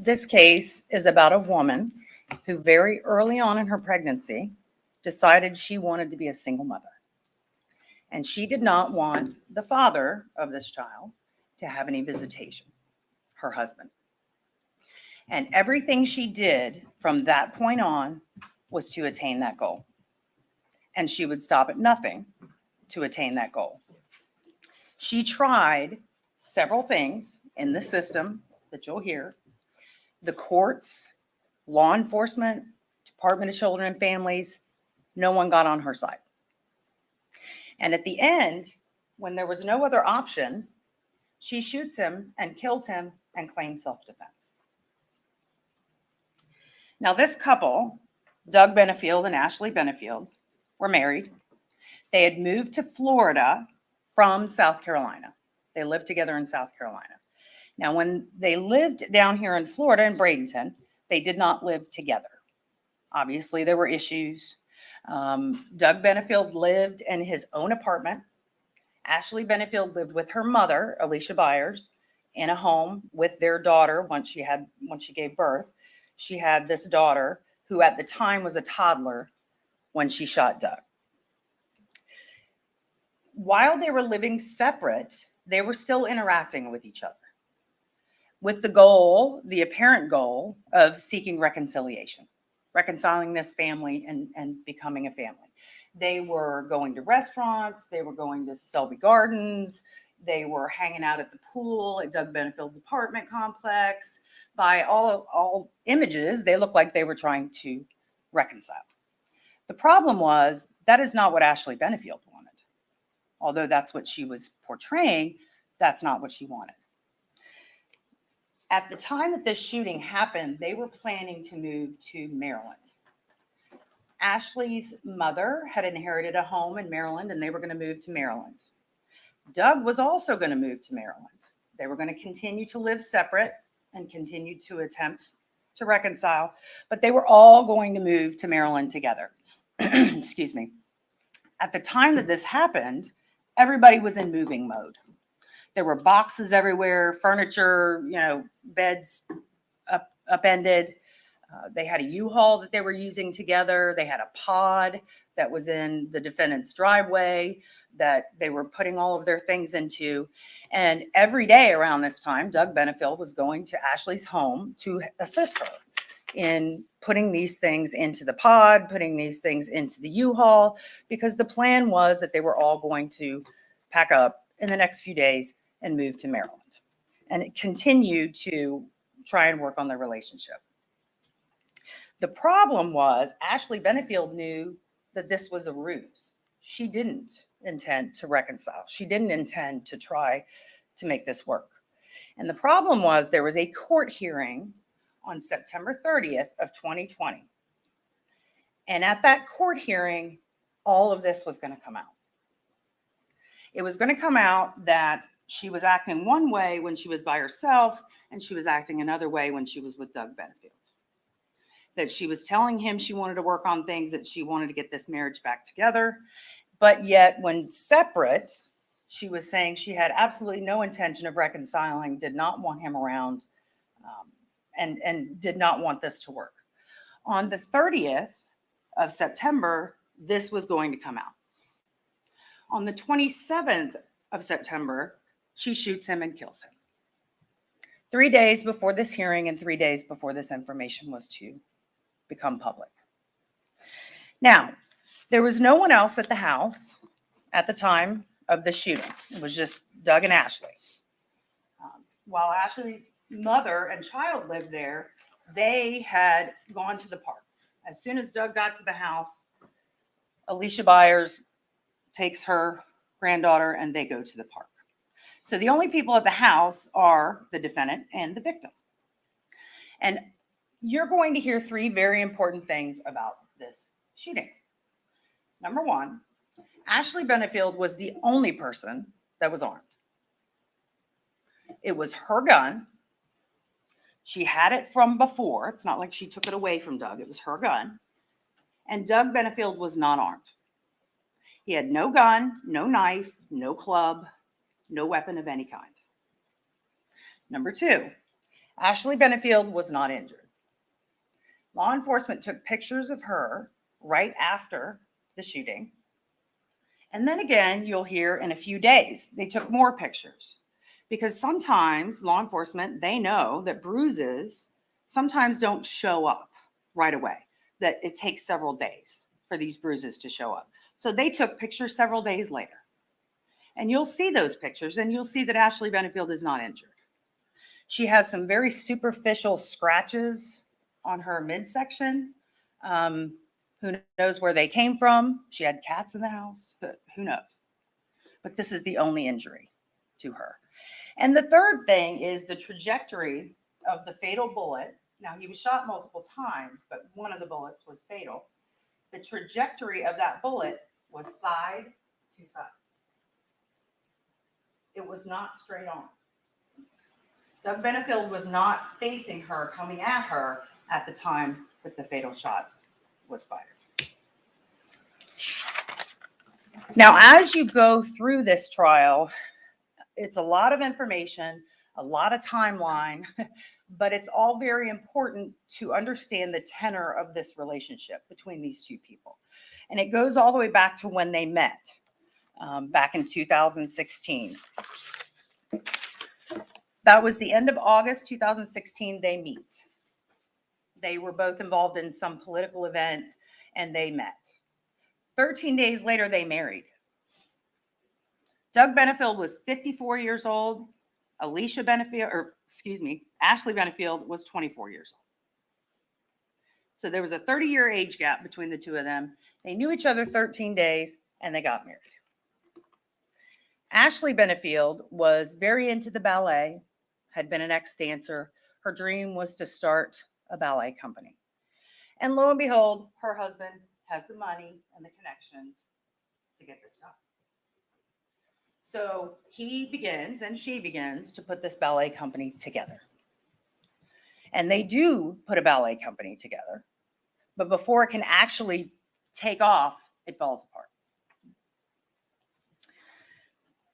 This case is about a woman who very early on in her pregnancy decided she wanted to be a single mother. And she did not want the father of this child to have any visitation, her husband. And everything she did from that point on was to attain that goal. And she would stop at nothing to attain that goal. She tried several things in the system that you'll hear. The courts, law enforcement, Department of Children and Families, no one got on her side. And at the end, when there was no other option, she shoots him and kills him and claims self-defense. Now, this couple, Doug Benefield and Ashley Benefield, were married. They had moved to Florida from South Carolina. They lived together in South Carolina. Now, when they lived down here in Florida, in Bradenton, they did not live together. Obviously, there were issues. Doug Benefield lived in his own apartment. Ashley Benefield lived with her mother, Alicia Byers, in a home with their daughter. Once she gave birth, she had this daughter who at the time was a toddler when she shot Doug. While they were living separate, they were still interacting with each other with the goal, the apparent goal of seeking reconciliation, reconciling this family and becoming a family. They were going to restaurants. They were going to Selby Gardens. They were hanging out at the pool at Doug Benefield's apartment complex. By all images, they looked like they were trying to reconcile. The problem was that is not what Ashley Benefield wanted. Although that's what she was portraying, that's not what she wanted. At the time that this shooting happened, they were planning to move to Maryland. Ashley's mother had inherited a home in Maryland, and they were going to move to Maryland. Doug was also going to move to Maryland. They were going to continue to live separate and continue to attempt to reconcile, but they were all going to move to Maryland together. Excuse me. At the time that this happened, everybody was in moving mode. There were boxes everywhere, furniture, beds upended. They had a U-Haul that they were using together. They had a pod that was in the defendant's driveway that they were putting all of their things into. And every day around this time, Doug Benefield was going to Ashley's home to assist her in putting these things into the pod, putting these things into the U-Haul, because the plan was that they were all going to pack up in the next few days and move to Maryland. And it continued to try and work on their relationship. The problem was Ashley Benefield knew that this was a ruse. She didn't intend to reconcile. She didn't intend to try to make this work. And the problem was there was a court hearing on September 30th of 2020. And at that court hearing, all of this was going to come out. It was going to come out that she was acting one way when she was by herself, and she was acting another way when she was with Doug Benefield. That she was telling him she wanted to work on things, that she wanted to get this marriage back together. But yet when separate, she was saying she had absolutely no intention of reconciling, did not want him around, and did not want this to work. On the 30th of September, this was going to come out. On the 27th of September, she shoots him and kills him. 3 days before this hearing and 3 days before this information was to become public. Now, there was no one else at the house at the time of the shooting. It was just Doug and Ashley. While Ashley's mother and child lived there, they had gone to the park. As soon as Doug got to the house, Alicia Byers takes her granddaughter and they go to the park. So the only people at the house are the defendant and the victim. And you're going to hear three very important things about this shooting. Number one, Ashley Benefield was the only person that was armed. It was her gun. She had it from before. It's not like she took it away from Doug. It was her gun. And Doug Benefield was not armed. He had no gun, no knife, no club, no weapon of any kind. Number two, Ashley Benefield was not injured. Law enforcement took pictures of her right after the shooting. And then again, you'll hear in a few days, they took more pictures. Because sometimes law enforcement, they know that bruises sometimes don't show up right away, that it takes several days for these bruises to show up. So they took pictures several days later. And you'll see those pictures and you'll see that Ashley Benefield is not injured. She has some very superficial scratches on her midsection. Who knows where they came from? She had cats in the house, but who knows? But this is the only injury to her. And the third thing is the trajectory of the fatal bullet. Now, he was shot multiple times, but one of the bullets was fatal. The trajectory of that bullet was side to side. It was not straight on. Doug Benefield was not facing her, coming at her at the time that the fatal shot was fired. Now, as you go through this trial, it's a lot of information, a lot of timeline, but it's all very important to understand the tenor of this relationship between these two people. And it goes all the way back to when they met, back in 2016. That was the end of August 2016, they meet. They were both involved in some political event and they met. 13 days later, they married. Doug Benefield was 54 years old. Ashley Benefield was 24 years old. So there was a 30-year age gap between the two of them. They knew each other 13 days and they got married. Ashley Benefield was very into the ballet, had been an ex-dancer. Her dream was to start a ballet company. And lo and behold, her husband has the money and the connections to get this done. So he begins and she begins to put this ballet company together. And they do put a ballet company together. But before it can actually take off, it falls apart.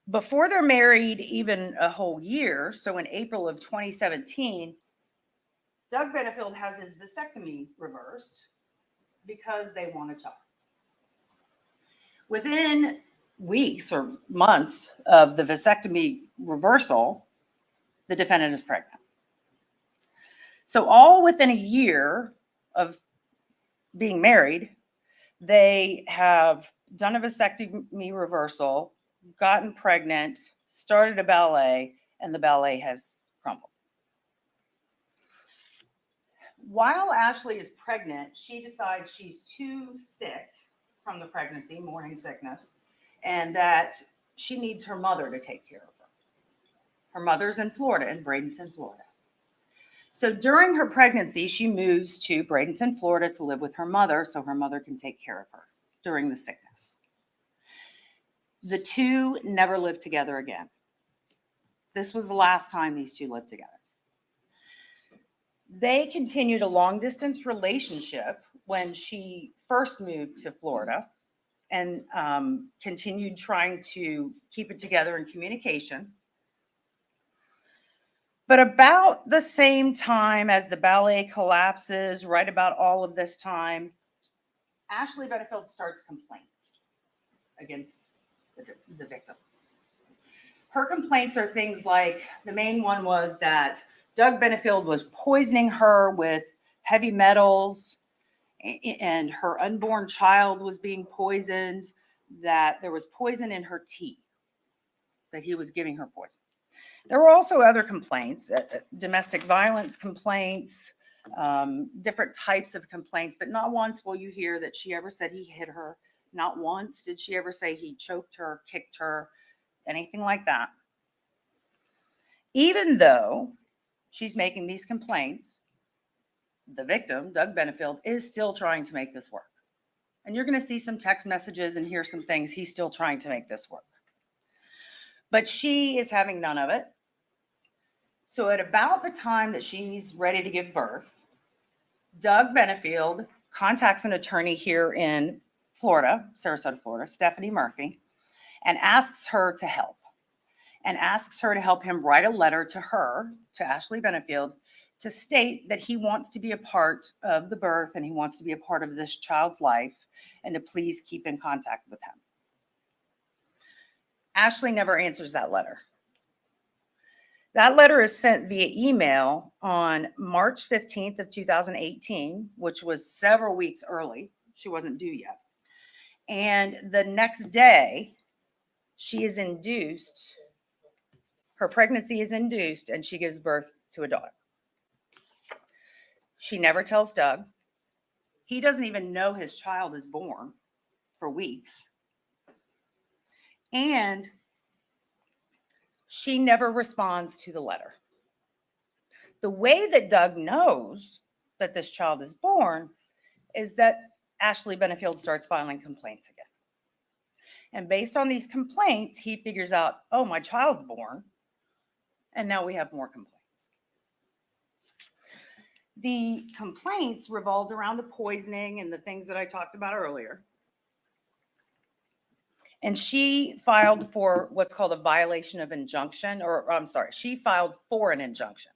Before they're married even a whole year, so in April of 2017, Doug Benefield has his vasectomy reversed because they want a child. Within weeks or months of the vasectomy reversal, the defendant is pregnant. So all within a year of being married, they have done a vasectomy reversal, gotten pregnant, started a ballet, and the ballet has crumbled. While Ashley is pregnant, she decides she's too sick from the pregnancy, morning sickness, and that she needs her mother to take care of her. Her mother's in Florida, in Bradenton, Florida. So during her pregnancy, she moves to Bradenton, Florida to live with her mother so her mother can take care of her during the sickness. The two never lived together again. This was the last time these two lived together. They continued a long-distance relationship when she first moved to Florida and continued trying to keep it together in communication. But about the same time as the ballet collapses, right about all of this time, Ashley Benefield starts complaints against the victim. Her complaints are things like, the main one was that Doug Benefield was poisoning her with heavy metals, and her unborn child was being poisoned, that there was poison in her tea, that he was giving her poison. There were also other complaints, domestic violence complaints, different types of complaints, but not once will you hear that she ever said he hit her. Not once did she ever say he choked her, kicked her, anything like that. Even though she's making these complaints, the victim, Doug Benefield, is still trying to make this work. And you're going to see some text messages and hear some things. He's still trying to make this work. But she is having none of it. So at about the time that she's ready to give birth, Doug Benefield contacts an attorney here in Florida, Sarasota, Florida, Stephanie Murphy, and asks her to help. And asks her to help him write a letter to her, to Ashley Benefield, to state that he wants to be a part of the birth and he wants to be a part of this child's life and to please keep in contact with him. Ashley never answers that letter. That letter is sent via email on March 15th of 2018, which was several weeks early. She wasn't due yet. And the next day, she is induced, her pregnancy is induced, and she gives birth to a daughter. She never tells Doug. He doesn't even know his child is born for weeks. And she never responds to the letter. The way that Doug knows that this child is born is that Ashley Benefield starts filing complaints again. And based on these complaints, he figures out, oh, my child's born. And now we have more complaints. The complaints revolved around the poisoning and the things that I talked about earlier. And she filed for what's called a violation of injunction, or I'm sorry, she filed for an injunction.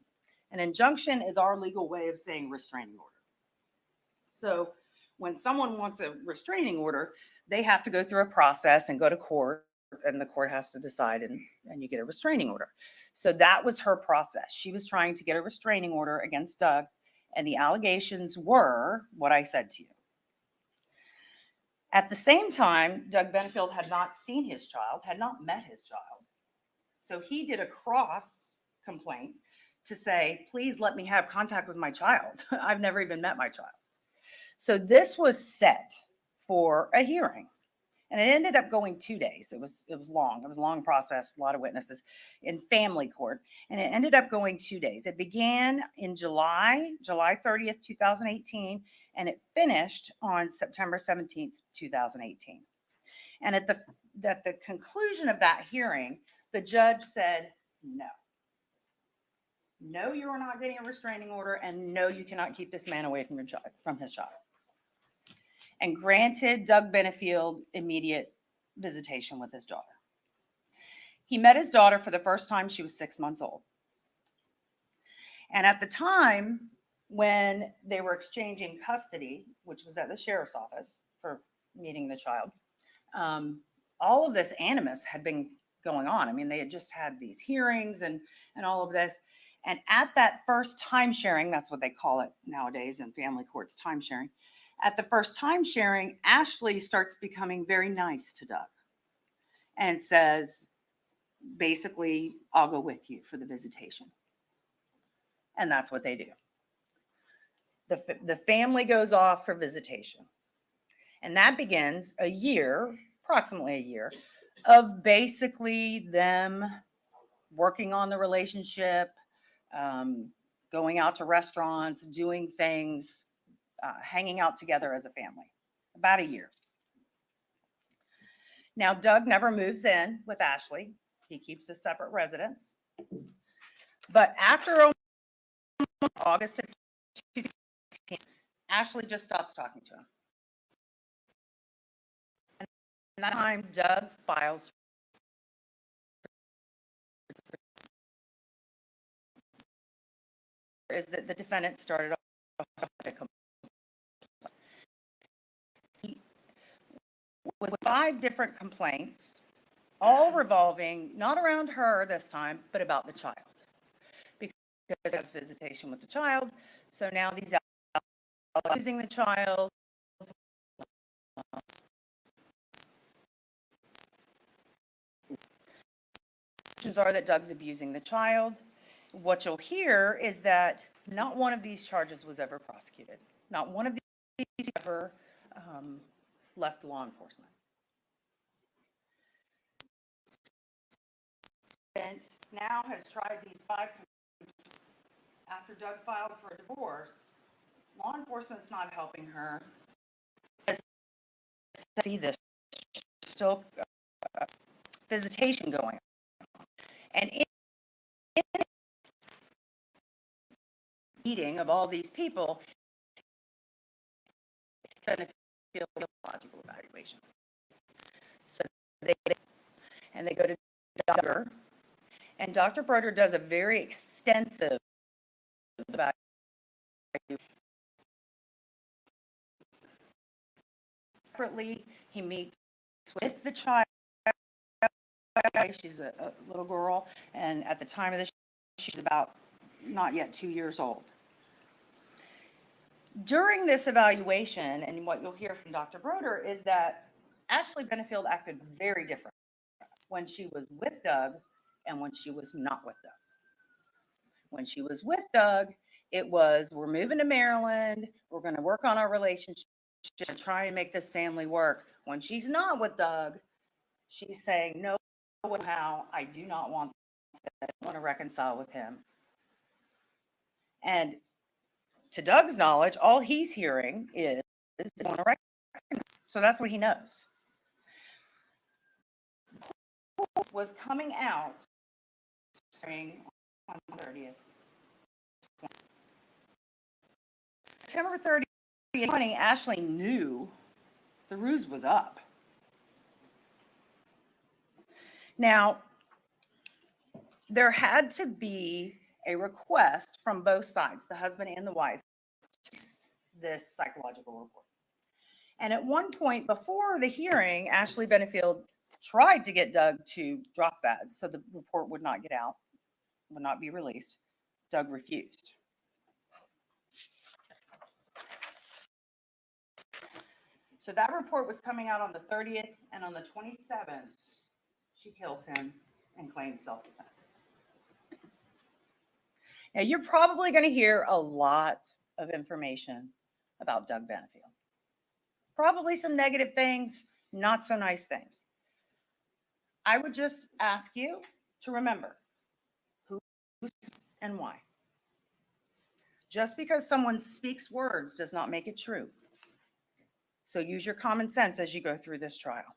An injunction is our legal way of saying restraining order. So when someone wants a restraining order, they have to go through a process and go to court, and the court has to decide, and you get a restraining order. So that was her process. She was trying to get a restraining order against Doug, and the allegations were what I said to you. At the same time, Doug Benefield had not seen his child, had not met his child. So he did a cross complaint to say, please let me have contact with my child. I've never even met my child. So this was set for a hearing. And it ended up going 2 days. It was long. It was a long process, a lot of witnesses in family court. And it ended up going 2 days. It began in July 30th, 2018, and it finished on September 17th, 2018. And at the conclusion of that hearing, the judge said, no. No, you are not getting a restraining order, and no, you cannot keep this man away from his child. And granted Doug Benefield immediate visitation with his daughter. He met his daughter for the first time. She was 6 months old. And at the time when they were exchanging custody, which was at the sheriff's office for meeting the child, all of this animus had been going on. I mean, they had just had these hearings and all of this. And at that first time sharing, that's what they call it nowadays in family courts, time sharing. At the first time sharing, Ashley starts becoming very nice to Doug and says, basically, I'll go with you for the visitation. And that's what they do. The family goes off for visitation. And that begins a year, approximately a year, of basically them working on the relationship, going out to restaurants, doing things, hanging out together as a family, about a year. Now, Doug never moves in with Ashley. He keeps a separate residence. But after August of 2018, Ashley just stops talking to him. And that time, Doug files is that the defendant started off with 5 different complaints, all revolving not around her this time, but about the child. Because there's visitation with the child. So now these are using the child. Are that Doug's abusing the child. What you'll hear is that not one of these charges was ever prosecuted. Not one of these ever left law enforcement. And now has tried these 5 complaints. After Doug filed for a divorce, law enforcement's not helping her. See this still visitation going on. And in the meeting of all these people, Benefield logical evaluation. So they go to Dr. And Dr. Broder does a very extensive Separately, he meets with the child. She's a little girl, and at the time of this, she's about not yet 2 years old. During this evaluation, and what you'll hear from Dr. Broder, is that Ashley Benefield acted very different when she was with Doug and when she was not with Doug. When she was with Doug, it was, we're moving to Maryland, we're going to work on our relationship and try and make this family work. When she's not with Doug, she's saying, no, how I do not want that. I don't want to reconcile with him. And to Doug's knowledge, all he's hearing is want to reconcile. So that's what he knows. Was coming out on the 30th. September 30th, 2020, Ashley knew the ruse was up. Now, there had to be a request from both sides, the husband and the wife, this psychological report. And at one point before the hearing, Ashley Benefield tried to get Doug to drop that so the report would not get out, would not be released. Doug refused. So that report was coming out on the 30th, and on the 27th, she kills him and claims self-defense. Now, you're probably going to hear a lot of information about Doug Benefield. Probably some negative things, not so nice things. I would just ask you to remember who and why. Just because someone speaks words does not make it true. So use your common sense as you go through this trial.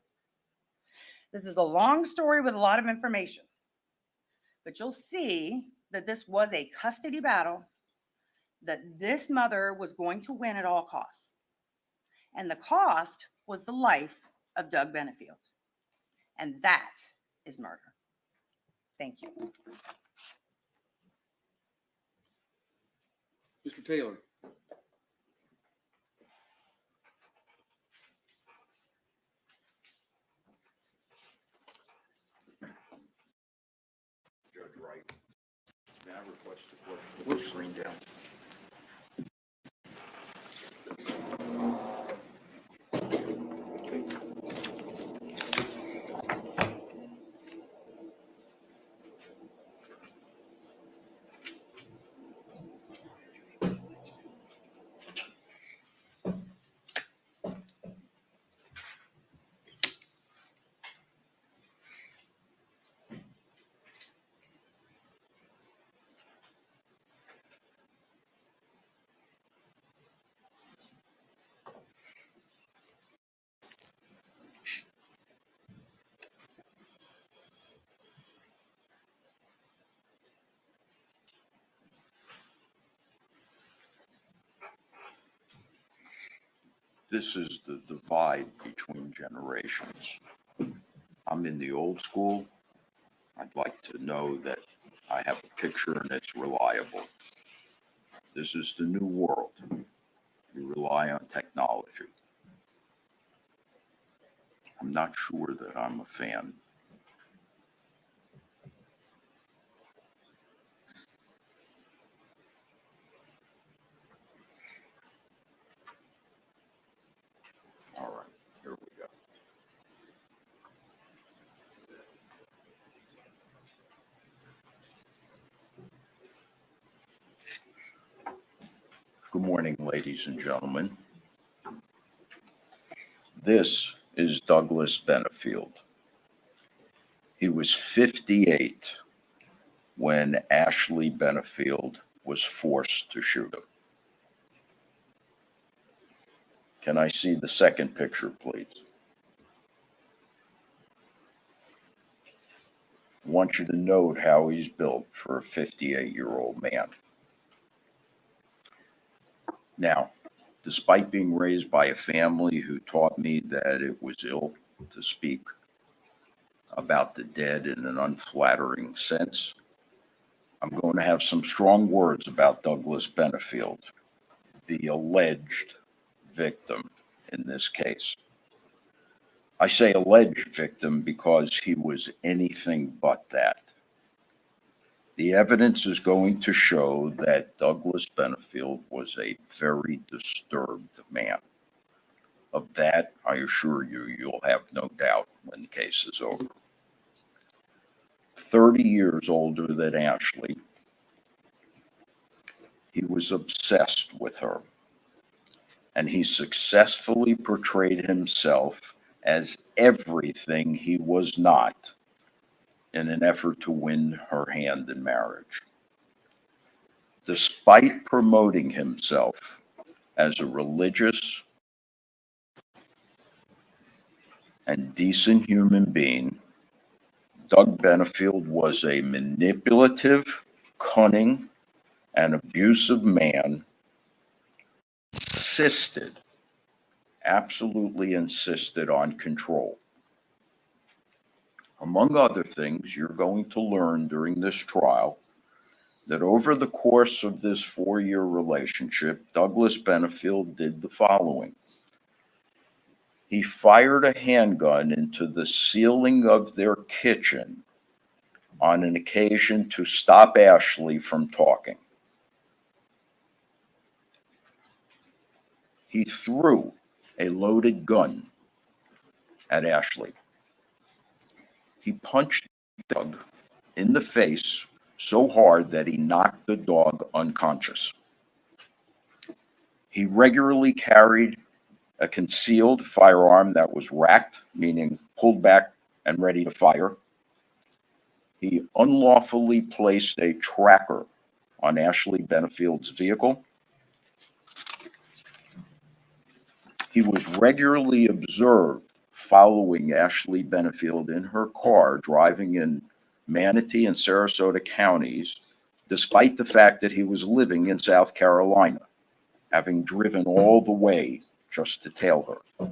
This is a long story with a lot of information, but you'll see that this was a custody battle that this mother was going to win at all costs. And the cost was the life of Doug Benefield. And that is murder. Thank you. Mr. Taylor. Judge Wright, may I request to put the screen down? This is the divide between generations. I'm in the old school. I'd like to know that I have a picture and it's reliable. This is the new world. You rely on technology. I'm not sure that I'm a fan. All right, here we go. Good morning, ladies and gentlemen. This is Douglas Benefield. He was 58 when Ashley Benefield was forced to shoot him. Can I see the second picture, please? I want you to note how he's built for a 58-year-old man. Now, despite being raised by a family who taught me that it was ill to speak about the dead in an unflattering sense, I'm going to have some strong words about Douglas Benefield, the alleged victim in this case. I say alleged victim because he was anything but that. The evidence is going to show that Douglas Benefield was a very disturbed man. Of that, I assure you, you'll have no doubt when the case is over. 30 years older than Ashley, he was obsessed with her, and he successfully portrayed himself as everything he was not in an effort to win her hand in marriage. Despite promoting himself as a religious and decent human being, Doug Benefield was a manipulative, cunning, and abusive man. Absolutely insisted on control. Among other things, you're going to learn during this trial that over the course of this 4-year relationship, Douglas Benefield did the following. He fired a handgun into the ceiling of their kitchen on an occasion to stop Ashley from talking. He threw a loaded gun at Ashley. He punched Doug in the face so hard that he knocked the dog unconscious. He regularly carried a concealed firearm that was racked, meaning pulled back and ready to fire. He unlawfully placed a tracker on Ashley Benefield's vehicle. He was regularly observed following Ashley Benefield in her car, driving in Manatee and Sarasota counties, despite the fact that he was living in South Carolina, having driven all the way just to tail her.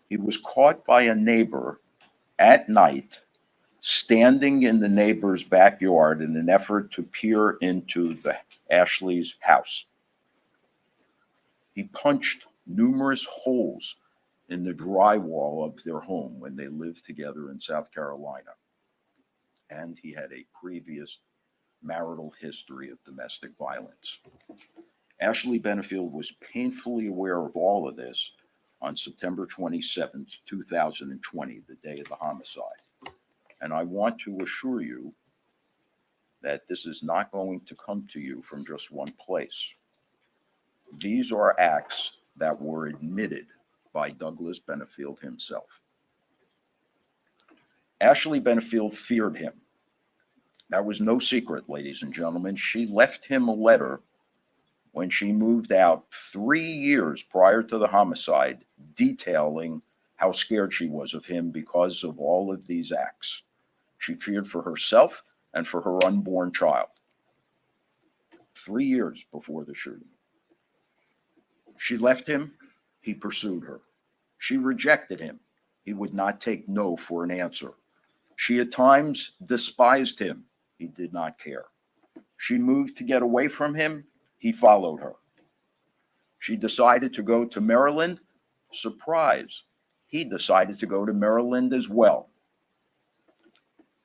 He was caught by a neighbor at night, standing in the neighbor's backyard in an effort to peer into Ashley's house. He punched numerous holes in the drywall of their home when they lived together in South Carolina. And he had a previous marital history of domestic violence. Ashley Benefield was painfully aware of all of this on September 27th, 2020, the day of the homicide. And I want to assure you that this is not going to come to you from just one place. These are acts that were admitted by Douglas Benefield himself. Ashley Benefield feared him. That was no secret, ladies and gentlemen. She left him a letter when she moved out 3 years prior to the homicide, detailing how scared she was of him because of all of these acts. She feared for herself and for her unborn child. 3 years before the shooting. She left him. He pursued her. She rejected him. He would not take no for an answer. She at times despised him. He did not care. She moved to get away from him. He followed her. She decided to go to Maryland. Surprise. He decided to go to Maryland as well.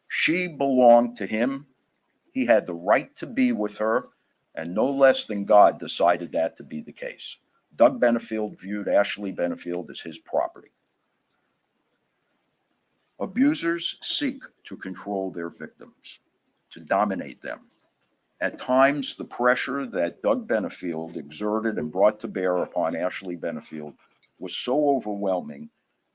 She belonged to him. He had the right to be with her, and no less than God decided that to be the case. Doug Benefield viewed Ashley Benefield as his property. Abusers seek to control their victims, to dominate them. At times, the pressure that Doug Benefield exerted and brought to bear upon Ashley Benefield was so overwhelming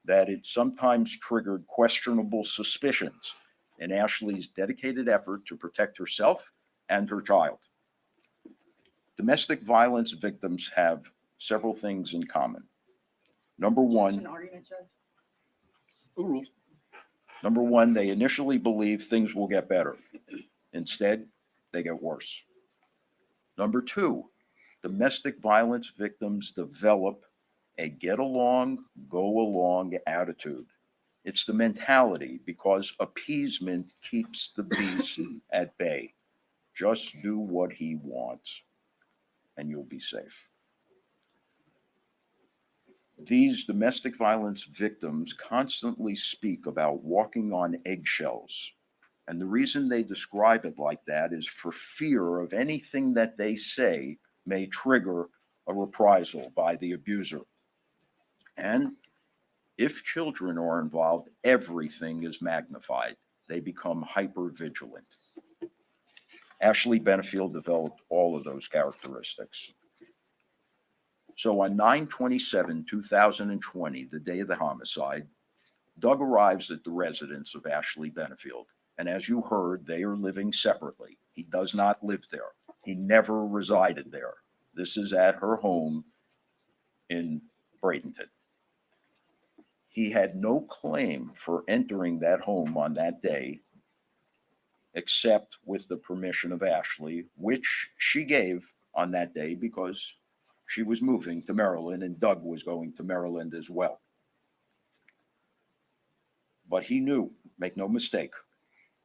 that it sometimes triggered questionable suspicions in Ashley's dedicated effort to protect herself and her child. Domestic violence victims have several things in common. Number one, they initially believe things will get better. Instead, they get worse. Number two, domestic violence victims develop a get along, go along attitude. It's the mentality because appeasement keeps the beast at bay. Just do what he wants and you'll be safe. These domestic violence victims constantly speak about walking on eggshells. And the reason they describe it like that is for fear of anything that they say may trigger a reprisal by the abuser. And if children are involved, everything is magnified. They become hyper vigilant. Ashley Benefield developed all of those characteristics. So on 9/27/2020, the day of the homicide, Doug arrives at the residence of Ashley Benefield. And as you heard, they are living separately. He does not live there. He never resided there. This is at her home in Bradenton. He had no claim for entering that home on that day, except with the permission of Ashley, which she gave on that day because she was moving to Maryland and Doug was going to Maryland as well. But he knew, make no mistake,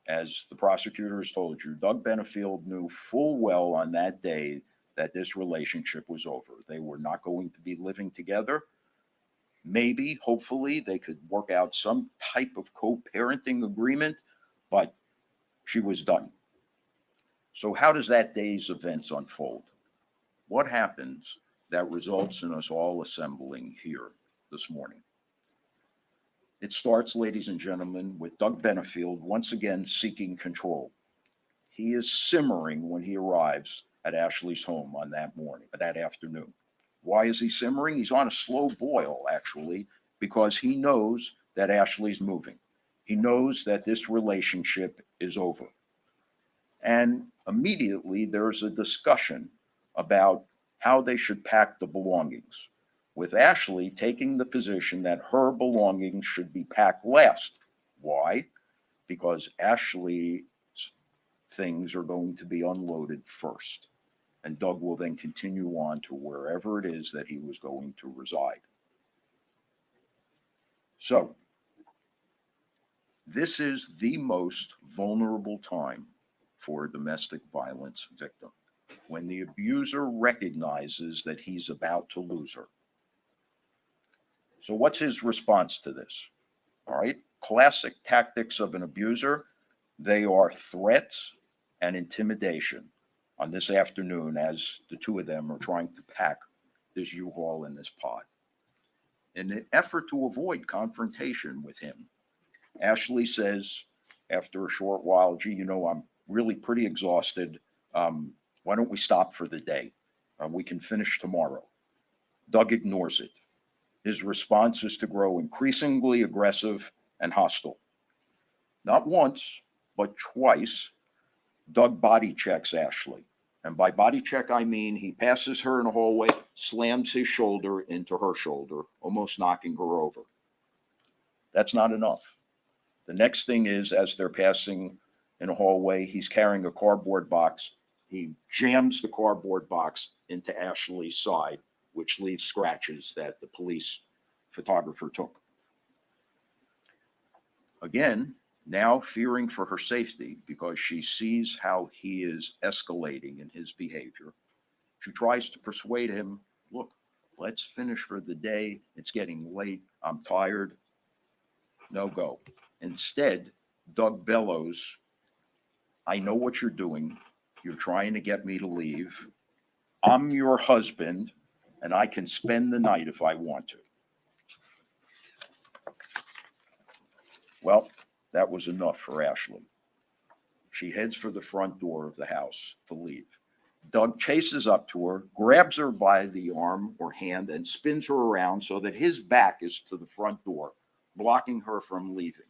as the prosecutors told you, Doug Benefield knew full well on that day that this relationship was over. They were not going to be living together. Maybe, hopefully, they could work out some type of co-parenting agreement, but she was done. So how does that day's events unfold? What happens that results in us all assembling here this morning? It starts, ladies and gentlemen, with Doug Benefield once again seeking control. He is simmering when he arrives at Ashley's home on that morning, that afternoon. Why is he simmering? He's on a slow boil, actually, because he knows that Ashley's moving. He knows that this relationship is over. And immediately there's a discussion about how they should pack the belongings, with Ashley taking the position that her belongings should be packed last. Why? Because Ashley's things are going to be unloaded first. And Doug will then continue on to wherever it is that he was going to reside. So, this is the most vulnerable time for a domestic violence victim, when the abuser recognizes that he's about to lose her. So what's his response to this? All right, classic tactics of an abuser, they are threats and intimidation on this afternoon as the two of them are trying to pack this U-Haul and this pod. In an effort to avoid confrontation with him, Ashley says, after a short while, gee, you know, I'm really pretty exhausted. Why don't we stop for the day? We can finish tomorrow. Doug ignores it. His response is to grow increasingly aggressive and hostile. Not once, but twice, Doug body checks Ashley. And by body check, I mean he passes her in the hallway, slams his shoulder into her shoulder, almost knocking her over. That's not enough. The next thing is, as they're passing in a hallway, he's carrying a cardboard box. He jams the cardboard box into Ashley's side, which leaves scratches that the police photographer took. Again, now fearing for her safety because she sees how he is escalating in his behavior, she tries to persuade him, look, let's finish for the day. It's getting late. I'm tired. No go. Instead, Doug bellows, I know what you're doing. You're trying to get me to leave. I'm your husband, and I can spend the night if I want to. Well, that was enough for Ashley. She heads for the front door of the house to leave. Doug chases up to her, grabs her by the arm or hand, and spins her around so that his back is to the front door, blocking her from leaving.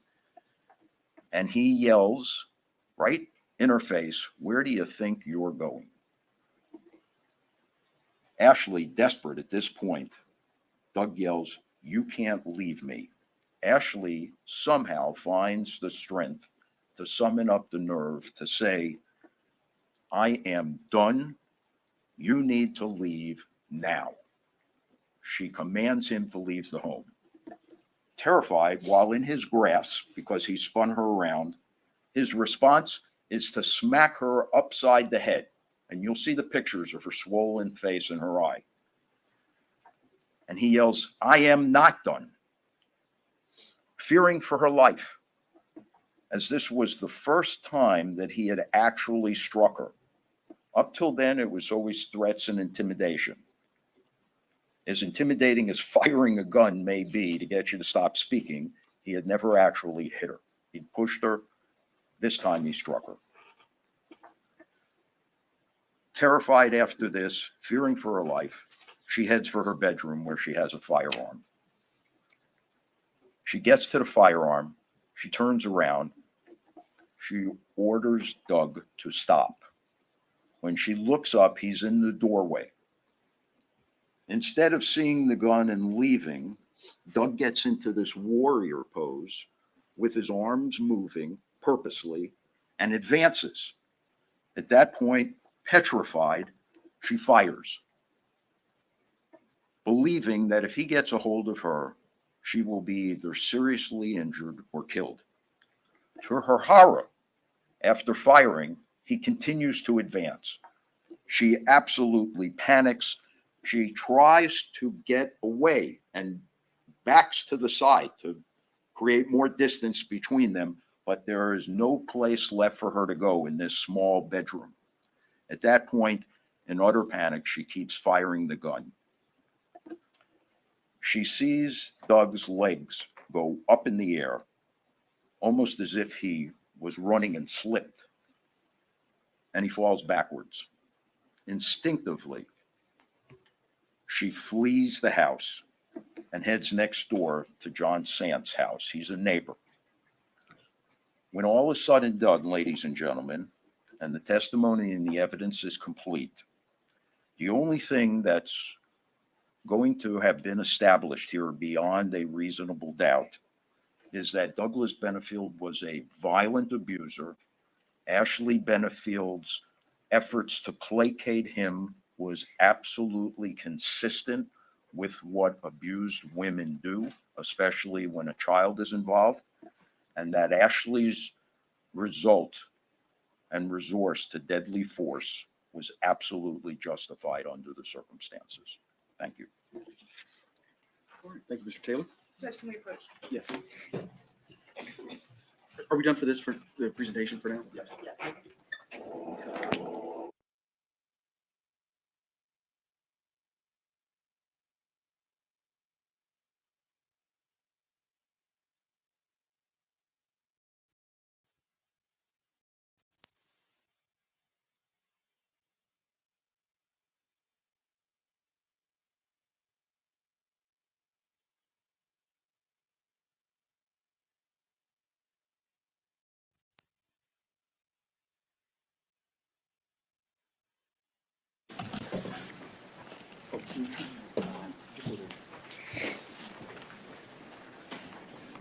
And he yells right in her face, where do you think you're going? Ashley, desperate at this point, Doug yells, you can't leave me. Ashley somehow finds the strength to summon up the nerve to say, I am done. You need to leave now. She commands him to leave the home. Terrified, while in his grasp, because he spun her around, his response is to smack her upside the head. And you'll see the pictures of her swollen face and her eye. And he yells, "I am not done," fearing for her life, as this was the first time that he had actually struck her. Up till then, it was always threats and intimidation. As intimidating as firing a gun may be to get you to stop speaking, he had never actually hit her. He pushed her. This time he struck her. Terrified after this, fearing for her life, she heads for her bedroom where she has a firearm. She gets to the firearm. She turns around. She orders Doug to stop. When she looks up, he's in the doorway. Instead of seeing the gun and leaving, Doug gets into this warrior pose with his arms moving purposely and advances. At that point, petrified, she fires, believing that if he gets a hold of her, she will be either seriously injured or killed. To her horror, after firing, he continues to advance. She absolutely panics. She tries to get away and backs to the side to create more distance between them, but there is no place left for her to go in this small bedroom. At that point, in utter panic, she keeps firing the gun. She sees Doug's legs go up in the air, almost as if he was running and slipped, and he falls backwards. Instinctively, she flees the house and heads next door to John Sant's house. He's a neighbor. When all is said and done, ladies and gentlemen, and the testimony and the evidence is complete, the only thing that's going to have been established here beyond a reasonable doubt is that Douglas Benefield was a violent abuser. Ashley Benefield's efforts to placate him was absolutely consistent with what abused women do, especially when a child is involved, and that Ashley's result and resource to deadly force was absolutely justified under the circumstances. Thank you. All right, thank you, Mr. Taylor. Judge, can we approach? Yes. Are we done for this, for the presentation for now? Yes.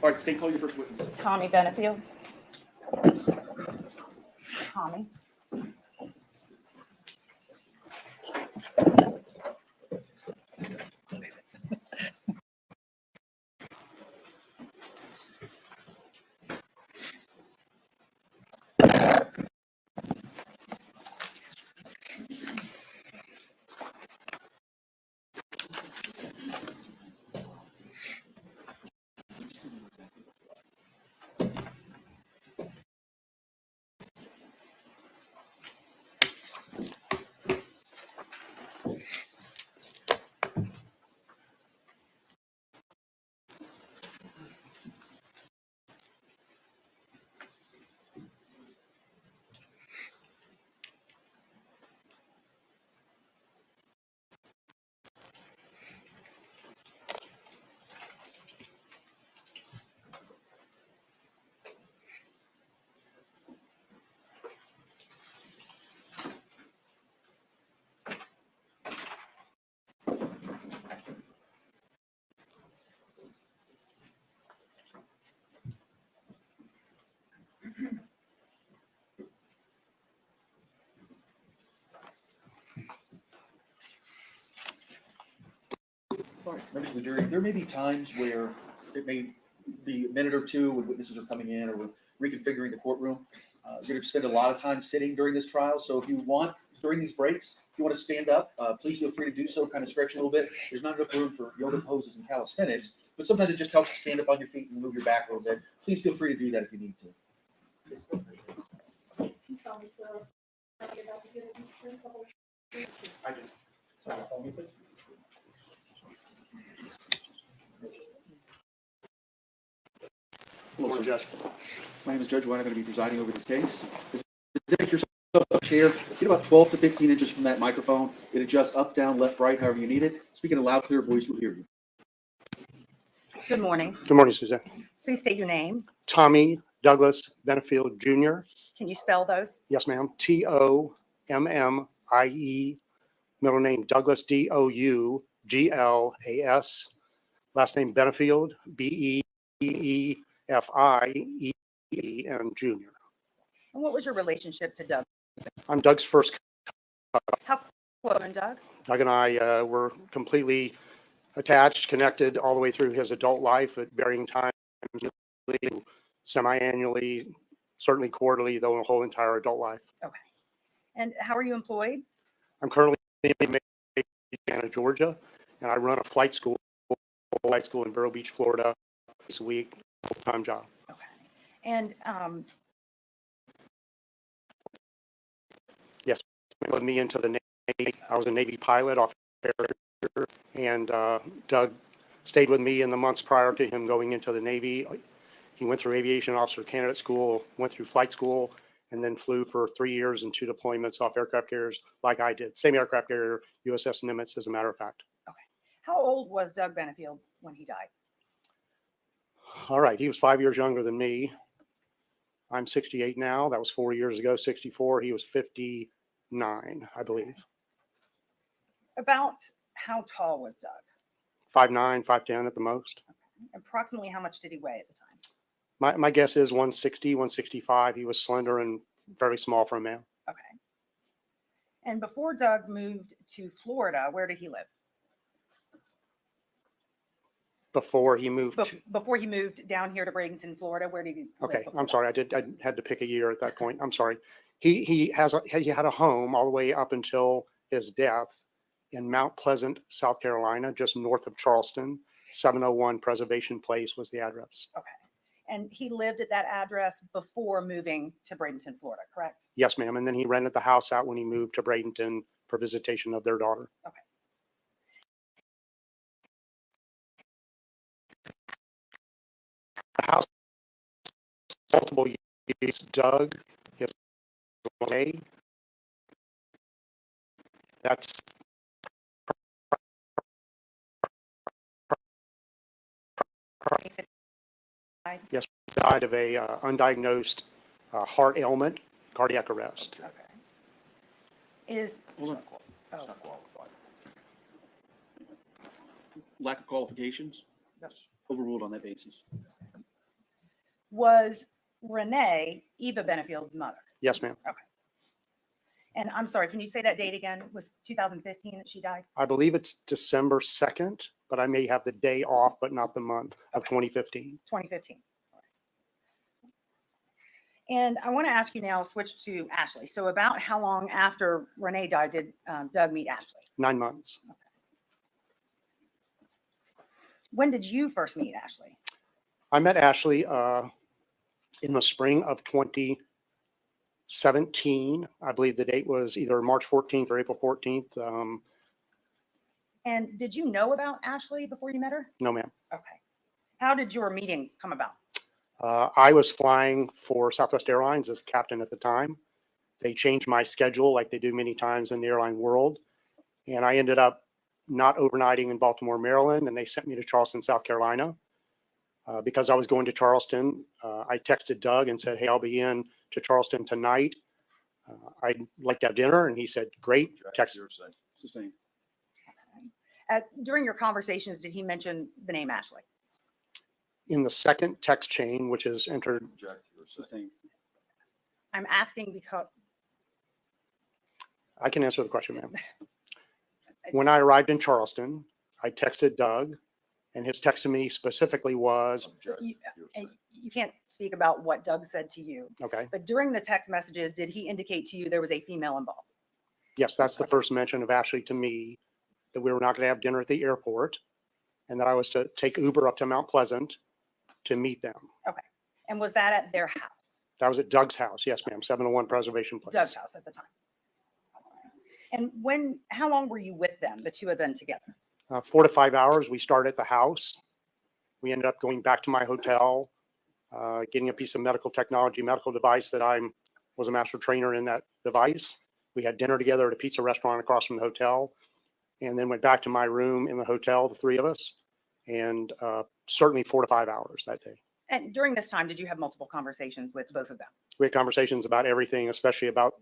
All right, State, call your first witness. Tommie Benefield. Tommie. All right, members of the jury, there may be times where it may the minute or two when witnesses are coming in or we're reconfiguring the courtroom. You're going to spend a lot of time sitting during this trial. So if you want, during these breaks, if you want to stand up, please feel free to do so, kind of stretch a little bit. There's not enough room for yoga poses and calisthenics, but sometimes it just helps to stand up on your feet and move your back a little bit. Please feel free to do that if you need to. I do. Sorry, follow me, please. Hello, sir. Judge. My name is Judge Whyte. I'm going to be presiding over this case. Take yourself a chair. Get about 12 to 15 inches from that microphone. It adjusts up, down, left, right, however you need it. Speak in a loud, clear voice. We'll hear you. Good morning. Good morning, Suzanne. Please state your name. Tommie Douglas Benefield Jr. Can you spell those? Yes, ma'am. Tommie. Middle name Douglas Douglas. Last name Benefield Beefield and Jr. And what was your relationship to Doug? I'm Doug's first. How close and Doug? Doug and I were completely attached, connected all the way through his adult life at varying times, semi-annually, certainly quarterly, though the whole entire adult life. Okay. And how are you employed? I'm currently in Georgia, and I run a flight school in Vero Beach, Florida, this week, full-time job. Okay. And Put me into the Navy. I was a Navy pilot off air, and Doug stayed with me in the months prior to him going into the Navy. He went through aviation officer candidate school, went through flight school, and then flew for 3 years and 2 deployments off aircraft carriers like I did. Same aircraft carrier, USS Nimitz, as a matter of fact. okay. How old was Doug Benefield when he died? All right, he was 5 years younger than me. I'm 68 now. That was 4 years ago. 64. He was 59, I believe. About how tall was Doug? 5'9", 5'10" at the most. Approximately how much did he weigh at the time? My guess is 160, 165. He was slender and fairly small for a man. Okay. And before Doug moved to Florida, where did he live? Before he moved. Before he moved down here to Bradenton, Florida, where did he live? Okay, before I'm that? sorry. I had to pick a year at that point. I'm sorry. He had a home all the way up until his death in Mount Pleasant, South Carolina, just north of Charleston. 701 Preservation Place was the address. Okay. And he lived at that address before moving to Bradenton, Florida, correct? Yes, ma'am. And then he rented the house out when he moved to Bradenton for visitation of their daughter. Okay. The house, multiple years, Doug, his way. That's yes, died of a undiagnosed heart ailment, cardiac arrest. Okay. Is Hold on. oh, Lack of qualifications? Yes. Overruled on that basis. was Renee Eva Benefield's mother? Yes, ma'am. And I'm sorry, can you say that date again? Was 2015 that she died? I believe it's December 2nd, but I may have the day off, but not the month of 2015. 2015. And I want to ask you now, switch to Ashley. So about how long after Renee died did Doug meet Ashley? 9 months. When did you first meet Ashley? I met Ashley in the spring of 2017. I believe the date was either March 14th or April 14th. And did you know about Ashley before you met her? No, ma'am. Okay. How did your meeting come about? I was flying for Southwest Airlines as a captain at the time. They changed my schedule like they do many times in the airline world. And I ended up not overnighting in Baltimore, Maryland, and they sent me to Charleston, South Carolina. Because I was going to Charleston, I texted Doug and said, hey, I'll be in to Charleston tonight. I'd like to have dinner. And he said, great. Text. Sustained. During your conversations, did he mention the name Ashley? In the second text chain, which is entered. Sustained. I'm asking because I can answer the question, ma'am. When I arrived in Charleston, I texted Doug And his text to me specifically was, You, you can't speak about what Doug said to you, okay, but during the text messages, did he indicate to you there was a female involved? yes, that's the first mention of Ashley to me, that we were not going to have dinner at the airport and that I was to take Uber up to Mount Pleasant to meet them. And was that at their house? That was at Doug's house. Yes, ma'am. 701 Preservation Place. Doug's house at the time. And how long were you with them, the two of them together? 4 to 5 hours. We started at the house. We ended up going back to my hotel, getting a piece of medical technology, medical device that was a master trainer in that device. We had dinner together at a pizza restaurant across from the hotel, and then went back to my room in the hotel, the three of us, and certainly 4 to 5 hours that day. And during this time, did you have multiple conversations with both of them? We had conversations about everything, especially about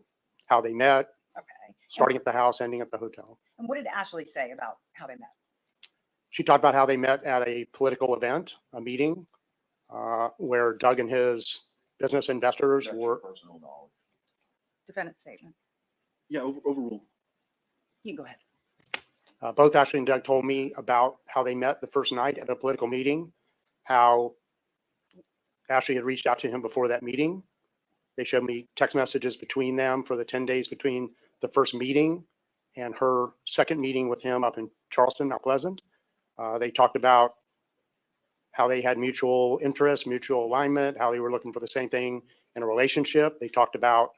how they met, Okay. starting at the house, ending at the hotel. And what did Ashley say about how they met? She talked about how they met at a political event, a meeting, where Doug and his business investors That's were. your personal knowledge. Defendant's statement. Yeah, overruled. You can go ahead. Both Ashley and Doug told me about how they met the first night at a political meeting, how Ashley had reached out to him before that meeting. They showed me text messages between them for the 10 days between the first meeting and her second meeting with him up in Charleston, Mount Pleasant. They talked about how they had mutual interest, mutual alignment, how they were looking for the same thing in a relationship. They talked about,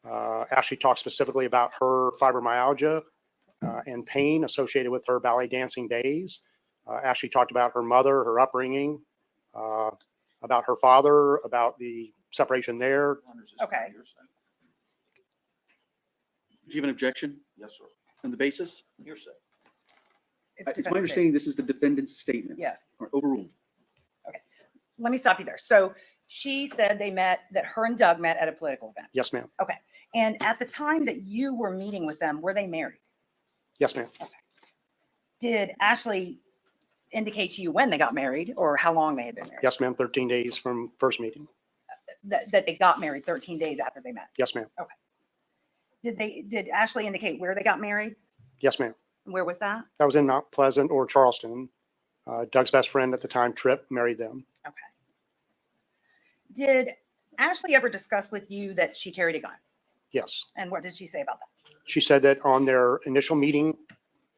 Ashley talked specifically about her fibromyalgia and pain associated with her ballet dancing days. Ashley talked about her mother, her upbringing, about her father, about the separation there. Okay. Do you have an objection Yes, sir. on the basis? Hearsay. It's It's my defendant's understanding this is the defendant's statement. Yes. All right, overruled. Let me stop you there. So she said that her and Doug met at a political event. Yes, ma'am. And at the time that you were meeting with them, were they married? Yes, ma'am. Did Ashley indicate to you when they got married or how long they had been married? Yes, ma'am. 13 days from first meeting. That they got married 13 days after they met. Yes, ma'am. Did Ashley indicate where they got married? Yes, ma'am. Where was that? That was in Mount Pleasant or Charleston. Doug's best friend at the time, Tripp, married them. Okay. Did Ashley ever discuss with you that she carried a gun? Yes. And what did she say about that? She said that on their initial meeting,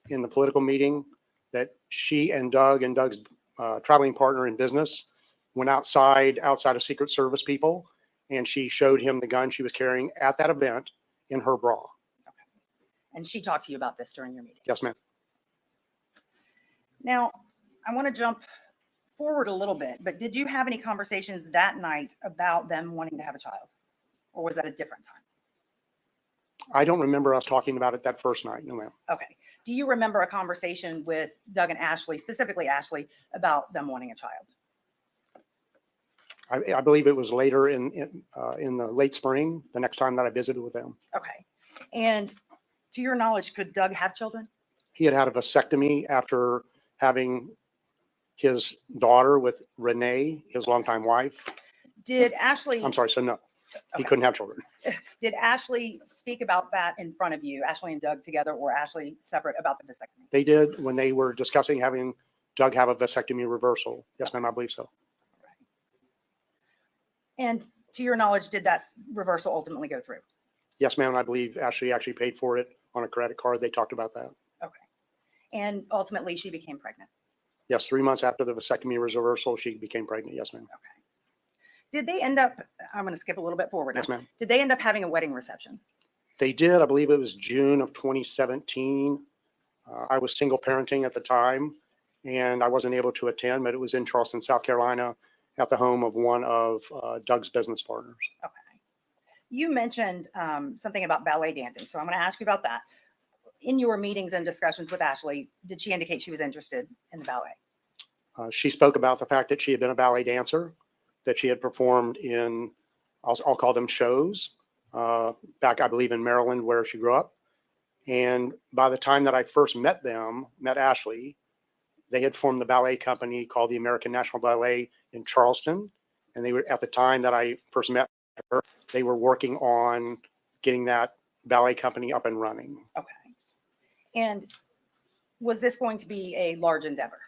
in the political meeting, that she and Doug's traveling partner in business went outside of Secret Service people, and she showed him the gun she was carrying at that event in her bra. And she talked to you about this during your meeting. Yes, ma'am. Now, I want to jump forward a little bit, but did you have any conversations that night about them wanting to have a child? Or was that a different time? I don't remember us talking about it that first night. No, ma'am. Okay. Do you remember a conversation with Doug and Ashley, specifically Ashley, about them wanting a child? I believe it was later in the late spring, the next time that I visited with them. Okay. And to your knowledge, could Doug have children? He had had a vasectomy after having his daughter with Renee, his longtime wife. Did Ashley, I'm sorry, so no, he Okay. couldn't have children. did Ashley speak about that in front of you, Ashley and Doug together, or Ashley separate about the vasectomy? They did when they were discussing having Doug have a vasectomy reversal. Yes, ma'am, I believe so. And to your knowledge, did that reversal ultimately go through? Yes, ma'am, and I believe Ashley actually paid for it on a credit card. They talked about that. Okay. And ultimately, she became pregnant. Yes, 3 months after the vasectomy reversal, she became pregnant. Yes, ma'am. Okay. Did they end up, I'm going to skip a little bit forward now. Yes, ma'am. Did they end up having a wedding reception? They did. I believe it was June of 2017. I was single parenting at the time, and I wasn't able to attend, but it was in Charleston, South Carolina, at the home of one of Doug's business partners. Okay. You mentioned something about ballet dancing, so I'm going to ask you about that. In your meetings and discussions with Ashley, did she indicate she was interested in the ballet? She spoke about the fact that she had been a ballet dancer, that she had performed in, I'll call them shows, back, I believe, in Maryland, where she grew up. And by the time that I first met Ashley, they had formed the ballet company called the American National Ballet in Charleston. And they were, at the time that I first met her, they were working on getting that ballet company up and running. Okay. And was this going to be a large endeavor?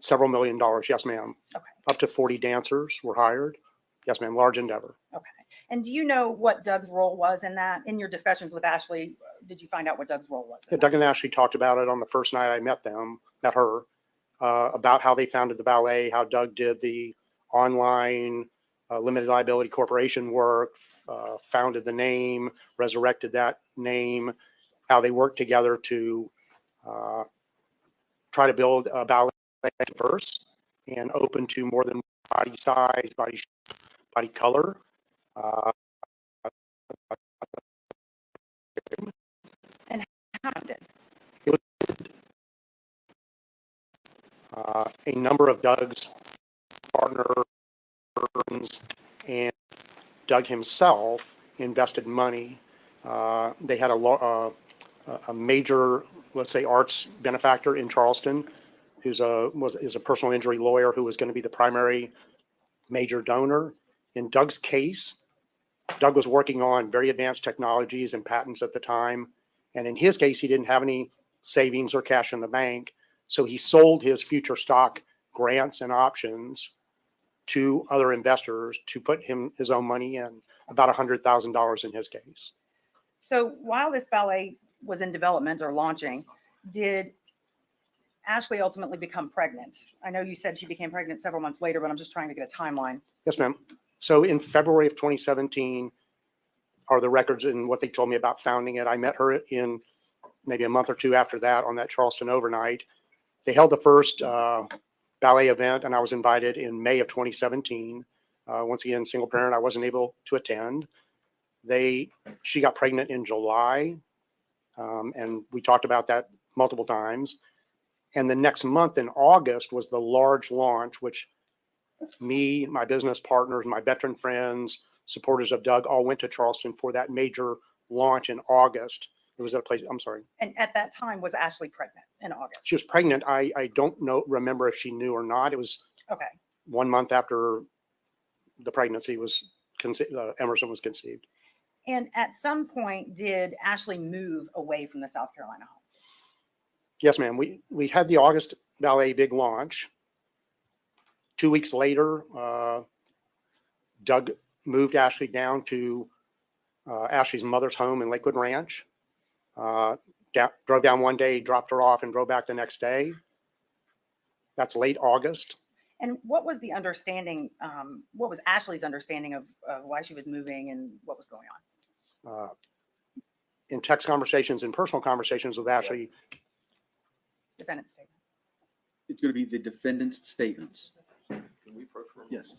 Several $1 million. Yes, ma'am. Okay. Up to 40 dancers were hired. Yes, ma'am. Large endeavor. Okay. And do you know what Doug's role was in that? In your discussions with Ashley, did you find out what Doug's role was? Yeah, Doug and Ashley talked about it on the first night I met her, about how they founded the ballet, how Doug did the online limited liability corporation work, founded the name, resurrected that name, how they worked together to try to build a ballet diverse and open to more than body size, body color. How did? A number of Doug's partners and Doug himself invested money. They had a major, let's say, arts benefactor in Charleston, is a personal injury lawyer who was going to be the primary major donor. In Doug's case, Doug was working on very advanced technologies and patents at the time. And in his case, he didn't have any savings or cash in the bank. So he sold his future stock grants and options to other investors to put his own money in, about $100,000 in his case. So while this ballet was in development or launching, did Ashley ultimately become pregnant? I know you said she became pregnant several months later, but I'm just trying to get a timeline. Yes, ma'am. So in February of 2017 are the records and what they told me about founding it. I met her in maybe a month or two after that on that Charleston overnight. They held the first ballet event, and I was invited in May of 2017. Once again, single parent, I wasn't able to attend. She got pregnant in July, and we talked about that multiple times. And the next month in August was the large launch, which me, my business partners, my veteran friends, supporters of Doug all went to Charleston for that major launch in August. It was at a place, I'm sorry. And at that time, was Ashley pregnant in August? She was pregnant. I don't remember if she knew or not. It was Okay. 1 month after the pregnancy was Emerson was conceived. And at some point, did Ashley move away from the South Carolina home? Yes, ma'am. We had the August ballet big launch. 2 weeks later, Doug moved Ashley down to Ashley's mother's home in Lakewood Ranch. Drove down one day, dropped her off, and drove back the next day. That's late August. And what was the understanding? What was Ashley's understanding of why she was moving and what was going on? In text conversations and personal conversations with Ashley, Defendant's statement. It's going to be the defendant's statements. Can we approach her? Yes.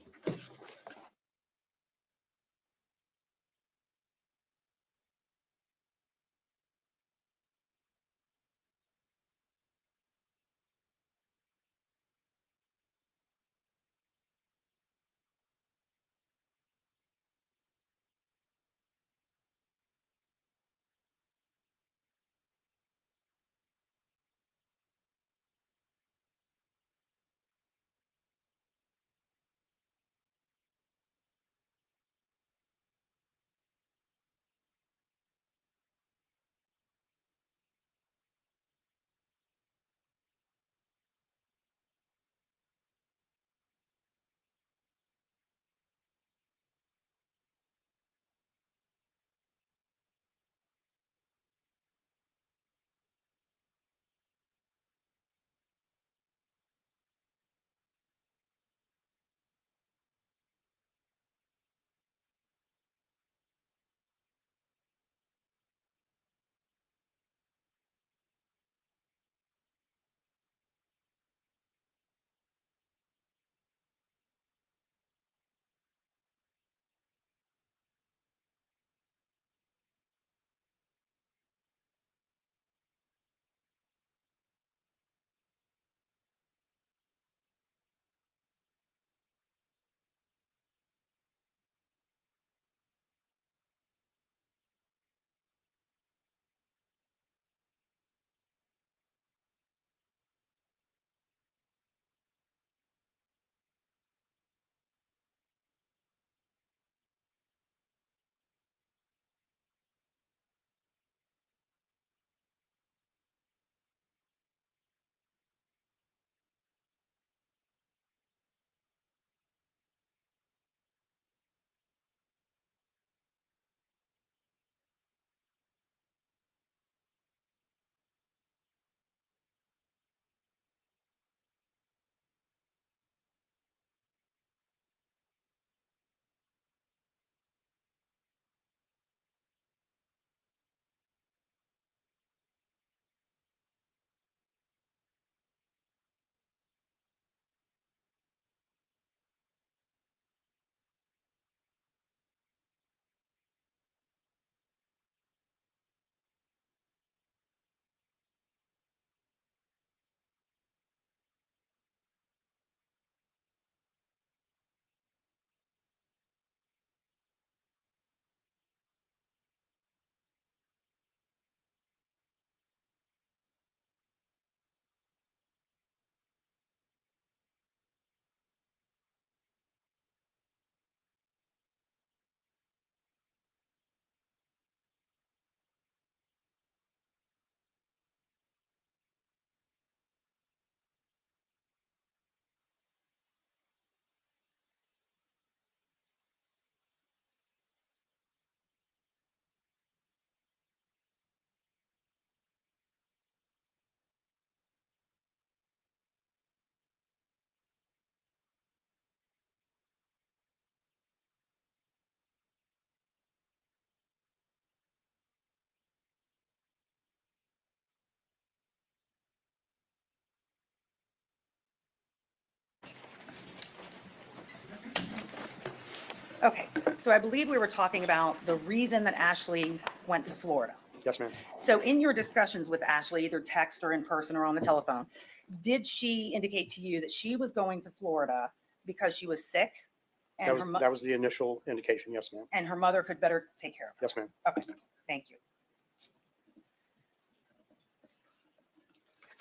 Okay, so I believe we were talking about the reason that Ashley went to Florida. Yes, ma'am. So in your discussions with Ashley, either text or in person or on the telephone, did she indicate to you that she was going to Florida because she was sick and That was the initial indication. Yes, ma'am. and her mother could better take care of her? Yes, ma'am. Okay, thank you.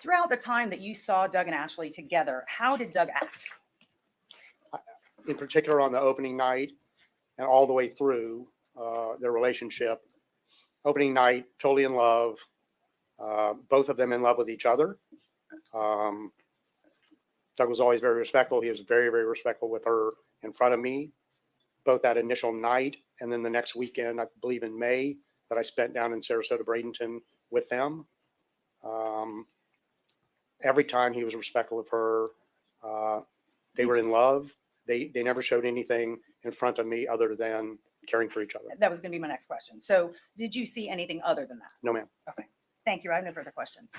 Throughout the time that you saw Doug and Ashley together, how did Doug act? In particular, on the opening night and all the way through their relationship. Opening night, totally in love. Both of them in love with each other. Doug was always very respectful. He was very, very respectful with her in front of me, both that initial night and then the next weekend, I believe in May, that I spent down in Sarasota, Bradenton with them. Every time he was respectful of her. They were in love. They never showed anything in front of me other than caring for each other. That was going to be my next question. So did you see anything other than that? No, ma'am. Okay, thank you. I have no further questions.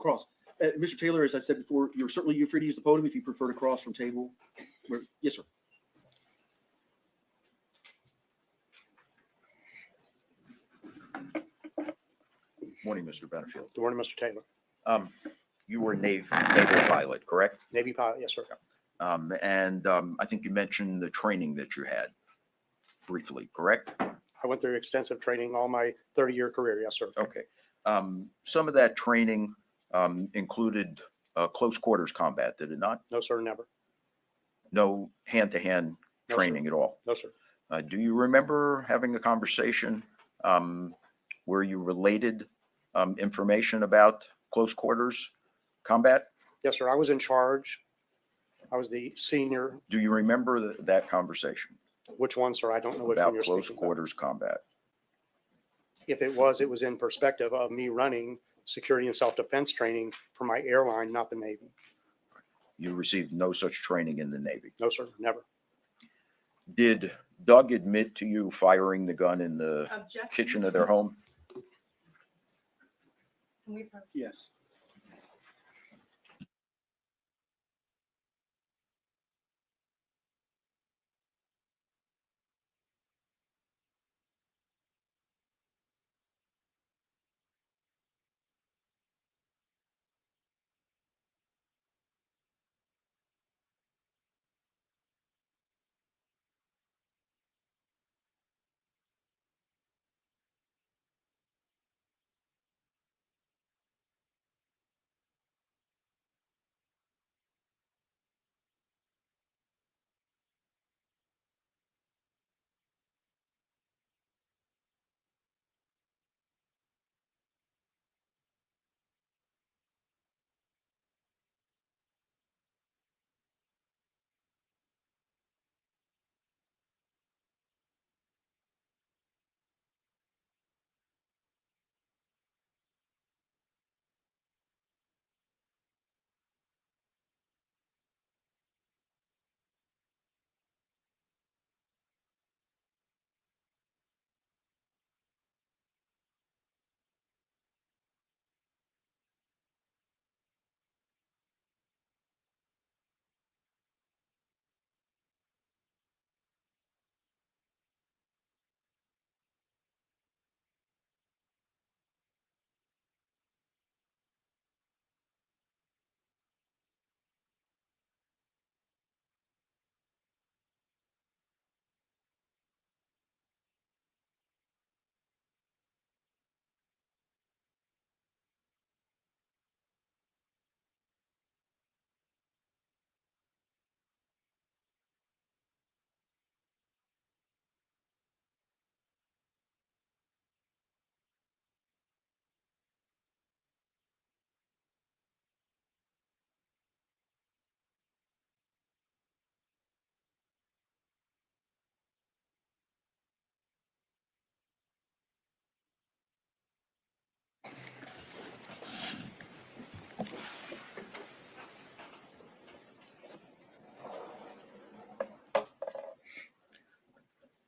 Cross. Mr. Taylor, as I've said before, you're free to use the podium if you prefer to cross from table. Yes, sir. Morning, Mr. Benefield. Good morning, Mr. Taylor. You were a naval pilot, correct? Navy pilot, yes, sir. And I think you mentioned the training that you had briefly, correct? I went through extensive training all my 30-year career, yes, sir. Okay. Some of that training included close quarters combat, did it not? No, sir, never. No hand-to-hand No, sir. training at all? No, sir. Do you remember having a conversation where you related information about close quarters combat? Yes, sir. I was in charge. I was the senior. Do you remember that conversation Which one, sir? I don't know which one about you're close speaking about. quarters combat? If it was in perspective of me running security and self-defense training for my airline, not the Navy. You received no such training in the Navy. No, sir, never. Did Doug admit to you firing the gun in the kitchen of their home? Can we? Yes.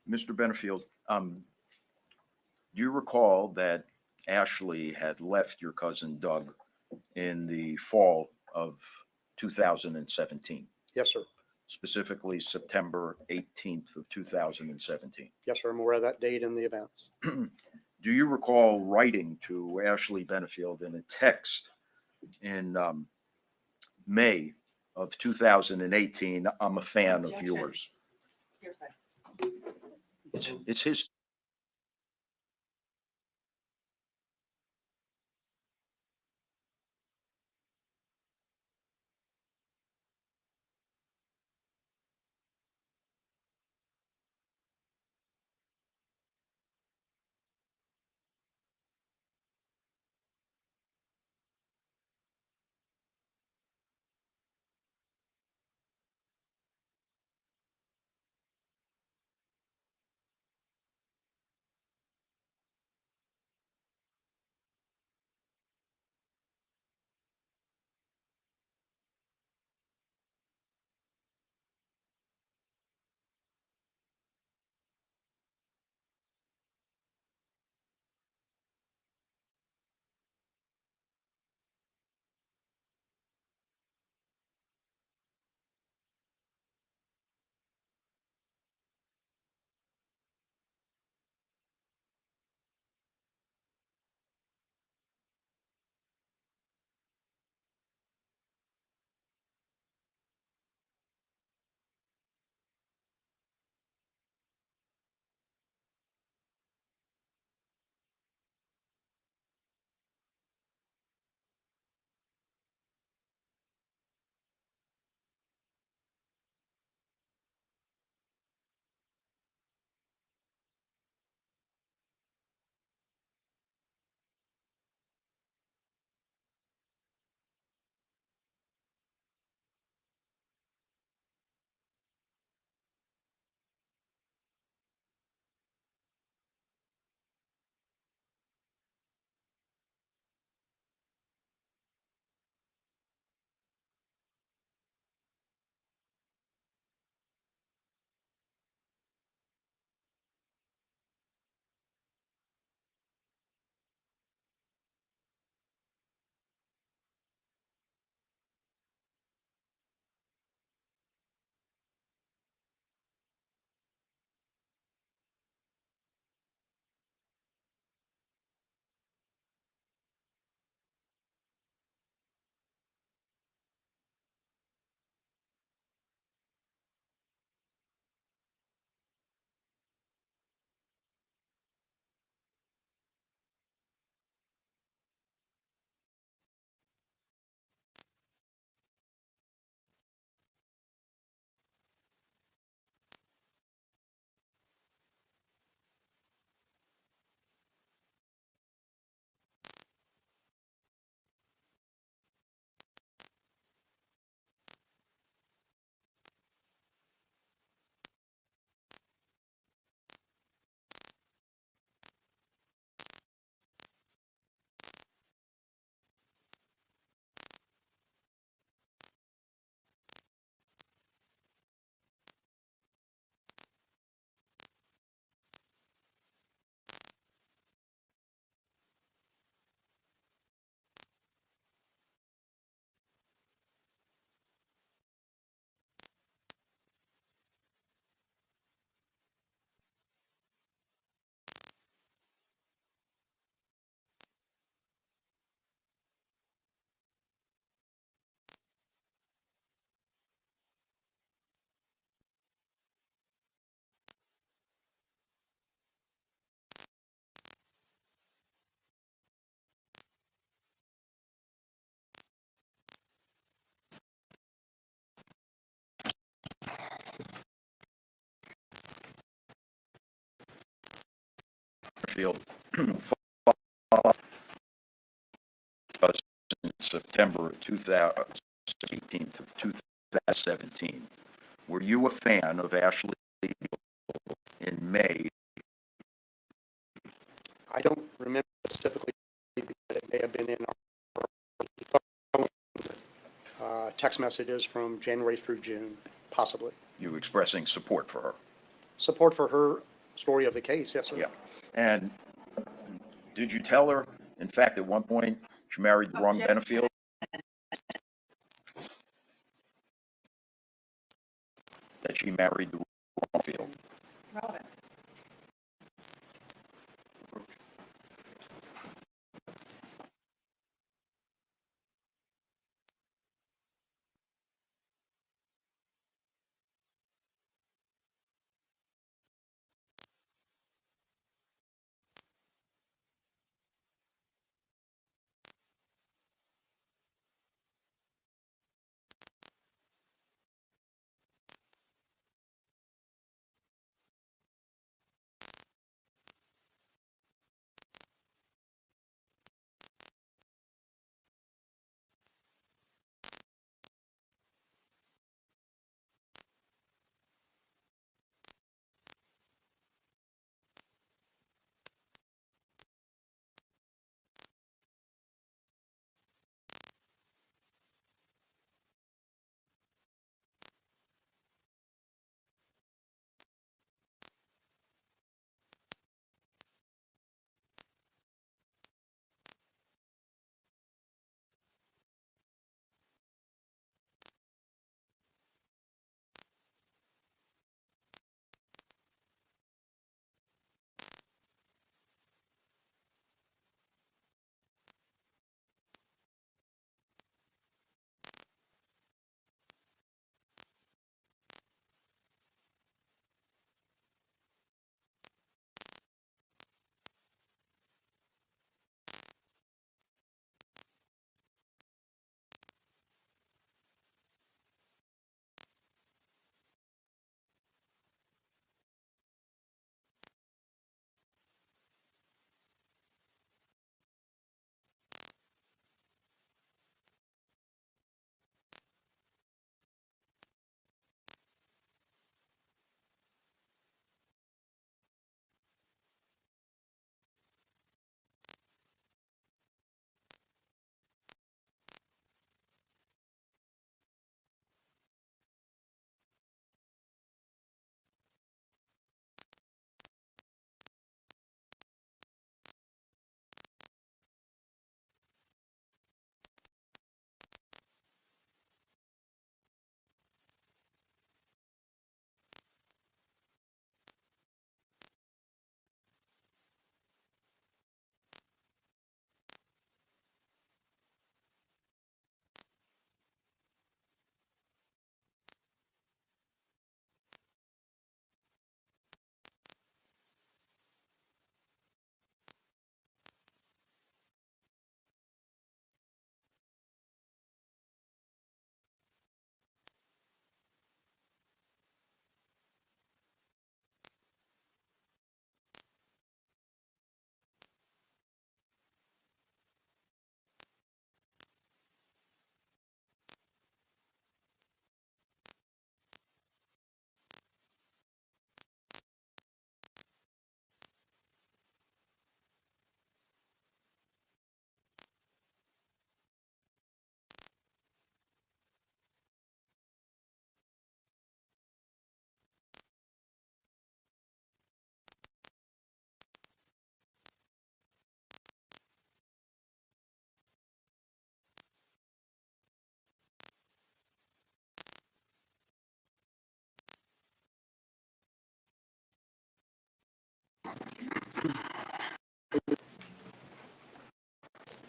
Mr. Benefield, do you recall that Ashley had left your cousin Doug in the fall of 2017? Yes, sir. specifically September 18th of 2017. Yes, sir. I'm aware of that date and the events. Do you recall writing to Ashley Benefield in a text in May of 2018? I'm a fan of Objection. yours. Hearsay. It's his. Field in September 18th of 2017. Were you a fan of Ashley in May? I don't remember specifically, but it may have been in our text messages from January through June, possibly. You expressing support for her? Support for her story of the case, yes, sir. Yeah. And did you tell her, in fact, at one point, she married the wrong Objection. Benefield? she married the wrong field. Relevance.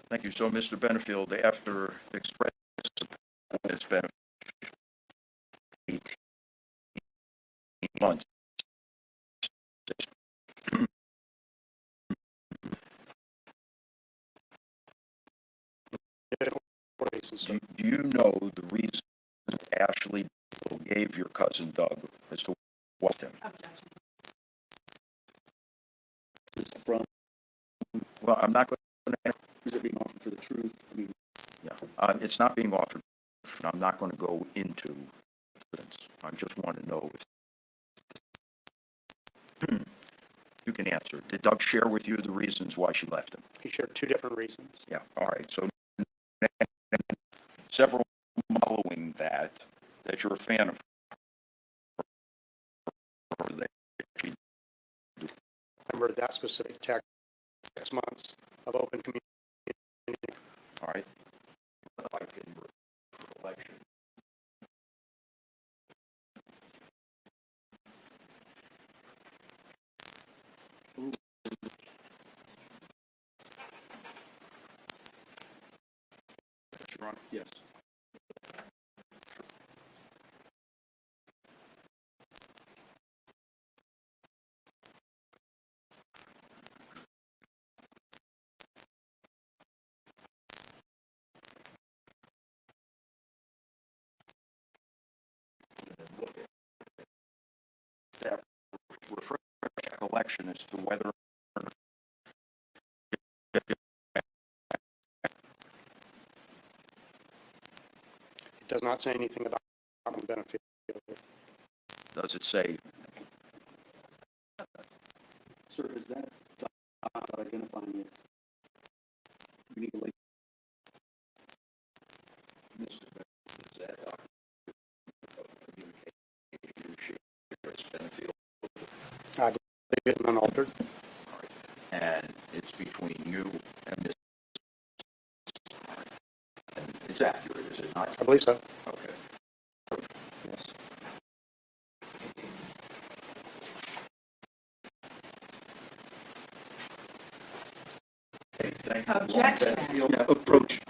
Thank you. So, Mr. Benefield, after expressing its benefit 18 months, do you know the reason Ashley gave your cousin Doug as to what him? Objection. From, Well, I'm not going to. is it being offered for the truth? I mean, Yeah, it's not being offered. I'm not going to go into evidence. I just want to know if you can answer. Did Doug share with you the reasons why she left him? He shared two different reasons. Yeah, all right. So several following that you're a fan of her, that she, Remember that specific text, 6 months of open communication. all right? Like in recollection. that refresh recollection as to whether It does not say anything about Benefield. does it say Sir, is that not identifying it? We need to link. Mr. Benefield, is that document of communication you share as Benefield? I believe it's unaltered. All right. And it's between you and this. And it's accurate, is it not? I believe so. Okay. Yes. Okay, thank you. Objection. Benefield. Yeah, approach.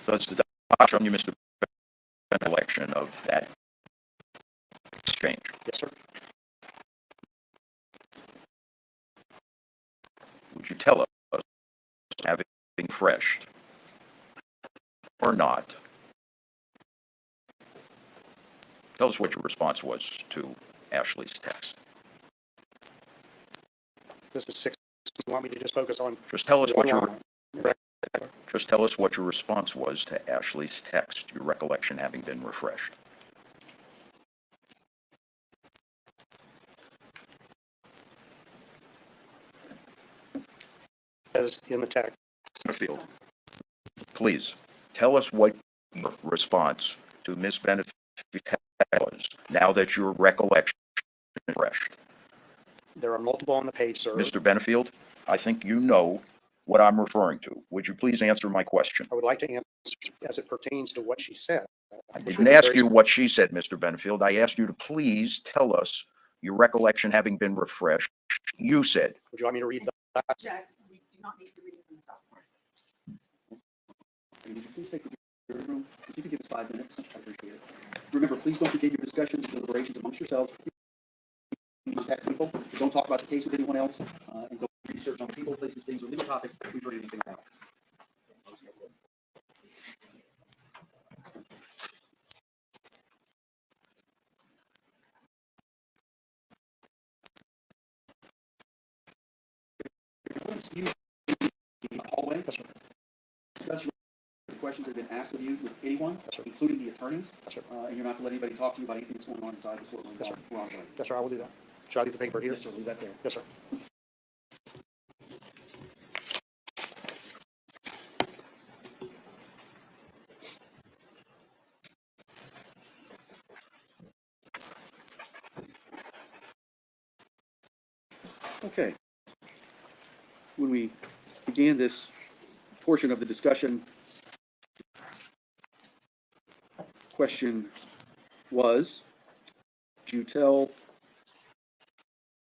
Does the document show you, Mr. Recollection of that exchange? Yes, sir. Would you tell us, having refreshed or not, tell us what your response was to Ashley's text? This is 6. You want me to just focus on Just tell us what one your line? just tell us what your response was to Ashley's text, your recollection having been refreshed. As in the text. Benefield, please tell us what your response to Ms. Benefield was now that your recollection is refreshed. There are multiple on the page, sir. Mr. Benefield, I think you know what I'm referring to? Would you please answer my question? I would like to answer as it pertains to what she said. I which didn't would be ask very you what she said, Mr. Benefield. I asked you to please tell us your recollection having been refreshed. You said, Would you want me to read that? Object, we do not need to be reading from the top. Would you please take the jury room? If you could give us 5 minutes, I appreciate it. Remember, please don't begin your discussions and deliberations amongst yourselves. Contact people. Don't talk about the case with anyone else. And go research on people, places, things, or legal topics that we've heard anything about. Use the hallway. Yes, sir. Discuss the questions that have been asked of you with anyone, Yes, sir. including the attorneys. Yes, sir. And you're not to let anybody talk to you about anything that's going on inside the courtroom. Yes, sir. We're on the way. Yes, sir, I will do that. Should I leave the paper here? Yes, sir. Leave that there. Yes, sir. Okay. When we began this portion of the discussion, question was, did you tell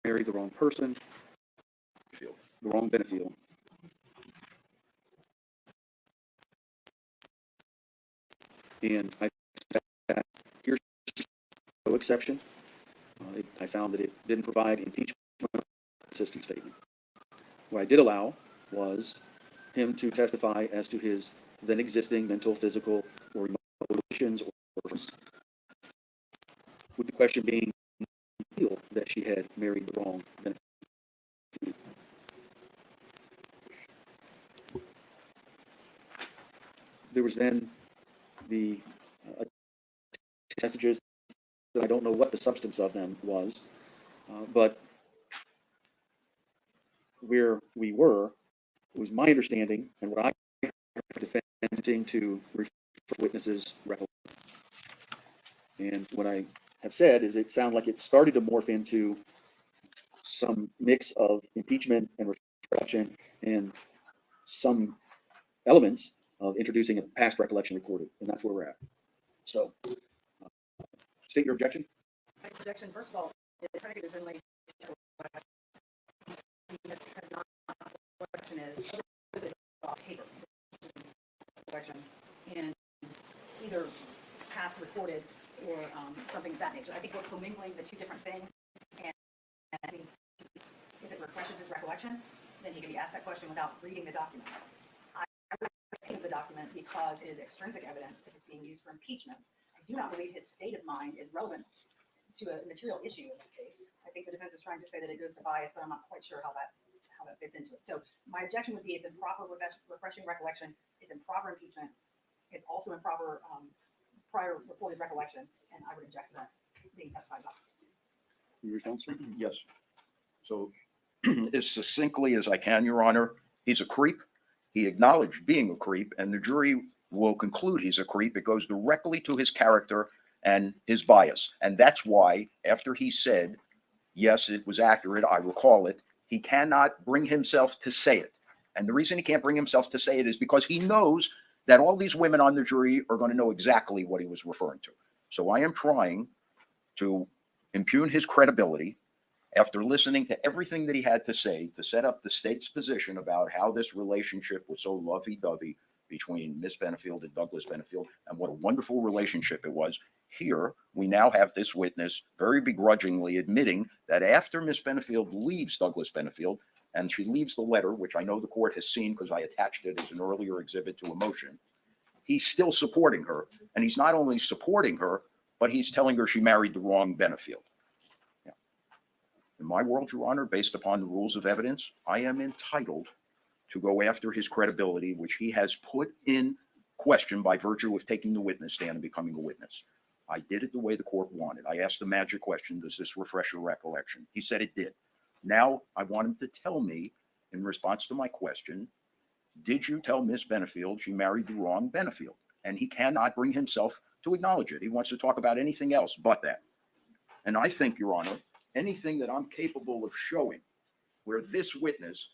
married the wrong person, the wrong Benefield? And I said, here's no exception. I found that it didn't provide impeachment consistent statement. What I did allow was him to testify as to his then existing mental, physical, or emotions, or with the question being feel that she had married the wrong Benefield. There was then the messages that I don't know what the substance of them was, but where we were, it was my understanding and what I defending to refer witnesses' recollection. And what I have said is it sounded like it started to morph into some mix of impeachment and reflection and some elements of introducing a past recollection recorded, and that's where we're at. So, state your objection. My objection, first of all, the predicate is in late. Has not. The question is paper collection and either past recorded or something of that nature. I think we're commingling the two different things, and if it refreshes his recollection, then he can be asked that question without reading the document. I read the document because it is extrinsic evidence if it's being used for impeachment. I do not believe his state of mind is relevant to a material issue in this case. I think the defense is trying to say that it goes to bias, but I'm not quite sure how that fits into it. So my objection would be it's improper refreshing recollection, it's improper impeachment, it's also improper prior reported recollection, and I would object to that being testified about. Your response, sir? yes. So as succinctly as I can, Your Honor, he's a creep. He acknowledged being a creep, and the jury will conclude he's a creep. It goes directly to his character and his bias. And that's why, after he said, yes, it was accurate, I recall it, he cannot bring himself to say it. And the reason he can't bring himself to say it is because he knows that all these women on the jury are going to know exactly what he was referring to. So I am trying to impugn his credibility after listening to everything that he had to say to set up the state's position about how this relationship was so lovey-dovey between Miss Benefield and Douglas Benefield, and what a wonderful relationship it was. Here, we now have this witness very begrudgingly admitting that after Miss Benefield leaves Douglas Benefield, and she leaves the letter, which I know the court has seen because I attached it as an earlier exhibit to a motion, he's still supporting her. And he's not only supporting her, but he's telling her she married the wrong Benefield. Yeah. In my world, Your Honor, based upon the rules of evidence, I am entitled to go after his credibility, which he has put in question by virtue of taking the witness stand and becoming a witness. I did it the way the court wanted. I asked the magic question, does this refresh your recollection? He said it did. Now I want him to tell me, in response to my question, did you tell Miss Benefield she married the wrong Benefield? And he cannot bring himself to acknowledge it. He wants to talk about anything else but that. And I think, Your Honor, anything that I'm capable of showing where this witness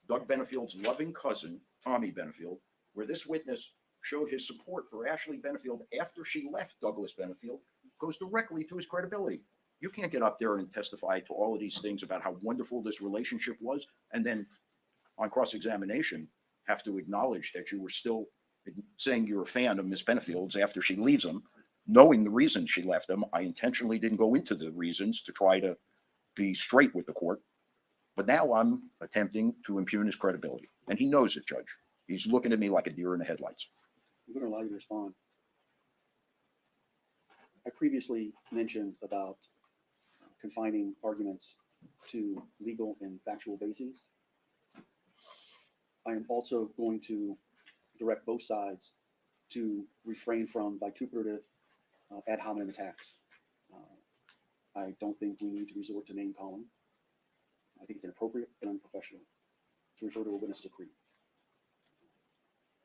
Doug Benefield's loving cousin, Tommie Benefield, where this witness showed his support for Ashley Benefield after she left Douglas Benefield, goes directly to his credibility. You can't get up there and testify to all of these things about how wonderful this relationship was, and then on cross-examination have to acknowledge that you were still saying you're a fan of Miss Benefield's after she leaves them, knowing the reasons she left them. I intentionally didn't go into the reasons to try to be straight with the court, but now I'm attempting to impugn his credibility, and he knows it, Judge. He's looking at me like a deer in the headlights. I'm going to allow you to respond. I previously mentioned about confining arguments to legal and factual bases. I am also going to direct both sides to refrain from vituperative ad hominem attacks. I don't think we need to resort to name calling. I think it's inappropriate and unprofessional to refer to a witness as a creep.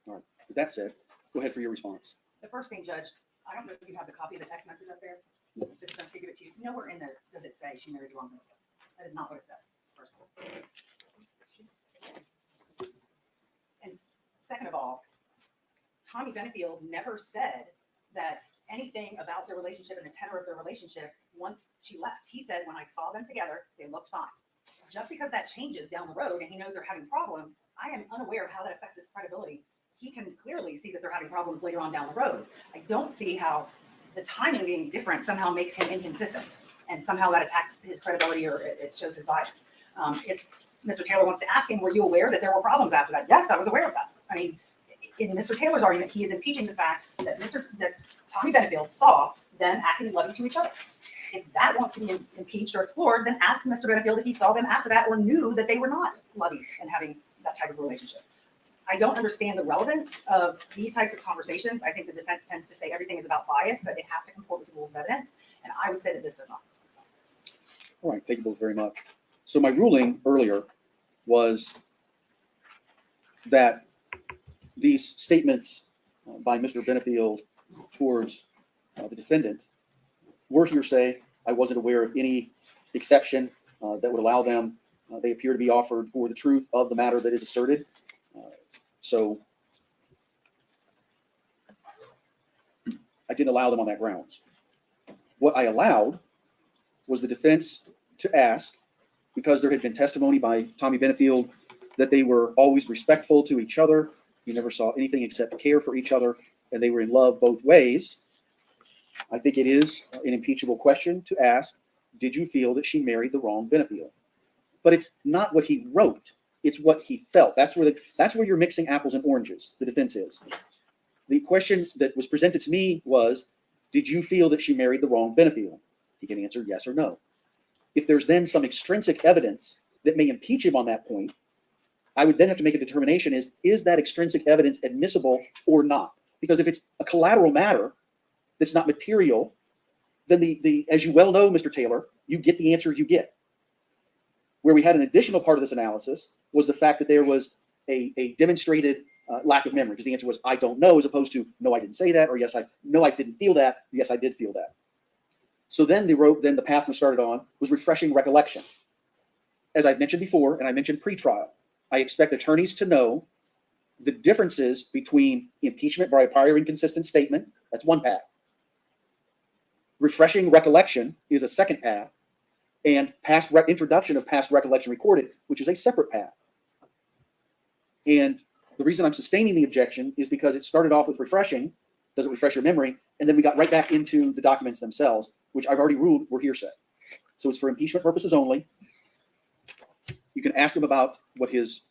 All right, with that said, go ahead for your response. The first thing, Judge, I don't know if you have the copy of the text message up there. The defense could give it to you. Nowhere in there does it say she married the wrong man. That is not what it says, first of all. And second of all, Tommie Benefield never said that anything about their relationship and the tenor of their relationship once she left. He said, when I saw them together, they looked fine. Just because that changes down the road and he knows they're having problems, I am unaware of how that affects his credibility. He can clearly see that they're having problems later on down the road. I don't see how the timing being different somehow makes him inconsistent and somehow that attacks his credibility or it shows his bias. If Mr. Taylor wants to ask him, were you aware that there were problems after that? Yes, I was aware of that. I mean, in Mr. Taylor's argument, he is impeaching the fact that Tommie Benefield saw them acting loving to each other. If that wants to be impeached or explored, then ask Mr. Benefield if he saw them after that or knew that they were not loving and having that type of relationship. I don't understand the relevance of these types of conversations. I think the defense tends to say everything is about bias, but it has to comport with the rules of evidence. And I would say that this does not. All right, thank you both very much. So my ruling earlier was that these statements by Mr. Benefield towards the defendant were hearsay. I wasn't aware of any exception that would allow them. They appear to be offered for the truth of the matter that is asserted. So I didn't allow them on that grounds. What I allowed was the defense to ask, because there had been testimony by Tommie Benefield that they were always respectful to each other. You never saw anything except care for each other, and they were in love both ways. I think it is an impeachable question to ask, did you feel that she married the wrong Benefield? But it's not what he wrote. It's what he felt. That's where you're mixing apples and oranges, the defense is. The question that was presented to me was, did you feel that she married the wrong Benefield? He can answer yes or no. If there's then some extrinsic evidence that may impeach him on that point, I would then have to make a determination is that extrinsic evidence admissible or not? Because if it's a collateral matter that's not material, then as you well know, Mr. Taylor, you get the answer you get. Where we had an additional part of this analysis was the fact that there was a demonstrated lack of memory, because the answer was, I don't know, as opposed to, no, I didn't say that, or yes, I didn't feel that, yes, I did feel that. So then the path we started on was refreshing recollection. As I've mentioned before, and I mentioned pre-trial, I expect attorneys to know the differences between impeachment by a prior inconsistent statement, that's one path. Refreshing recollection is a second path, and introduction of past recollection recorded, which is a separate path. And the reason I'm sustaining the objection is because it started off with refreshing, does it refresh your memory? And then we got right back into the documents themselves, which I've already ruled were hearsay. So it's for impeachment purposes only. You can ask him about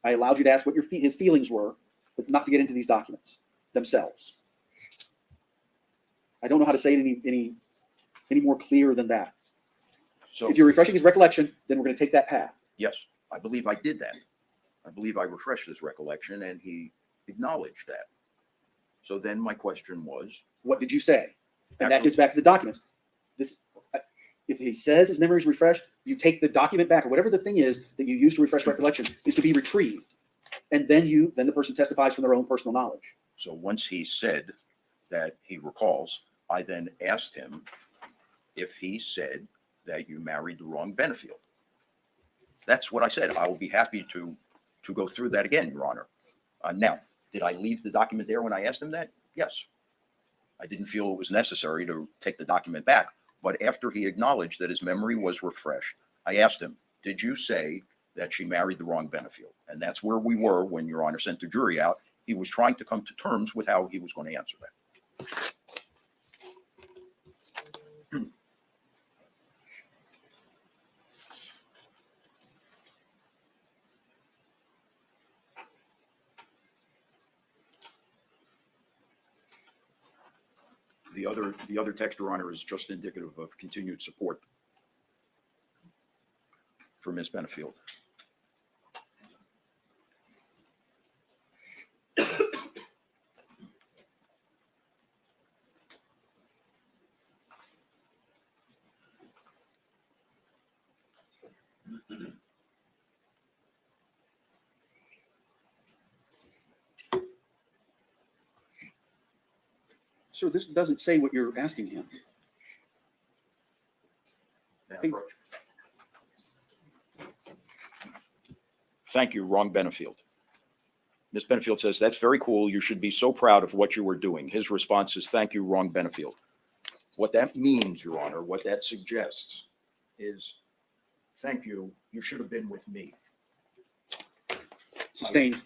I allowed you to ask what his feelings were, but not to get into these documents themselves. I don't know how to say it any more clear than that. So, If you're refreshing his recollection, then we're going to take that path. yes, I believe I did that. I believe I refreshed his recollection and he acknowledged that. So then my question was, What did you say? And that gets back to the documents. If he says his memory is refreshed, you take the document back, or whatever the thing is that you use to refresh recollection is to be retrieved. And then the person testifies from their own personal knowledge. so once he said that he recalls, I then asked him if he said that you married the wrong Benefield. That's what I said. I will be happy to to go through that again, Your Honor. Now, did I leave the document there when I asked him that? Yes. I didn't feel it was necessary to take the document back. But after he acknowledged that his memory was refreshed, I asked him, did you say that she married the wrong Benefield? And that's where we were when Your Honor sent the jury out. He was trying to come to terms with how he was going to answer that. The other text, Your Honor, is just indicative of continued support for Ms. Benefield. Sir, this doesn't say what you're asking him. Thank you, wrong Benefield. Ms. Benefield says, that's very cool. You should be so proud of what you were doing. His response is, thank you, wrong Benefield. What that means, Your Honor, what that suggests is, thank you, you should have been with me. Sustained.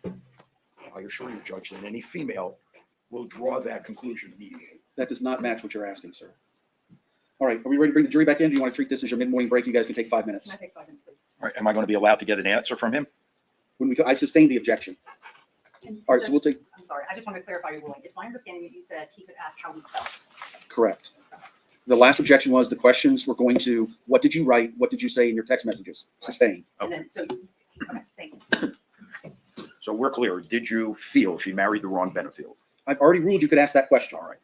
I assure you, Judge, that any female will draw that conclusion immediately. That does not match what you're asking, sir. All right, are we ready to bring the jury back in? Do you want to treat this as your mid-morning break? You guys can take 5 minutes. Can I take 5 minutes, please? All right, am I going to be allowed to get an answer from him? I've sustained the objection. All right, so we'll take, I'm sorry, I just want to clarify your ruling. It's my understanding that you said he could ask how he felt. correct. The last objection was the questions were going to, what did you write? What did you say in your text messages? Sustained. And then, so, okay, thank you. So we're clear. Did you feel she married the wrong Benefield? I've already ruled you could ask that question. All right.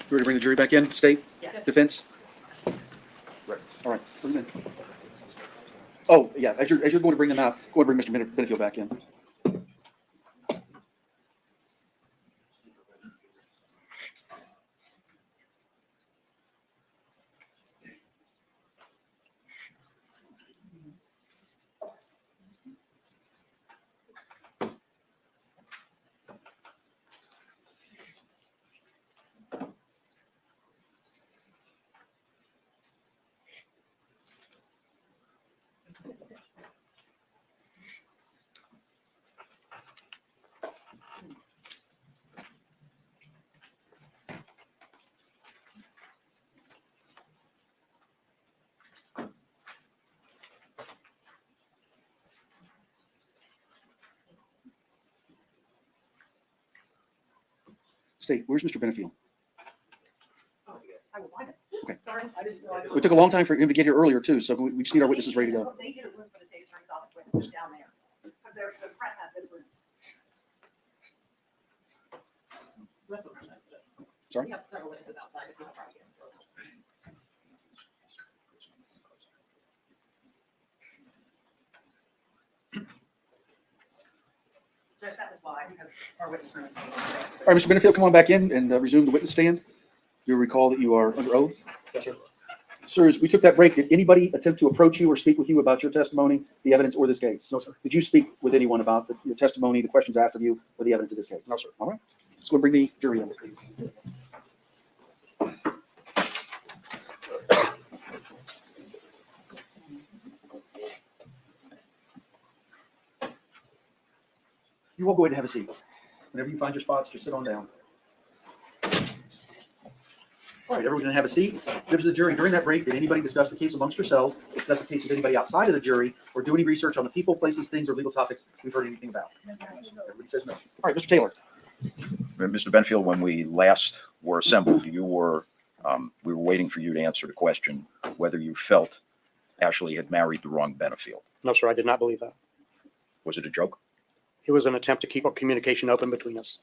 Ready to bring the jury back in? State? Yes. Defense? Right. All right, bring them in. Oh, yeah, as you're going to bring them out, go and bring Mr. Benefield back in. State, where's Mr. Benefield? I will find it. Okay. Sorry, I didn't realize It took a long time for him to get here earlier too, so we just need our witnesses ready to go. They did a room for the state attorney's office witnesses down there, because the press has this room. That's what I'm saying. Sorry? We have several witnesses outside, it's not a problem. Judge, that was why, because our witness room is. All right, Mr. Benefield, come on back in and resume the witness stand. You'll recall that you are under oath. Yes, sir. Sir, as we took that break, did anybody attempt to approach you or speak with you about your testimony, the evidence, or this case? No, sir. Did you speak with anyone about your testimony, the questions asked of you, or the evidence of this case? No, sir. All right, let's go and bring the jury in. You all go ahead and have a seat. Whenever you find your spots, just sit on down. All right, everyone's gonna have a seat. Members of the jury, during that break, did anybody discuss the case amongst yourselves, discuss the case with anybody outside of the jury, or do any research on the people, places, things, or legal topics we've heard anything about? Everybody says no. All right, Mr. Taylor. Mr. Benefield, when we last were assembled, we were waiting for you to answer the question whether you felt Ashley had married the wrong Benefield. No, sir, I did not believe that. Was it a joke? It was an attempt to keep our communication open between us.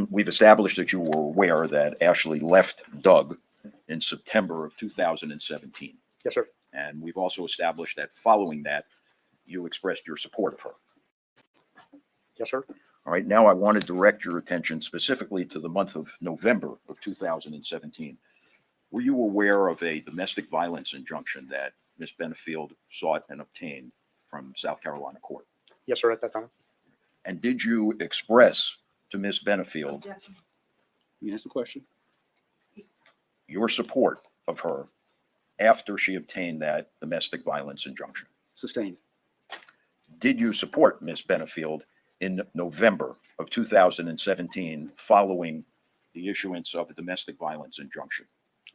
We've established that you were aware that Ashley left Doug in September of 2017. Yes, sir. And we've also established that following that, you expressed your support of her. Yes, sir. All right, now I want to direct your attention specifically to the month of November of 2017. Were you aware of a domestic violence injunction that Ms. Benefield sought and obtained from South Carolina court? Yes, sir, at that time. And did you express to Ms. Benefield You ask the question. your support of her after she obtained that domestic violence injunction? Sustained. Did you support Ms. Benefield in November of 2017 following the issuance of a domestic violence injunction?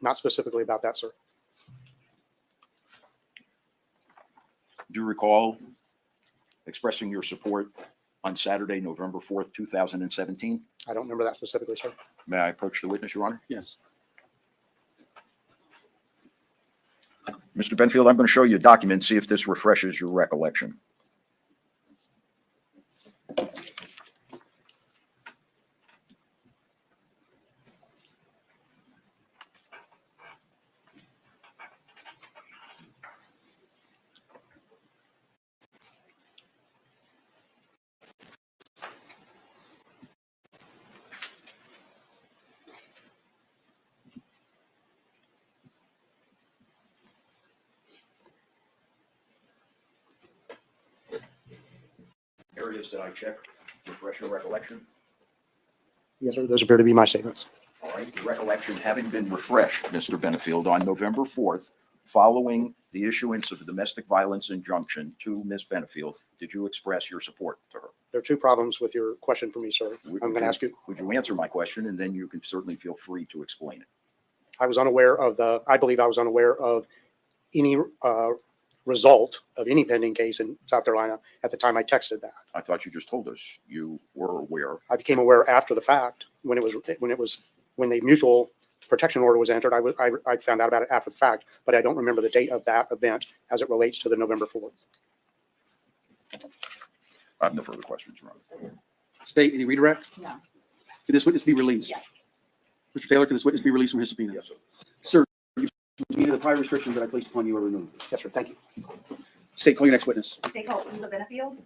Not specifically about that, sir. Do you recall expressing your support on Saturday, November 4th, 2017? I don't remember that specifically, sir. May I approach the witness, Your Honor? Yes. Mr. Benfield, I'm going to show you a document, see if this refreshes your recollection. Areas that I check, refresh your recollection. Yes, sir. Those appear to be my statements. All right, your recollection having been refreshed, Mr. Benefield, on November 4th, following the issuance of the domestic violence injunction to Ms. Benefield, did you express your support to her? There are two problems with your question for me, sir. I'm going to ask you. Would you answer my question, and then you can certainly feel free to explain it. I was unaware of I believe I was unaware of any result of any pending case in South Carolina at the time I texted that. I thought you just told us you were aware. I became aware after the fact when the mutual protection order was entered. I found out about it after the fact, but I don't remember the date of that event as it relates to the November 4th. I have no further questions, Your Honor. State, any redirect? No. Could this witness be released? Yes. Mr. Taylor, can this witness be released from his subpoena? Yes, sir. Sir, you the prior restrictions that I placed upon you are removed. Yes, sir. Thank you. State, call your next witness. State call Eva Benfield.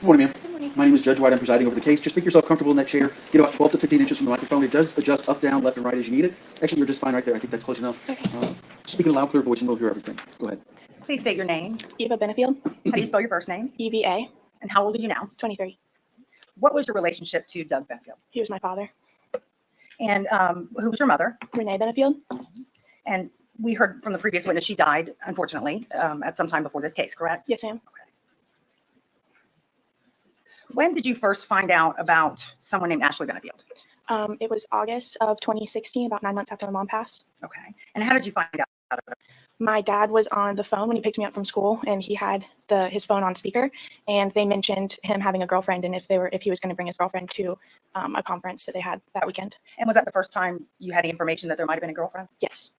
Good morning, ma'am. My name is Judge White. I'm presiding over the case. Just make yourself comfortable in that chair. Get about 12 to 15 inches from the microphone. It does adjust up, down, left, and right as you need it. Actually, you're just fine right there. I think that's close enough. Speak in a loud, clear voice, and we'll hear everything. Go ahead. Please state your name. Eva Benfield, How do you spell your first name? EVA, And how old are you now? 23. What was your relationship to Doug Benfield? He was my father. And who was your mother? Renee Benefield. And we heard from the previous witness, she died, unfortunately, at some time before this case, correct? Yes, ma'am. When did you first find out about someone named Ashley Benefield? It was August of 2016, about 9 months after my mom passed. Okay. And how did you find out about it? My dad was on the phone when he picked me up from school, and he had his phone on speaker, and they mentioned him having a girlfriend, and if he was going to bring his girlfriend to a conference that they had that weekend. And was that the first time you had any information that there might have been a girlfriend? Yes.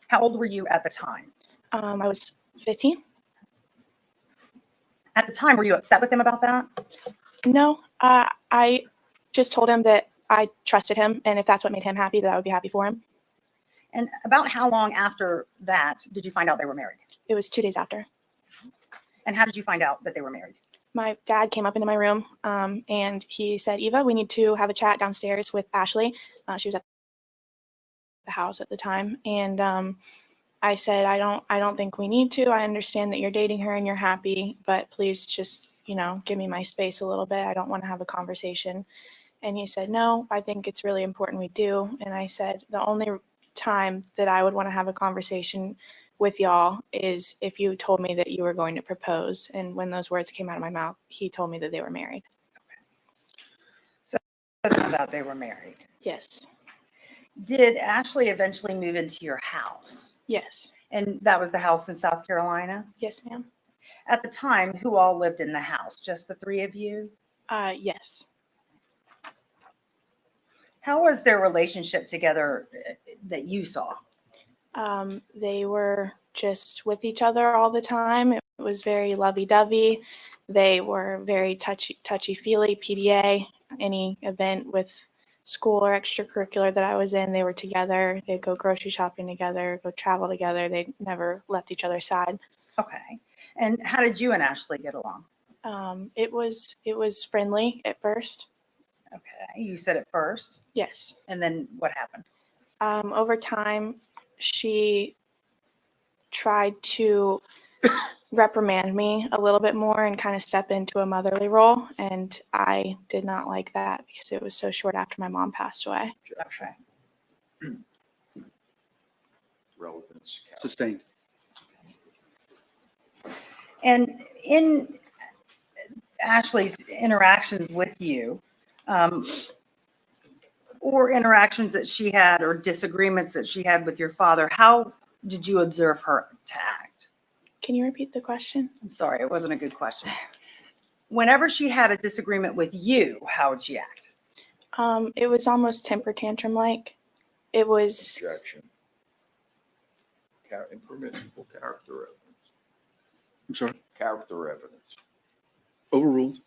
How old were you at the time? I was 15. At the time, were you upset with him about that? No, I just told him that I trusted him, and if that's what made him happy, that I would be happy for him. And about how long after that did you find out they were married? It was 2 days after. And how did you find out that they were married? My dad came up into my room and he said, Eva, we need to have a chat downstairs with Ashley. She was at the house at the time. And I said, I don't think we need to. I understand that you're dating her and you're happy, but please just, give me my space a little bit. I don't want to have a conversation. And he said, no, I think it's really important we do. And I said, the only time that I would want to have a conversation with y'all is if you told me that you were going to propose. And when those words came out of my mouth, he told me that they were married. So that they were married. Yes. Did Ashley eventually move into your house? Yes. And that was the house in South Carolina? Yes, ma'am. At the time, who all lived in the house? Just the three of you? Yes. How was their relationship together that you saw? They were just with each other all the time. It was very lovey-dovey. They were very touchy-feely, PDA. Any event with school or extracurricular that I was in, they were together. They'd go grocery shopping together, go travel together. They never left each other's side. Okay. And how did you and Ashley get along? It was friendly at first. Okay. You said it first. Yes. And then what happened? Over time, she tried to reprimand me a little bit more and kind of step into a motherly role. And I did not like that because it was so short after my mom passed away. Okay. Relevance. Sustained. And in Ashley's interactions with you, or interactions that she had or disagreements that she had with your father, how did you observe her to act? Can you repeat the question? I'm sorry, it wasn't a good question. Whenever she had a disagreement with you, how would she act? It was almost temper tantrum like. It was Objection. Impermissible character evidence. I'm sorry. Character evidence. Overruled.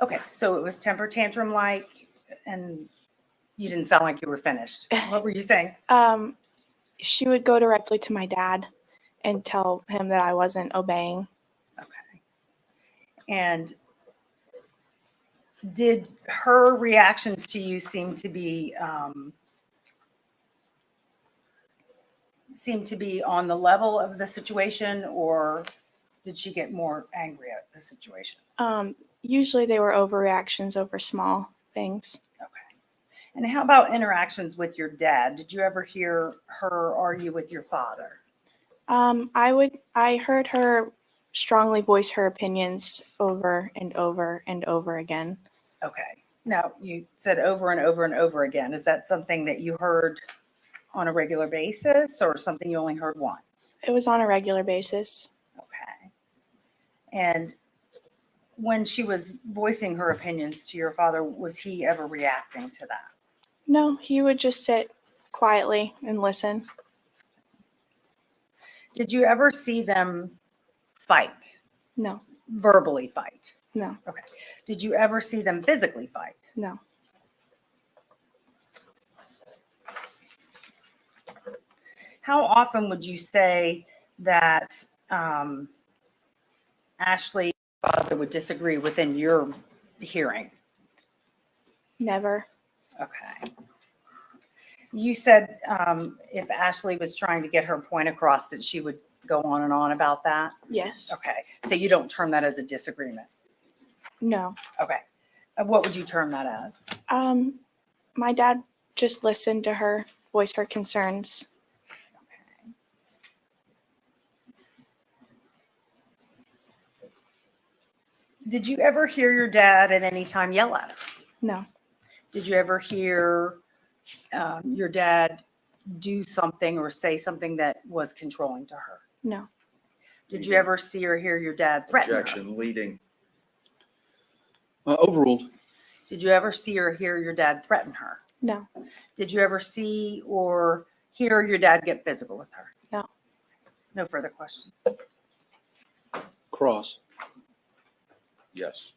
Okay, so it was temper tantrum like, and you didn't sound like you were finished. What were you saying? she would go directly to my dad and tell him that I wasn't obeying. And did her reactions to you seem to be on the level of the situation, or did she get more angry at the situation? Usually they were overreactions over small things. Okay. And how about interactions with your dad? Did you ever hear her argue with your father? I heard her strongly voice her opinions over and over and over again. Okay. Now, you said over and over and over again. Is that something that you heard on a regular basis or something you only heard once? It was on a regular basis. Okay. And when she was voicing her opinions to your father, was he ever reacting to that? No, he would just sit quietly and listen. Did you ever see them fight, No, verbally fight? no, Okay. Did you ever see them physically fight? no. How often would you say that Ashley's father would disagree within your hearing? Never. Okay. You said if Ashley was trying to get her point across, that she would go on and on about that? Yes. Okay. So you don't term that as a disagreement? No. Okay. What would you term that as? My dad just listened to her voice her concerns. Did you ever hear your dad at any time yell at her? No. Did you ever hear your dad do something or say something that was controlling to her? No. Did you ever see or hear your dad threaten her? Objection, leading. Overruled. Did you ever see or hear your dad threaten her? No. Did you ever see or hear your dad get physical with her? No. No further questions. Cross. Yes.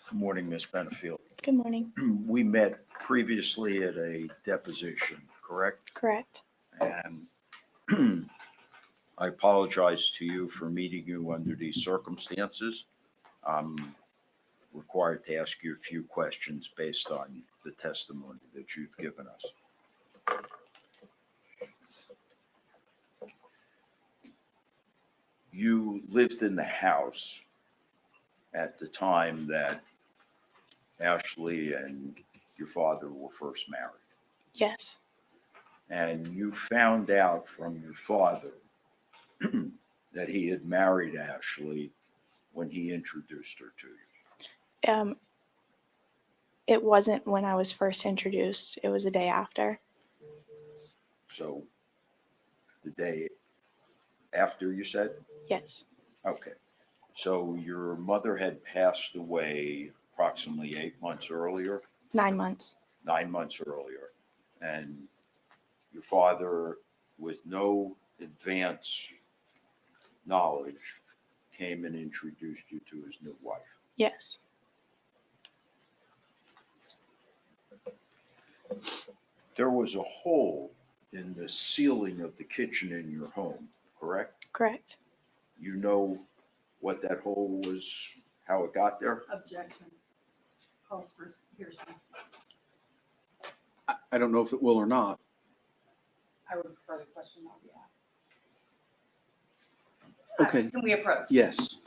Good morning, Ms. Benefield. Good morning. We met previously at a deposition, correct? Correct. And I apologize to you for meeting you under these circumstances. I'm required to ask you a few questions based on the testimony that you've given us. You lived in the house at the time that Ashley and your father were first married. Yes. And you found out from your father that he had married Ashley when he introduced her to you. It wasn't when I was first introduced. It was a day after. So the day after, you said? Yes. Okay. So your mother had passed away approximately 8 months earlier, 9 months. 9 months earlier. And your father, with no advance knowledge, came and introduced you to his new wife. Yes. There was a hole in the ceiling of the kitchen in your home, correct? Correct. You know what that hole was, how it got there? Objection. Calls for hearsay. I don't know if it will or not. I would prefer the question not be asked. Okay. Can we approach? Yes.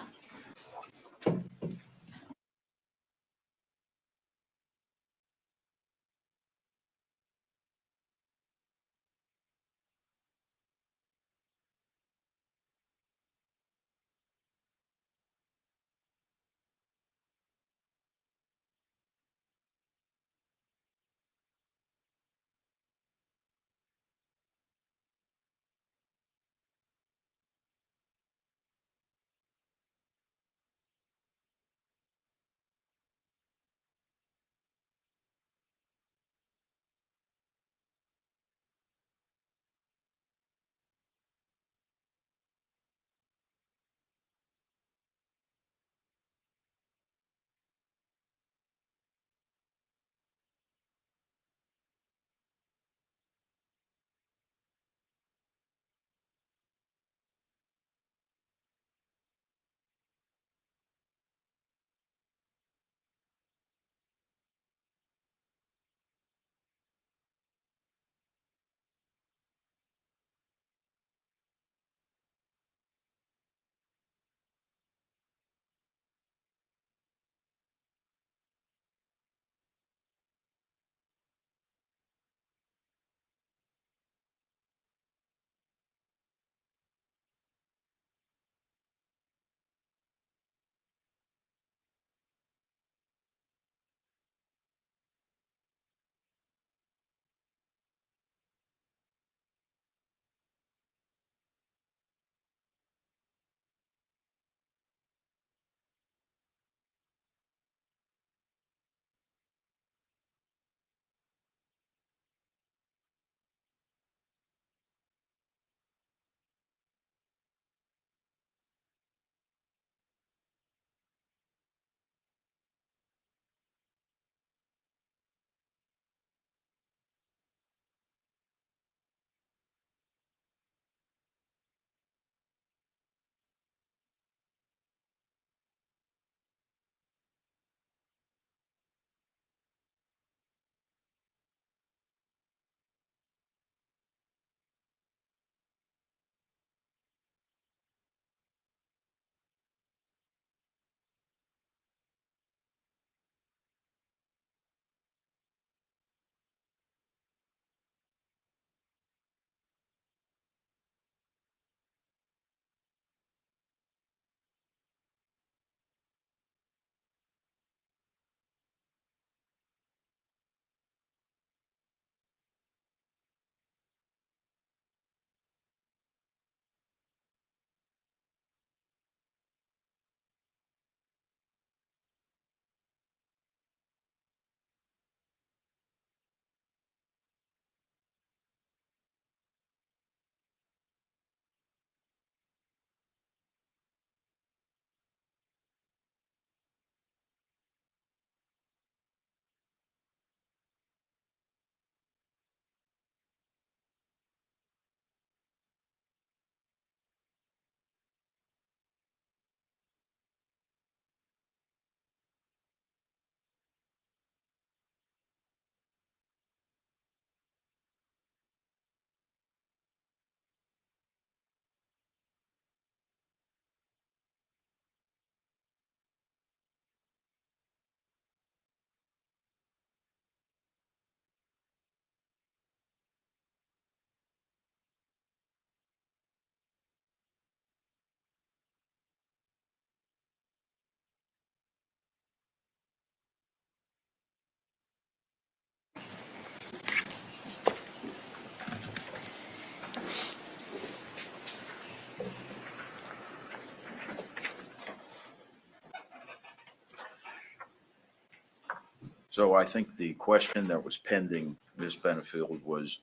So I think the question that was pending, Ms. Benefield, was,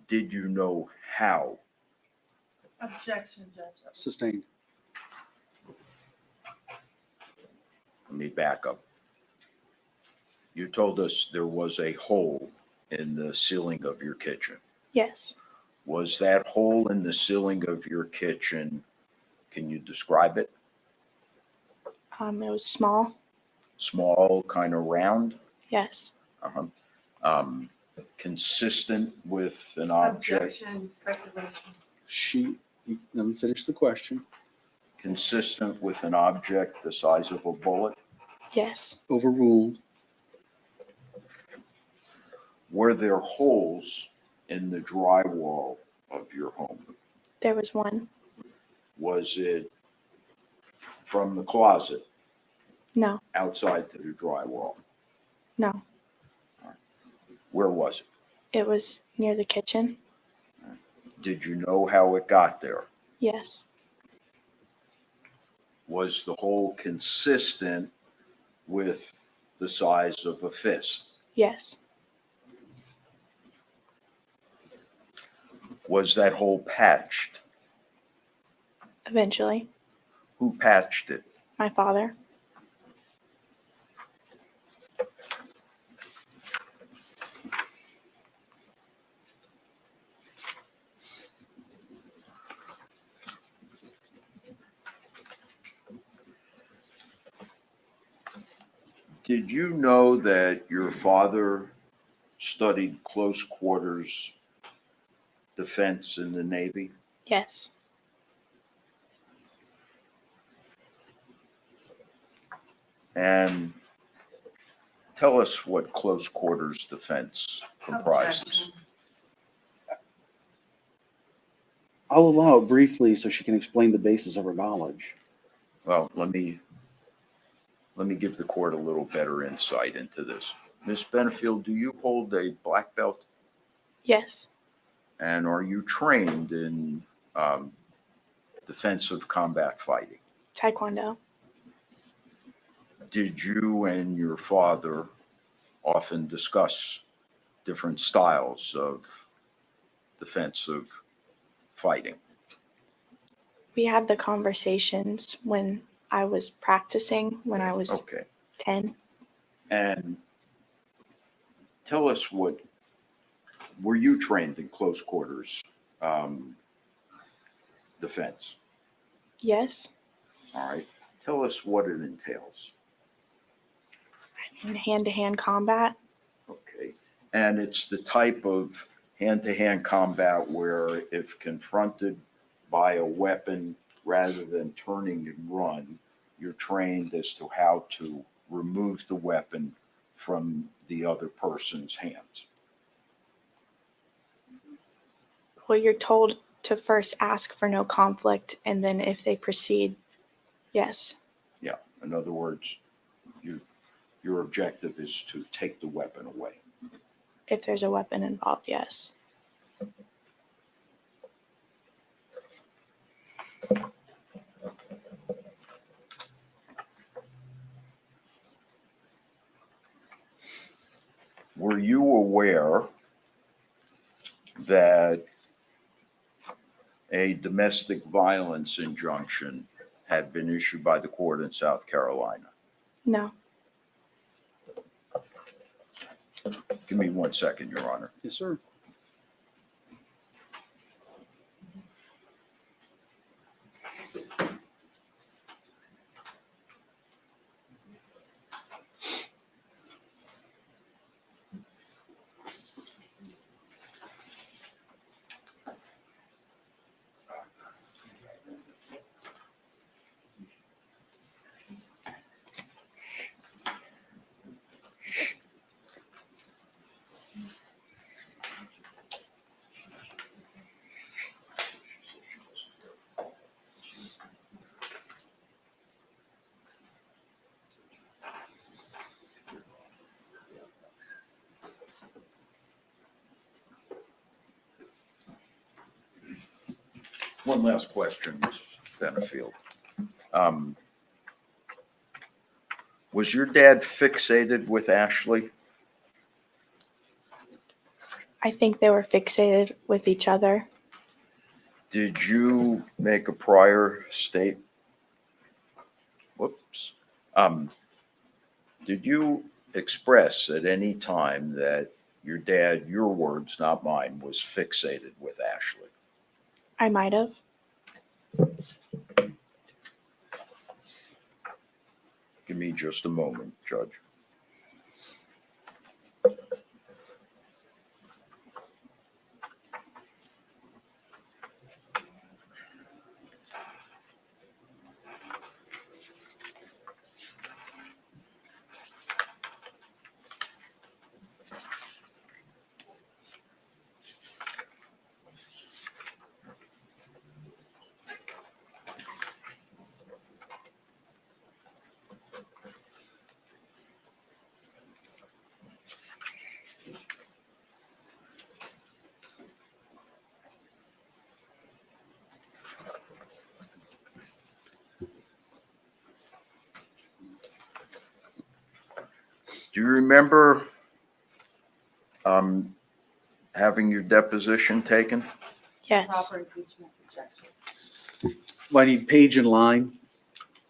did you know how? Objection, Judge. Sustained. Let me back up. You told us there was a hole in the ceiling of your kitchen. Yes. Was that hole in the ceiling of your kitchen, can you describe it? It was small. Small, kind of round? Yes. Uh-huh. Consistent with an object, She, let me finish the question. consistent with an object the size of a bullet? Yes. Overruled. Were there holes in the drywall of your home? There was one. Was it from the closet No. outside to the drywall? No. Where was it? It was near the kitchen. Did you know how it got there? Yes. Was the hole consistent with the size of a fist? Yes. Was that hole patched? Eventually. Who patched it? My father. Did you know that your father studied close quarters defense in the Navy? Yes. And tell us what close quarters defense comprises. I'll allow it briefly so she can explain the basis of her knowledge. Well, let me give the court a little better insight into this. Ms. Benefield, do you hold a black belt? Yes. And are you trained in defensive combat fighting? Taekwondo. Did you and your father often discuss different styles of defensive fighting? We had the conversations when I was practicing when I was Okay. 10. And tell us were you trained in close quarters defense? Yes. All right. Tell us what it entails. In hand-to-hand combat. Okay. And it's the type of hand-to-hand combat where if confronted by a weapon, rather than turning and run, you're trained as to how to remove the weapon from the other person's hands. Well, you're told to first ask for no conflict, and then if they proceed, yes. Yeah. In other words, your objective is to take the weapon away. If there's a weapon involved, yes. Were you aware that a domestic violence injunction had been issued by the court in South Carolina? No. Give me 1 second, Your Honor. Yes, sir. One last question, Ms. Benefield. Was your dad fixated with Ashley? I think they were fixated with each other. Did you make a prior state? Whoops. Did you express at any time that your dad, your words, not mine, was fixated with Ashley? I might have. Give me just a moment, Judge. Do you remember having your deposition taken? Yes. Proper impeachment rejection. I need page and line,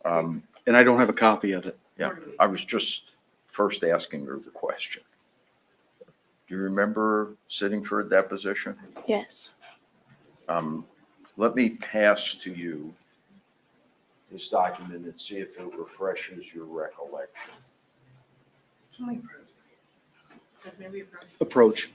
Um, and I don't have a copy of it. Yeah, I was just first asking her the question. Do you remember sitting for a deposition? Yes. Let me pass to you this document and see if it refreshes your recollection. Can we approach? Maybe approach. Approach.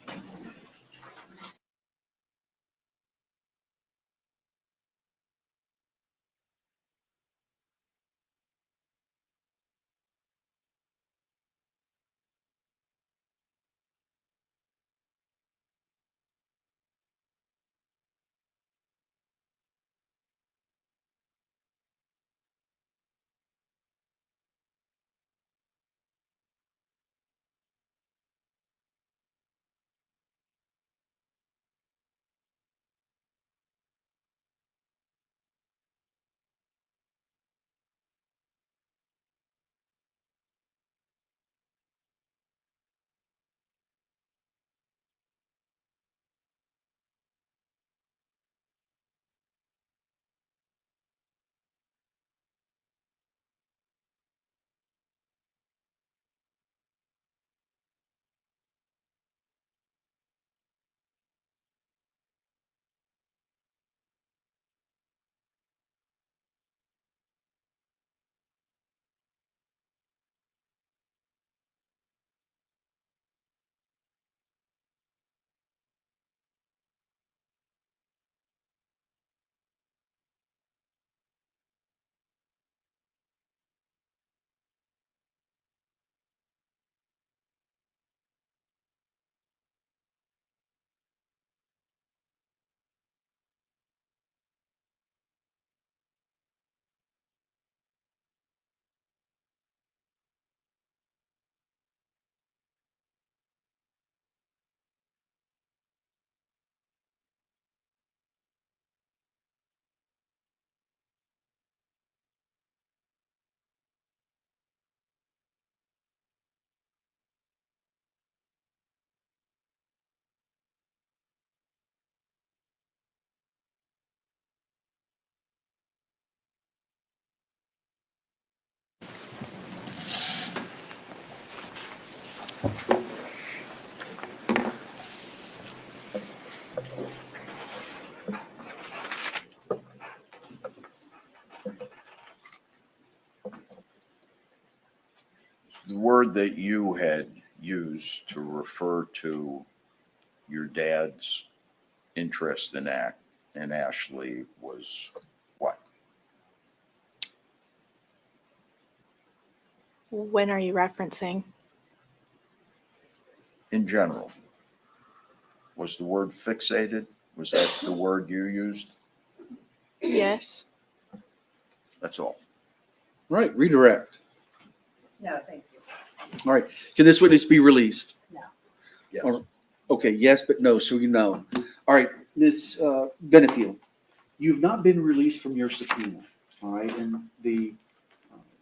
The word that you had used to refer to your dad's interest in Ashley was what? When are you referencing? In general. Was the word fixated? Was that the word you used? Yes. That's all. All right, redirect. No, thank you. All right, can this witness be released? No. Yeah. Okay, yes, but no, so you know. All right, Ms. Benefield, you've not been released from your subpoena, all right? And the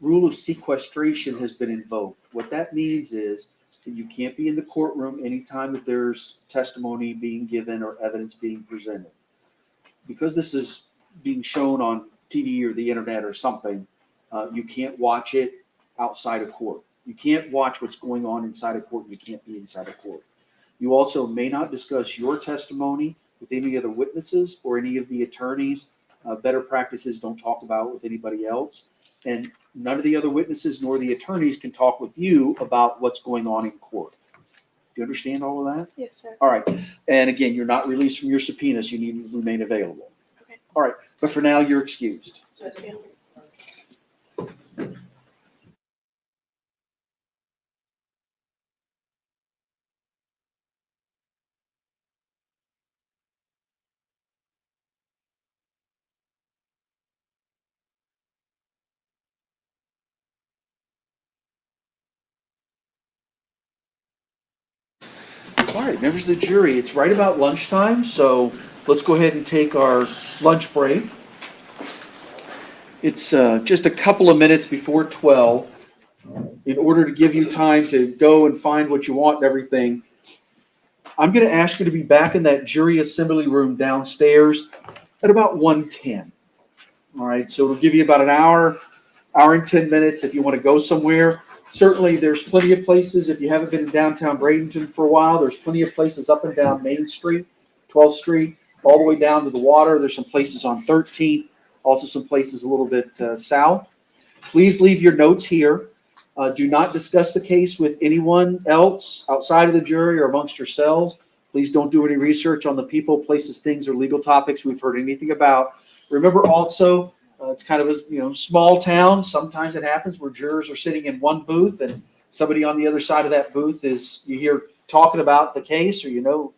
rule of sequestration has been invoked. What that means is that you can't be in the courtroom anytime that there's testimony being given or evidence being presented. Because this is being shown on TV or the internet or something, you can't watch it outside of court. You can't watch what's going on inside of court. You can't be inside of court. You also may not discuss your testimony with any other witnesses or any of the attorneys. Better practices don't talk about with anybody else. And none of the other witnesses nor the attorneys can talk with you about what's going on in court. Do you understand all of that? Yes, sir. All right. And again, you're not released from your subpoena, so you need to remain available. Okay. All right. But for now, you're excused. Thank you. All right, members of the jury, it's right about lunchtime, so let's go ahead and take our lunch break. It's just a couple of minutes before 12. In order to give you time to go and find what you want and everything, I'm going to ask you to be back in that jury assembly room downstairs at about 1:10. All right, so it'll give you about an hour and 10 minutes if you want to go somewhere. Certainly, there's plenty of places. If you haven't been in downtown Bradenton for a while, there's plenty of places up and down Main Street, 12th Street, all the way down to the water. There's some places on 13th, also some places a little bit south. Please leave your notes here. Do not discuss the case with anyone else outside of the jury or amongst yourselves. Please don't do any research on the people, places, things, or legal topics we've heard anything about. Remember also, it's kind of a small town. Sometimes it happens where jurors are sitting in one booth and somebody on the other side of that booth you hear talking about the case, or you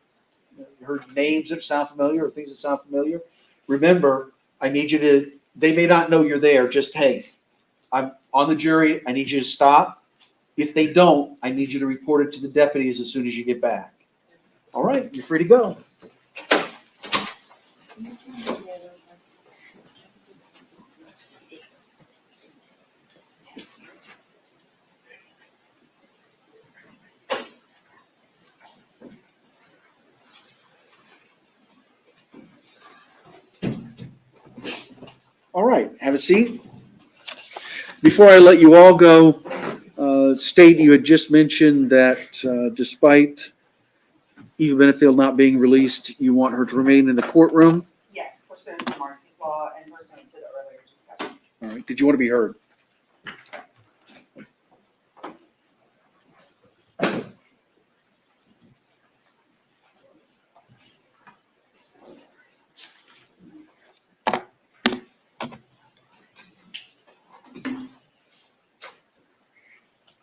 heard names that sound familiar or things that sound familiar. Remember, they may not know you're there. Just, hey, I'm on the jury. I need you to stop. If they don't, I need you to report it to the deputies as soon as you get back. All right, you're free to go. All right, have a seat. Before I let you all go, State, you had just mentioned that despite Eva Benfield not being released, you want her to remain in the courtroom. Yes, pursuant to Marcy's law and pursuant to the earlier discussion. All right, did you want to be heard?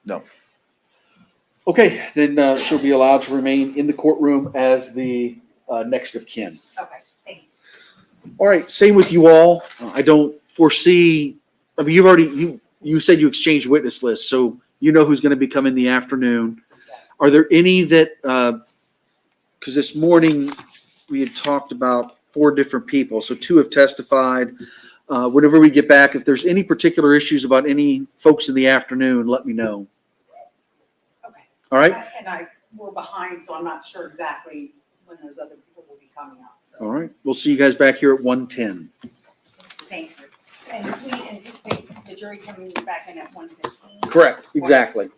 No. Okay, then she'll be allowed to remain in the courtroom as the next of kin. Okay, thank you. All right, same with you all. I don't foresee, I mean, you said you exchanged witness lists, so you know who's going to be coming in the afternoon. Are there any that, because this morning we had talked about 4 different people, so 2 have testified. Whenever we get back, if there's any particular issues about any folks in the afternoon, let me know. Okay. All right? And we're behind, so I'm not sure exactly when those other people will be coming up. So. All right. We'll see you guys back here at 1:10. Thank you. And we anticipate the jury coming back in at 1:15. Correct. Exactly.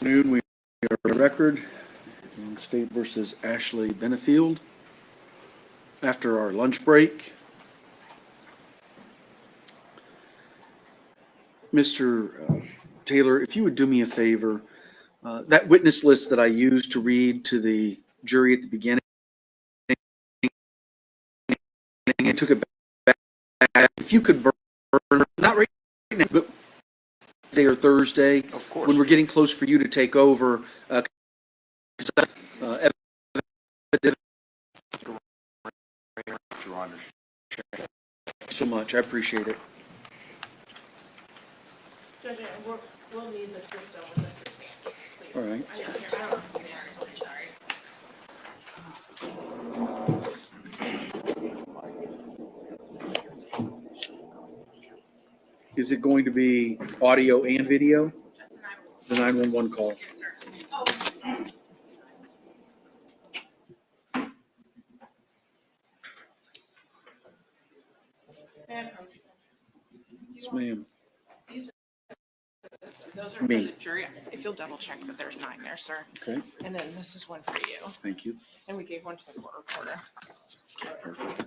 Noon, we are on record in State versus Ashley Benefield. After our lunch break, Mr. Taylor, if you would do me a favor, that witness list that I used to read to the jury at the beginning, I took it back. If you could burn, not right now, but Thursday or Thursday, Of course. when we're getting close for you to take over. So much, I appreciate it. Judge, we'll need the system with Mr. Sant, please. All right. I don't know if you're sorry. Is it going to be audio and video? The 911 call. Yes, ma'am. Those are for Me. the jury. If you'll double check that there's 9 there, sir. Okay, And then this is one for you. thank you. And we gave one to the court reporter. Perfect.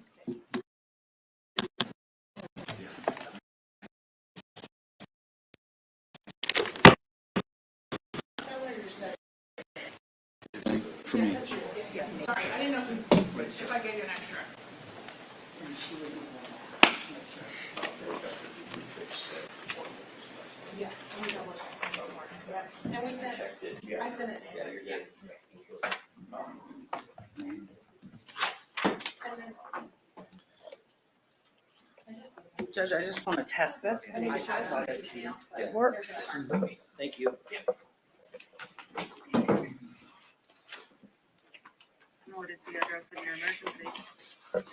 For me. Sorry, I didn't know if I gave you an extra. Yes. And we double checked. And we sent it. I sent it. Yeah. Judge, I just want to test this. It works. Thank you. What is the address of your emergency?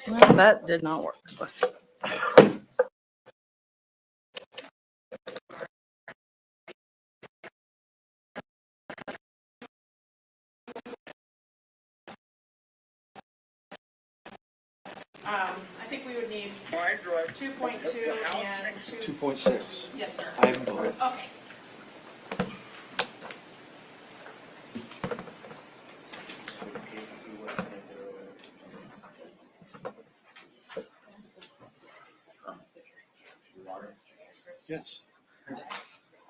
Well, that did not work. Let's see. I think we would need 2.2 and 2. 2.6. Yes, sir. I haven't done it. Okay. Yes.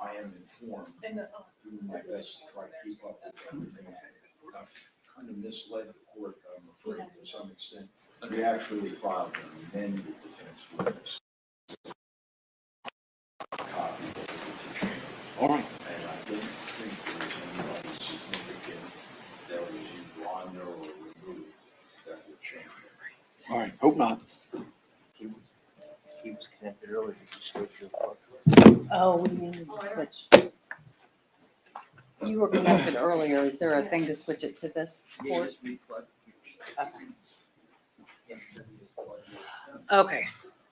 I am informed, And the, doing my best to try to keep up with everything. I've kind of misled the court, I'm afraid, to some extent. We actually filed an amended defense witness. Copy of the petition. All right. And I didn't think there was anybody significant that was either on there or removed that would change it. All right, hope not. He was connected earlier. Did you switch your part? Oh, we need to switch. You were connected earlier. Is there a thing to switch it to this port? Okay,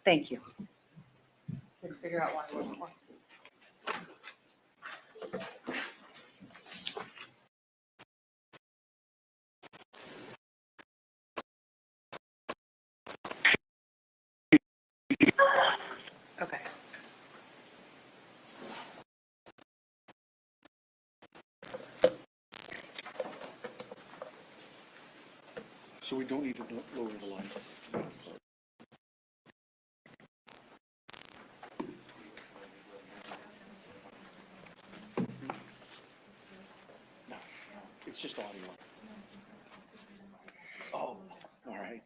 thank you. Couldn't figure out why it wasn't working. Okay. So we don't need to lower the line. No, it's just audio. Oh, all right.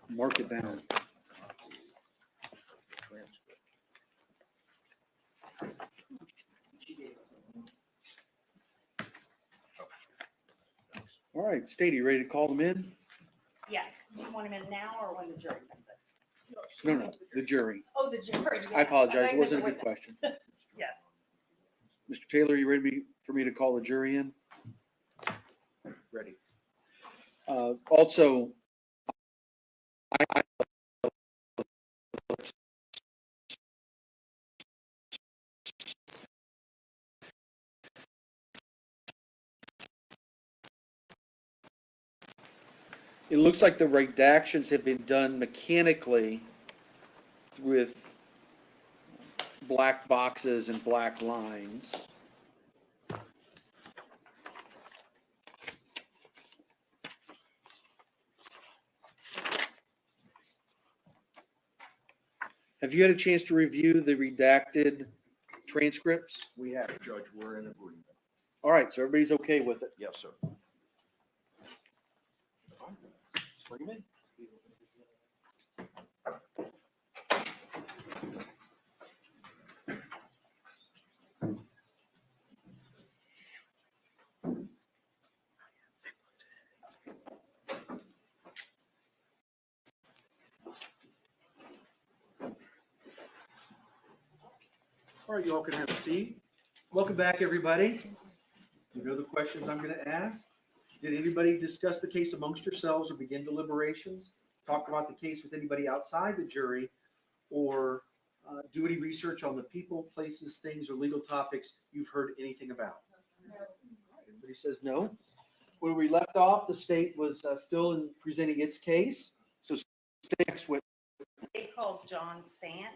Mark it down. All right, Stady, you ready to call them in? Yes. Do you want him in now or when the jury comes in? No, the jury. Oh, the jury. I apologize, it Yes. wasn't a good question. Yes. Mr. Taylor, you ready for me to call the jury in? Ready? Also, it looks like the redactions have been done mechanically with black boxes and black lines. Have you had a chance to review the redacted transcripts? We have, Judge, we're in agreement. All right, so everybody's okay with it? Yes, sir. Bring 'em in. All right, you all can have a seat. Welcome back, everybody. You know the questions I'm going to ask. Did anybody discuss the case amongst yourselves or begin deliberations? Talk about the case with anybody outside the jury, or do any research on the people, places, things, or legal topics you've heard anything about? Everybody says no. Where we left off, the state was still in presenting its case. So next with It calls John Sant.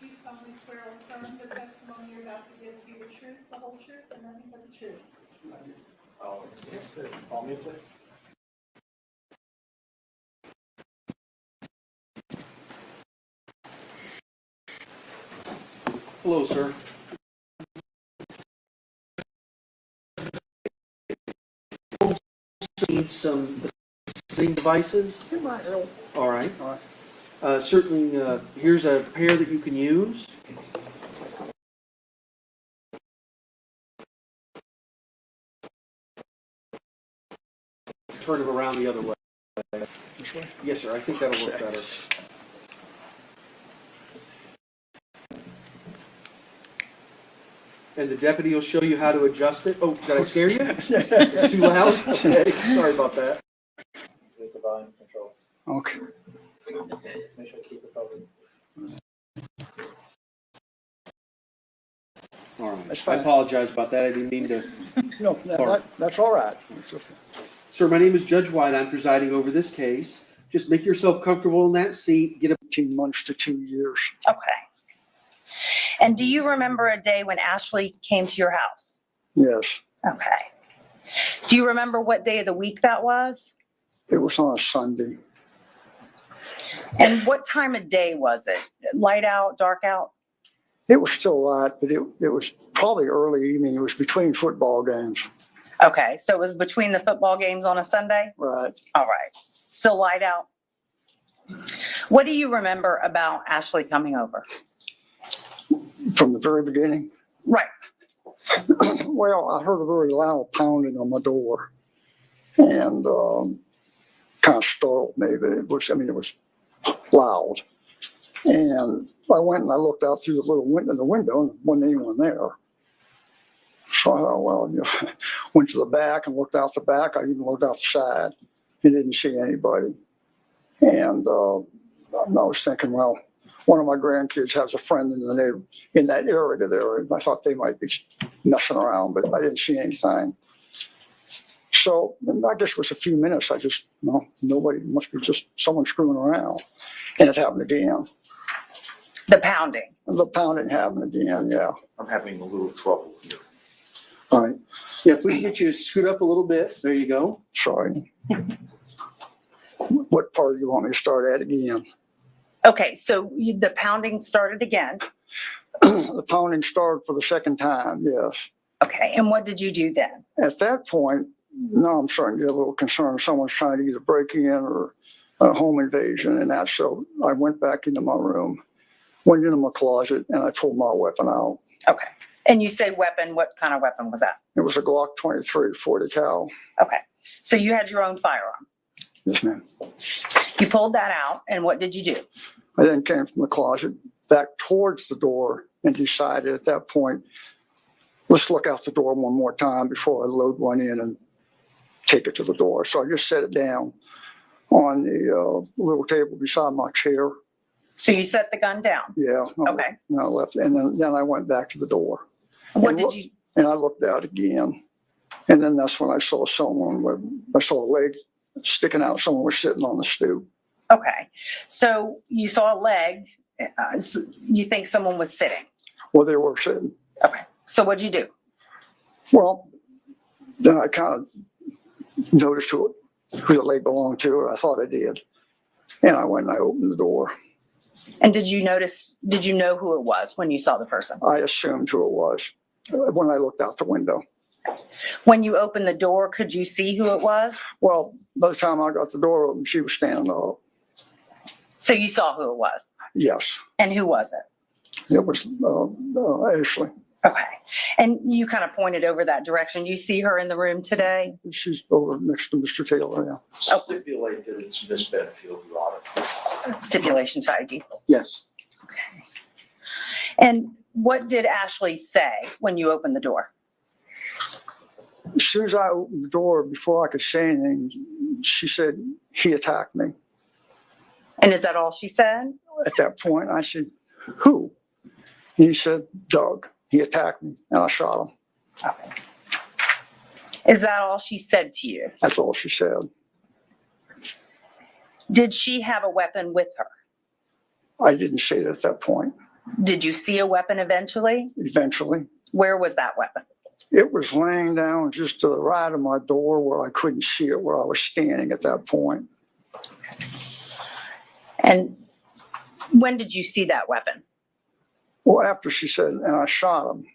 Do you solemnly swear or affirm the testimony you're about to give be the truth, the whole truth, and nothing but the truth? Call me, please. Hello, sir. Need some assisting devices? It might help. All right. All right. Certainly, here's a pair that you can use. Turn them around the other way. This way? Yes, sir. I think that'll work better. And the deputy will show you how to adjust it. Oh, did I scare you? It's too loud? Okay, sorry about that. There's the volume control. Okay. Make sure to keep it focused. All right. That's I fine. apologize about that. I didn't mean to. No, that's all right. It's okay. Sir, my name is Judge Whyte. I'm presiding over this case. Just make yourself comfortable in that seat. Get a 18 months to 2 years. Okay. And do you remember a day when Ashley came to your house? Yes. Okay. Do you remember what day of the week that was? It was on a Sunday. And what time of day was it? Light out, dark out? It was still light, but it was probably early evening. It was between football games. Okay, so it was between the football games on a Sunday? Right. All right. Still light out? What do you remember about Ashley coming over? From the very beginning. Right. Well, I heard a very loud pounding on my door and kind of startled me, but it was loud. And I went and I looked out through the little window in the window and there wasn't anyone there. So I thought, well, went to the back and looked out the back. I even looked out the side and didn't see anybody. And I was thinking, well, one of my grandkids has a friend in that area there. And I thought they might be messing around, but I didn't see anything. So I guess it was a few minutes. Nobody, must be just someone screwing around. And it happened again. The pounding. The pounding happened again, yeah. I'm having a little trouble here. All right. Yeah, if we can get you scoot up a little bit. There you go. Sorry. What part do you want me to start at again? Okay, so the pounding started again. The pounding started for the second time, yes. Okay, and what did you do then? At that point, now I'm starting to get a little concerned. Someone's trying to either break in or a home invasion and that. So I went back into my room, went into my closet, and I pulled my weapon out. Okay. And you say weapon, what kind of weapon was that? It was a Glock 23 40 cal. Okay. So you had your own firearm. Yes, ma'am. You pulled that out, and what did you do? I then came from the closet back towards the door and decided at that point let's look out the door one more time before I load one in and take it to the door. So I just set it down on the little table beside my chair. So you set the gun down. Yeah. Okay. And I left, and then I went back to the door. What And did look- you, And I looked out again. And then that's when I saw I saw a leg sticking out. Someone was sitting on the stoop. okay. So you saw a leg. You think someone was sitting. Well, they were sitting. Okay. So what'd you do? Well, then I kind of noticed who the leg belonged to, or I thought I did. And I went and I opened the door. And did you know who it was when you saw the person? I assumed who it was when I looked out the window. When you opened the door, could you see who it was? Well, by the time I got the door open, she was standing up. So you saw who it was. Yes, And who was it? it was Ashley. Okay. And you kind of pointed over that direction. You see her in the room today? She's over next to Mr. Taylor, yeah. Stipulate that it's Miss Benefield, Your Honor. Stipulation to ID. Yes. Okay. And what did Ashley say when you opened the door? As soon as I opened the door, before I could say anything, she said, he attacked me. And is that all she said? At that point, I said, who? He said, Doug. He attacked me and I shot him. Okay. Is that all she said to you? That's all she said. Did she have a weapon with her? I didn't see it at that point. Did you see a weapon eventually? Eventually, Where was that weapon? it was laying down just to the right of my door where I couldn't see it, where I was standing at that point. And when did you see that weapon? Well, after she said, and I shot him,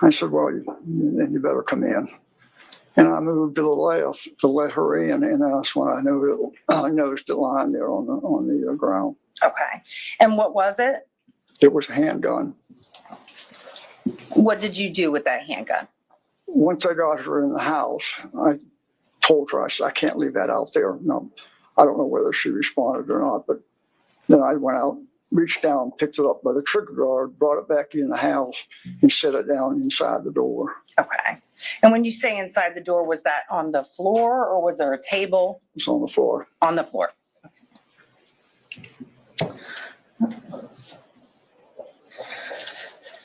I said, well, then you better come in. And I moved to the left to let her in, and that's when I noticed it lying there on the ground. Okay. And what was it? It was a handgun. What did you do with that handgun? Once I got her in the house, I told her, I said, I can't leave that out there. No, I don't know whether she responded or not, but then I went out, reached down, picked it up by the trigger guard, brought it back in the house, and set it down inside the door. Okay. And when you say inside the door, was that on the floor or was there a table? It's on the floor. On the floor.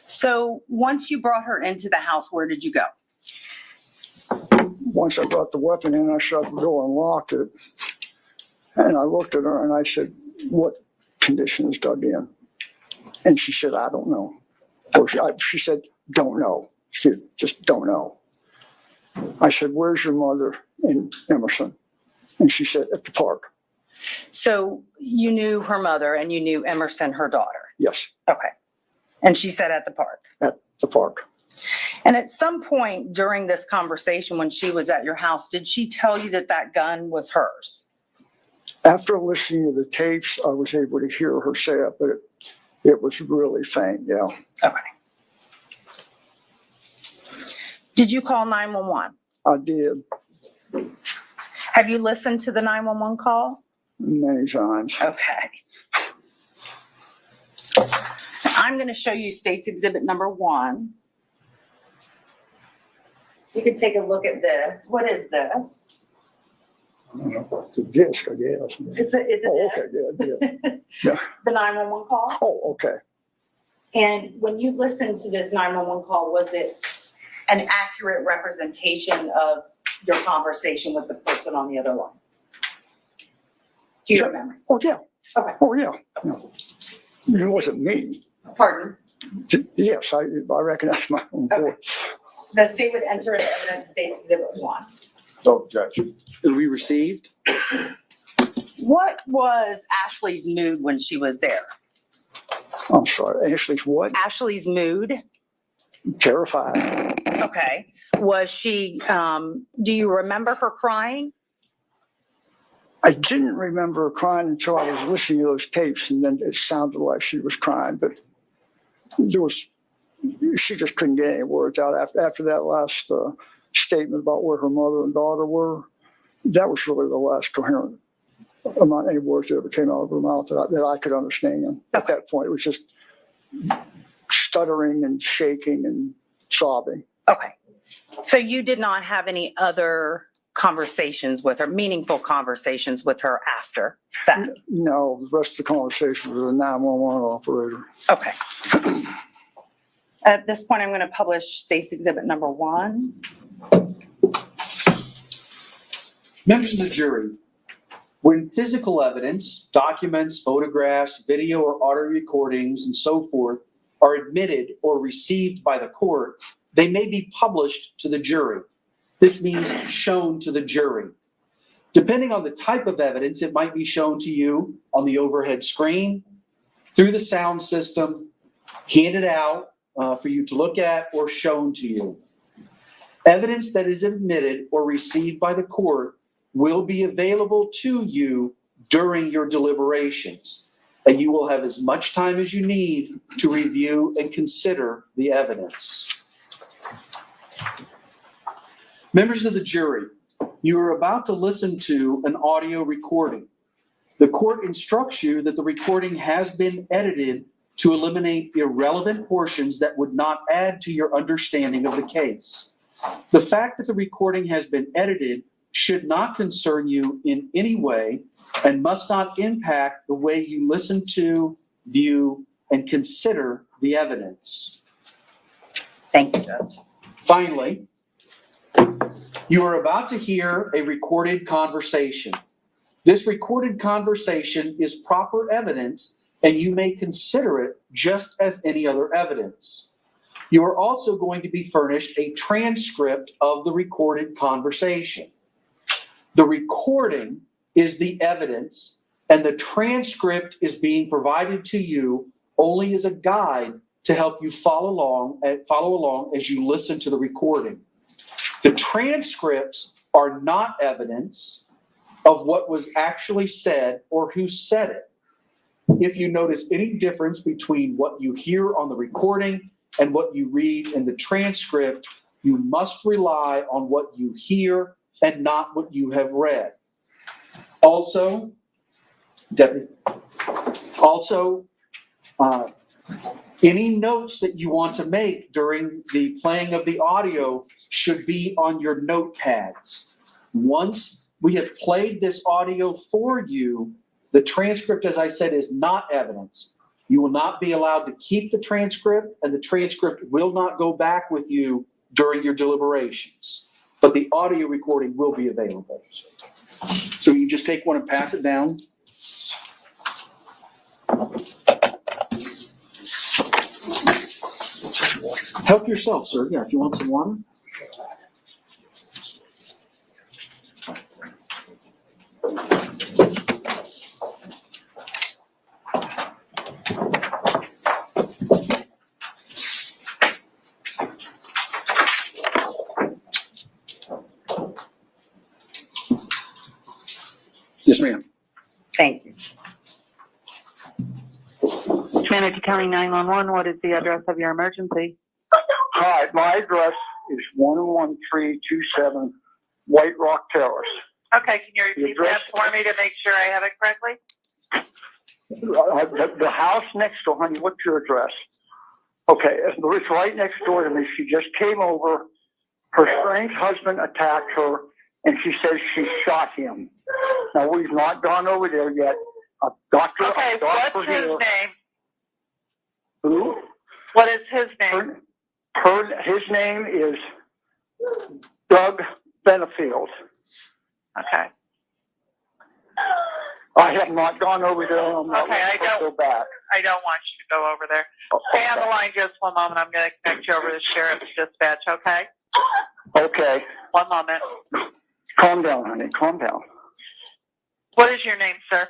So once you brought her into the house, where did you go? Once I brought the weapon in, I shut the door and locked it. And I looked at her and I said, what condition is Doug in? And she said, I don't know. Or she said, don't know. She just don't know. I said, where's your mother in Emerson? And she said, at the park. So you knew her mother and you knew Emerson, her daughter. Yes, Okay. And she said at the park. at the park. And at some point during this conversation, when she was at your house, did she tell you that that gun was hers? After listening to the tapes, I was able to hear her say it, but it was really faint, yeah. Okay. Did you call 911? I did Have you listened to the 911 call? many times. Okay. I'm going to show you State's Exhibit number 1. You can take a look at this. What is this? I don't know, it's a disc, I guess. It's a Oh, disc. okay, good, yeah. The 911 call. Oh, okay. And when you listened to this 911 call, was it an accurate representation of your conversation with the person on the other line? Do you Yeah. remember? Oh, yeah. Okay. Oh, yeah. Yeah. It wasn't me. Pardon? Yes, I recognize my own Okay. voice. The state would enter into evidence State's Exhibit 1. No objection. We received? What was Ashley's mood when she was there? I'm sorry, Ashley's what? Ashley's mood? Terrified. Okay. Was she, do you remember her crying? I didn't remember her crying until I was listening to those tapes, and then it sounded like she was crying, but she just couldn't get any words out after that last statement about where her mother and daughter were. That was really the last coherent amount, any words that ever came out of her mouth that I could understand. At that point, it was just stuttering and shaking and sobbing. Okay. So you did not have any other conversations with her, meaningful conversations with her after that? No, the rest of the conversation was a 911 operator. Okay. At this point, I'm going to publish State's Exhibit number 1. Members of the jury, when physical evidence, documents, photographs, video or audio recordings, and so forth are admitted or received by the court, they may be published to the jury. This means shown to the jury. Depending on the type of evidence, it might be shown to you on the overhead screen, through the sound system, handed out for you to look at, or shown to you. Evidence that is admitted or received by the court will be available to you during your deliberations, and you will have as much time as you need to review and consider the evidence. Members of the jury, you are about to listen to an audio recording. The court instructs you that the recording has been edited to eliminate irrelevant portions that would not add to your understanding of the case. The fact that the recording has been edited should not concern you in any way and must not impact the way you listen to, view, and consider the evidence. Thank you, Judge. Finally, you are about to hear a recorded conversation. This recorded conversation is proper evidence, and you may consider it just as any other evidence. You are also going to be furnished a transcript of the recorded conversation. The recording is the evidence, and the transcript is being provided to you only as a guide to help you follow along as you listen to the recording. The transcripts are not evidence of what was actually said or who said it. If you notice any difference between what you hear on the recording and what you read in the transcript, you must rely on what you hear and not what you have read. Also, any notes that you want to make during the playing of the audio should be on your notepads. Once we have played this audio for you, the transcript, as I said, is not evidence. You will not be allowed to keep the transcript, and the transcript will not go back with you during your deliberations. But the audio recording will be available. So you just take one and pass it down. Help yourself, sir. Yeah, if you want some water. Yes, ma'am. Thank you. Trinity County 911, what is the address of your emergency? Hi, my address is 11327 White Rock Terrace. Okay, can you repeat that for me to make sure I have it correctly? The house next door, honey, what's your address? Okay, it's right next door to me. She just came over. Her strange husband attacked her, and she says she shot him. Now, we've not gone over there yet. Okay, what's his name? Who? What is his name? His name is Doug Benefield. Okay. I have not gone over there. I'm not Okay, I don't go back. I don't want you to go over there. Stay on the line just one moment. I'm going to connect you over to Sheriff's Dispatch, okay? Okay. One moment. Calm down, honey. Calm down. What is your name, sir?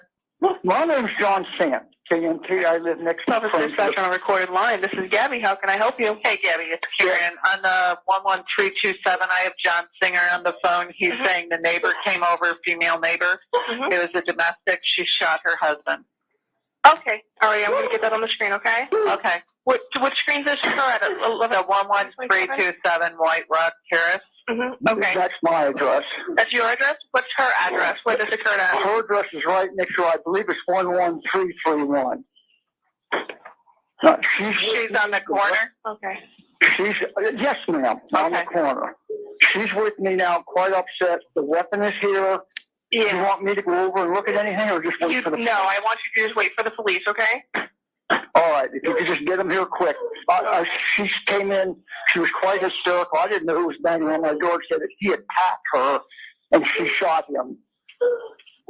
My name's John Sant. KMT. I live next to Office Dispatch on a recorded line. This is Gabby. How can I help you? Hey, Gabby, it's Karen. On the 11327, I have John Singer on the phone. He's saying the neighbor came over, female neighbor. It was a domestic. She shot her husband. Okay. All right, I'm going to get that on the screen, okay? Okay. Which screen is this at? The 11327 White Rock Terrace. Okay. That's my address. That's your address? What's her address? Where does it occur at? Her address is right next to, I believe it's 11331. She's on the corner? Okay. She's, yes, ma'am, on the Okay. corner. She's with me now, quite upset. The weapon is here. Do you Yeah. want me to go over and look at anything or just wait for the? No, I want you to just wait for the police, okay? All right, if you could just get them here quick. She came in, she was quite hysterical. I didn't know who was banging on my door. Said that he attacked her and she shot him.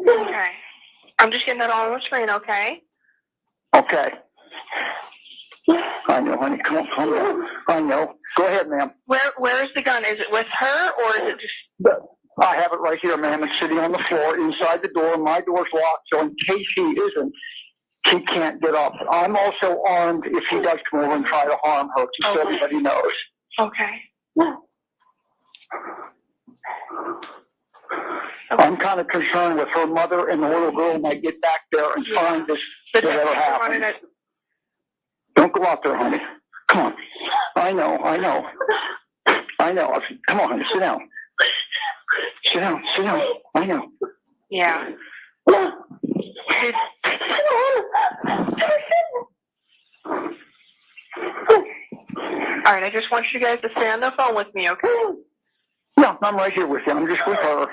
Okay. I'm just getting that all on the screen, okay? Okay. I know, honey. Come on. I know. Go ahead, ma'am. Where is the gun? Is it with her or is it just? I have it right here, ma'am. It's sitting on the floor inside the door. My door's locked, so in case he isn't, he can't get up. I'm also armed if he does come over and try to harm her, just so everybody knows. Okay. I'm kind of concerned with her mother and the little girl might get back there and find this whatever happened. Don't go out there, honey. Come on. I know. Come on, honey. Sit down. I know. Yeah. All right, I just want you guys to stay on the phone with me, okay? No, I'm right here with you. I'm just with her.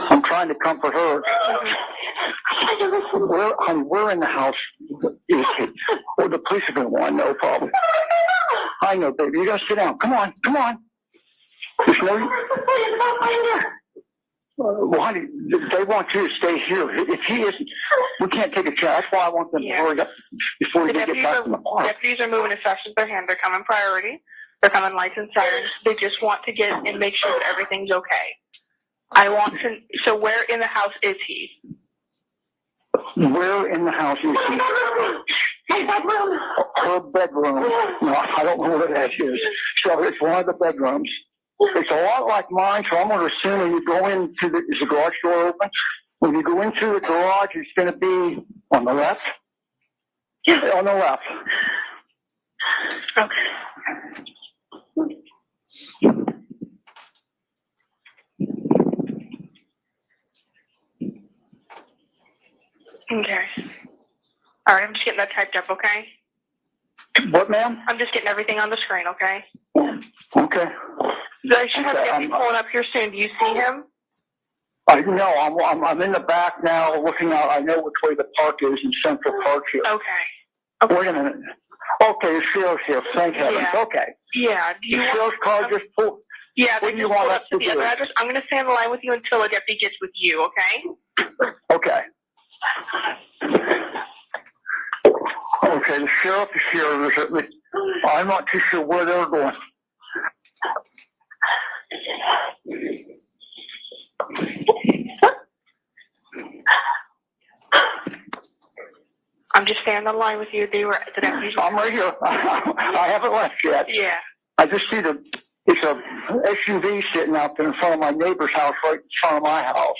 I'm trying to comfort her. We're in the house. Well, the police are going to want no problem. I know, baby. You got to sit down. Come on. There's no... Well, honey, they want you to stay here. If he isn't, we can't take a chance. That's why I want them to hurry up before we get back to the park. Deputies are moving as fast as their hand. They're coming priority. They're coming lights and sirens. They just want to get and make sure that everything's okay. I want to. So where in the house is he? Where in the house is he? Her bedroom. No, I don't know where that is. So it's one of the bedrooms. It's a lot like mine, so I'm going to assume when you go into the, is the garage door open? When you go into the garage, it's going to be on the left? Yeah, on the left. Okay. Okay. All right, I'm just getting that typed up, okay? What, ma'am? I'm just getting everything on the screen, okay? Okay. I should have Deputy pulling up here soon. Do you see him? No, I'm in the back now looking out. I know which way the park is in Central Park here. Okay. Wait a minute. Okay, the sheriff's here. Thank heavens. Yeah. Okay. Yeah. Do you The want? sheriff's car just pulled. Yeah. What They do you just want pulled us up to to the other do? address. I'm going to stay on the line with you until a deputy gets with you. Okay? Okay. Okay, the sheriff is here. I'm not too sure where they're going. I'm just staying on the line with you. The deputies. I'm right here. I haven't left yet. Yeah. I just see it's a SUV sitting out there in front of my neighbor's house, right in front of my house.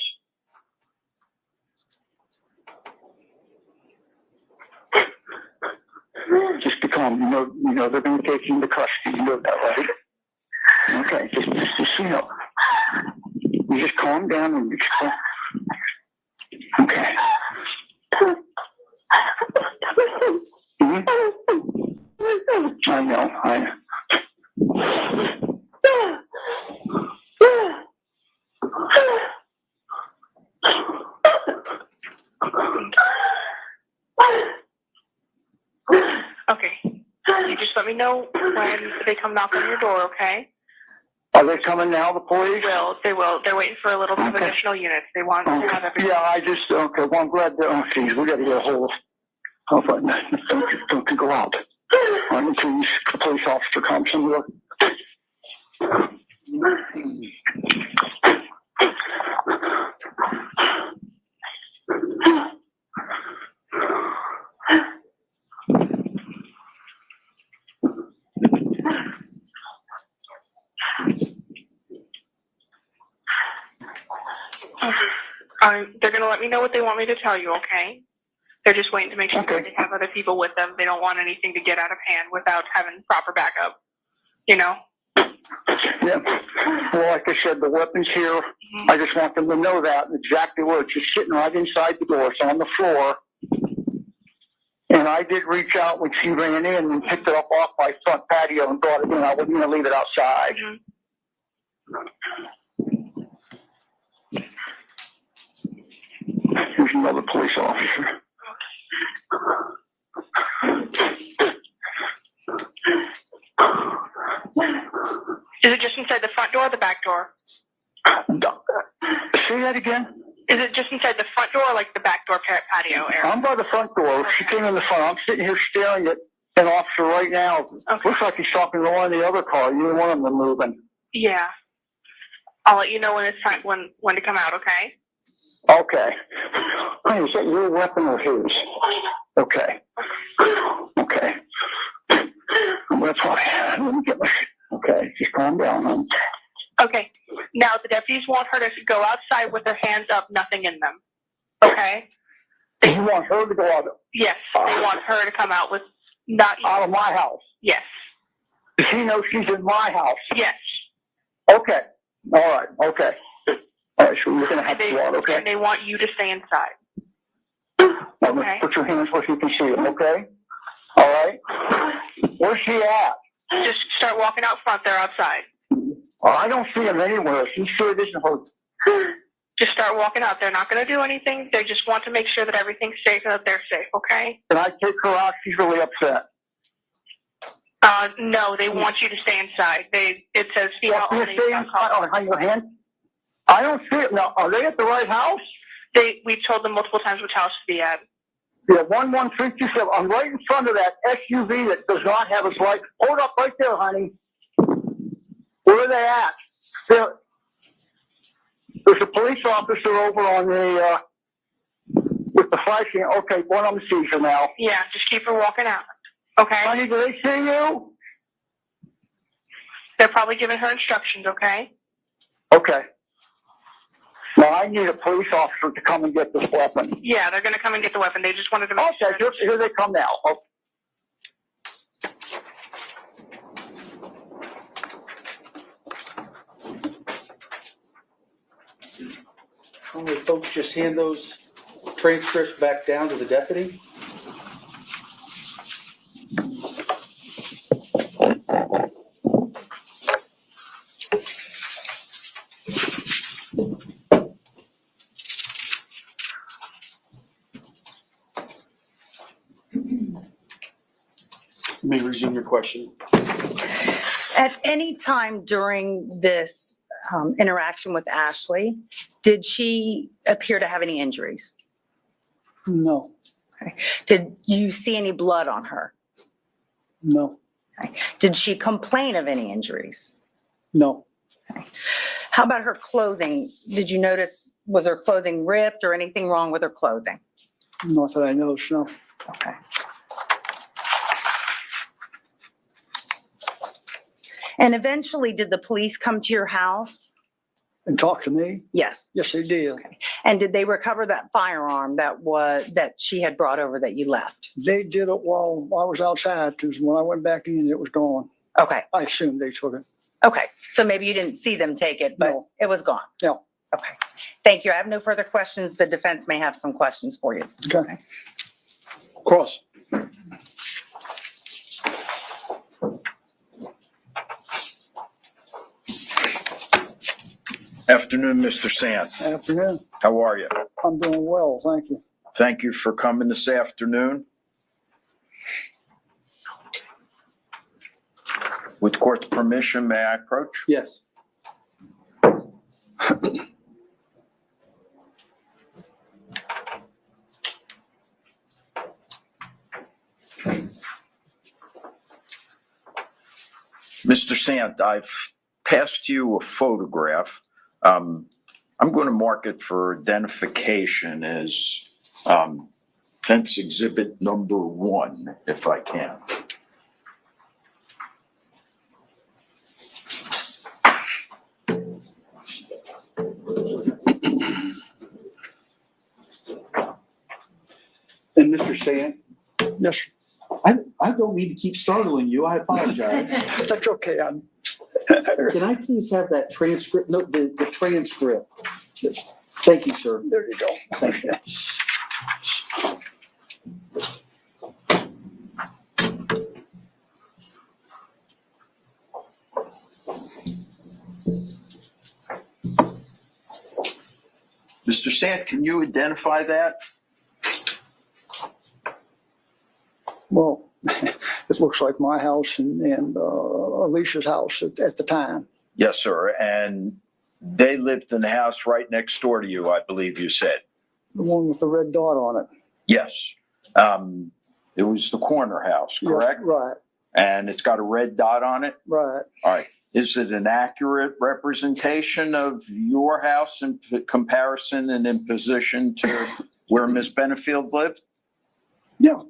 Just be calm. You know they're going to take you into custody. You know that, right? Okay, just you know. You just calm down and just calm. Okay. I know. Okay. You just let me know when they come knock on your door, okay? Are they coming now, the police? They will. They're waiting for a little bit of Okay. additional units. They want to have everything. Yeah, okay, well, I'm glad that, geez, we got to get a hold of, don't you go out until the police officer comes and look. They're going to let me know what they want me to tell you, okay? They're just waiting to make sure Okay. that they have other people with them. They don't want anything to get out of hand without having proper backup, you know? Yeah. Well, like I said, the weapon's here. Mm-hmm. I just want them to know that exactly where it's just sitting right inside the door. It's on the floor. And And I did reach out when she ran in and picked it up off my front patio and brought it in. I wasn't going to leave it outside. Here's another police officer. Is it just inside the front door or the back door? Say that again? Is it just inside the front door or like the back door patio area? I'm by the front door. She came in the front. I'm sitting here staring at an officer right now. Okay. Looks like he's talking to one of the other cars. Neither one of them are moving. Yeah. I'll let you know when it's time, when to come out, okay? Okay. Hey, is that your weapon or his? Okay. Okay. That's why. Let me get my. Okay, just calm down, man. Okay. Now the deputies want her to go outside with her hands up, nothing in them. Okay? You want her to go out? Yes. They want her to come out with not Out of my house? Yes. Does he know she's in my house? Yes. Okay. All right. Okay. All right. So we're gonna have to go out. Okay. And they want you to stay inside. Now, Okay. put your hands where you can see them. Okay. All right. Where's she at? Just start walking out front. They're outside. I don't see him anywhere. She sure isn't her. Just start walking out. They're not going to do anything. They just want to make sure that everything's safe and that they're safe, okay? Can I take her out? She's really upset. No, they want you to stay inside. It says female Well, only. you stay inside on your hand? I don't see it. Now, are they at the right house? We've told them multiple times which house to be at. Yeah, 11327. I'm right in front of that SUV that does not have its light. Hold up right there, honey. Where are they at? There's a police officer over on the, with the flashing. Okay, one of them sees her now. Yeah, just keep her walking out. Okay? Honey, do they see you? They're probably giving her instructions, okay? Okay. Now, I need a police officer to come and get this weapon. Yeah, they're going to come and get the weapon. They just wanted to make Okay, sure. here they come now. Oh. All right, folks, just hand those transcripts back down to the deputy. You may resume your question. At any time during this interaction with Ashley, did she appear to have any injuries? No, Did you see any blood on her? no, Did she complain of any injuries? no. How about her clothing? Did you notice, was her clothing ripped or anything wrong with her clothing? Not that I know, no. Okay. And eventually, did the police come to your house? And talk to me? Yes. Yes, they did. And did they recover that firearm that she had brought over that you left? They did it while I was outside, because when I went back in, it was gone. Okay. I assumed they took it. Okay. So maybe you didn't see them take it, but No. it was gone. No. Okay. Thank you. I have no further questions. The defense may have some questions for you. Okay. Cross. Afternoon, Mr. Sant. Afternoon. How are you? I'm doing well, thank you. Thank you for coming this afternoon. With court's permission, may I approach? Yes. Mr. Sant, I've passed you a photograph. I'm going to mark it for identification as fence exhibit number 1, if I can. And Mr. Sant, Yes, I don't mean to keep startling you. I apologize. that's okay. Can I please have that transcript? No, the transcript. Thank you, sir. There you go. Thank you. Mr. Sant, can you identify that? Well, it looks like my house and Alicia's house at the time. Yes, sir. And they lived in the house right next door to you, I believe you said. The one with the red dot on it. Yes. It was the corner house, correct? Yeah, right, And it's got a red dot on it? right. All right. Is it an accurate representation of your house in comparison and in position to where Ms. Benefield lived? Yeah.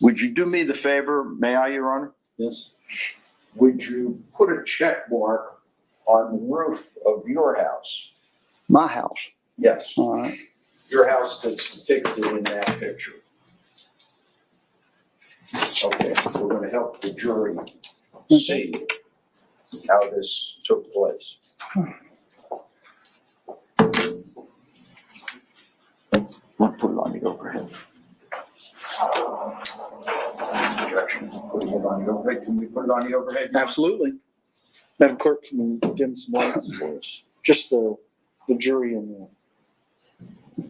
Would you do me the favor, may I, Your Honor? Yes. Would you put a check mark on the roof of your house? My house. Yes, All right. your house that's depicted in that picture. Okay, we're going to help the jury see how this took place. We'll put it on the overhead. Objection, putting it on the overhead. Can we put it on the overhead? Absolutely. Madam Clerk, can you give him some lights for us? Just the jury and the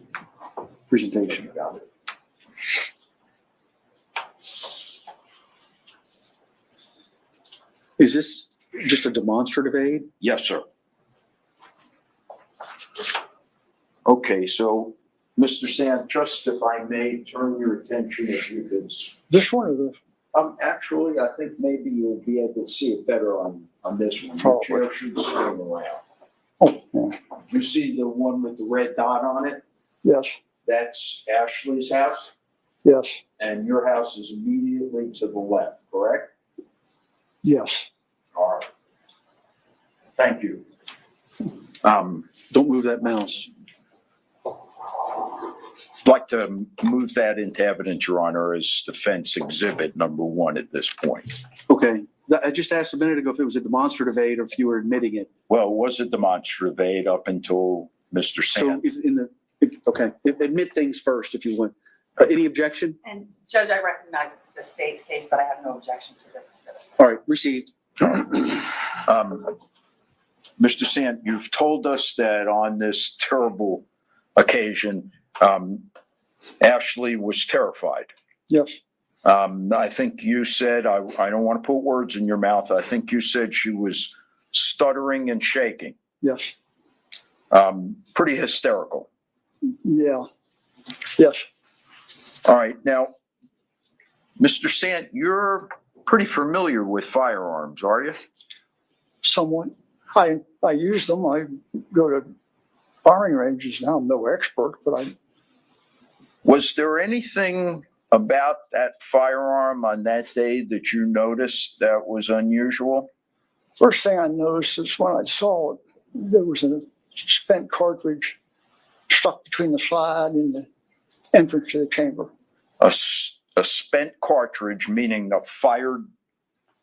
presentation. Got it. Is this just a demonstrative aid? Yes, sir. Okay, so, Mr. Sant, just if I may turn your attention, if you could. This one or the, Actually, I think maybe you'll be able to see it better on this one. Your Probably. chair should swing around. oh, yeah, You see the one with the red dot on it? yes, That's Ashley's house, yes, and your house is immediately to the left, correct? yes. All right. Thank you. Don't move that mouse. I'd like to move that into evidence, Your Honor, as defense exhibit number 1 at this point. Okay. I just asked a minute ago if it was a demonstrative aid or if you were admitting it. Well, it was a demonstrative aid up until Mr. So Sant. okay, admit things first if you want. Any objection? And Judge, I recognize it's the state's case, but I have no objection to this exhibit. All right, received. Mr. Sant, you've told us that on this terrible occasion, Ashley was terrified. Yes, I think you said, I don't want to put words in your mouth. I think you said she was stuttering and shaking. yes, Pretty hysterical. yeah, yes. All right. Now, Mr. Sant, you're pretty familiar with firearms, are you? Somewhat. I use them. I go to firing ranges now. I'm no expert, but Was there anything about that firearm on that day that you noticed that was unusual? first thing I noticed is when I saw it, there was a spent cartridge stuck between the slide and the entrance to the chamber. A spent cartridge, meaning a fired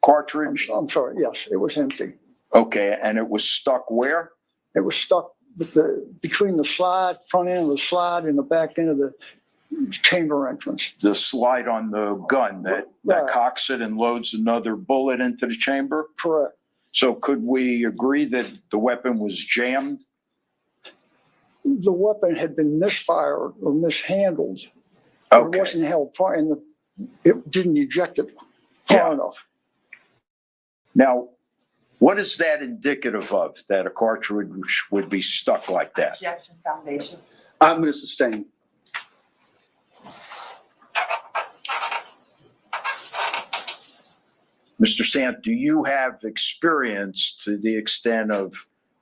cartridge? I'm sorry. Yes, it was empty. Okay, and it was stuck where? It was stuck between the slide, front end of the slide and the back end of the chamber entrance. The slide on the gun that Right. cocks it and loads another bullet into the chamber? Correct. So could we agree that the weapon was jammed? The weapon had been misfired or mishandled. It Okay, wasn't held far, and it didn't eject it far Yeah. enough. now, what is that indicative of, that a cartridge would be stuck like that? Objection foundation. I'm going to sustain. Mr. Sant, do you have experience to the extent of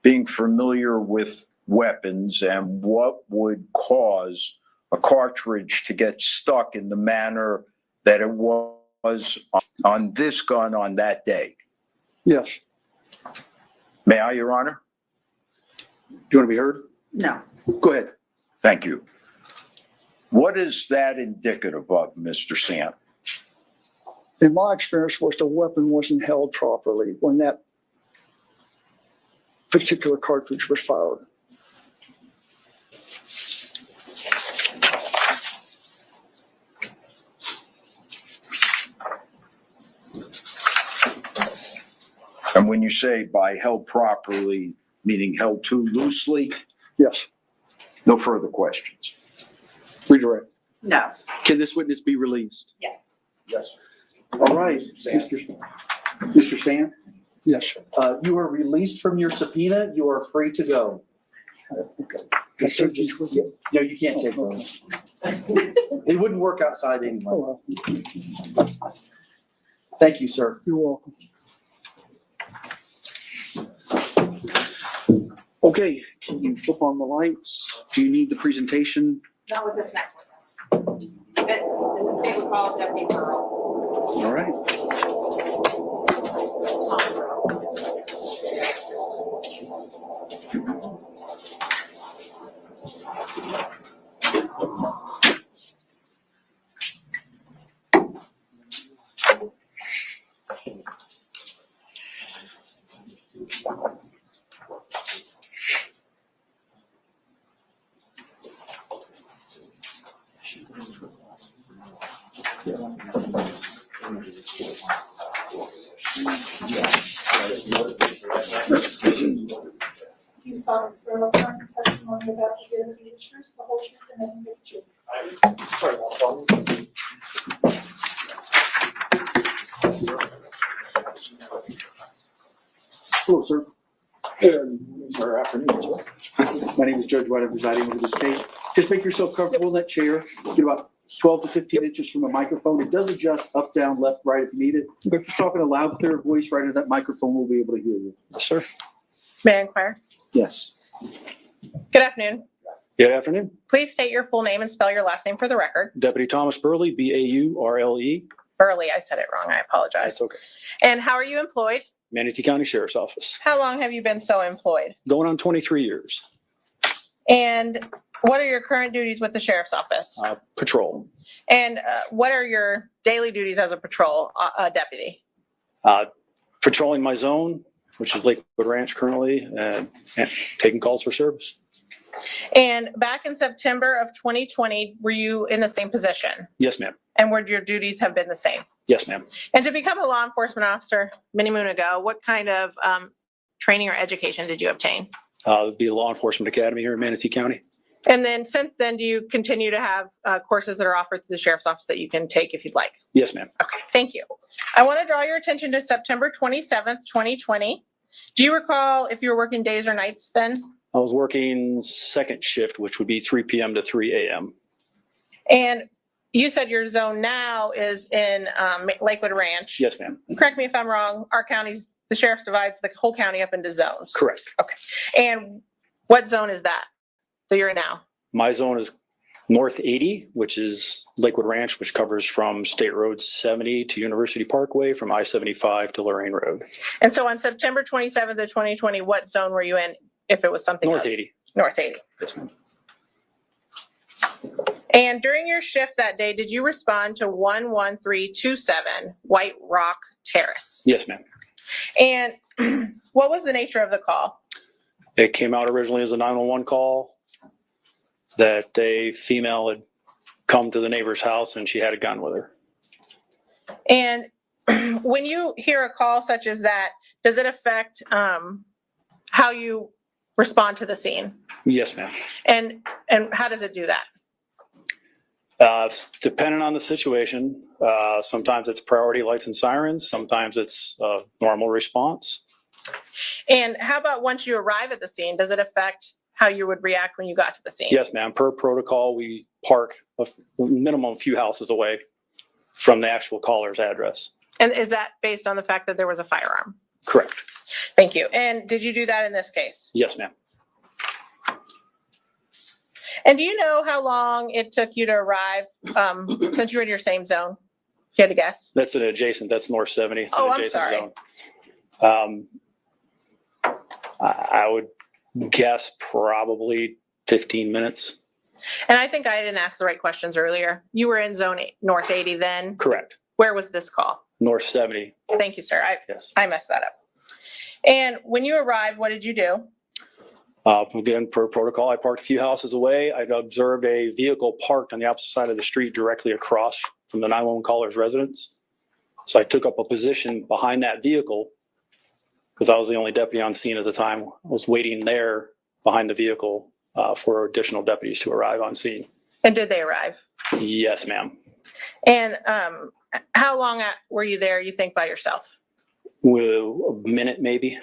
being familiar with weapons and what would cause a cartridge to get stuck in the manner that it was on this gun on that day? Yes. May I, Your Honor? Do you want to be heard? No. Go ahead. Thank you. What is that indicative of, Mr. Sant? In my experience, was the weapon wasn't held properly when that particular cartridge was fired. And when you say by held properly, meaning held too loosely? Yes. No further questions. Redirect. No. Can this witness be released? Yes. Yes. All right, Mr. Sant, Yes. you are released from your subpoena. You are free to go. No, you can't take those. They wouldn't work outside anyway. Oh, well, Thank you, sir. you're welcome. Okay, can you flip on the lights? Do you need the presentation? Not with this next witness. And the state would call it Deputy Burl. All right. Do you solemnly swear or affirm the testimony you're about to give will be the truth, the whole truth, and nothing but the truth? Hello, sir. Or afternoon, sir. My name is Judge White. I'm presiding over this case. Just make yourself comfortable in that chair. Get about 12 to 15 inches from the microphone. It does adjust up, down, left, right if you need it. Just talk in a loud, clear voice right into that microphone. We'll be able to hear you. Yes, sir. May I inquire? Yes. Good afternoon. Good afternoon. Please state your full name and spell your last name for the record. Deputy Thomas Burley, Baurle. Burley, I said it wrong. I apologize. That's okay. And how are you employed? Manatee County Sheriff's Office. How long have you been so employed? Going on 23 years. And what are your current duties with the sheriff's office? Patrol. And what are your daily duties as a patrol deputy? Patrolling my zone, which is Lakewood Ranch currently, and taking calls for service. And back in September of 2020, were you in the same position? Yes, ma'am. And would your duties have been the same? Yes, ma'am. And to become a law enforcement officer many moon ago, what kind of training or education did you obtain? It'd be a law enforcement academy here in Manatee County. And then since then, do you continue to have courses that are offered to the sheriff's office that you can take if you'd like? Yes, ma'am. Okay, thank you. I want to draw your attention to September 27th, 2020. Do you recall if you were working days or nights then? I was working second shift, which would be 3 p.m. to 3 a.m. And you said your zone now is in Lakewood Ranch. Yes, ma'am. Correct me if I'm wrong. Our counties, the sheriff divides the whole county up into zones. Correct. Okay. And what zone is that you're in now? My zone is North 80, which is Lakewood Ranch, which covers from State Road 70 to University Parkway, from I-75 to Lorraine Road. And so on September 27th of 2020, what zone were you in if it was something North else? 80. North 80. Yes, ma'am. And during your shift that day, did you respond to 11327 White Rock Terrace? Yes, ma'am. And what was the nature of the call? It came out originally as a 911 call that a female had come to the neighbor's house and she had a gun with her. And when you hear a call such as that, does it affect how you respond to the scene? Yes, ma'am. And how does it do that? It's dependent on the situation. Sometimes it's priority lights and sirens. Sometimes it's a normal response. And how about once you arrive at the scene, does it affect how you would react when you got to the scene? Yes, ma'am. Per protocol, we park a minimum few houses away from the actual caller's address. And is that based on the fact that there was a firearm? Correct. Thank you. And did you do that in this case? Yes, ma'am. And do you know how long it took you to arrive since you were in your same zone? If you had to guess. That's an adjacent. That's North 70. It's an Oh, I'm adjacent sorry. zone. I would guess probably 15 minutes. And I think I didn't ask the right questions earlier. You were in zone North 80 then. Correct. Where was this call? North 70. Thank you, sir. Yes. I messed that up. And when you arrived, what did you do? Again, per protocol, I parked a few houses away. I observed a vehicle parked on the opposite side of the street directly across from the 911 caller's residence. So I took up a position behind that vehicle because I was the only deputy on scene at the time. I was waiting there behind the vehicle for additional deputies to arrive on scene. And did they arrive? Yes, ma'am. And how long were you there, you think, by yourself? Well, a minute maybe.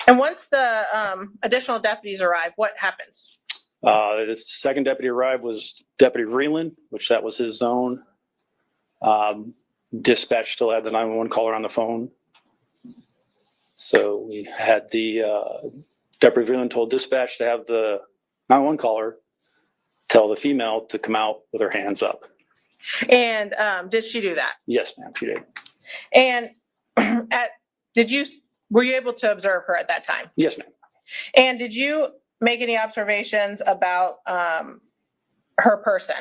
And once the additional deputies arrive, what happens? The second deputy arrived was Deputy Vreeland, which that was his zone. Dispatch still had the 911 caller on the phone. So we had the Deputy Vreeland told dispatch to have the 911 caller tell the female to come out with her hands up. And did she do that? Yes, ma'am, she did. And were you able to observe her at that time? Yes, ma'am. And did you make any observations about her person?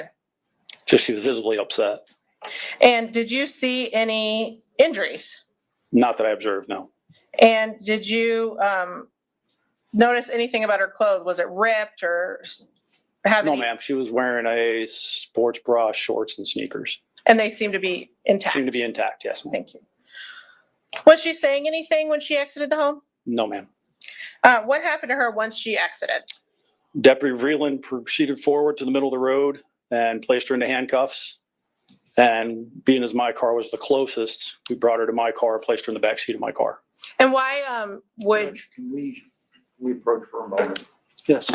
Just she was visibly upset. And did you see any injuries? Not that I observed, no. And did you notice anything about her clothes? Was it ripped or No, ma'am. She was wearing a sports bra, shorts, and sneakers. And they seem to be intact? Seem to be intact, yes, ma'am. Thank you. Was she saying anything when she exited the home? No, ma'am. What happened to her once she exited? Deputy Vreeland proceeded forward to the middle of the road and placed her into handcuffs. And being as my car was the closest, we brought her to my car, placed her in the back seat of my car. And why would... Judge, can we approach for a moment? Yes.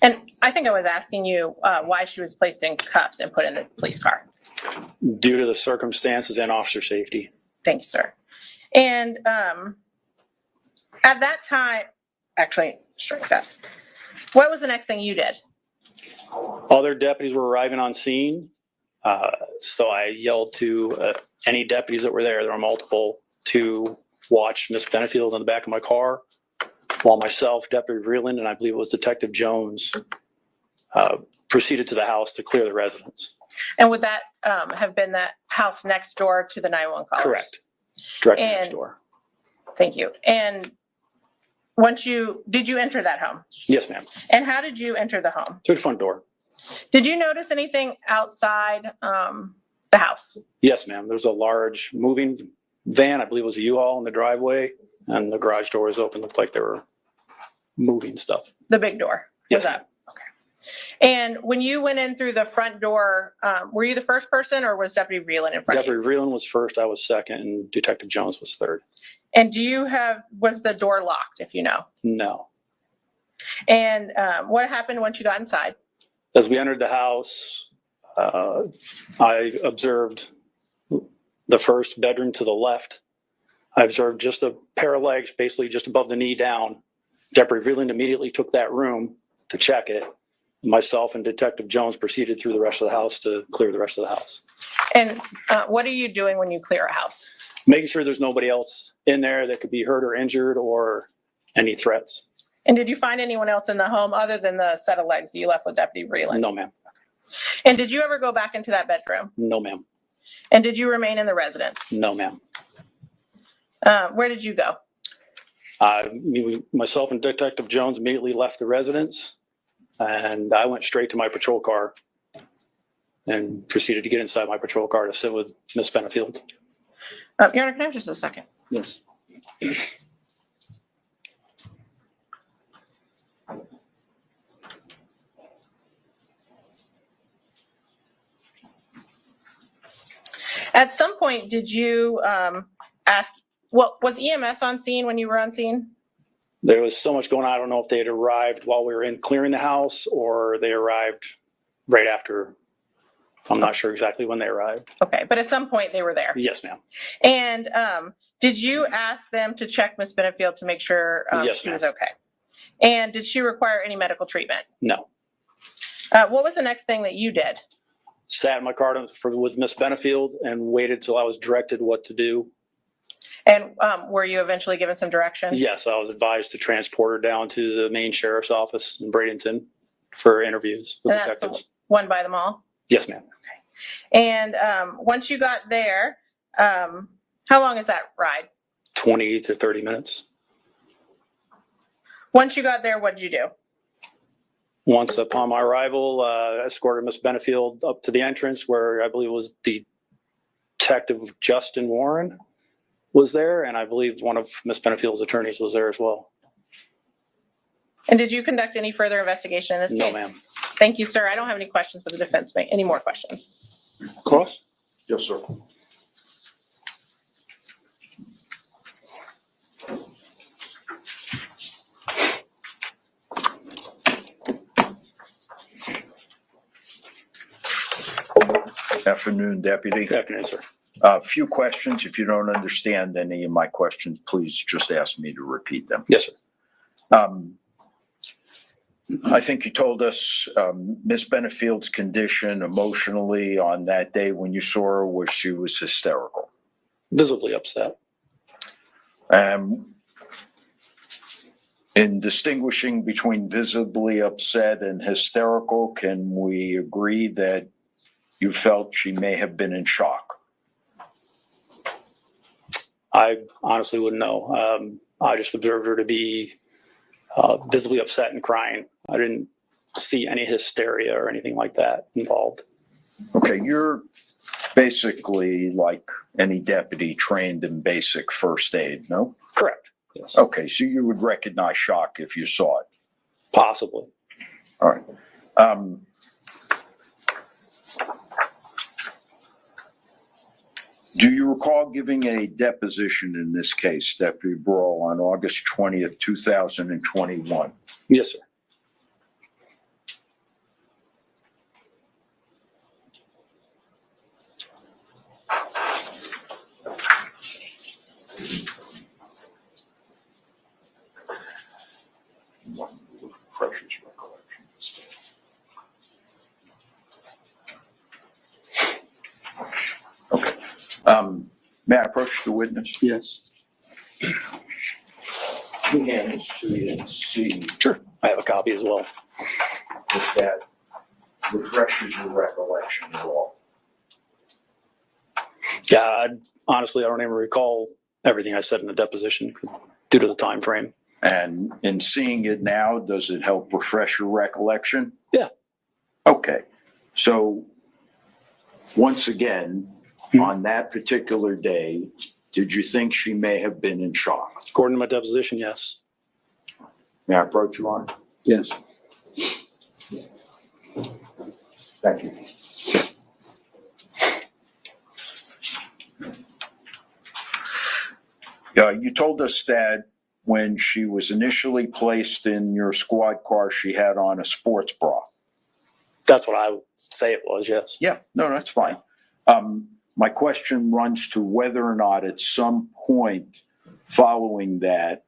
And I think I was asking you why she was placed in cuffs and put in the police car. Due to the circumstances and officer safety. Thank you, sir. And at that time, actually, strike that. What was the next thing you did? Other deputies were arriving on scene. So I yelled to any deputies that were there were multiple, to watch Miss Benefield in the back of my car, while myself, Deputy Vreeland, and I believe it was Detective Jones, proceeded to the house to clear the residence. And would that have been that house next door to the 911 callers? Correct. Directly And- next door. Thank you. And did you enter that home? Yes, ma'am. And how did you enter the home? Through the front door. Did you notice anything outside the house? Yes, ma'am. There was a large moving van, I believe it was a U-Haul in the driveway, and the garage door was open. Looked like they were moving stuff. The big door was Yes. up. Okay. And when you went in through the front door, were you the first person or was Deputy Vreeland in front of you? Deputy Vreeland was first, I was second, and Detective Jones was third. And was the door locked, if you know? No. And what happened once you got inside? As we entered the house, I observed the first bedroom to the left. I observed just a pair of legs, basically just above the knee down. Deputy Vreeland immediately took that room to check it. Myself and Detective Jones proceeded through the rest of the house to clear the rest of the house. And what are you doing when you clear a house? Making sure there's nobody else in there that could be hurt or injured or any threats. And did you find anyone else in the home other than the set of legs you left with Deputy Vreeland? No, ma'am. And did you ever go back into that bedroom? No, ma'am. And did you remain in the residence? No, ma'am. Where did you go? Myself and Detective Jones immediately left the residence, and I went straight to my patrol car and proceeded to get inside my patrol car to sit with Miss Benefield. Your Honor, can I have just a second? Yes. At some point, did you ask, what was EMS on scene when you were on scene? There was so much going on. I don't know if they had arrived while we were in clearing the house or they arrived right after. I'm not sure exactly when they arrived. Okay, but at some point they were there. Yes, ma'am. And did you ask them to check Miss Benefield to make sure Yes, she ma'am. was okay? And did she require any medical treatment? No. What was the next thing that you did? Sat in my car with Miss Benefield and waited till I was directed what to do. And were you eventually given some direction? Yes, I was advised to transport her down to the main sheriff's office in Bradenton for interviews with And that's the detectives. one by the mall? Yes, ma'am. And once you got there, how long is that ride? 20 to 30 minutes. Once you got there, what did you do? Once upon my arrival, escorted Miss Benefield up to the entrance where I believe it was Detective Justin Warren was there, and I believe one of Miss Benefield's attorneys was there as well. And did you conduct any further investigation in this case? No, ma'am. Thank you, sir. I don't have any questions for the defense. Any more questions? Cross? Yes, sir. Afternoon, Deputy. Good afternoon, sir. A few questions. If you don't understand any of my questions, please just ask me to repeat them. Yes, sir. I think you told us Miss Benefield's condition emotionally on that day when you saw her was she was hysterical. Visibly upset. In distinguishing between visibly upset and hysterical, can we agree that you felt she may have been in shock? I honestly wouldn't know. I just observed her to be visibly upset and crying. I didn't see any hysteria or anything like that involved. Okay, you're basically like any deputy trained in basic first aid, no? Correct. Yes. Okay, so you would recognize shock if you saw it. Possibly. All right. Do you recall giving a deposition in this case, Deputy Brawl, on August 20th, 2021? Yes, sir. May I approach the witness? Yes. Two hands to you and see Sure. I have a copy as well. if that refreshes your recollection at all. Yeah, honestly, I don't even recall everything I said in the deposition due to the time frame. And in seeing it now, does it help refresh your recollection? Yeah. Okay. So once again, on that particular day, did you think she may have been in shock? According to my deposition, yes. May I approach you on? Yes. Thank you. You told us that when she was initially placed in your squad car, she had on a sports bra. That's what I would say it was, yes. Yeah, no, that's fine. My question runs to whether or not at some point following that,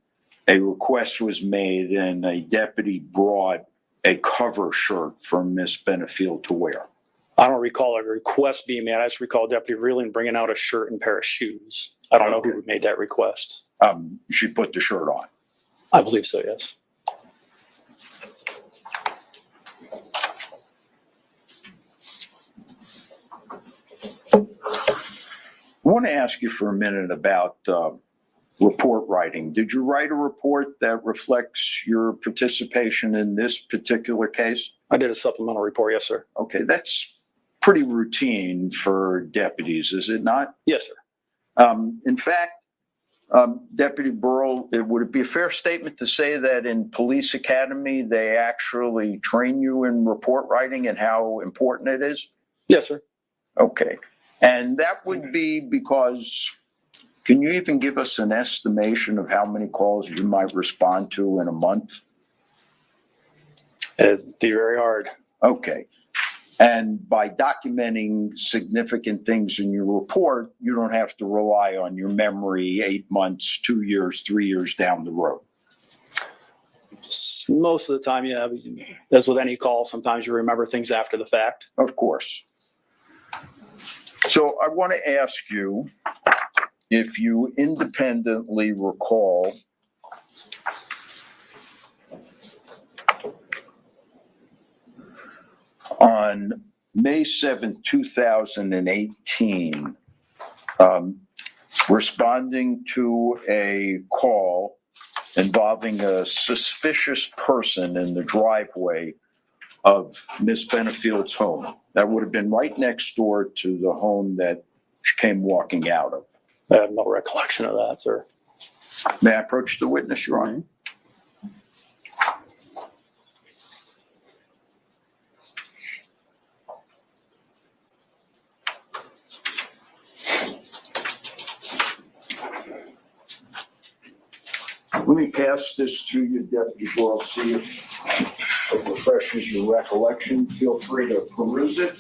a request was made and a deputy brought a cover shirt for Miss Benefield to wear. I don't recall a request being made. I just recall Deputy Reeling bringing out a shirt and pair of shoes. I don't know who made that request. She put the shirt on. I believe so, yes. I want to ask you for a minute about report writing. Did you write a report that reflects your participation in this particular case? I did a supplemental report, yes, sir. Okay, that's pretty routine for deputies, is it not? Yes, sir. In fact, Deputy Burl, would it be a fair statement to say that in Police Academy, they actually train you in report writing and how important it is? Yes, sir. Okay. And that would be because, can you even give us an estimation of how many calls you might respond to in a month? It'd be very hard. Okay. And by documenting significant things in your report, you don't have to rely on your memory 8 months, 2 years, 3 years down the road. Most of the time, yeah. As with any call, sometimes you remember things after the fact. Of course. So I want to ask you if you independently recall on May 7th, 2018, responding to a call involving a suspicious person in the driveway of Miss Benefield's home. That would have been right next door to the home that she came walking out of. I have no recollection of that, sir. May I approach the witness, Your Honor? Let me pass this to you, Deputy Burl, see if it refreshes your recollection. Feel free to peruse it.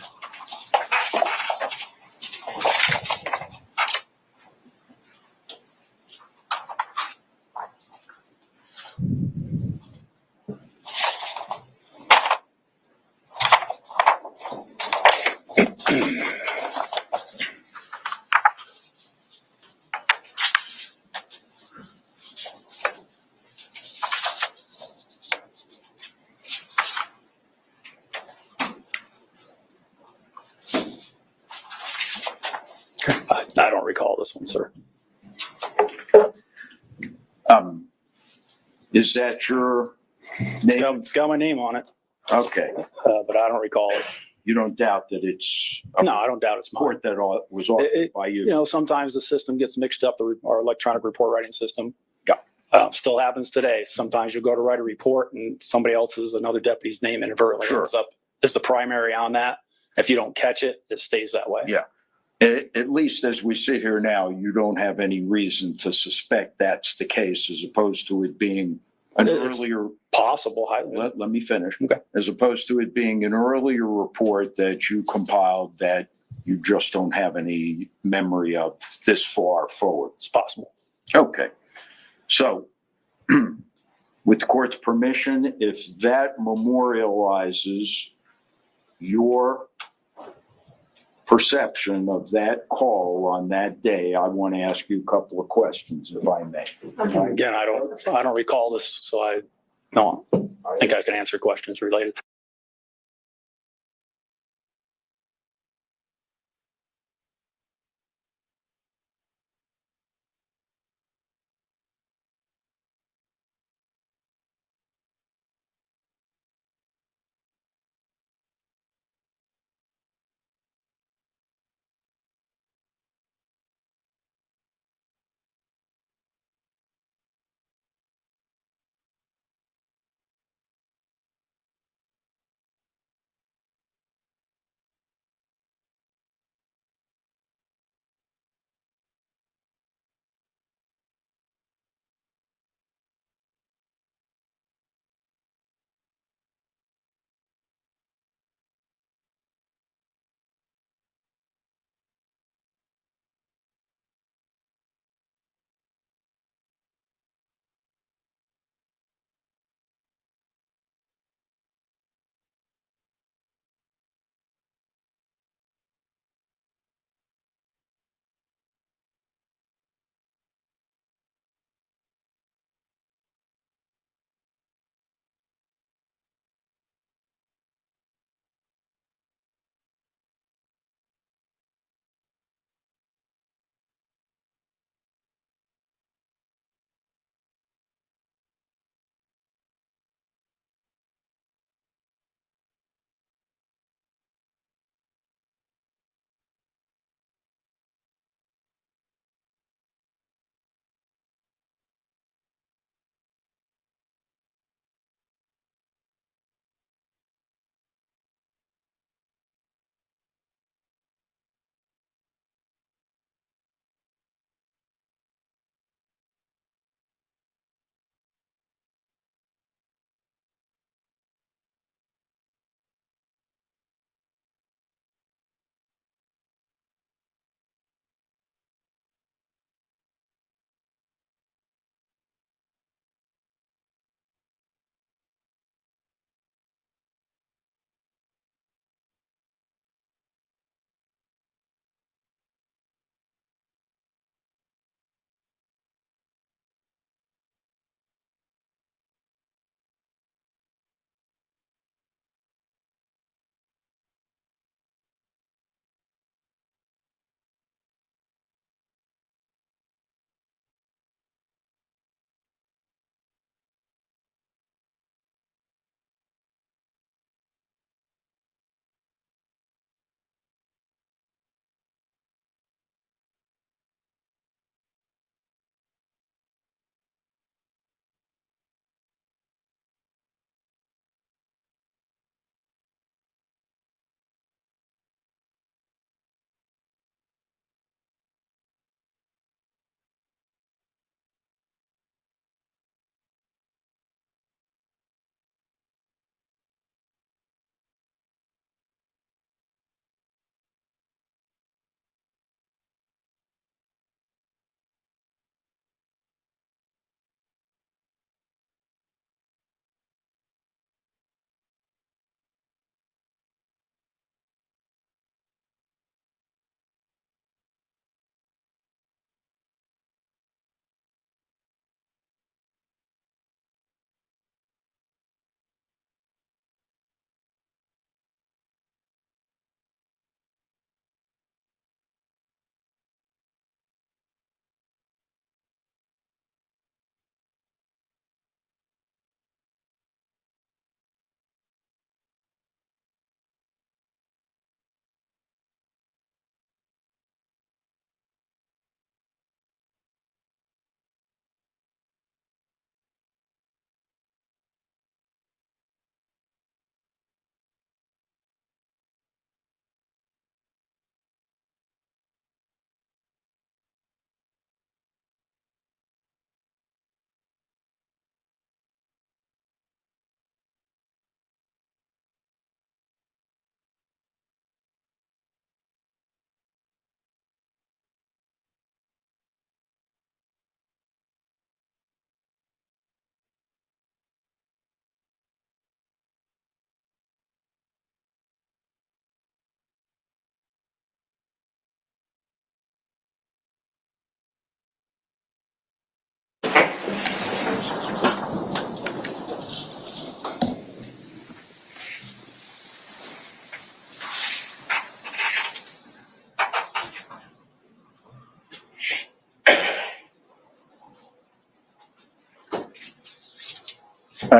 I don't recall this one, sir. Is that your It's name? got my name on it, Okay. but I don't recall it. You don't doubt that it's a No, I don't doubt it's mine. report that was authored by You you? know, sometimes the system gets mixed up, our electronic report writing system. Yeah. Still happens today. Sometimes you go to write a report and somebody else's, another deputy's name inadvertently Sure. ends up as the primary on that. If you don't catch it, it stays that way. Yeah. At least as we sit here now, you don't have any reason to suspect that's the case, as opposed to it being an It's earlier, possible. let me finish. Okay. As opposed to it being an earlier report that you compiled that you just don't have any memory of this far forward. It's possible. Okay. So with the court's permission, if that memorializes your perception of that call on that day, I want to ask you a couple of questions, if I may. Again, I don't recall this, so I think I can answer questions related to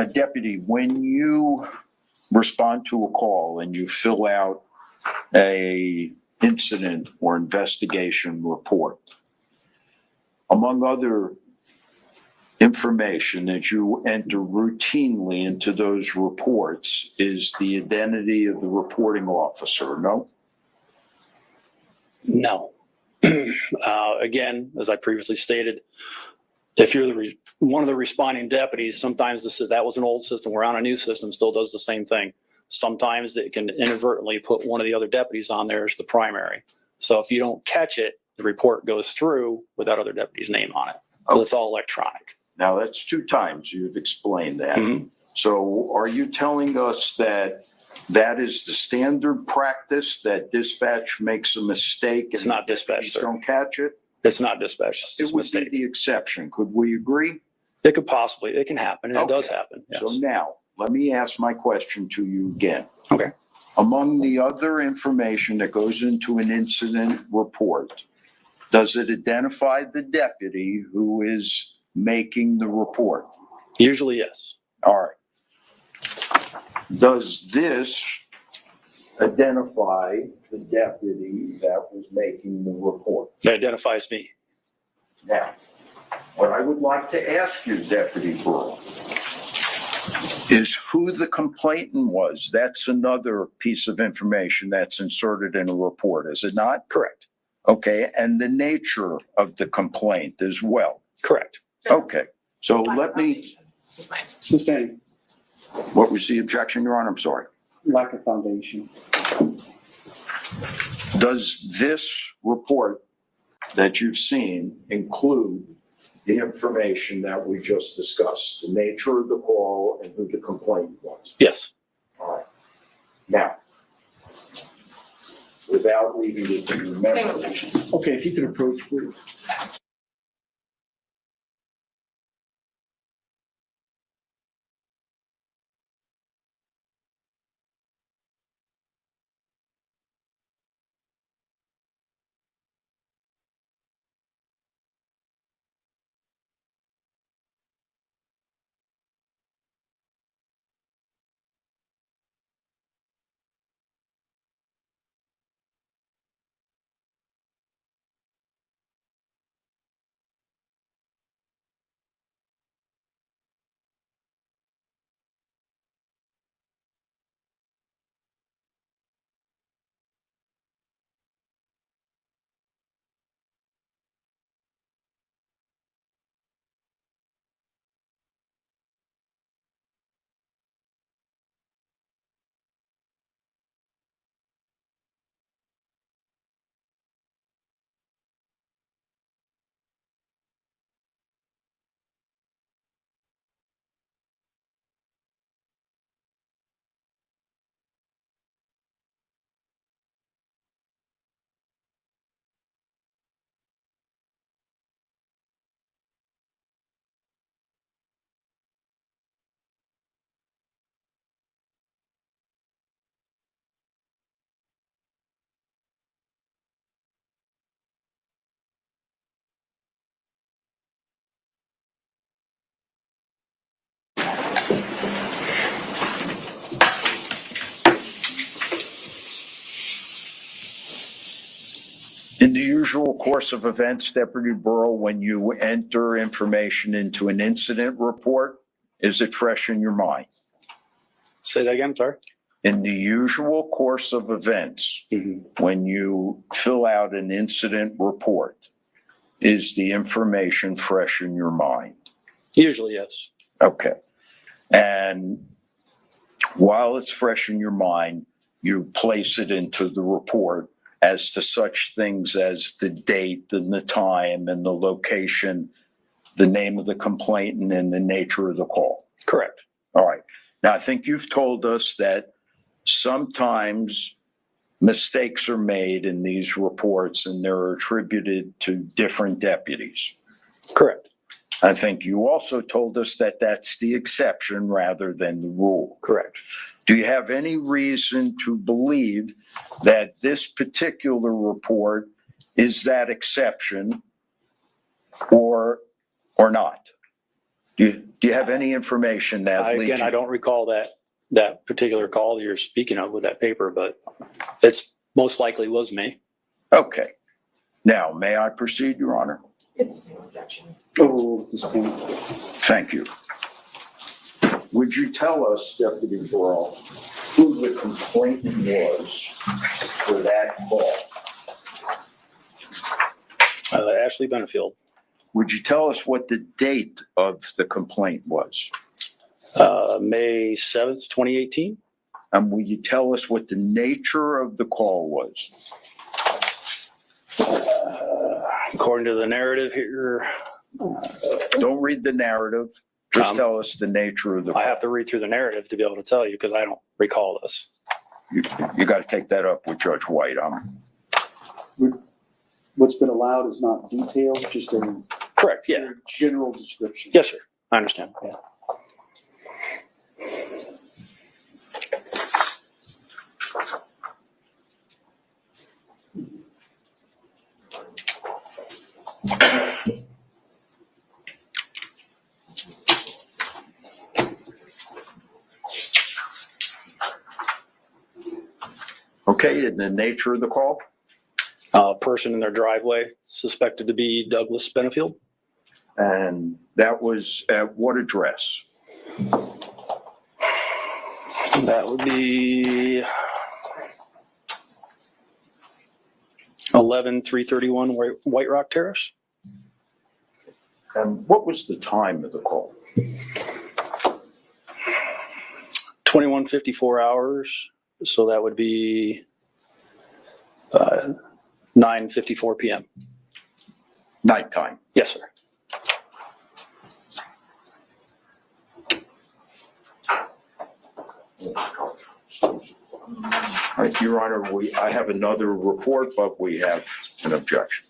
Deputy, when you respond to a call and you fill out a incident or investigation report, among other information that you enter routinely into those reports is the identity of the reporting officer, no? No. Again, as I previously stated, if you're one of the responding deputies, sometimes that was an old system. We're on a new system, still does the same thing. Sometimes it can inadvertently put one of the other deputies on there as the primary. So if you don't catch it, the report goes through with that other deputy's name on it. So it's all electronic. Now, that's 2 times you've explained that. Mhm. So are you telling us that that is the standard practice, that dispatch makes a mistake? It's and not dispatch, deputies sir. Don't catch it? It's not dispatch, it's It just a would mistake. be the exception. Could we agree? It could possibly, it can happen, and it does Okay. happen, So yes. now, let me ask my question to you again. Okay. Among the other information that goes into an incident report, does it identify the deputy who is making the report? Usually, yes. All right. Does this identify the deputy that was making the report? It identifies me. Now, what I would like to ask you, Deputy Burl, is who the complainant was. That's another piece of information that's inserted in a report, is it not? Correct. Okay, and the nature of the complaint as well. Correct. Okay, so let me, Sustain, what was the objection, Your Honor? I'm sorry. lack of foundation. Does this report that you've seen include the information that we just discussed, the nature of the call and who the complainant was? Yes. All right. Now, without leaving it to your memory, Okay, if you could approach, please. in the usual course of events, Deputy Burrow, when you enter information into an incident report, is it fresh in your mind? Say that again, sorry? In the usual course of events, when you fill out an incident report, is the information fresh in your mind? Usually, yes. Okay. And while it's fresh in your mind, you place it into the report as to such things as the date and the time and the location, the name of the complainant and the nature of the call. Correct. All right. Now, I think you've told us that sometimes mistakes are made in these reports and they're attributed to different deputies. Correct. I think you also told us that that's the exception rather than the rule. Correct. Do you have any reason to believe that this particular report is that exception or not? Do you have any information that leads Again, you? I don't recall that particular call that you're speaking of with that paper, but it's most likely was me. Okay. Now, may I proceed, Your Honor? It's an objection. Oh, at this point. Thank you. Would you tell us, Deputy Burrell, who the complainant was for that call? Ashley Benefield, Would you tell us what the date of the complaint was? May 7th, 2018. And will you tell us what the nature of the call was? According to the narrative here, Don't read the narrative. Just Um, tell us the nature of the. I have to read through the narrative to be able to tell you because I don't recall this. You got to take that up with Judge White. What's been allowed is not detailed, just a Correct, yeah. general description. Yes, sir. I understand, yeah. Okay, and the nature of the call? Person in their driveway suspected to be Douglas Benefield. And that was at what address? That would be 11331 White Rock Terrace. And what was the time of the call? 2154 hours. So that would be 9:54 p.m. Nighttime. Yes, sir. All right, Your Honor, I have another report, but we have an objection.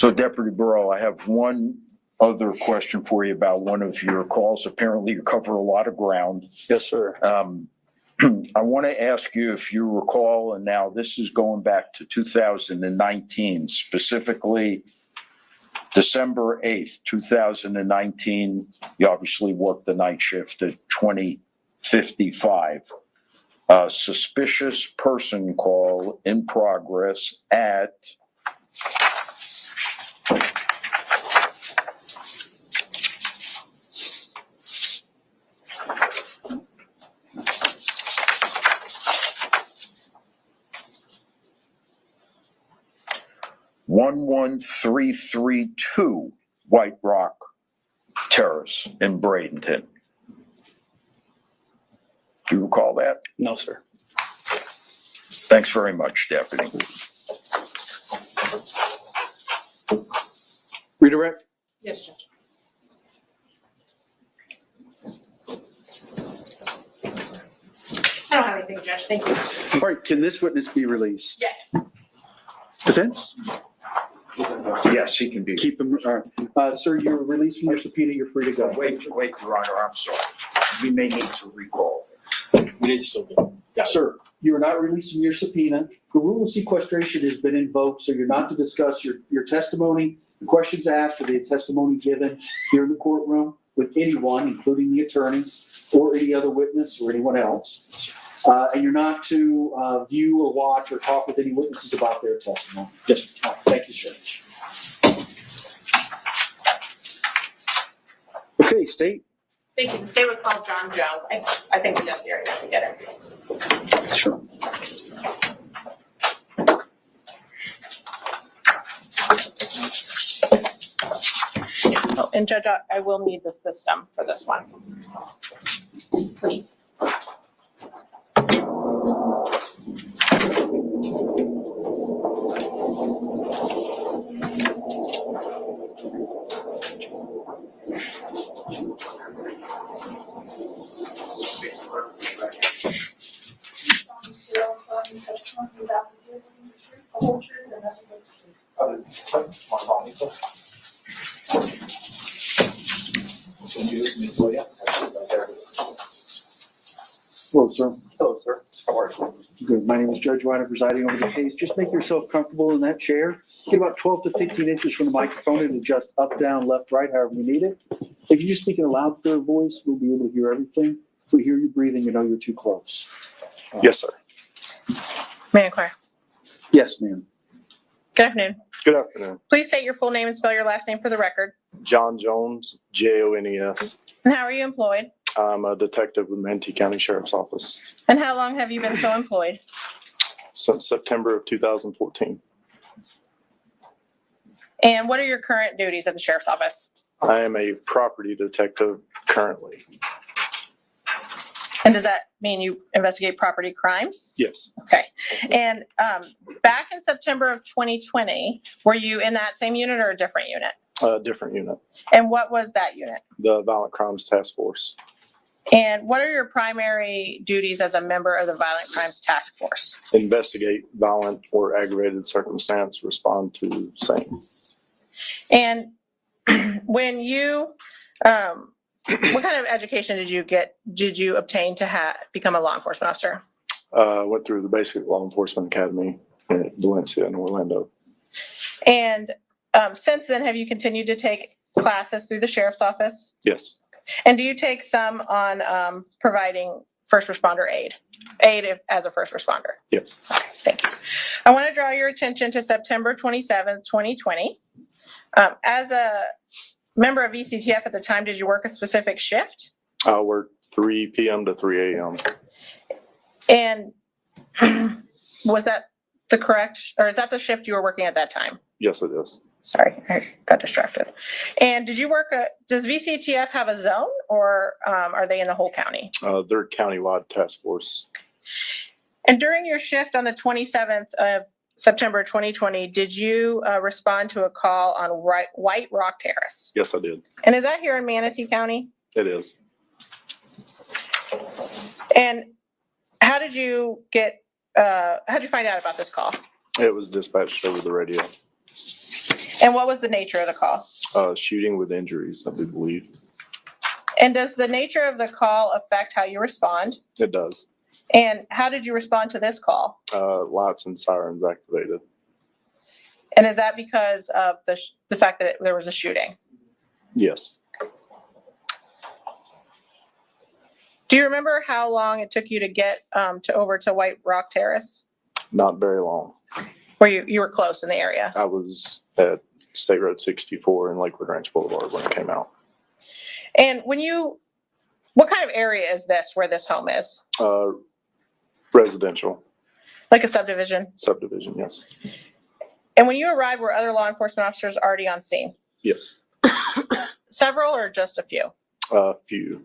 So Deputy Burrow, I have one other question for you about one of your calls. Apparently you cover a lot of ground. Yes, sir. I want to ask you if you recall, and now this is going back to 2019, specifically December 8th, 2019, you obviously worked the night shift at 20:55. Suspicious person call in progress at 11332 White Rock Terrace in Bradenton. Do you recall that? No, sir. Thanks very much, Deputy. Redirect? Yes, Judge. I don't have anything, Judge. Thank you. All right, can this witness be released? Yes. Defense? Yes, he can be. Keep him, all right. Sir, you're released from your subpoena, you're free to go. Wait, Your Honor, I'm sorry. We may need to recall. We need to still go. Sir, you are not released from your subpoena. The rule of sequestration has been invoked, so you're not to discuss your testimony, the questions asked, or the testimony given here in the courtroom with anyone, including the attorneys, or any other witness, or anyone else. And you're not to view or watch or talk with any witnesses about their testimony. Yes. Thank you, sir. Okay, State. Thank you. The state was called John Jones. I think the deputy already has to get it. Sure. Oh, and Judge, I will need the system for this one. Please. Testimony about to give the truth, the whole truth, and nothing but the truth. Hello, sir. Hello, sir. How are you? Good. My name is Judge Whyte, presiding over the case. Just make yourself comfortable in that chair. Get about 12 to 15 inches from the microphone and adjust up, down, left, right, however you need it. If you're speaking a loud, clear voice, we'll be able to hear everything. If we hear you breathing, you know you're too close. Yes, sir. May I inquire? Yes, ma'am. Good afternoon. Good afternoon. Please state your full name and spell your last name for the record. John Jones, Jones. And how are you employed? I'm a detective with Manatee County Sheriff's Office And how long have you been so employed? since September of 2014. And what are your current duties at the sheriff's office? I am a property detective currently. And does that mean you investigate property crimes? Yes, Okay. And back in September of 2020, were you in that same unit or a different unit? a different unit, And what was that unit? the Violent Crimes Task Force. And what are your primary duties as a member of the Violent Crimes Task Force? Investigate violent or aggravated circumstance, respond to same. And when you, what kind of education did you obtain to become a law enforcement officer? Went through the basic law enforcement academy at Valencia in Orlando. And since then, have you continued to take classes through the sheriff's office? Yes, And do you take some on providing first responder aid as a first responder? yes. Thank you. I want to draw your attention to September 27th, 2020. As a member of VCTF at the time, did you work a specific shift? I worked 3 p.m. to 3 a.m. And was that the correct, or is that the shift you were working at that time? Yes, it is. Sorry, I got distracted. And did you does VCTF have a zone or are they in the whole county? They're countywide task force. And during your shift on the 27th of September 2020, did you respond to a call on White Rock Terrace? Yes, I did. And is that here in Manatee County? It is. And how did you find out about this call? It was dispatched over the radio. And what was the nature of the call? Shooting with injuries, I do believe. And does the nature of the call affect how you respond? It does. And how did you respond to this call? Lights and sirens activated. And is that because of the fact that there was a shooting? Yes. Do you remember how long it took you to get over to White Rock Terrace? Not very long. Where you were close in the area? I was at State Road 64 and Lakewood Ranch Boulevard when it came out. And what kind of area is this where this home is? Residential Like a subdivision? subdivision, yes. And when you arrived, were other law enforcement officers already on scene? Yes. Several or just a few? Few.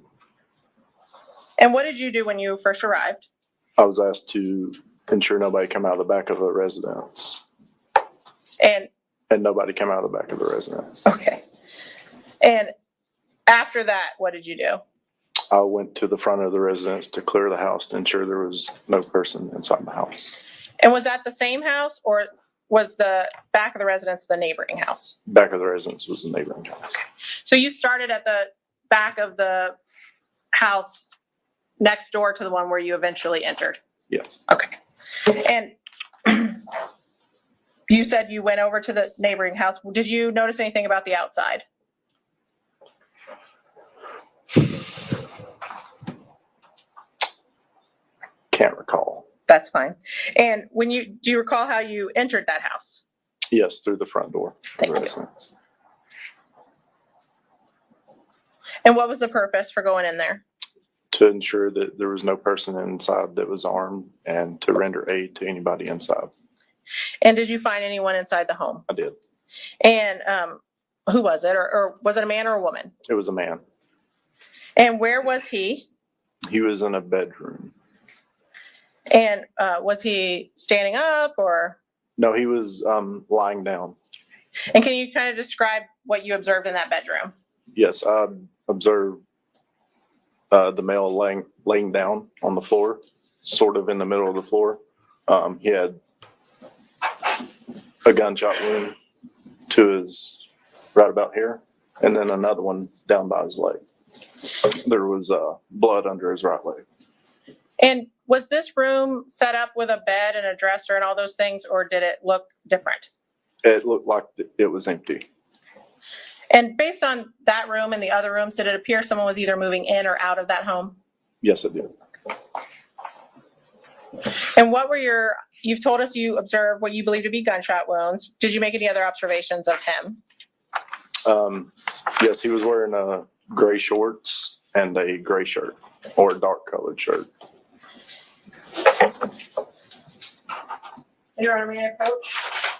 And what did you do when you first arrived? I was asked to ensure nobody come out of the back of the residence, And, and nobody came out of the back of the residence. okay. And after that, what did you do? I went to the front of the residence to clear the house to ensure there was no person inside the house. And was that the same house or was the back of the residence the neighboring house? Back of the residence was the neighboring house. So you started at the back of the house next door to the one where you eventually entered? Yes. Okay. And you said you went over to the neighboring house. Did you notice anything about the outside? Can't recall. That's fine. And do you recall how you entered that house? Yes, through the front door of Thank the you. residence. And what was the purpose for going in there? To ensure that there was no person inside that was armed and to render aid to anybody inside. And did you find anyone inside the home? I did. And who was it? Or was it a man or a woman? It was a man. And where was he? He was in a bedroom. And was he standing up or? No, he was lying down. And can you kind of describe what you observed in that bedroom? Yes, I observed the male laying down on the floor, sort of in the middle of the floor. He had a gunshot wound to his right about here, and then another one down by his leg. There was blood under his right leg. And was this room set up with a bed and a dresser and all those things, or did it look different? It looked like it was empty. And based on that room and the other rooms, did it appear someone was either moving in or out of that home? Yes, it did. And you've told us you observed what you believe to be gunshot wounds. Did you make any other observations of him? Yes, he was wearing gray shorts and a gray shirt or a dark colored shirt. Your Honor, may I approach?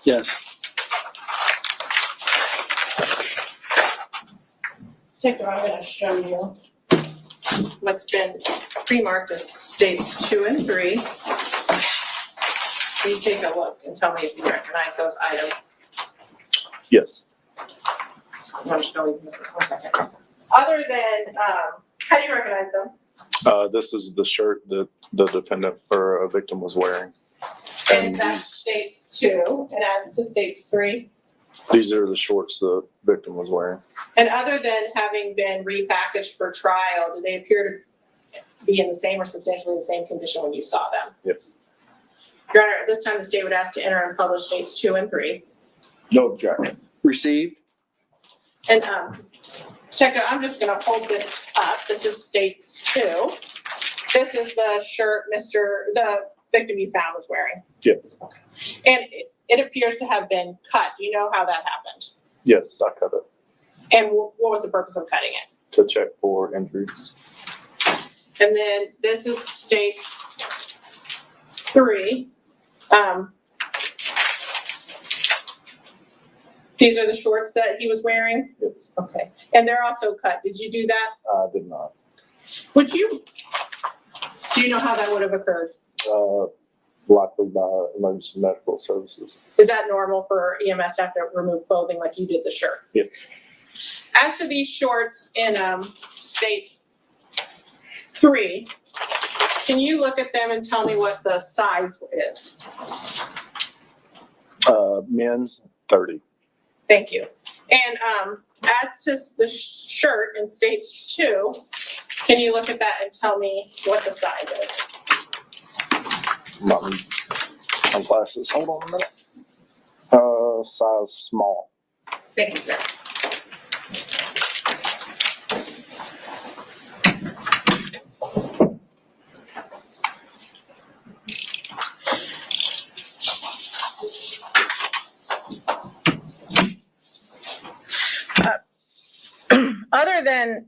Yes. I'm going to show you what's been pre-marked as states 2 and 3. You take a look and tell me if you recognize those items. Yes. I'm just going to leave them for 1 second. Other than, how do you recognize them? This is the shirt that the defendant or a victim was wearing. And that states 2, and as to states 3. These are the shorts the victim was wearing. And other than having been repackaged for trial, do they appear to be in the same or substantially the same condition when you saw them? Yes. Your Honor, at this time, the state would ask to enter and publish states 2 and 3. No objection. Received. And, Checker, I'm just gonna hold this up. This is states 2. This is the shirt the victim you found was wearing. Yes. And it appears to have been cut. Do you know how that happened? Yes, I cut it And what was the purpose of cutting it? to check for injuries. And then this is states 3. These are the shorts that he was wearing? Yes. Okay. And they're also cut. Did you do that? I did not. Do you know how that would have occurred? Likely by emergency medical services. Is that normal for EMS staff to remove clothing like you did the shirt? Yes. As to these shorts in states 3, can you look at them and tell me what the size is? Men's 30. Thank you. And as to the shirt in stage 2, can you look at that and tell me what the size is? My glasses, hold on a minute. Size small. Thank you, sir. Other than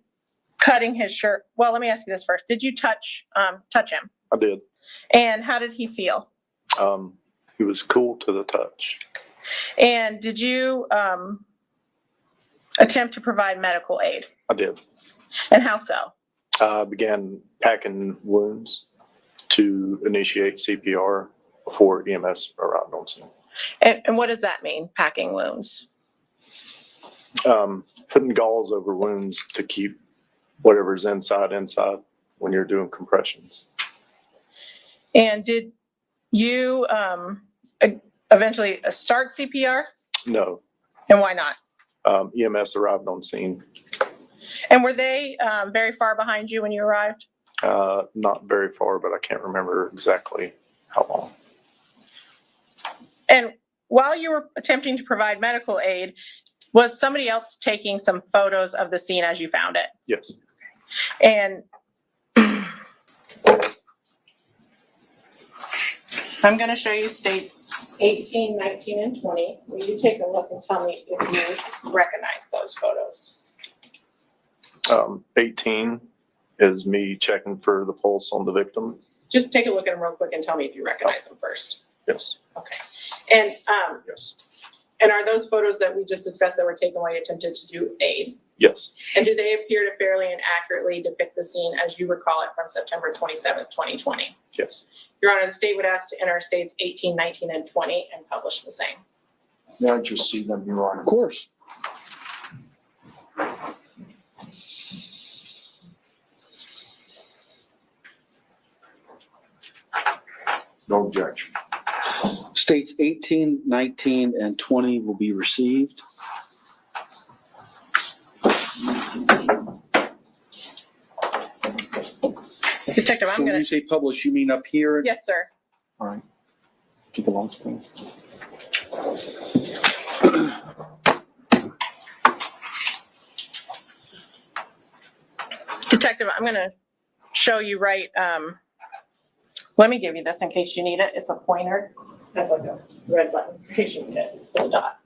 cutting his shirt, well, let me ask you this first. Did you touch him? I did. And how did he feel? He was cool to the touch. And did you attempt to provide medical aid? I did. And how so? I began packing wounds to initiate CPR before EMS arrived on scene. And what does that mean, packing wounds? Putting gauze over wounds to keep whatever's inside when you're doing compressions. And did you eventually start CPR? No. And why not? EMS arrived on scene. And were they very far behind you when you arrived? Not very far, but I can't remember exactly how long. And while you were attempting to provide medical aid, was somebody else taking some photos of the scene as you found it? Yes. And I'm going to show you states 18, 19, and 20. Will you take a look and tell me if you recognize those photos? 18 is me checking for the pulse on the victim. Just take a look at them real quick and tell me if you recognize them first. Yes. Okay. And Yes. and are those photos that we just discussed that were taken while you attempted to do aid? Yes. And do they appear to fairly and accurately depict the scene as you recall it from September 27th, 2020? Yes. Your Honor, the state would ask to enter states 18, 19, and 20 and publish the same. May I just see them, Your Honor? Of course. No objection. States 18, 19, and 20 will be received. Detective, So I'm when going you to. say publish, you mean up here? Yes, sir. All right. Get the lights, please. Detective, I'm going to show you right. Let me give you this in case you need it. It's a pointer. That's like a red button in case you need it with a dot.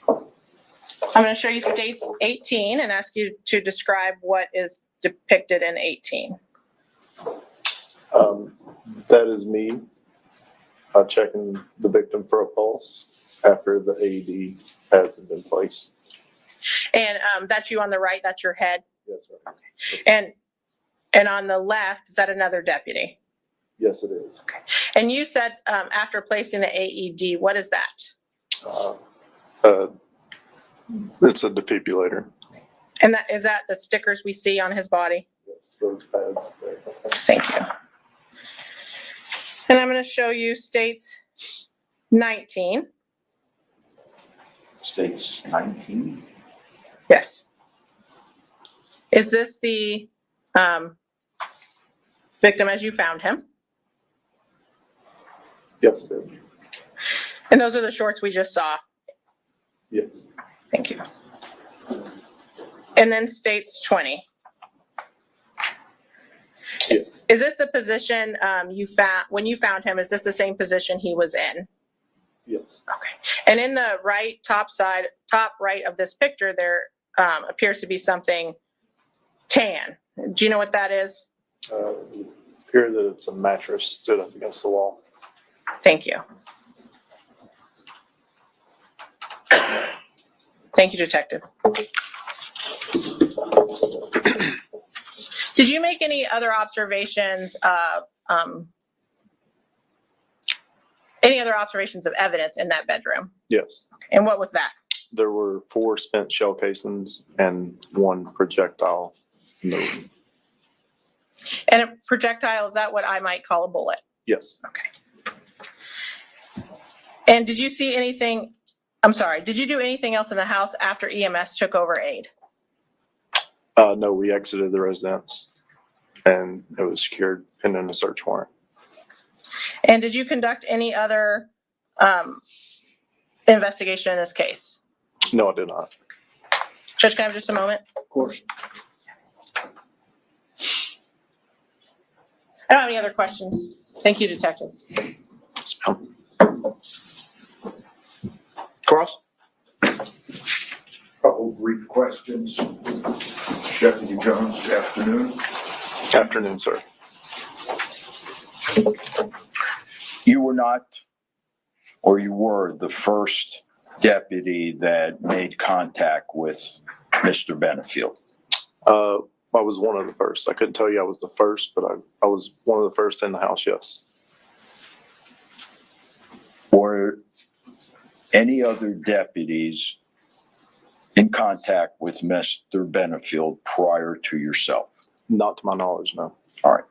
I'm going to show you states 18 and ask you to describe what is depicted in 18. That is me checking the victim for a pulse after the AED has been placed. And that's you on the right. That's your head. Yes, sir. And on the left, is that another deputy? Yes, it is. And you said after placing the AED, what is that? It's a defibrillator. And that is that the stickers we see on his body? Yes, those pads there. Thank you. And I'm going to show you states 19. States 19. Yes. Is this the victim as you found him? Yes, it is. And those are the shorts we just saw. Yes. Thank you. And then states 20. Yes. Is this the position you found when you found him? Is this the same position he was in? Yes. Okay. And in the right top right of this picture, there appears to be something tan. Do you know what that is? Appear that it's a mattress stood up against the wall. Thank you. Thank you, Detective. Did you make any other observations of evidence in that bedroom? Yes. And what was that? There were 4 spent shell casings and 1 projectile in the room. And a projectile, is that what I might call a bullet? Yes. Okay. And did you see anything, I'm sorry, did you do anything else in the house after EMS took over aid? No, we exited the residence and it was secured pending a search warrant. And did you conduct any other investigation in this case? No, I did not. Judge, can I have just a moment? Of course. I don't have any other questions. Thank you, Detective. Yes, ma'am. Cross? Couple brief questions. Deputy Jones, good afternoon. Afternoon, sir. You were not, or you were the first deputy that made contact with Mr. Benefield. I was one of the first. I couldn't tell you I was the first, but I was one of the first in the house, yes. Were any other deputies in contact with Mr. Benefield prior to yourself? Not to my knowledge, no. All right.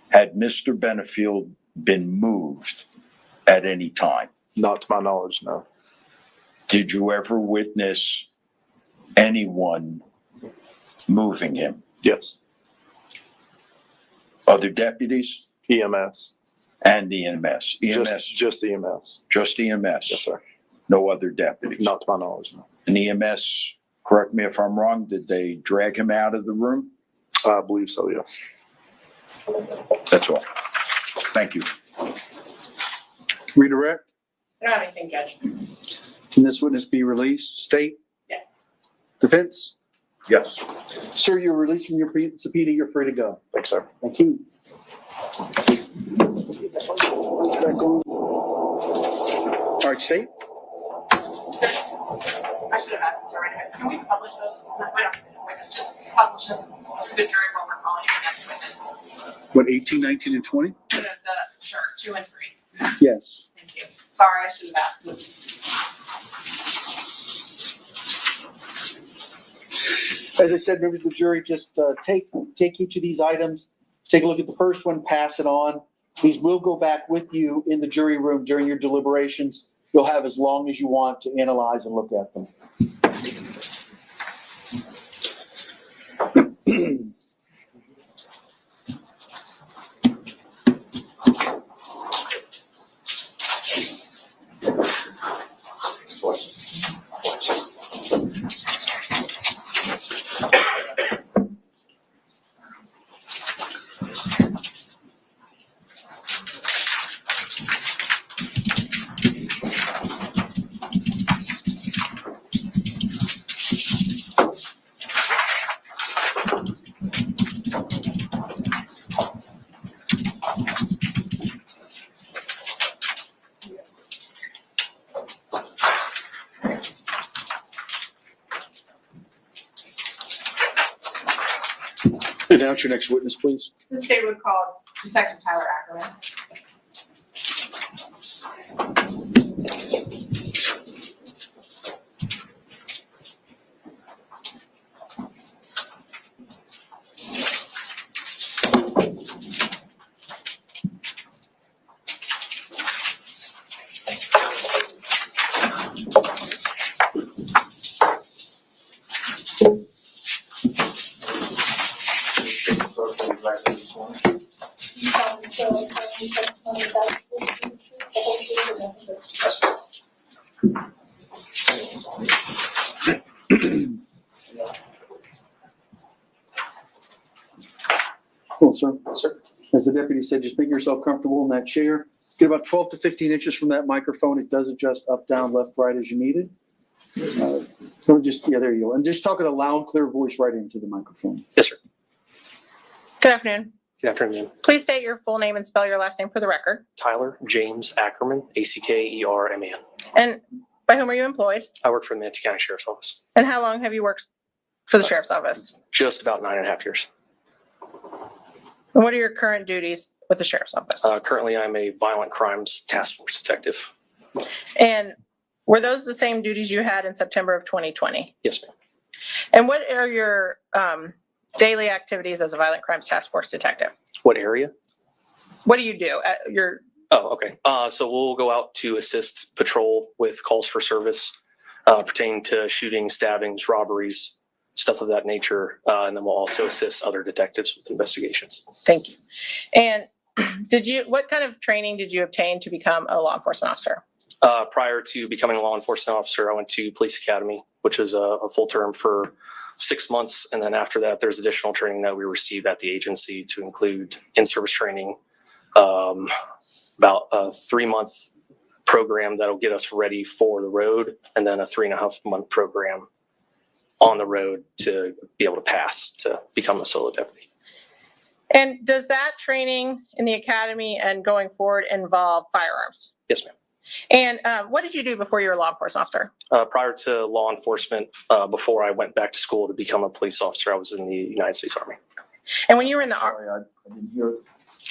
Had Mr. Benefield been moved at any time? Not to my knowledge, no. Did you ever witness anyone moving him? Yes. Other deputies EMS. and the EMS? Just EMS. Just EMS? Yes, sir. No other deputies? Not to my knowledge, no. And EMS, correct me if I'm wrong, did they drag him out of the room? I believe so, yes. That's all. Thank you. Redirect? I don't have anything, Judge. Can this witness be released? State? Yes. Defense? Yes. Sir, you're released from your subpoena. You're free to go. Thanks, sir. Thank you. All right, state? I should have asked this already. Can we publish those? No, I don't. Just publish them to the jury while we're calling the next witness. What, 18, 19, and 20? Sure, 2 and 3. Yes. Thank you. Sorry, I should have asked them. As I said, members of the jury, just take each of these items, take a look at the first one, pass it on. These will go back with you in the jury room during your deliberations. You'll have as long as you want to analyze and look at them. Announce your next witness, please. The state would call Detective Tyler Ackerman. You solemnly swear or affirm the testimony about to give you the truth, the whole truth, and nothing but the truth. Cool, sir. Sir. As the deputy said, just make yourself comfortable in that chair. Get about 12 to 15 inches from that microphone. It does adjust up, down, left, right as you need it. So just, yeah, there you go. And just talk in a loud, clear voice right into the microphone. Yes, sir. Good afternoon. Good afternoon. Please state your full name and spell your last name for the record. Tyler James Ackerman, Ackerman. And by whom are you employed? I work for the Manatee County Sheriff's Office. And how long have you worked for the sheriff's office? Just about 9.5 years. And what are your current duties with the sheriff's office? Currently, I'm a violent crimes task force detective. And were those the same duties you had in September of 2020? Yes, ma'am. And what are your daily activities as a violent crimes task force detective? What area? What do you do? Your Oh, okay. So we'll go out to assist patrol with calls for service pertaining to shootings, stabbings, robberies, stuff of that nature. And then we'll also assist other detectives with investigations. Thank you. And what kind of training did you obtain to become a law enforcement officer? Prior to becoming a law enforcement officer, I went to police academy, which was a full term for 6 months. And then after that, there's additional training that we received at the agency to include in-service training, about a 3-month program that'll get us ready for the road, and then a 3.5-month program on the road to be able to pass to become a solo deputy. And does that training in the academy and going forward involve firearms? Yes, ma'am. And what did you do before you were a law enforcement officer? Prior to law enforcement, before I went back to school to become a police officer, I was in the United States Army. And when you were in the Army, I didn't hear.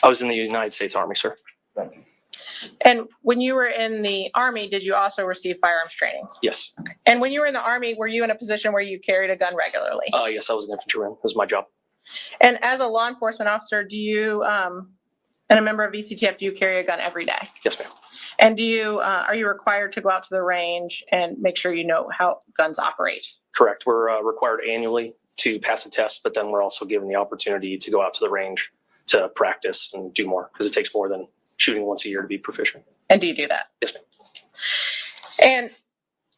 I was in the United States Army, sir. Thank you. and when you were in the Army, did you also receive firearms training? Yes. And when you were in the Army, were you in a position where you carried a gun regularly? Yes, I was an infantryman. It was my job. And as a law enforcement officer, do you, and a member of VCTF, do you carry a gun every day? Yes, ma'am. And do you, are you required to go out to the range and make sure you know how guns operate? Correct. We're required annually to pass a test, but then we're also given the opportunity to go out to the range to practice and do more, because it takes more than shooting once a year to be proficient. And do you do that? Yes, ma'am. And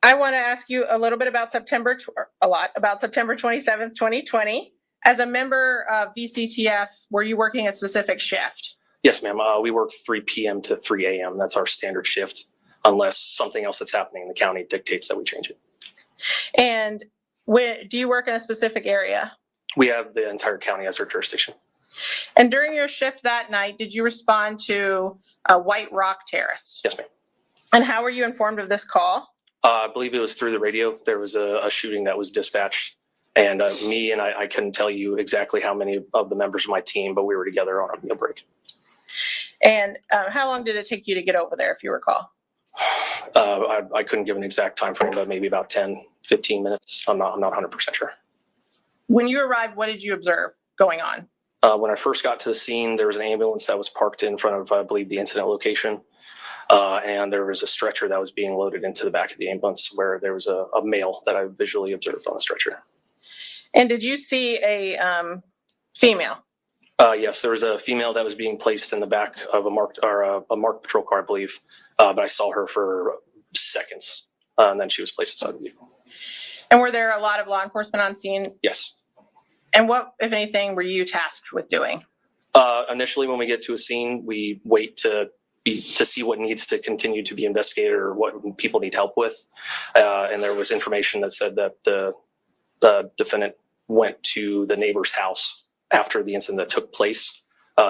I want to ask you a little bit about September 27th, 2020. As a member of VCTF, were you working a specific shift? Yes, ma'am. We work 3 p.m. to 3 a.m. That's our standard shift, unless something else that's happening in the county dictates that we change it. And do you work in a specific area? We have the entire county as our jurisdiction. And during your shift that night, did you respond to a White Rock Terrace? Yes, ma'am. And how were you informed of this call? I believe it was through the radio. There was a shooting that was dispatched, and I couldn't tell you exactly how many of the members of my team, but we were together on a meal break. And how long did it take you to get over there, if you recall? I couldn't give an exact time frame, but maybe about 10, 15 minutes. I'm not 100% sure. When you arrived, what did you observe going on? When I first got to the scene, there was an ambulance that was parked in front of, I believe, the incident location. And there was a stretcher that was being loaded into the back of the ambulance, where there was a male that I visually observed on the stretcher. And did you see a female? Yes, there was a female that was being placed in the back of a marked patrol car, I believe. But I saw her for seconds, and then she was placed inside the vehicle. And were there a lot of law enforcement on scene? Yes. And what, if anything, were you tasked with doing? Initially, when we get to a scene, we wait to see what needs to continue to be investigated or what people need help with. And there was information that said that the defendant went to the neighbor's house after the incident that took place.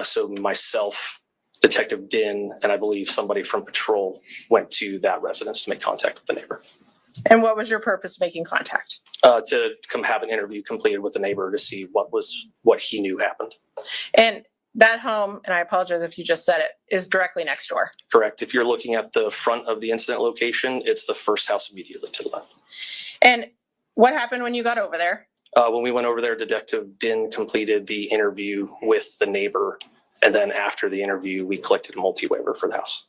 So myself, Detective Din, and I believe somebody from patrol went to that residence to make contact with the neighbor. And what was your purpose of making contact? To come have an interview completed with the neighbor to see what he knew happened. And that home, and I apologize if you just said it, is directly next door. Correct. If you're looking at the front of the incident location, it's the first house immediately to the left. And what happened when you got over there? When we went over there, Detective Din completed the interview with the neighbor. And then after the interview, we collected a multi-waiver for the house.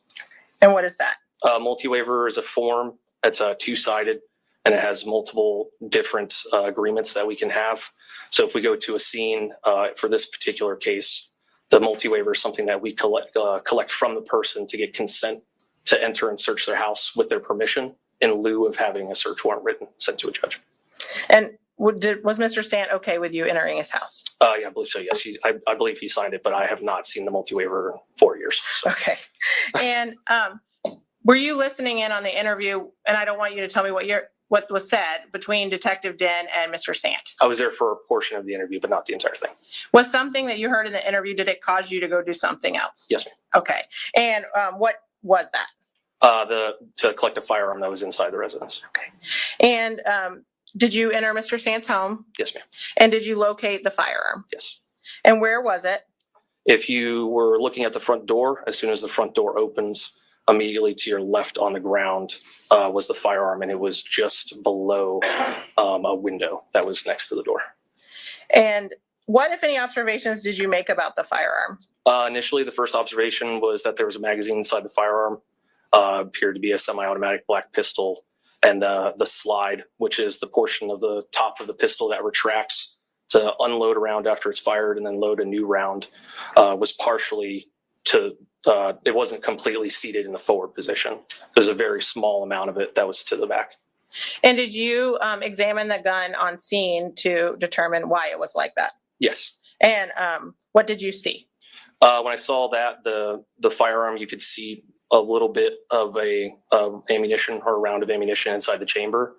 And what is that? Multi-waiver is a form that's two-sided, and it has multiple different agreements that we can have. So if we go to a scene for this particular case, the multi-waiver is something that we collect from the person to get consent to enter and search their house with their permission, in lieu of having a search warrant written sent to a judge. And was Mr. Sant okay with you entering his house? Yeah, I believe so. Yes, I believe he signed it, but I have not seen the multi-waiver in 4 years. So. Okay. And were you listening in on the interview? And I don't want you to tell me what was said between Detective Din and Mr. Sant. I was there for a portion of the interview, but not the entire thing. Was something that you heard in the interview, did it cause you to go do something else? Yes, ma'am. Okay. And what was that? To collect a firearm that was inside the residence. Okay. And did you enter Mr. Sant's home? Yes, ma'am. And did you locate the firearm? Yes. And where was it? If you were looking at the front door, as soon as the front door opens, immediately to your left on the ground was the firearm, and it was just below a window that was next to the door. And what, if any, observations did you make about the firearm? Initially, the first observation was that there was a magazine inside the firearm, appeared to be a semi-automatic black pistol, and the slide, which is the portion of the top of the pistol that retracts to unload a round after it's fired and then load a new round, was partially to, it wasn't completely seated in the forward position. There's a very small amount of it that was to the back. And did you examine the gun on scene to determine why it was like that? Yes. And what did you see? When I saw that, the firearm, you could see a little bit of ammunition or a round of ammunition inside the chamber.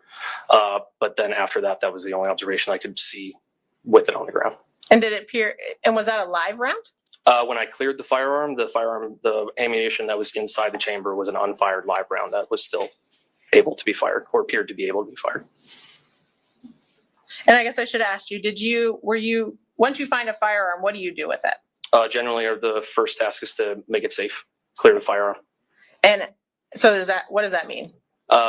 But then after that, that was the only observation I could see with it on the ground. And did it appear, and was that a live round? When I cleared the firearm, the ammunition that was inside the chamber was an unfired live round that was still able to be fired or appeared to be able to be fired. And I guess I should ask you, once you find a firearm, what do you do with it? Generally, the first task is to make it safe, clear the firearm. And so what does that mean?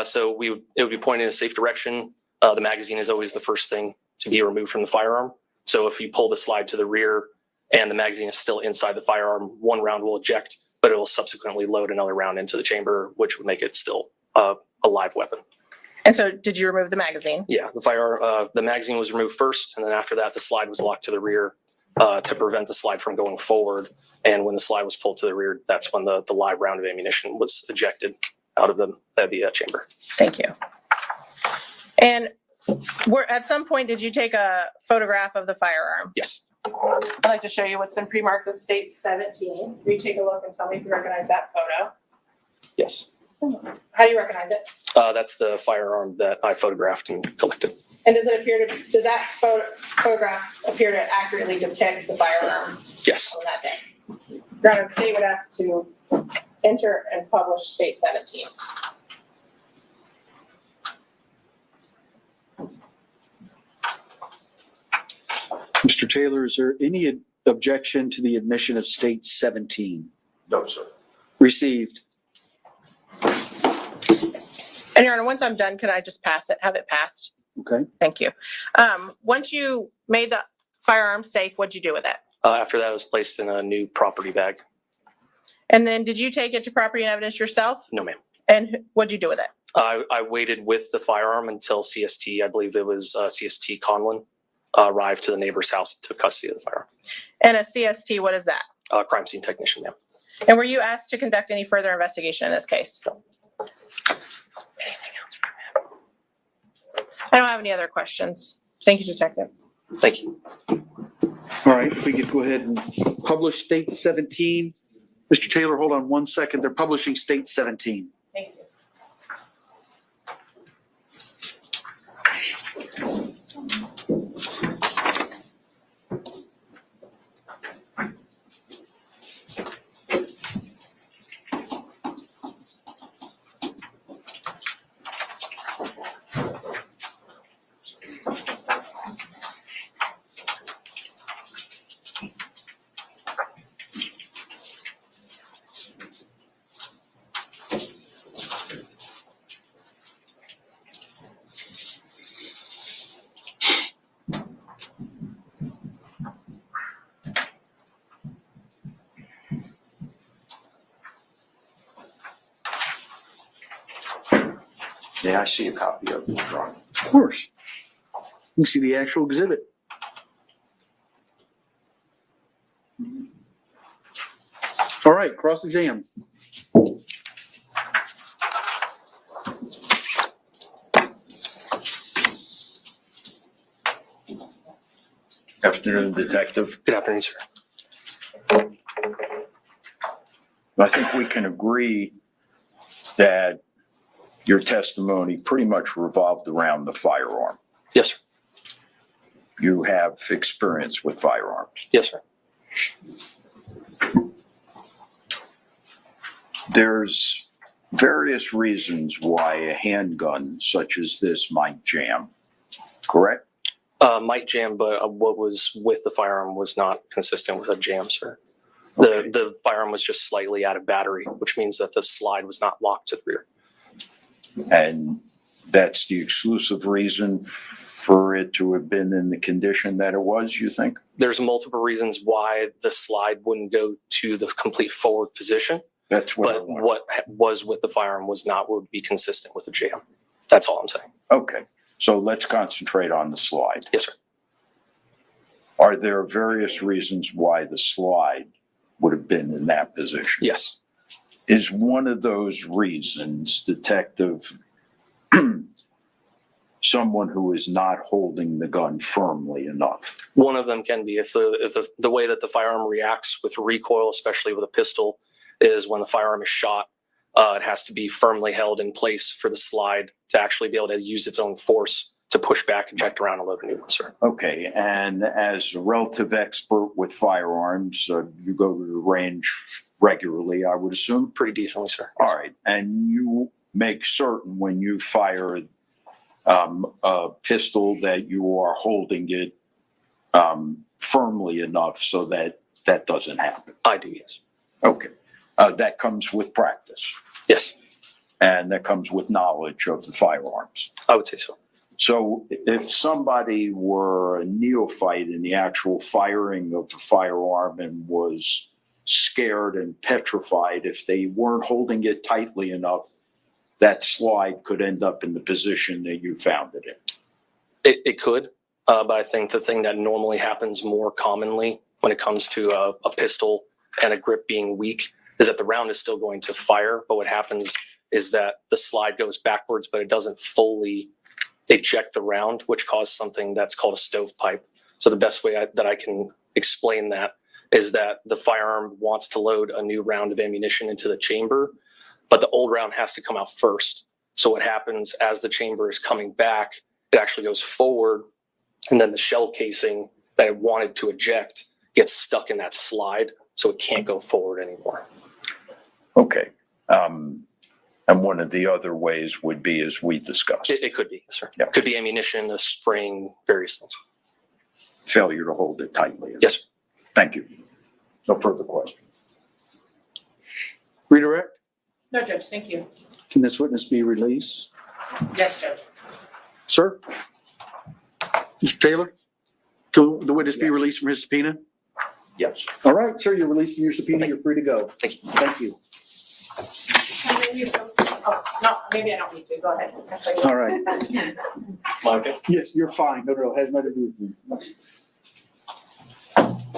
So it would be pointed in a safe direction. The magazine is always the first thing to be removed from the firearm. So if you pull the slide to the rear and the magazine is still inside the firearm, one round will eject, but it will subsequently load another round into the chamber, which would make it still a live weapon. And so did you remove the magazine? Yeah, the magazine was removed first, and then after that, the slide was locked to the rear to prevent the slide from going forward. And when the slide was pulled to the rear, that's when the live round of ammunition was ejected out of the chamber. Thank you. And at some point, did you take a photograph of the firearm? Yes. I'd like to show you what's been pre-marked with state 17. Will you take a look and tell me if you recognize that photo? Yes. How do you recognize it? That's the firearm that I photographed and collected. And does that photograph appear to accurately depict the firearm? Yes. On that day? Your Honor, the state would ask to enter and publish state 17. Mr. Taylor, is there any objection to the admission of state 17? No, sir. Received. And Your Honor, once I'm done, can I just have it passed? Okay. Thank you. Once you made the firearm safe, what'd you do with it? After that, it was placed in a new property bag. And then did you take it to property and evidence yourself? No, ma'am. And what'd you do with it? I waited with the firearm until CST, I believe it was CST Conlin, arrived to the neighbor's house and took custody of the firearm. And a CST, what is that? Crime scene technician, ma'am. And were you asked to conduct any further investigation in this case? No. Anything else for him? I don't have any other questions. Thank you, Detective. Thank you. All right, if we could go ahead and publish state 17. Mr. Taylor, hold on one second. They're publishing state 17. Thank you. May I see a copy of the drawing? Of course. You can see the actual exhibit. All right, cross-exam. Afternoon, Detective. Good afternoon, sir. I think we can agree that your testimony pretty much revolved around the firearm. Yes, sir. You have experience with firearms. Yes, sir. There's various reasons why a handgun such as this might jam, correct? Might jam, but what was with the firearm was not consistent with a jam, sir. The firearm was just slightly out of battery, which means that the slide was not locked to the rear. And that's the exclusive reason for it to have been in the condition that it was, you think? There's multiple reasons why the slide wouldn't go to the complete forward position, That's what I but want. what was with the firearm was not would be consistent with the jam. That's all I'm saying. Okay, so let's concentrate on the slide. Yes, sir. Are there various reasons why the slide would have been in that position? Yes. Is one of those reasons, Detective, someone who is not holding the gun firmly enough? One of them can be if the way that the firearm reacts with recoil, especially with a pistol, is when the firearm is shot, it has to be firmly held in place for the slide to actually be able to use its own force to push back, eject around, and load a new one, sir. Okay, and as a relative expert with firearms, you go to the range regularly, I would assume? Pretty decently, sir. All right, and you make certain when you fire a pistol that you are holding it firmly enough so that that doesn't happen? I do, yes. Okay, that comes with practice, Yes, and that comes with knowledge of the firearms. I would say so. So if somebody were a neophyte in the actual firing of the firearm and was scared and petrified, if they weren't holding it tightly enough, that slide could end up in the position that you found it in. It could, but I think the thing that normally happens more commonly when it comes to a pistol and a grip being weak is that the round is still going to fire, but what happens is that the slide goes backwards, but it doesn't fully eject the round, which causes something that's called a stovepipe. So the best way that I can explain that is that the firearm wants to load a new round of ammunition into the chamber, but the old round has to come out first. So what happens as the chamber is coming back, it actually goes forward, and then the shell casing that it wanted to eject gets stuck in that slide, so it can't go forward anymore. Okay. And one of the other ways would be, as we discussed, It could be, sir. Yeah. It could be ammunition, a spring, various things. failure to hold it tightly. Yes, sir. Thank you. No further questions. Redirect? No, Judge, thank you. Can this witness be released? Yes, Judge. Sir? Mr. Taylor? Can the witness be released from his subpoena? Yes. All right, sir, you're released from your subpoena. You're free to go. Thank you. Thank you. No, maybe I don't need to. Go ahead. All right. Okay. Yes, you're fine. No, it has nothing to do with you.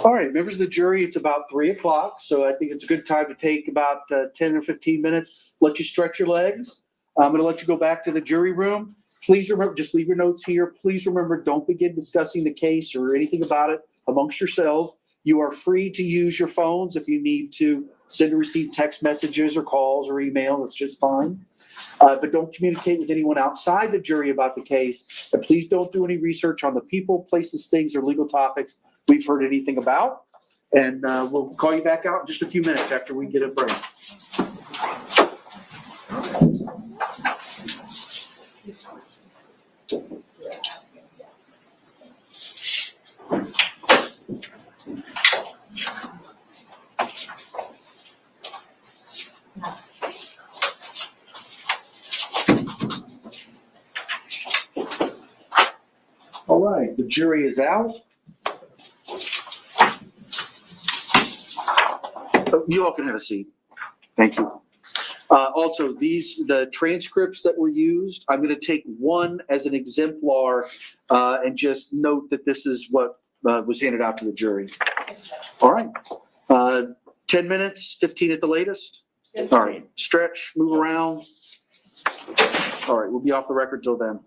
All right, members of the jury, it's about 3:00, so I think it's a good time to take about 10 or 15 minutes, let you stretch your legs. I'm going to let you go back to the jury room. Please remember, just leave your notes here. Please remember, don't begin discussing the case or anything about it amongst yourselves. You are free to use your phones if you need to send or receive text messages or calls or email. That's just fine. But don't communicate with anyone outside the jury about the case. And please don't do any research on the people, places, things, or legal topics we've heard anything about. And we'll call you back out in just a few minutes after we get a break. All right, the jury is out. You all can have a seat. Thank you. Also, the transcripts that were used, I'm going to take one as an exemplar and just note that this is what was handed out to the jury. All right. 10 minutes, 15 at the latest? Yes, All right. Stretch, move around. All right, we'll be off the record till then.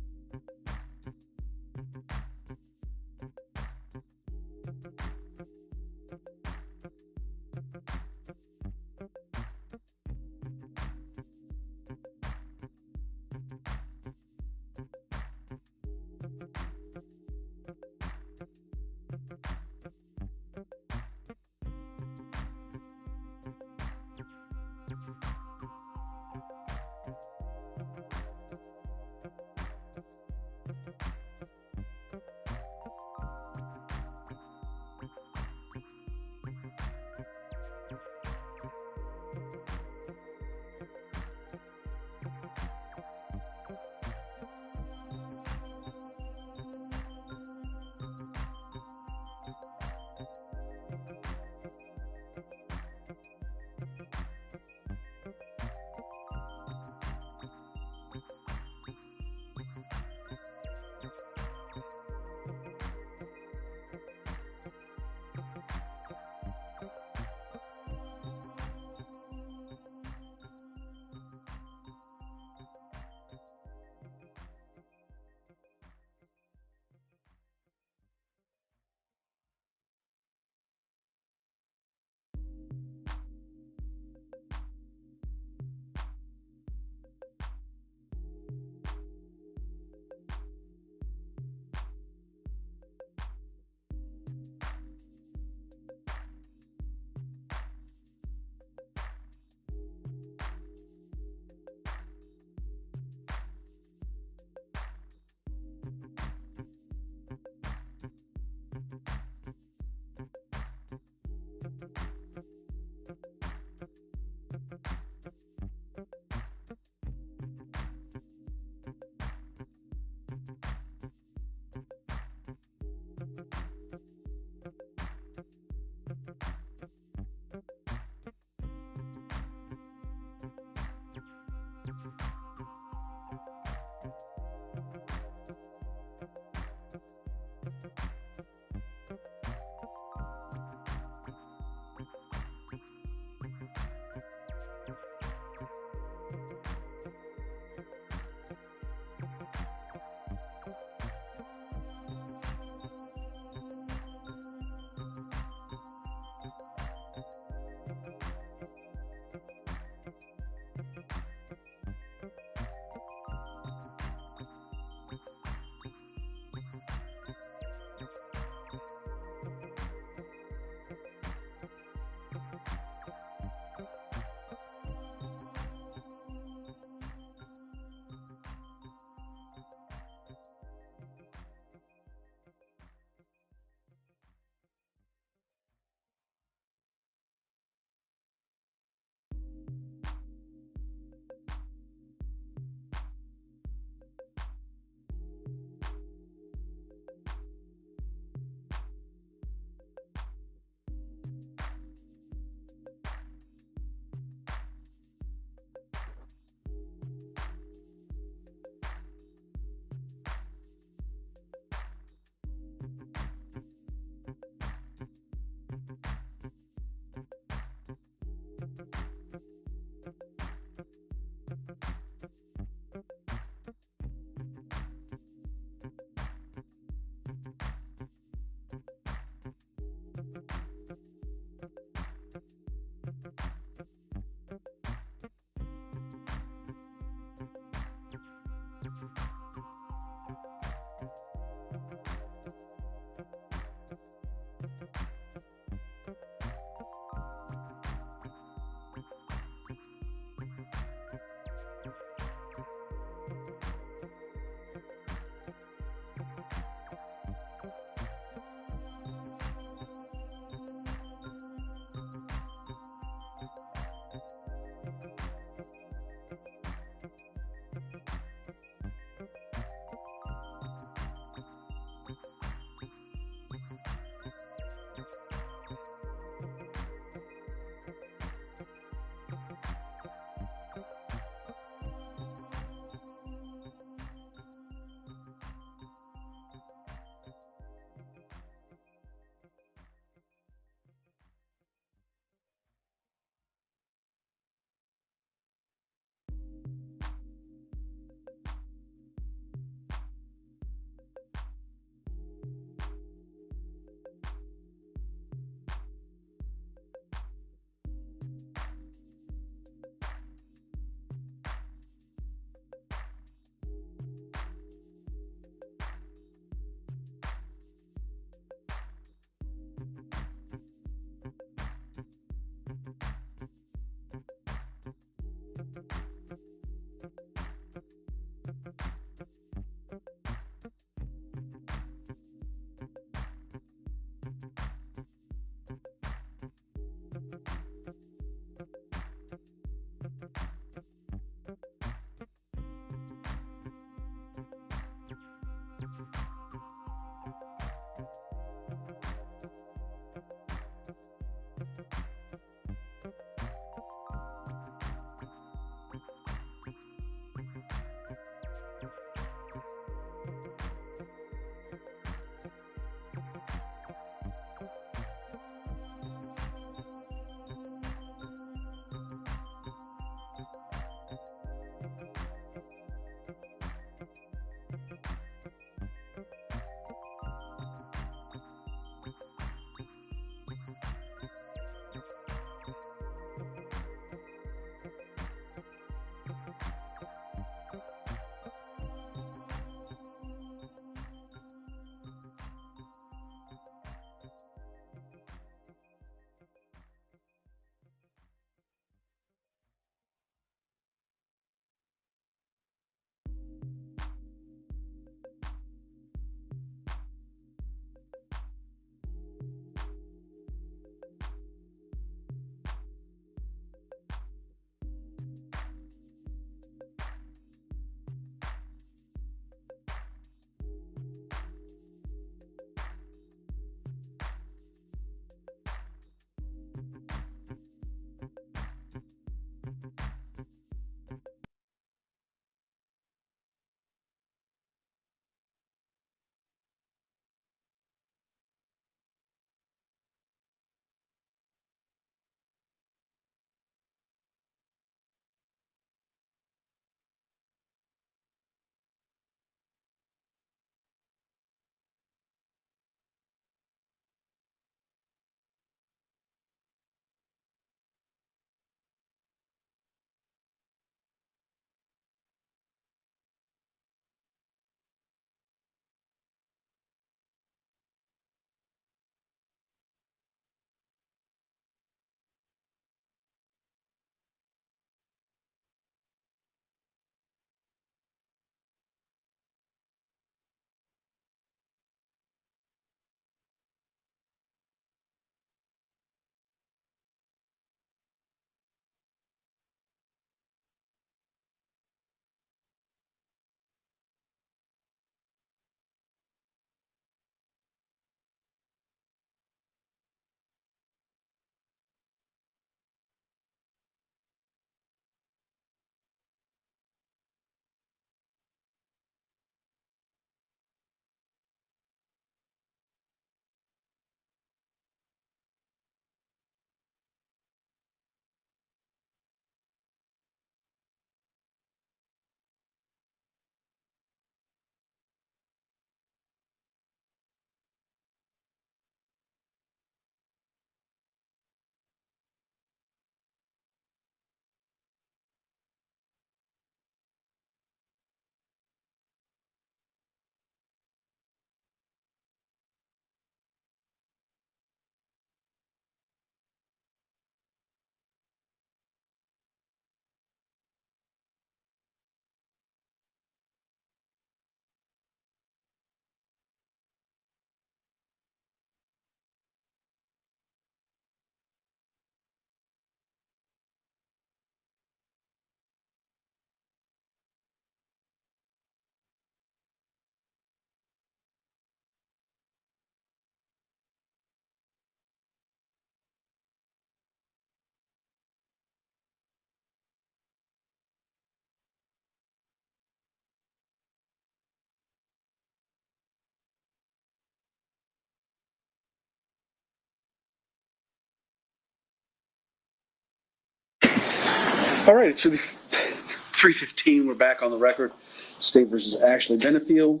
All right, it's 3:15. We're back on the record. State versus Ashley Benefield.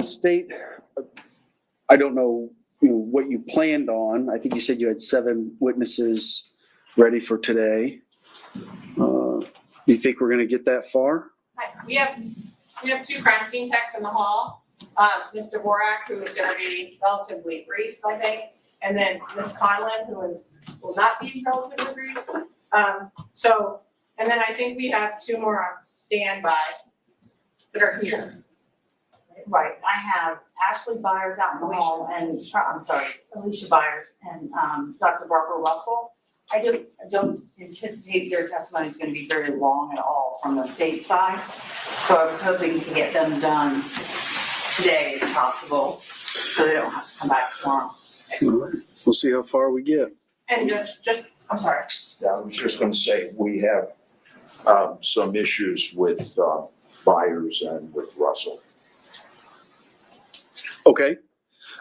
State, I don't know, what you planned on. I think you said you had 7 witnesses ready for today. Do you think we're going to get that far? We have 2 crime scene techs in the hall. Mr. Dorak, who is going to be relatively brief, I think, and then Ms. Conlin, who will not be relatively brief. And then I think we have 2 more on standby that are here. Right, I have Ashley Byers out in the hall and, Alicia Byers and Dr. Barbara Russell. I don't anticipate their testimony is going to be very long at all from the state side. So I was hoping to get them done today if possible, so they don't have to come back tomorrow. We'll see how far we get. And just I'm sorry. Yeah, I was just gonna say, we have some issues with Byers and with Russell. Okay.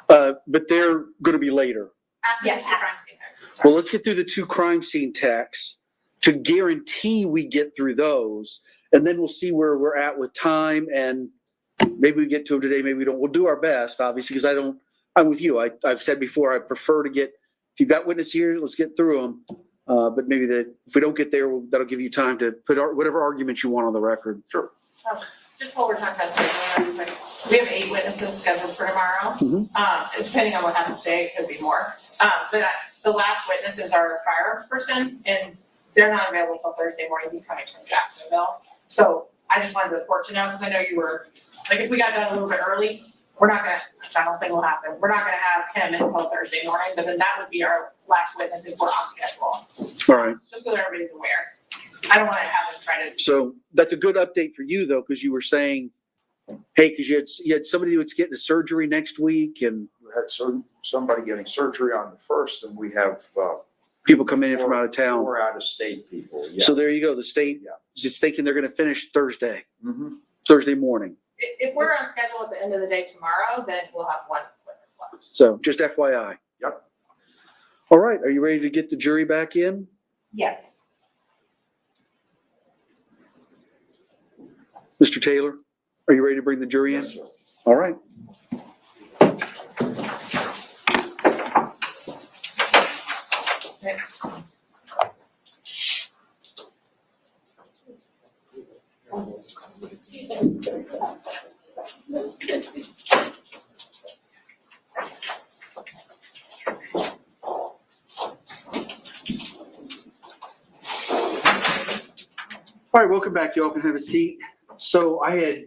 But they're going to be later. After the 2 crime scene techs. Well, let's get through the 2 crime scene techs to guarantee we get through those. And then we'll see where we're at with time, and maybe we get to them today, maybe we don't. We'll do our best, obviously, because I'm with you. I've said before, I prefer to get, if you've got witness here, let's get through them. But maybe if we don't get there, that'll give you time to put whatever arguments you want on the record. Sure. Just while we're talking about testimony, we have 8 witnesses scheduled for tomorrow. Depending on what happens today, it could be more. But the last witness is our firearms person, and they're not available until Thursday morning. He's coming from Jacksonville. So I just wanted to report to know, because I know you were, if we got done a little bit early, I don't think will happen. We're not going to have him until Thursday morning, but then that would be our last witness if we're on schedule. All right. Just so that everybody's aware. I don't want to have them try to. So that's a good update for you, though, because you were saying, hey, because you had somebody who's getting a surgery next week, and We had somebody getting surgery on the 1st, and we have people coming in from out of town. 4 out-of-state people. Yeah. So there you go. The state Yeah. is just thinking they're going to finish Thursday Mhm. morning. If we're on schedule at the end of the day tomorrow, then we'll have 1 witness left. So just FYI. Yep. All right. Are you ready to get the jury back in? Yes. Mr. Taylor, are you ready to bring the jury in? Yes, sir. All right. All right, welcome back. You all can have a seat. So I had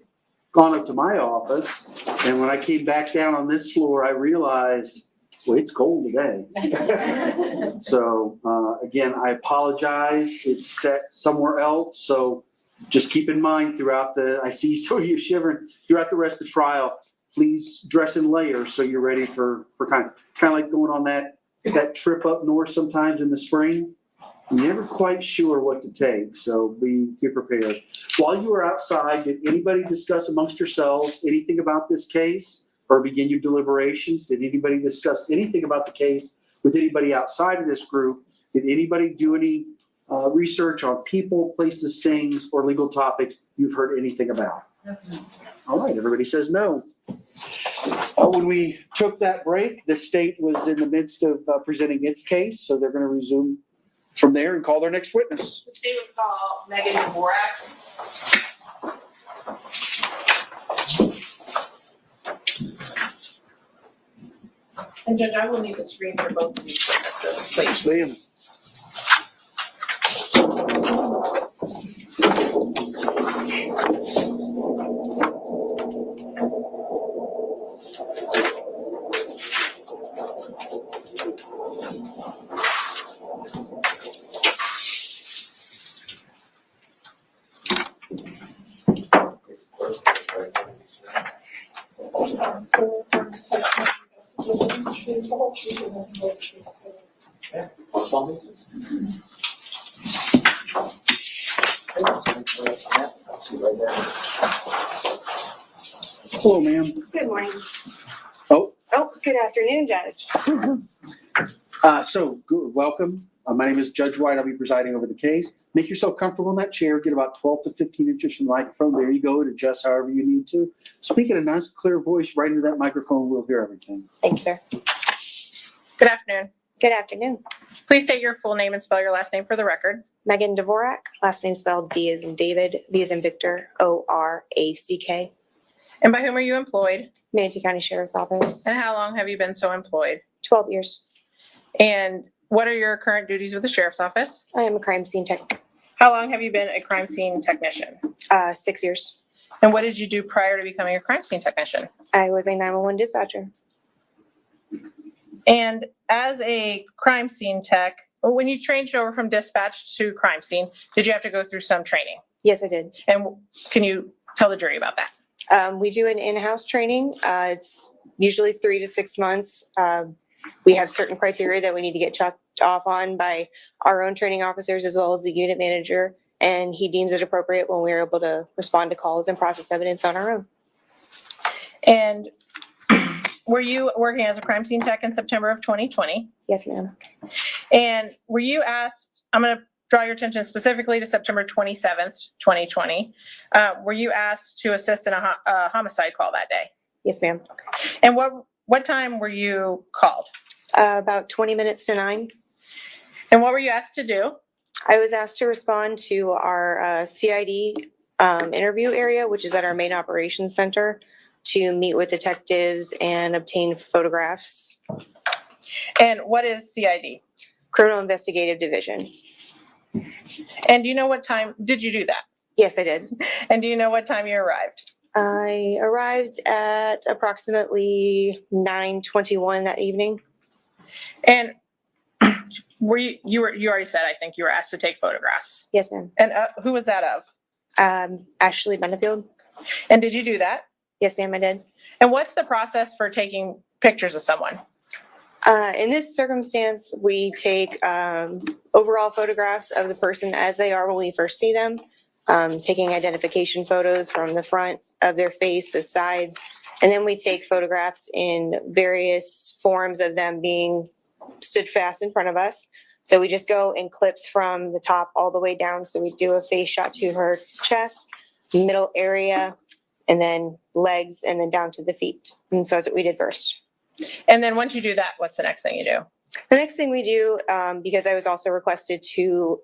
gone up to my office, and when I came back down on this floor, I realized, well, it's cold today. So again, I apologize. It's set somewhere else. So just keep in mind I see some of you shivering throughout the rest of the trial. Please dress in layers so you're ready for kind of like going on that trip up north sometimes in the spring. You're never quite sure what to take, so be prepared. While you were outside, did anybody discuss amongst yourselves anything about this case or begin your deliberations? Did anybody discuss anything about the case with anybody outside of this group? Did anybody do any research on people, places, things, or legal topics you've heard anything about? All right, everybody says no. When we took that break, the state was in the midst of presenting its case, so they're going to resume from there and call their next witness. The state would call Megan Dorak. And Judge, I will need the screen for both of these witnesses, please. Ma'am. Hello, ma'am. Good morning. Oh. Good afternoon, Judge. Welcome. My name is Judge Whyte. I'll be presiding over the case. Make yourself comfortable in that chair. Get about 12 to 15 inches from the microphone. There you go. Adjust however you need to. Speak in a nice, clear voice right into that microphone. We'll hear everything. Thanks, sir. Good afternoon. Good afternoon. Please state your full name and spell your last name for the record. Megan Dorak, last name spelled D as in David, V as in Victor, Orack. And by whom are you employed? Manatee County Sheriff's Office, And how long have you been so employed? 12 years. And what are your current duties with the sheriff's office? I am a crime scene tech, How long have you been a crime scene technician? 6 years. And what did you do prior to becoming a crime scene technician? I was a 911 dispatcher. And as a crime scene tech, when you changed over from dispatch to crime scene, did you have to go through some training? Yes, I did. And can you tell the jury about that? We do an in-house training. It's usually 3 to 6 months. We have certain criteria that we need to get checked off on by our own training officers as well as the unit manager. And he deems it appropriate when we're able to respond to calls and process evidence on our own. And were you working as a crime scene tech in September of 2020? Yes, ma'am. And were you asked, I'm going to draw your attention specifically to September 27th, 2020. Were you asked to assist in a homicide call that day? Yes, ma'am. And what time were you called? About 20 minutes to 9. And what were you asked to do? I was asked to respond to our CID interview area, which is at our main operations center, to meet with detectives and obtain photographs. And what is CID? Criminal Investigative Division. And do you know what time did you do that? Yes, I did. And do you know what time you arrived? I arrived at approximately 9:21 that evening. And were you already said, I think you were asked to take photographs. Yes, ma'am. And who was that of? Ashley Benefield. And did you do that? Yes, ma'am, I did. And what's the process for taking pictures of someone? In this circumstance, we take overall photographs of the person as they are when we first see them, taking identification photos from the front of their face, the sides, and then we take photographs in various forms of them being stood fast in front of us. So we just go in clips from the top all the way down. So we do a face shot to her chest, middle area, and then legs, and then down to the feet. And so that's what we did first. And then once you do that, what's the next thing you do? The next thing we do, because I was also requested to,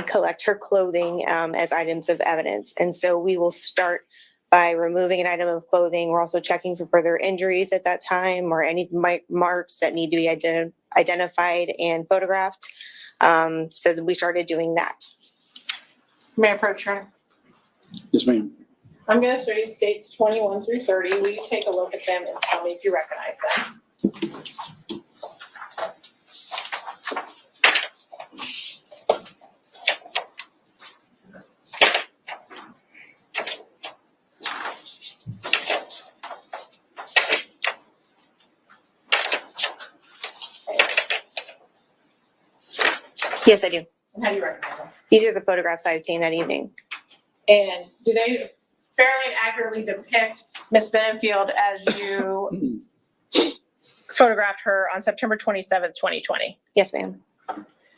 collect her clothing as items of evidence. And so we will start by removing an item of clothing. We're also checking for further injuries at that time or any marks that need to be identified and photographed. So we started doing that. May I approach her? Yes, ma'am. I'm going to show you states 21 through 30. Will you take a look at them and tell me if you recognize them? Yes, I do. And how do you recognize them? These are the photographs I obtained that evening. And do they fairly and accurately depict Miss Benefield as you photographed her on September 27th, 2020? Yes, ma'am.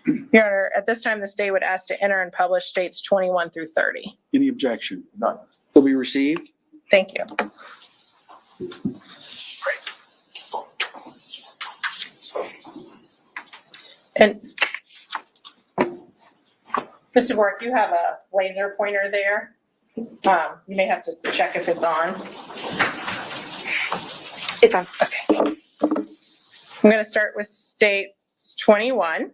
Your Honor, at this time, the state would ask to enter and publish states 21 through 30. Any objection? None. Will be received. Thank you. And Mr. Bork, you have a laser pointer there. You may have to check if it's on. It's on. Okay. I'm going to start with states 21.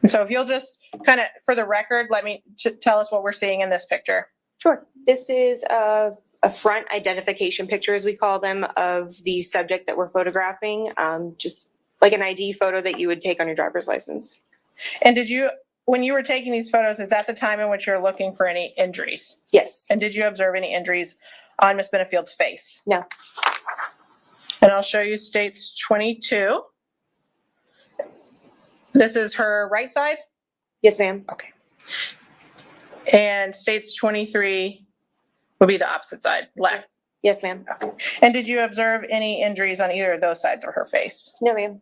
And so if you'll just kind of, for the record, let me tell us what we're seeing in this picture. Sure. This is a front identification picture, as we call them, of the subject that we're photographing. Just like an ID photo that you would take on your driver's license. And did you, when you were taking these photos, is that the time in which you're looking for any injuries? Yes. And did you observe any injuries on Miss Benefield's face? No. And I'll show you states 22. This is her right side? Yes, ma'am. Okay. And states 23 would be the opposite side, left. Yes, ma'am. Okay. And did you observe any injuries on either of those sides or her face? No, ma'am.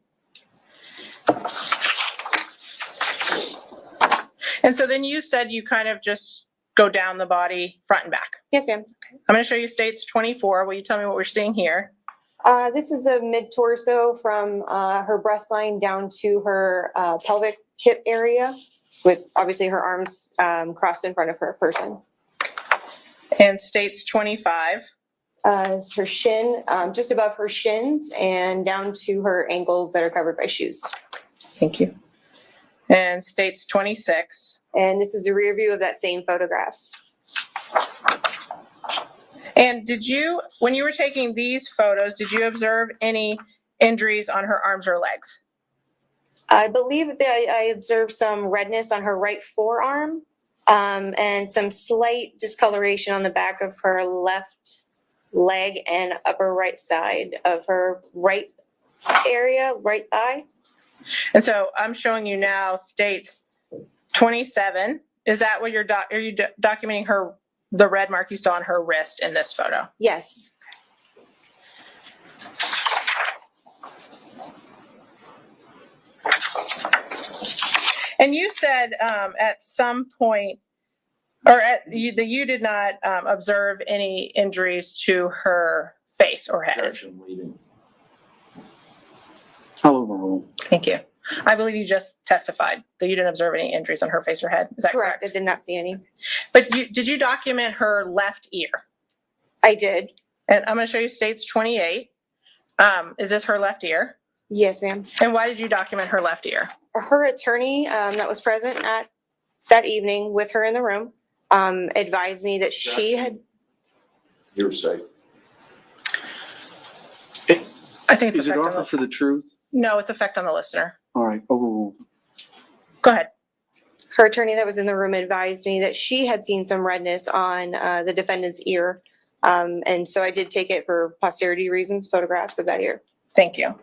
And so then you said you kind of just go down the body front and back. Yes, ma'am. I'm going to show you states 24. Will you tell me what we're seeing here? This is the mid torso from her breast line down to her pelvic hip area, with obviously her arms crossed in front of her person. And states 25. Her shin, just above her shins and down to her ankles that are covered by shoes. Thank you. And states 26. And this is a rear view of that same photograph. And did you, when you were taking these photos, did you observe any injuries on her arms or legs? I believe that I observed some redness on her right forearm and some slight discoloration on the back of her left leg and upper right side of her right area, right thigh. And so I'm showing you now states 27. Is that what are you documenting the red mark you saw on her wrist in this photo? Yes. And you said at some point, or that you did not observe any injuries to her face or head. I'll overrule. Thank you. I believe you just testified that you didn't observe any injuries on her face or head. Is that correct? I did not see any. But did you document her left ear? I did. And I'm going to show you states 28. Is this her left ear? Yes, ma'am. And why did you document her left ear? Her attorney that was present at that evening with her in the room advised me that she had. Hearsay. I think it's Is it effect on offer for the truth? No, it's effect on the listener. All right, overruled. Go ahead. Her attorney that was in the room advised me that she had seen some redness on the defendant's ear. And so I did take it for posterity reasons, photographs of that ear. Thank you.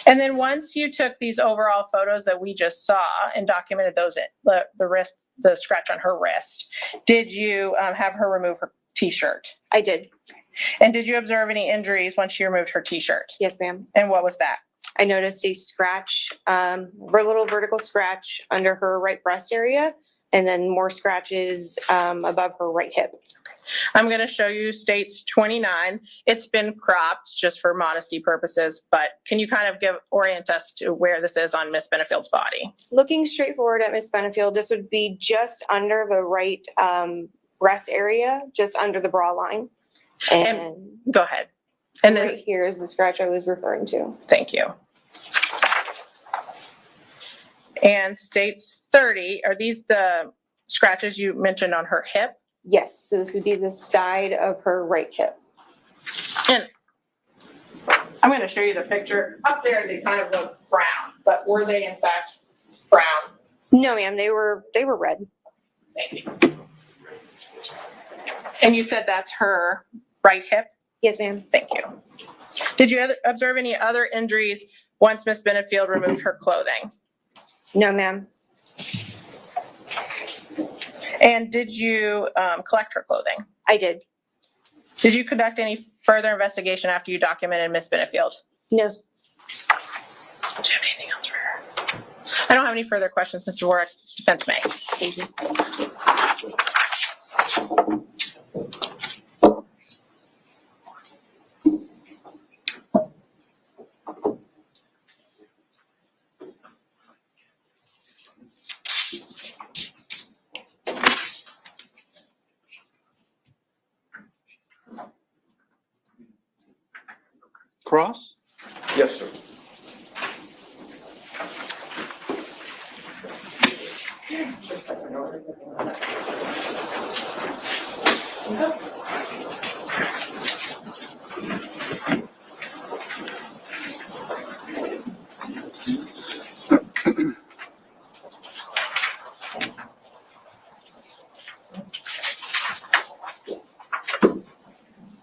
And then once you took these overall photos that we just saw and documented those, the scratch on her wrist, did you have her remove her t-shirt? I did. And did you observe any injuries once she removed her t-shirt? Yes, ma'am. And what was that? I noticed a scratch, a little vertical scratch under her right breast area, and then more scratches above her right hip. I'm going to show you states 29. It's been cropped just for modesty purposes, but can you kind of orient us to where this is on Miss Benefield's body? Looking straight forward at Miss Benefield, this would be just under the right breast area, just under the bra line. And go ahead. And right then here is the scratch I was referring to. Thank you. And states 30, are these the scratches you mentioned on her hip? Yes, so this would be the side of her right hip. And I'm going to show you the picture. Up there, they kind of look brown, but were they in fact brown? No, ma'am, they were red. Thank you. And you said that's her right hip? Yes, ma'am. Thank you. Did you observe any other injuries once Miss Benefield removed her clothing? No, ma'am. And did you collect her clothing? I did. Did you conduct any further investigation after you documented Miss Benefield? No. Do you have anything else for her? I don't have any further questions, Mr. Dorak. Defense may. Thank you. Cross? Yes, sir.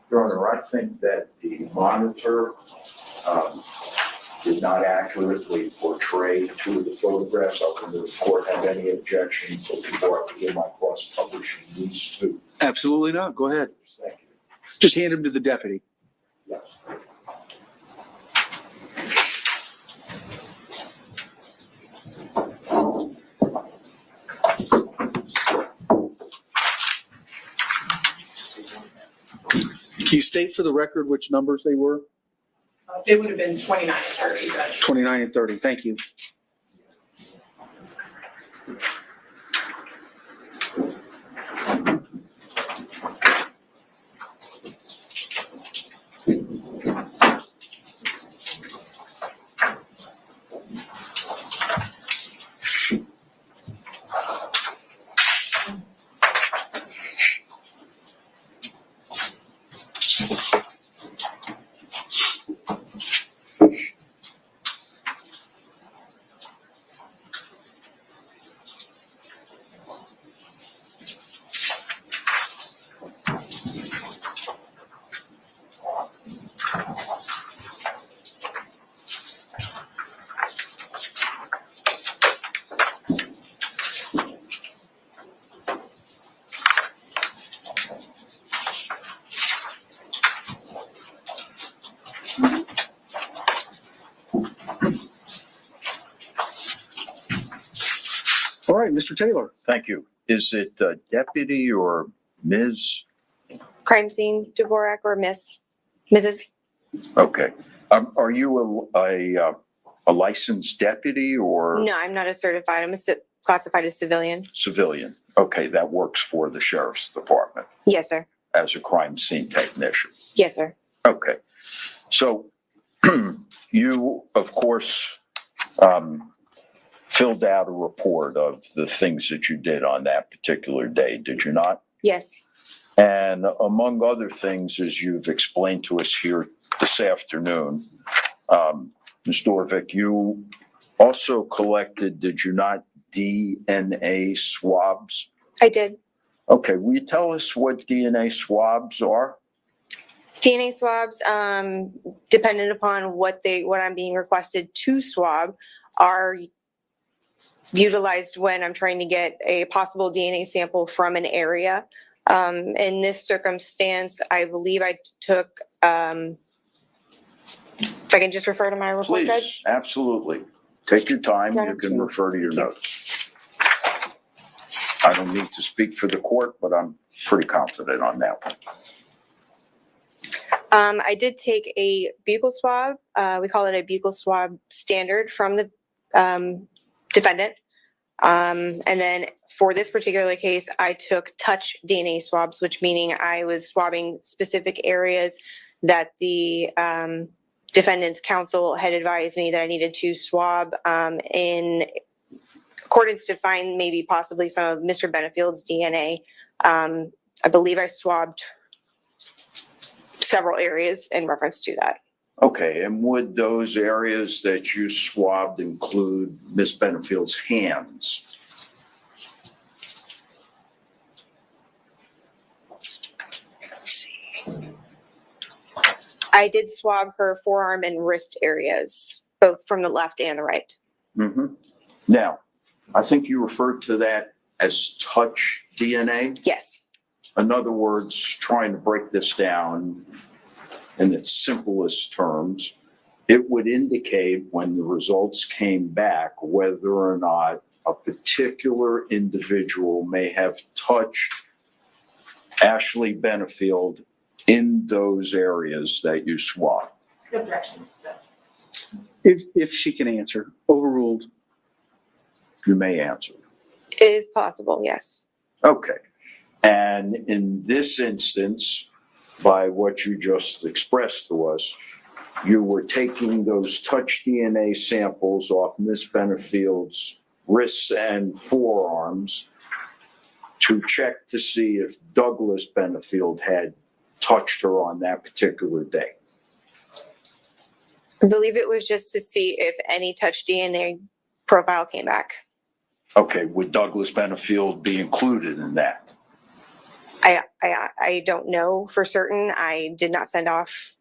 Your Honor, I think that the monitor did not accurately portray two of the photographs. I don't know if the court have any objections before I begin my cross publishing these two. Absolutely not. Go ahead. Thank you. Just hand him to the deputy. Yes. you state for the record which numbers they were? It would have been 29 and 30, Judge. 29 and 30. Thank you. All right, Mr. Taylor. Thank you. Is it deputy or Ms.? Crime scene, Dorak or Mrs. Okay. Are you a licensed deputy or No, I'm not a certified. I'm classified as civilian. civilian? Okay, that works for the sheriff's department Yes, sir. as a crime scene technician. Yes, sir. Okay. So you, of course, filled out a report of the things that you did on that particular day, did you not? Yes. And among other things, as you've explained to us here this afternoon, Ms. Dorvik, you also collected, did you not, DNA swabs? I did. Okay, will you tell us what DNA swabs are? DNA swabs, dependent upon what I'm being requested to swab, are utilized when I'm trying to get a possible DNA sample from an area. In this circumstance, I believe I took, if I can just refer to my report, Please, Judge? absolutely. Take your time. You can refer to your notes. I don't need to speak for the court, but I'm pretty confident on that one. I did take a buccal swab. We call it a buccal swab standard from the defendant. And then for this particular case, I took touch DNA swabs, which meaning I was swabbing specific areas that the defendant's counsel had advised me that I needed to swab in accordance to find maybe possibly some of Mr. Benefield's DNA. I believe I swabbed several areas in reference to that. Okay, and would those areas that you swabbed include Ms. Benefield's hands? Let's see. I did swab her forearm and wrist areas, both from the left and the right. Mm-hmm. Now, I think you referred to that as touch DNA. Yes. In other words, trying to break this down in its simplest terms, it would indicate when the results came back whether or not a particular individual may have touched Ashley Benefield in those areas that you swabbed. Objection. If she can answer, overruled. You may answer. It is possible, yes. Okay. And in this instance, by what you just expressed to us, you were taking those touch DNA samples off Ms. Benefield's wrists and forearms to check to see if Douglas Benefield had touched her on that particular day. I believe it was just to see if any touch DNA profile came back. Okay, would Douglas Benefield be included in that? I don't know for certain. I did not send off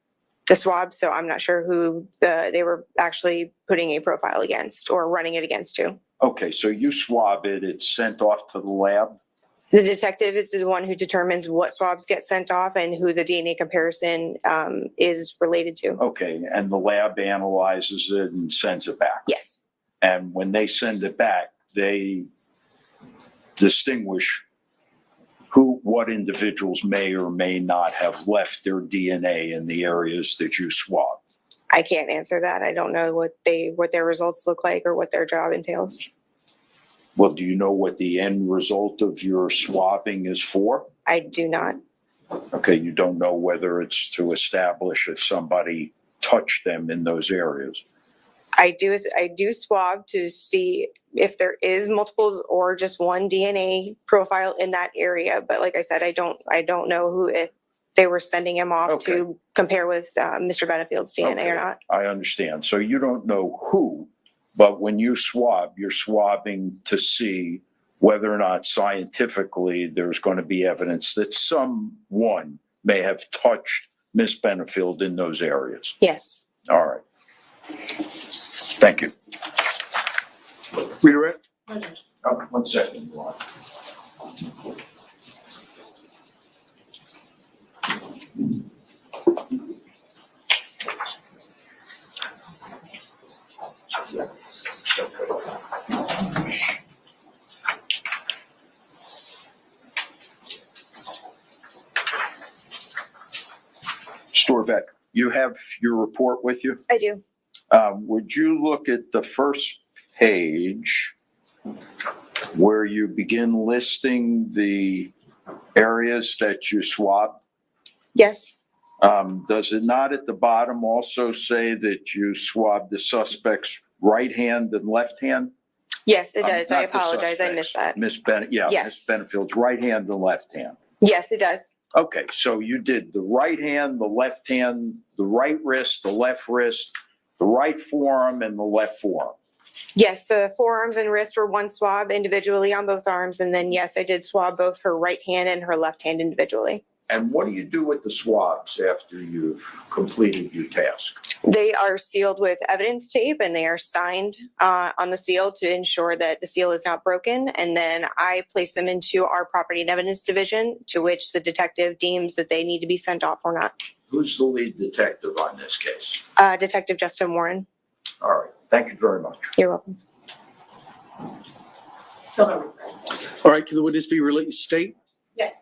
the swab, so I'm not sure who they were actually putting a profile against or running it against to. Okay, so you swab it, it's sent off to the lab? The detective is the one who determines what swabs get sent off and who the DNA comparison is related to. Okay, and the lab analyzes it and sends it back? Yes. And when they send it back, they distinguish what individuals may or may not have left their DNA in the areas that you swabbed? I can't answer that. I don't know what their results look like or what their job entails. Well, do you know what the end result of your swabbing is for? I do not. Okay, you don't know whether it's to establish if somebody touched them in those areas. I do swab to see if there is multiple or just one DNA profile in that area. But like I said, I don't know who, if they were sending him off Okay. to compare with Mr. Benefield's DNA Okay, or not. I understand. So you don't know who, but when you swab, you're swabbing to see whether or not scientifically there's going to be evidence that someone may have touched Miss Benefield in those areas. Yes. All right. Thank you. Redirect? 1 second, Ron. Storbeck, you have your report with you? I do. Would you look at the first page where you begin listing the areas that you swabbed? Yes. Does it not at the bottom also say that you swabbed the suspect's right hand and left hand? Yes, it does. I Not the apologize. I suspects. missed that. Miss Yes. Benefield's right hand and left hand. Yes, it does. Okay, so you did the right hand, the left hand, the right wrist, the left wrist, the right forearm, and the left forearm. Yes, the forearms and wrist were one swab individually on both arms. And then, yes, I did swab both her right hand and her left hand individually. And what do you do with the swabs after you've completed your task? They are sealed with evidence tape and they are signed on the seal to ensure that the seal is not broken. And then I place them into our property and evidence division, to which the detective deems that they need to be sent off or not. Who's the lead detective on this case? Detective Justin Warren. All right, thank you very much. You're welcome. All right, can the witness be released? State? Yes.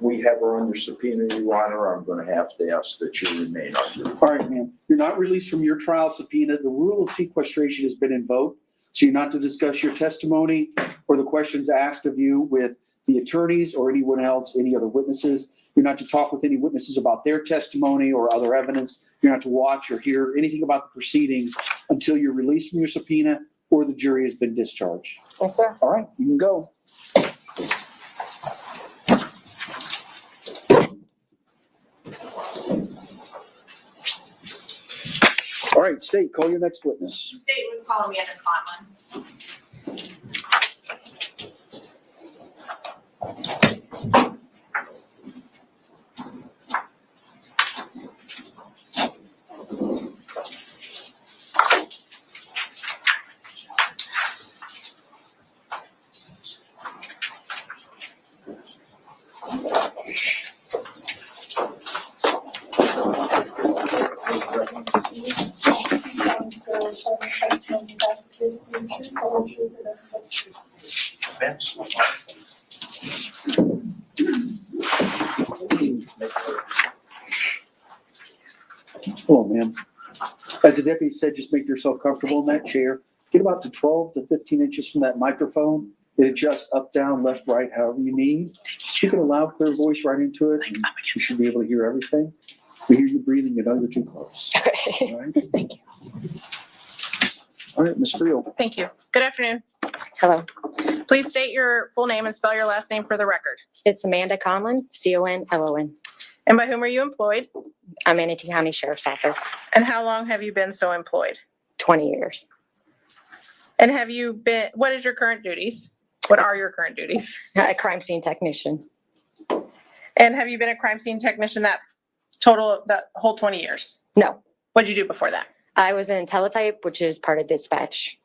We have her under subpoena, Your Honor. I'm going to have to ask that you remain under. All right, ma'am. You're not released from your trial subpoena. The rule of sequestration has been invoked. So you're not to discuss your testimony or the questions asked of you with the attorneys or anyone else, any other witnesses. You're not to talk with any witnesses about their testimony or other evidence. You're not to watch or hear anything about the proceedings until you're released from your subpoena or the jury has been discharged. Yes, sir. All right, you can go. All right, State, call your next witness. State would call me under Conlin. You solemnly swear or affirm the testimony you're about to give to be the truth, the whole truth, and nothing but the truth. Hello, ma'am. As the deputy said, just make yourself comfortable in that chair. Get about to 12 to 15 inches from that microphone. It adjusts up, down, left, right, however you need. Speak in a loud, clear voice right into it, and you should be able to hear everything. We hear you breathing, you know you're too close. Okay. All right? Thank you. All right, Ms. Friel. Thank you. Good afternoon. Hello. Please state your full name and spell your last name for the record. It's Amanda Conlin, Conlon. And by whom are you employed? I'm Manatee County Sheriff's Office, And how long have you been so employed? 20 years. And have you been, what is your current duties? What are your current duties? A crime scene technician. And have you been a crime scene technician that whole 20 years? No, What did you do before that? I was in teletype, which is part of dispatch,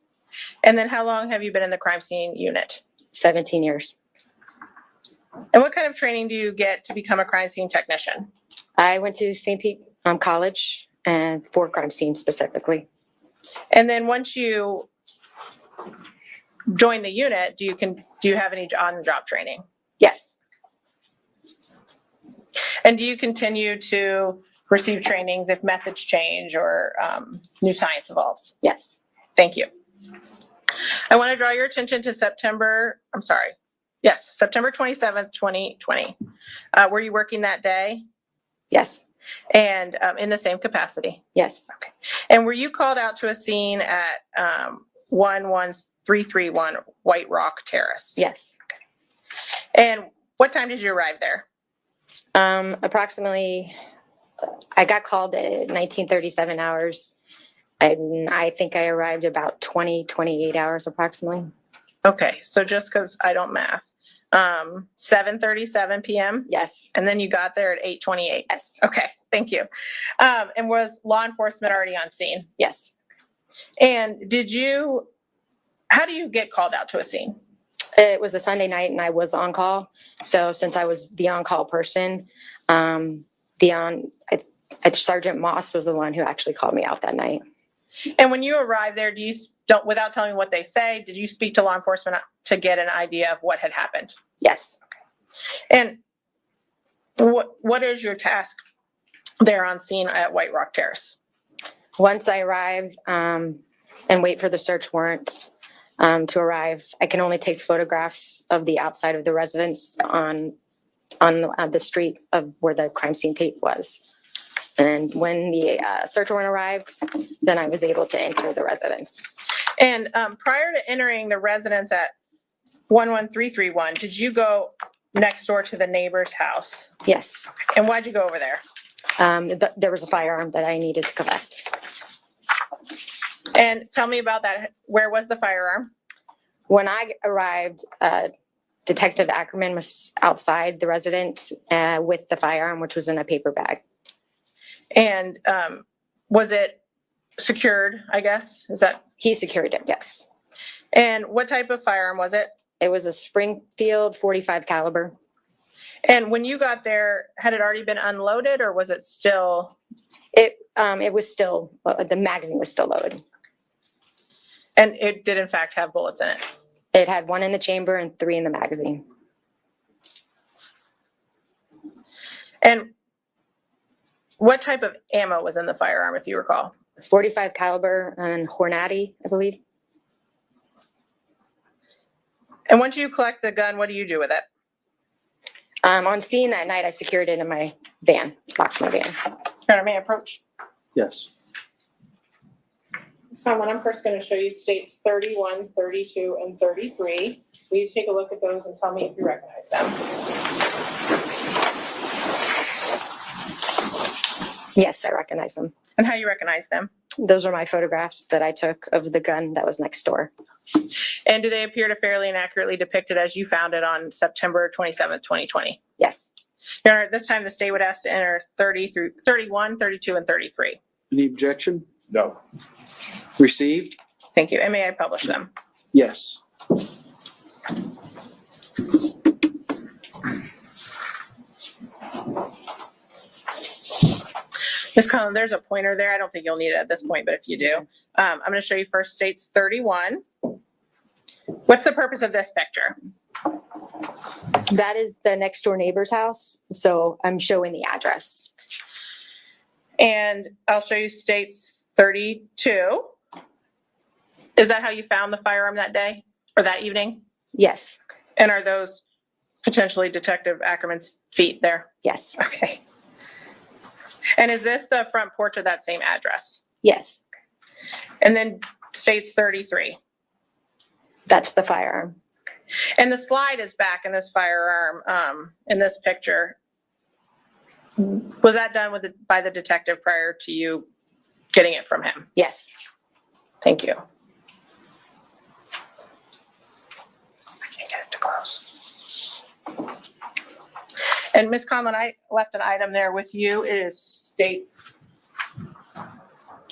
And then how long have you been in the crime scene unit? 17 years. And what kind of training do you get to become a crime scene technician? I went to St. Pete College and for crime scene specifically. And then once you join the unit, do you have any on-the-job training? Yes. And do you continue to receive trainings if methods change or new science evolves? Yes. Thank you. I want to draw your attention to September 27th, 2020. Were you working that day? Yes. And in the same capacity? Yes. Okay. And were you called out to a scene at 11331 White Rock Terrace? Yes. Okay. And what time did you arrive there? Approximately, I got called at 1937 hours. I think I arrived about 28 hours approximately. Okay, so just because I don't math. 7:37 p.m.? Yes. And then you got there at 8:28? Yes. Okay, thank you. And was law enforcement already on scene? Yes. And how do you get called out to a scene? It was a Sunday night and I was on call. So since I was the on-call person, Sergeant Moss was the one who actually called me out that night. And when you arrived there, without telling me what they say, did you speak to law enforcement to get an idea of what had happened? Yes. And what is your task there on scene at White Rock Terrace? Once I arrive and wait for the search warrant to arrive, I can only take photographs of the outside of the residence on the street of where the crime scene tape was. And when the search warrant arrived, then I was able to enter the residence. And prior to entering the residence at 11331, did you go next door to the neighbor's house? Yes. And why'd you go over there? There was a firearm that I needed to collect. And tell me about that. Where was the firearm? When I arrived, Detective Ackerman was outside the residence with the firearm, which was in a paper bag. And was it secured, I guess? He secured it, yes. And what type of firearm was it? It was a Springfield 45 caliber. And when you got there, had it already been unloaded or was it still? It was still, the magazine was still loaded. And it did in fact have bullets in it? It had 1 in the chamber and 3 in the magazine. And what type of ammo was in the firearm, if you recall? 45 caliber and Hornady, I believe. And once you collect the gun, what do you do with it? On scene that night, I secured it in my van, locked my van. May I approach? Yes. Ms. Conlin, I'm first going to show you states 31, 32, and 33. Will you take a look at those and tell me if you recognize them? Yes, I recognize them. And how you recognize them? Those are my photographs that I took of the gun that was next door. And do they appear to fairly and accurately depict it as you found it on September 27th, 2020? Yes. Your Honor, at this time, the state would ask to enter 31, 32, and 33. Any objection? No. Received? Thank you. And may I publish them? Yes. Ms. Conlin, there's a pointer there. I don't think you'll need it at this point, but if you do, I'm going to show you first states 31. What's the purpose of this picture? That is the next door neighbor's house. So I'm showing the address. And I'll show you states 32. Is that how you found the firearm that day or that evening? Yes. And are those potentially Detective Ackerman's feet there? Yes. Okay. And is this the front porch of that same address? Yes. And then states 33. That's the firearm. And the slide is back in this firearm in this picture. Was that done by the detective prior to you getting it from him? Yes. Thank you. I can't get it to close. And Ms. Conlin, I left an item there with you. It is states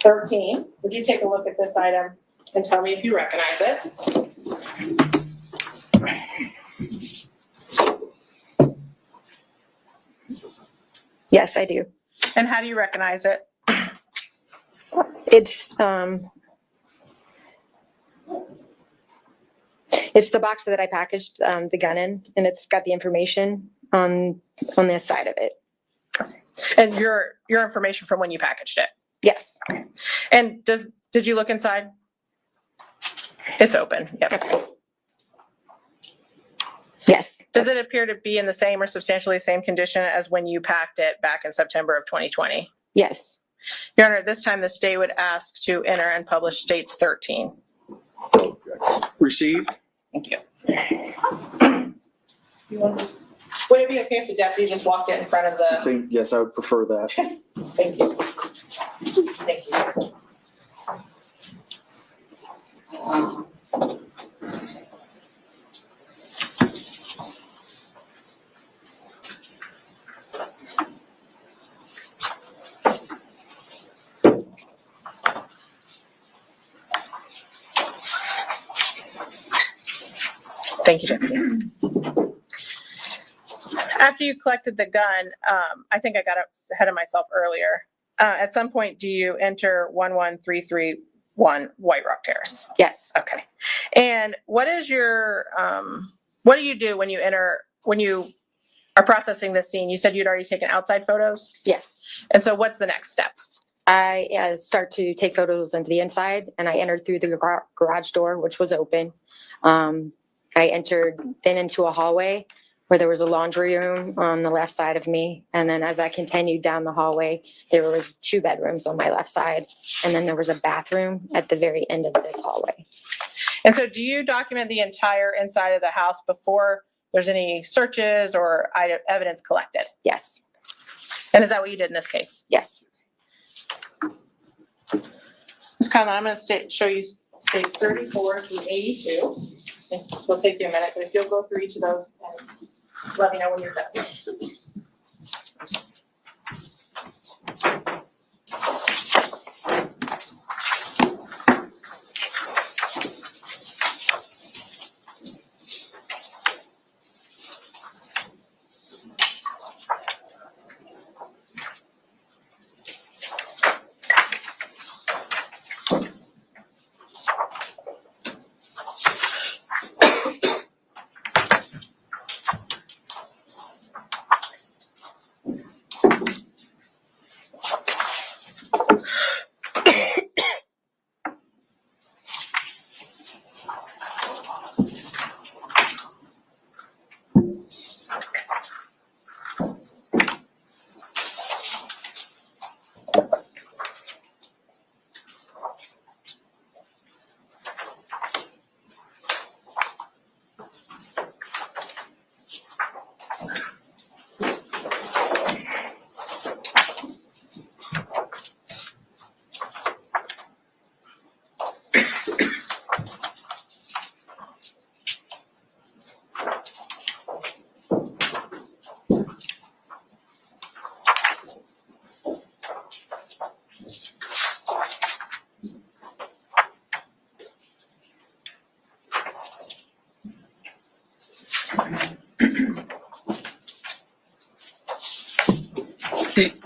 13. Would you take a look at this item and tell me if you recognize it? Yes, I do. And how do you recognize it? It's the box that I packaged the gun in, and it's got the information on the side of it. And your information from when you packaged it? Yes. Okay. And did you look inside? It's open. Yep. Okay. Yes. Does it appear to be in the same or substantially the same condition as when you packed it back in September of 2020? Yes. Your Honor, at this time the state would ask to enter and publish States 13. Received. Thank you. Would it be okay if the deputy just walked in front of I the? think, yes, I would prefer that. Thank you. Thank you. Thank you, Deputy. After you collected the gun, I think I got ahead of myself earlier. At some point, do you enter 11331 White Rock Terrace? Yes. Okay. And what is your, what do you do when you are processing this scene? You said you'd already taken outside photos? Yes. And so what's the next step? I start to take photos into the inside, and I entered through the garage door, which was open. I entered then into a hallway where there was a laundry room on the left side of me. And then as I continued down the hallway, there was 2 bedrooms on my left side. And then there was a bathroom at the very end of this hallway. And so do you document the entire inside of the house before there's any searches or evidence collected? Yes. And is that what you did in this case? Yes. Ms. Conlin, I'm going to show you states 34 through 82. It'll take you a minute, but if you'll go through each of those and let me know when you're done.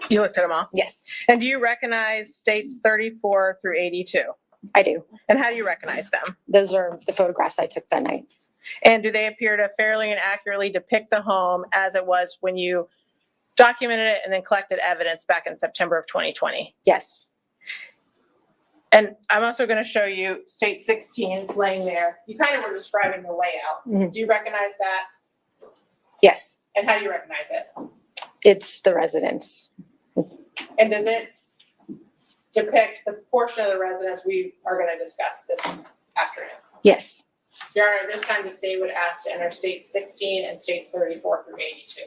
You looked at them all? Yes. And do you recognize states 34 through 82? I do. And how do you recognize them? Those are the photographs I took that night. And do they appear to fairly and accurately depict the home as it was when you documented it and then collected evidence back in September of 2020? Yes. And I'm also going to show you state 16. It's laying there. You kind of were describing the layout. Mhm. Do you recognize that? Yes. And how do you recognize it? It's the residence. And does it depict the portion of the residence we are going to discuss this afternoon? Yes. Your Honor, this time the state would ask to enter states 16 and states 34 through 82.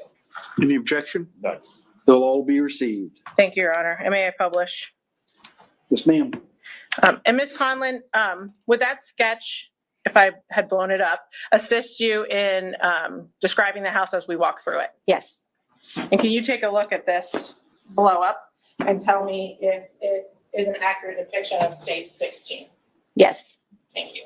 Any objection? None. They'll all be received. Thank you, Your Honor. And may I publish? Yes, ma'am. And Ms. Conlin, would that sketch, if I had blown it up, assist you in describing the house as we walk through it? Yes. And can you take a look at this blow up and tell me if it is an accurate depiction of state 16? Yes. Thank you.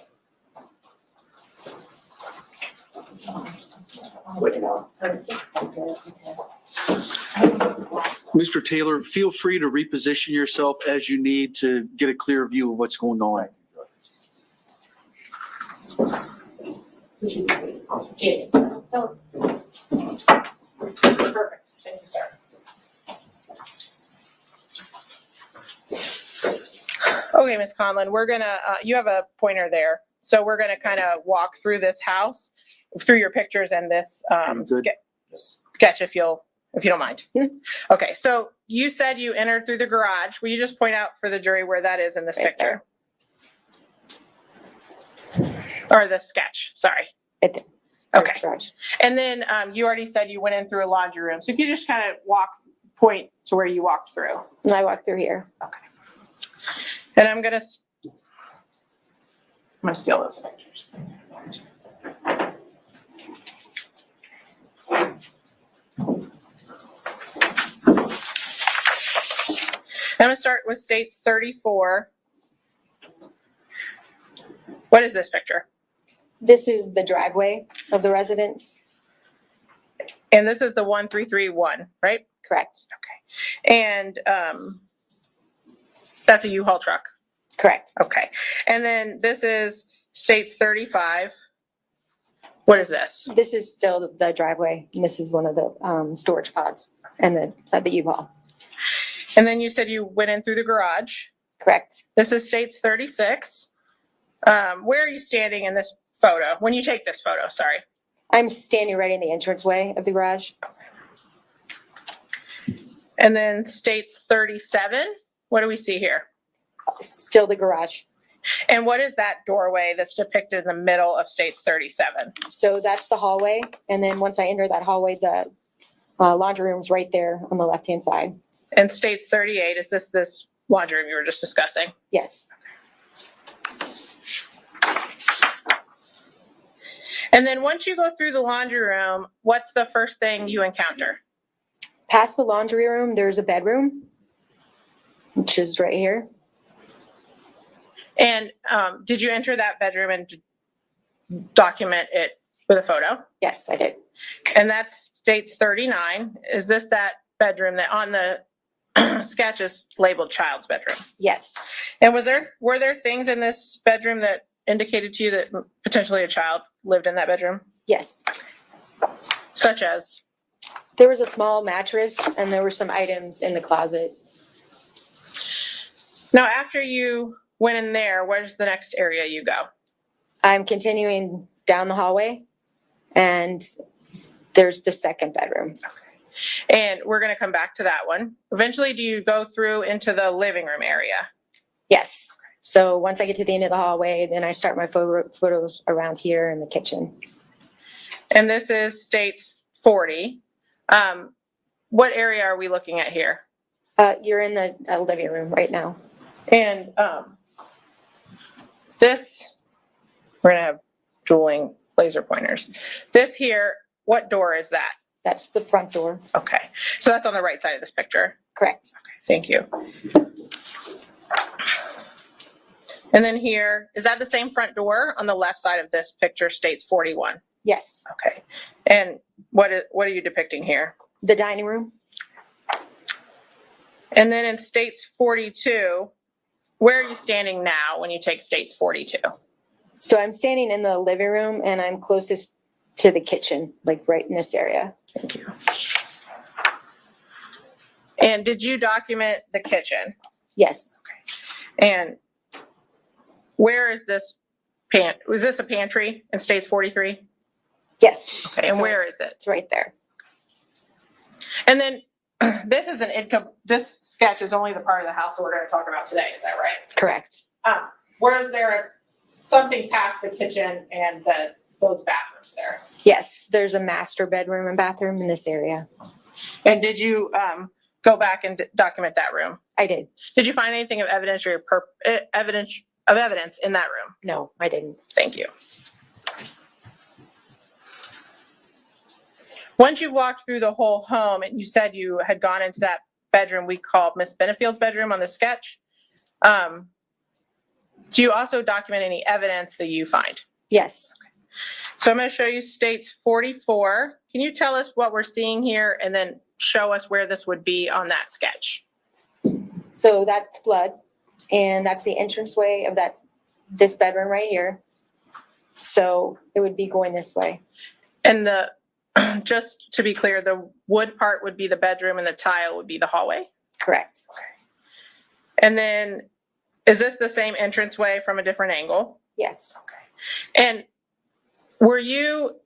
Mr. Taylor, feel free to reposition yourself as you need to get a clear view of what's going on. Perfect. Thank you, sir. Okay, Ms. Conlin, we're gonna, you have a pointer there. So we're gonna kind of walk through this house, through your pictures and this sketch if you don't mind. Okay, so you said you entered through the garage. Will you just point out for the jury where that is in this picture? Or the sketch, sorry. Right there. Okay. And then you already said you went in through a laundry room. So if you just kind of point to where you walked through. And I walked through here. Okay. And I'm gonna steal those pictures. I'm gonna start with states 34. What is this picture? This is the driveway of the residence. And this is the 1331, right? Correct. Okay. And that's a U-Haul truck. Correct. Okay. And then this is states 35. What is this? This is still the driveway. And this is one of the storage pods and the U-Haul. And then you said you went in through the garage. Correct. This is states 36. Where are you standing in this photo? When you take this photo, sorry. I'm standing right in the entranceway of the garage. And then states 37. What do we see here? Still the garage. And what is that doorway that's depicted in the middle of states 37? So that's the hallway. And then once I enter that hallway, the laundry room's right there on the left-hand side. And states 38, is this laundry room you were just discussing? Yes. And then once you go through the laundry room, what's the first thing you encounter? Past the laundry room, there's a bedroom, which is right here. And did you enter that bedroom and document it with a photo? Yes, I did. And that's states 39. Is this that bedroom that on the sketch is labeled child's bedroom? Yes. And were there things in this bedroom that indicated to you that potentially a child lived in that bedroom? Yes. Such as? There was a small mattress and there were some items in the closet. Now, after you went in there, where's the next area you go? I'm continuing down the hallway and there's the second bedroom. And we're going to come back to that one. Eventually, do you go through into the living room area? Yes. So once I get to the end of the hallway, then I start my photos around here in the kitchen. And this is states 40. What area are we looking at here? You're in the living room right now. And this, we're going to have dueling laser pointers. This here, what door is that? That's the front door. Okay. So that's on the right side of this picture? Correct. Okay, thank you. And then here, is that the same front door on the left side of this picture states 41? Yes. Okay. And what are you depicting here? The dining room. And then in states 42, where are you standing now when you take states 42? So I'm standing in the living room and I'm closest to the kitchen, like right in this area. Thank you. And did you document the kitchen? Yes. Okay. And where is this was this a pantry in states 43? Yes. Okay. And where is it? It's right there. And then this is this sketch is only the part of the house that we're going to talk about today. Is that right? Correct. Where is there something past the kitchen and those bathrooms there? Yes, there's a master bedroom and bathroom in this area. And did you go back and document that room? I did. Did you find anything of evidence in that room? No, I didn't. Thank you. Once you walked through the whole home and you said you had gone into that bedroom we called Miss Benefield's bedroom on the sketch, do you also document any evidence that you find? Yes. Okay. So I'm going to show you states 44. Can you tell us what we're seeing here and then show us where this would be on that sketch? So that's blood, and that's the entranceway of this bedroom right here. So it would be going this way. And the, just to be clear, the wood part would be the bedroom and the tile would be the hallway? Correct. And then, is this the same entranceway from a different angle? Yes. And were you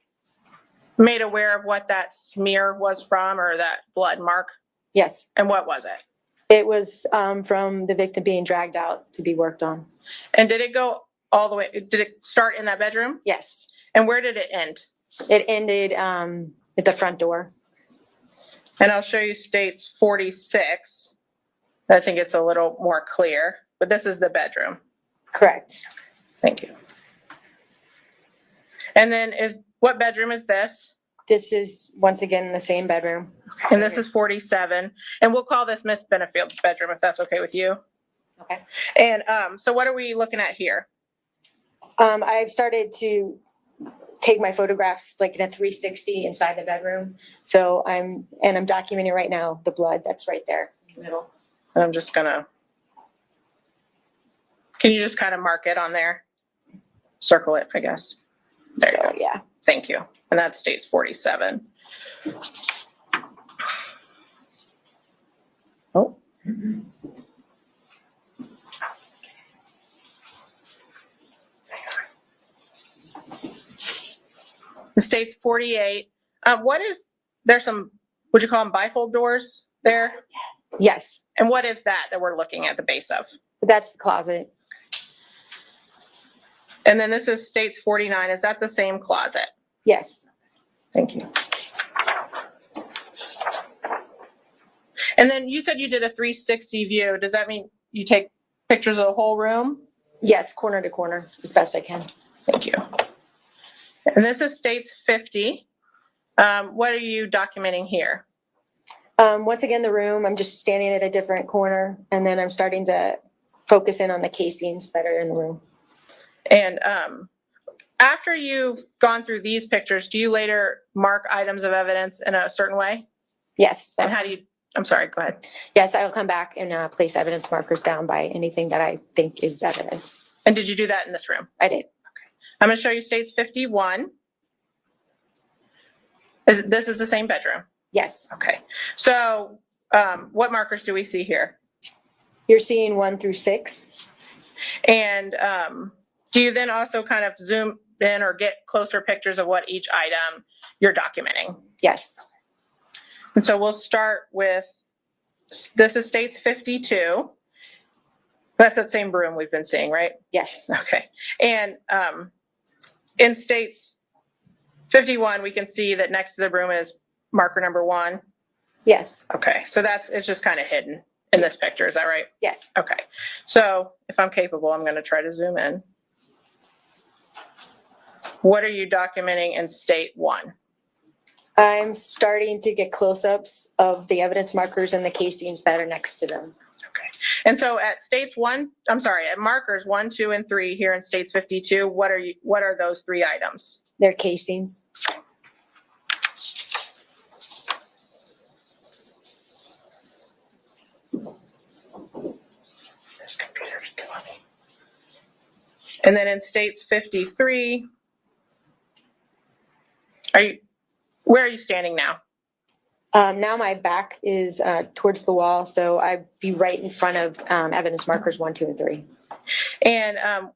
made aware of what that smear was from, or that blood mark? Yes. And what was it? It was from the victim being dragged out to be worked on. And did it go all the way, did it start in that bedroom? Yes. And where did it end? It ended at the front door. And I'll show you states 46. I think it's a little more clear, but this is the bedroom. Correct. Thank you. And then what bedroom is this? This is once again the same bedroom. And this is 47. And we'll call this Miss Benefield's bedroom if that's okay with you. Okay. And so what are we looking at here? I've started to take my photographs like in a 360 inside the bedroom. So I'm documenting right now the blood that's right there in the middle. And I'm just gonna, can you just kind of mark it on there? Circle it, I guess. There you go. Yeah. Thank you. And that states 47. Oh. The state's 48. There's some, would you call them bifold doors there? Yes. And what is that we're looking at the base of? That's the closet. And then this is states 49. Is that the same closet? Yes. Thank you. And then you said you did a 360 view. Does that mean you take pictures of the whole room? Yes, corner to corner, as best I can. Thank you. And this is states 50. What are you documenting here? Once again, the room, I'm just standing at a different corner, and then I'm starting to focus in on the casings that are in the room. And after you've gone through these pictures, do you later mark items of evidence in a certain way? Yes. And how do you, I'm sorry, go ahead. Yes, I will come back and place evidence markers down by anything that I think is evidence. And did you do that in this room? I did. I'm going to show you states 51. This is the same bedroom? Yes. Okay. So what markers do we see here? You're seeing 1 through 6. And do you then also kind of zoom in or get closer pictures of what each item you're documenting? Yes. And so we'll start with, this is states 52. That's that same room we've been seeing, right? Yes. Okay. And in states 51, we can see that next to the room is marker number 1. Yes. Okay. So it's just kind of hidden in this picture. Is that right? Yes. Okay. So if I'm capable, I'm going to try to zoom in. What are you documenting in state 1? I'm starting to get close-ups of the evidence markers and the casings that are next to them. Okay. And so at at markers 1, 2, and 3 here in states 52, what are those 3 items? They're casings. This computer is killing me. And then in states 53, where are you standing now? Now my back is towards the wall, so I'd be right in front of evidence markers 1, 2, and 3. And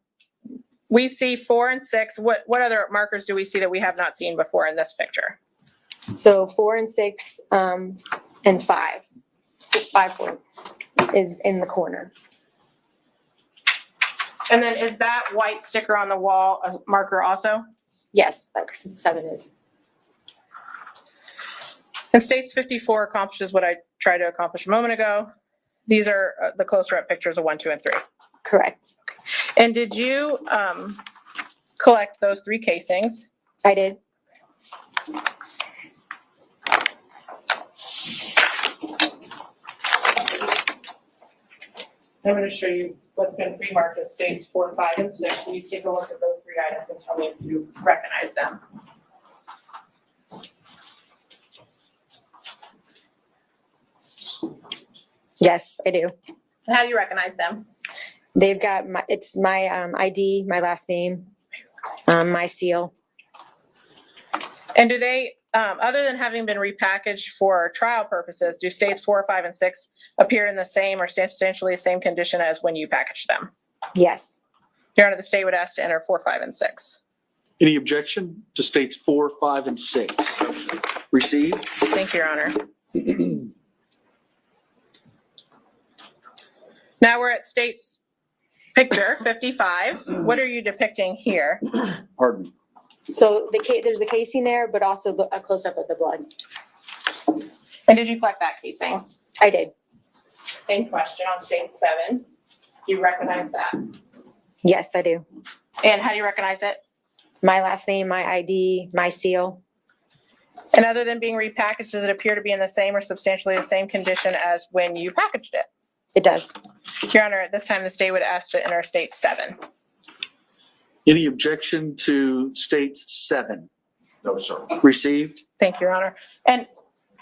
we see 4 and 6. What other markers do we see that we have not seen before in this picture? So 4 and 6 and 5. 5, 4 is in the corner. And then is that white sticker on the wall a marker also? Yes, that's 7 is. And states 54 accomplishes what I tried to accomplish a moment ago. These are the closer up pictures of 1, 2, and 3. Correct. And did you collect those 3 casings? I did. I'm going to show you what's been pre-marked as states 4, 5, and 6. Will you take a look at those 3 items and tell me if you recognize them? Yes, I do. And how do you recognize them? They've got my ID, my last name, my seal. And do they, other than having been repackaged for trial purposes, do states 4, 5, and 6 appear in the same or substantially the same condition as when you packaged them? Yes. Your Honor, the state would ask to enter 4, 5, and 6. Any objection to states 4, 5, and 6? Received. Thank you, Your Honor. Now we're at state's picture 55. What are you depicting here? Pardon me. So there's a casing there, but also a close-up of the blood. And did you collect that casing? I did. Same question on state 7. Do you recognize that? Yes, I do. And how do you recognize it? My last name, my ID, my seal. And other than being repackaged, does it appear to be in the same or substantially the same condition as when you packaged it? It does. Your Honor, at this time, the state would ask to enter state 7. Any objection to states 7? No, sir. Received. Thank you, Your Honor. And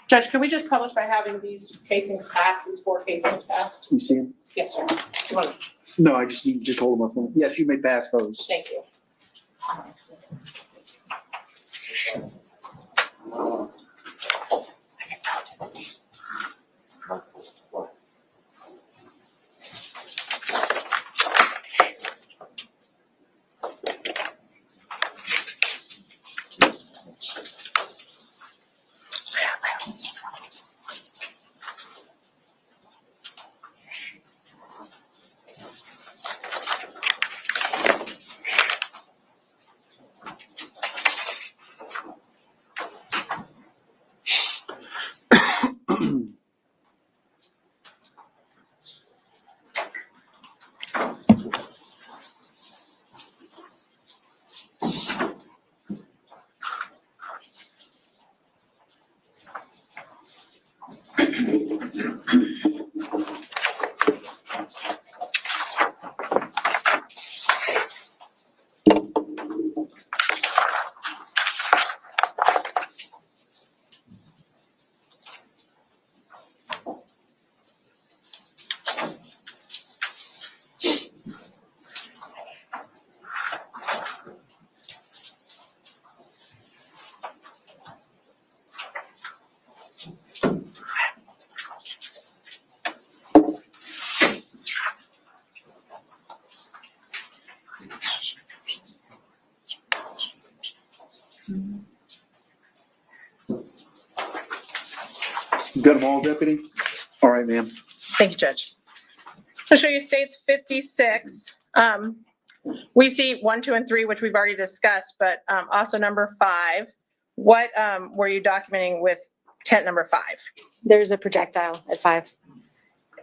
Judge, could we just publish by having these casings passed, these 4 casings passed? You see them? Yes, sir. You want to- No, I just need to just hold them up. Yes, you may pass those. Thank you. You got them all, Deputy? All right, ma'am. Thank you, Judge. I'll show you states 56. We see 1, 2, and 3, which we've already discussed, but also number 5. What were you documenting with tent number 5? There's a projectile at 5.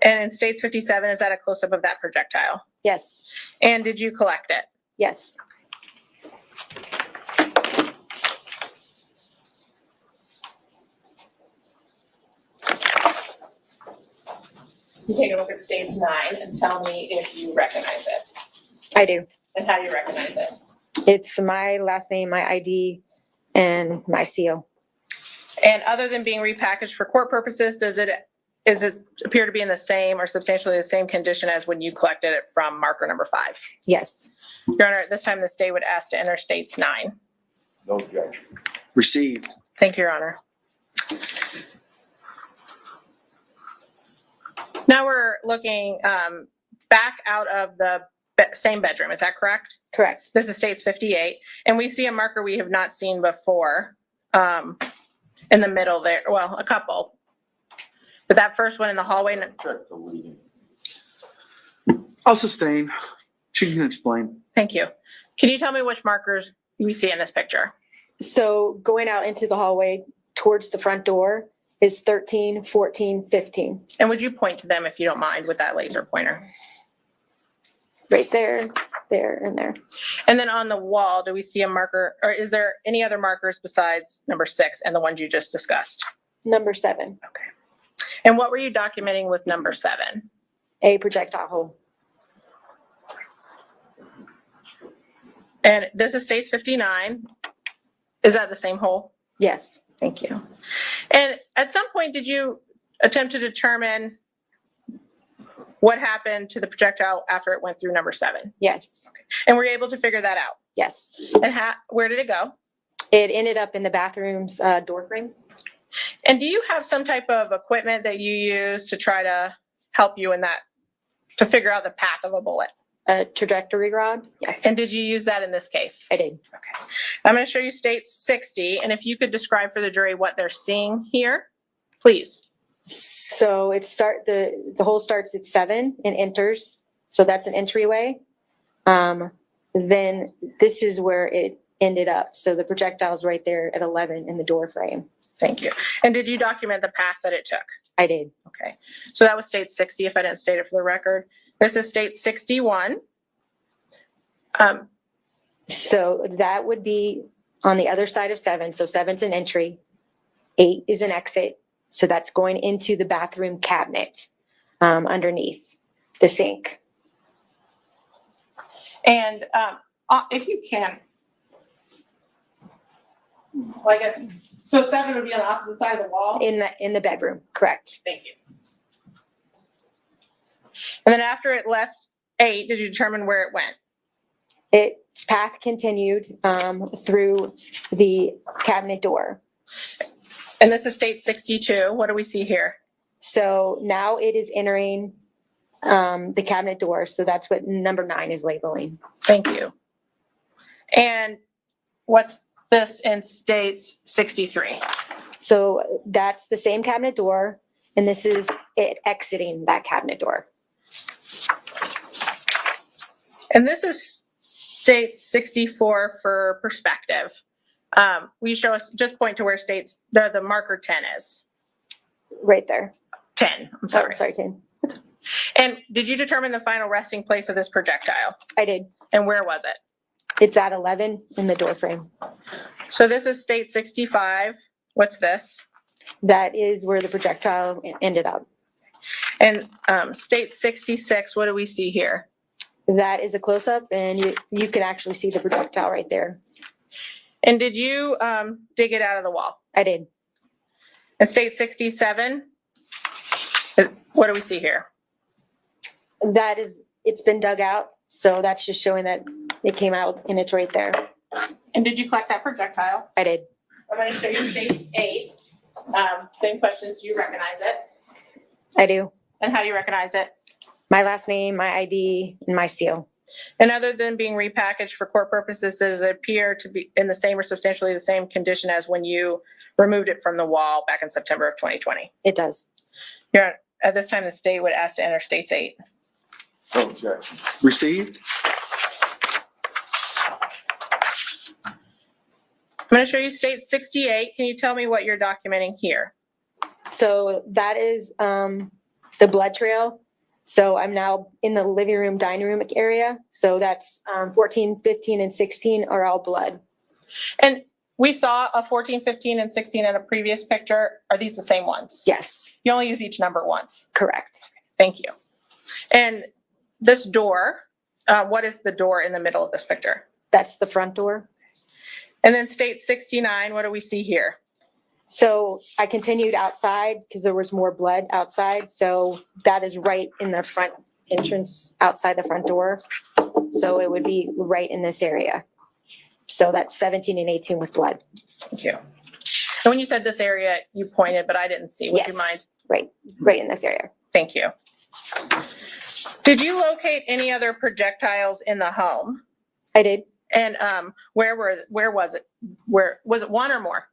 And in states 57, is that a close-up of that projectile? Yes. And did you collect it? Yes. You take a look at states 9 and tell me if you recognize it. I do. And how do you recognize it? It's my last name, my ID, and my seal. And other than being repackaged for court purposes, does it appear to be in the same or substantially the same condition as when you collected it from marker number 5? Yes. Your Honor, at this time, the state would ask to enter states 9. No objection. Received. Thank you, Your Honor. Now we're looking back out of the same bedroom. Is that correct? Correct. This is states 58. And we see a marker we have not seen before in the middle there. Well, a couple. But that first one in the hallway. Check the leading. I'll sustain. She can explain. Thank you. Can you tell me which markers we see in this picture? So going out into the hallway towards the front door is 13, 14, 15. And would you point to them if you don't mind with that laser pointer? Right there, there, and there. And then on the wall, do we see a marker, or is there any other markers besides number 6 and the ones you just discussed? Number 7. Okay. And what were you documenting with number 7? A projectile hole. And this is states 59. Is that the same hole? Yes. Thank you. And at some point, did you attempt to determine what happened to the projectile after it went through number 7? Yes. And were you able to figure that out? Yes. And where did it go? It ended up in the bathroom's door frame. And do you have some type of equipment that you use to try to help you in that, to figure out the path of a bullet? A trajectory rod? Yes. And did you use that in this case? I did. Okay. I'm going to show you state 60, and if you could describe for the jury what they're seeing here, please. So the hole starts at 7 and enters. So that's an entryway. Then this is where it ended up. So the projectile's right there at 11 in the door frame. Thank you. And did you document the path that it took? I did. Okay. So that was state 60, if I didn't state it for the record. This is state 61. So that would be on the other side of 7. So 7's an entry, 8 is an exit. So that's going into the bathroom cabinet underneath the sink. And if you can, well, I guess, so 7 would be on the opposite side of the wall? In the bedroom, correct. Thank you. And then after it left 8, did you determine where it went? Its path continued through the cabinet door. And this is state 62. What do we see here? So now it is entering the cabinet door. So that's what number 9 is labeling. Thank you. And what's this in states 63? So that's the same cabinet door, and this is it exiting that cabinet door. And this is state 64 for perspective. Will you show us, just point to where states, the marker 10 is? Right there. 10, I'm sorry. Oh, sorry, 10. And did you determine the final resting place of this projectile? I did. And where was it? It's at 11 in the door frame. So this is state 65. What's this? That is where the projectile ended up. And state 66, what do we see here? That is a close-up, and you can actually see the projectile right there. And did you dig it out of the wall? I did. And state 67, what do we see here? That is, it's been dug out, so that's just showing that it came out and it's right there. And did you collect that projectile? I did. I'm going to show you state 8. Same questions. Do you recognize it? I do. And how do you recognize it? My last name, my ID, and my seal. And other than being repackaged for court purposes, does it appear to be in the same or substantially the same condition as when you removed it from the wall back in September of 2020? It does. At this time, the state would ask to enter states 8. Oh, objection. Received. I'm going to show you state 68. Can you tell me what you're documenting here? So that is the blood trail. So I'm now in the living room, dining room area. So that's 14, 15, and 16 are all blood. And we saw a 14, 15, and 16 in a previous picture. Are these the same ones? Yes. You only use each number once. Correct. Thank you. And this door, what is the door in the middle of this picture? That's the front door. And then state 69, what do we see here? So I continued outside because there was more blood outside. So that is right in the front entrance outside the front door. So it would be right in this area. So that's 17 and 18 with blood. Thank you. And when you said this area, you pointed, but I didn't see. Would you mind? Right in this area. Thank you. Did you locate any other projectiles in the home? I did. And where was it? Where was it? One or more?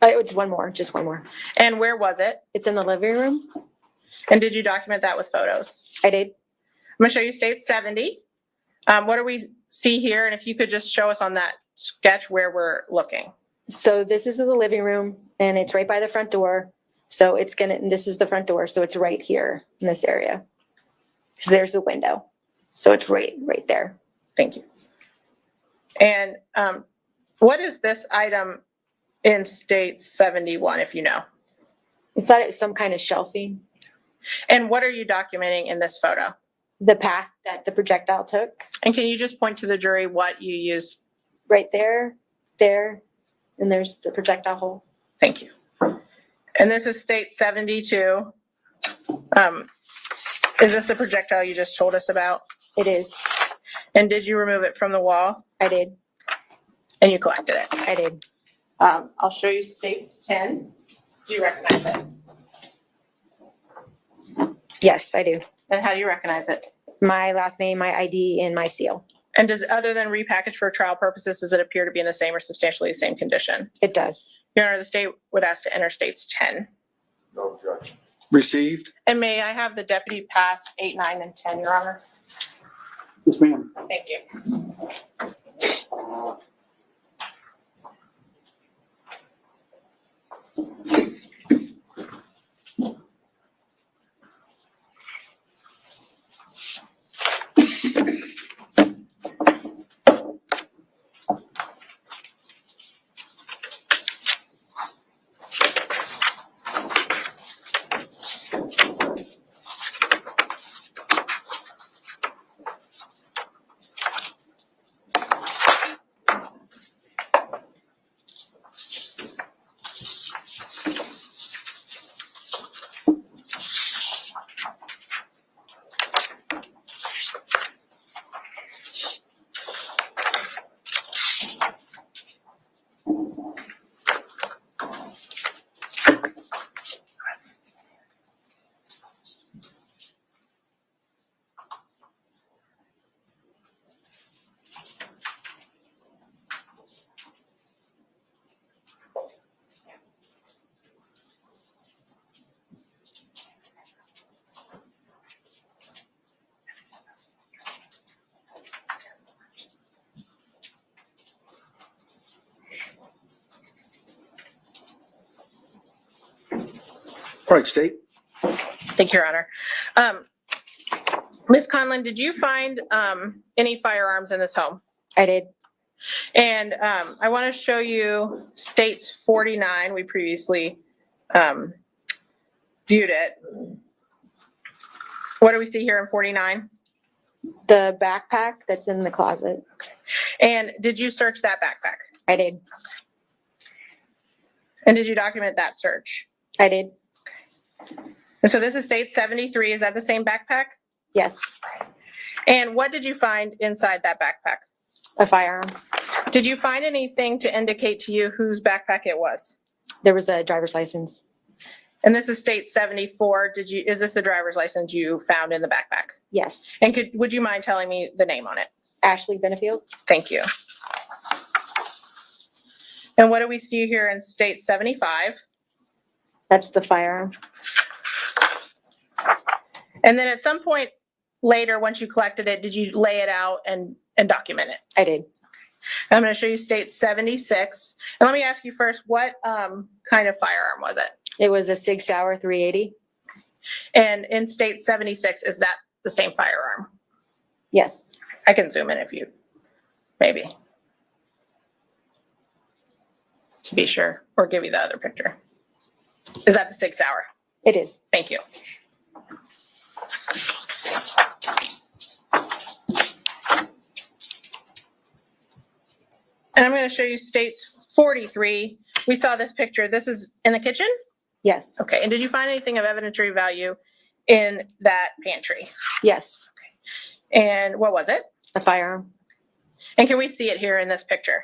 It's one more, just one more. And where was it? It's in the living room. And did you document that with photos? I did. I'm going to show you state 70. What do we see here? And if you could just show us on that sketch where we're looking. So this is the living room and it's right by the front door. So it's this is the front door. So it's right here in this area. So there's the window. So it's right there. Thank you. And what is this item in state 71, if you know? It's not some kind of shelving. And what are you documenting in this photo? The path that the projectile took. And can you just point to the jury what you used? Right there, and there's the projectile hole. Thank you. And this is state 72. Is this the projectile you just told us about? It is. And did you remove it from the wall? I did. And you collected it. I did. I'll show you states 10. Do you recognize it? Yes, I do. And how do you recognize it? My last name, my ID, and my seal. And does, other than repackaged for trial purposes, does it appear to be in the same or substantially the same condition? It does. Your Honor, the state would ask to enter states 10. No objection. Received. And may I have the deputy pass 8, 9, and 10, Your Honor? Yes, ma'am. Thank you. All right, State. Thank you, Your Honor. Ms. Conlin, did you find any firearms in this home? I did. And I want to show you states 49. We previously viewed it. What do we see here in 49? The backpack that's in the closet. And did you search that backpack? I did. And did you document that search? I did. And so this is state 73. Is that the same backpack? Yes. And what did you find inside that backpack? A firearm. Did you find anything to indicate to you whose backpack it was? There was a driver's license. And this is state 74. Is this the driver's license you found in the backpack? Yes. And would you mind telling me the name on it? Ashley Benefield. Thank you. And what do we see here in state 75? That's the firearm. And then at some point later, once you collected it, did you lay it out and document it? I did. I'm going to show you state 76. And let me ask you first, what kind of firearm was it? It was a 6 Sauer 380. And in state 76, is that the same firearm? Yes. I can zoom in if you, maybe. To be sure, or give you the other picture. Is that the 6 Sauer? It is. Thank you. And I'm going to show you states 43. We saw this picture. This is in the kitchen? Yes. Okay. And did you find anything of evidentiary value in that pantry? Yes. And what was it? A firearm. And can we see it here in this picture?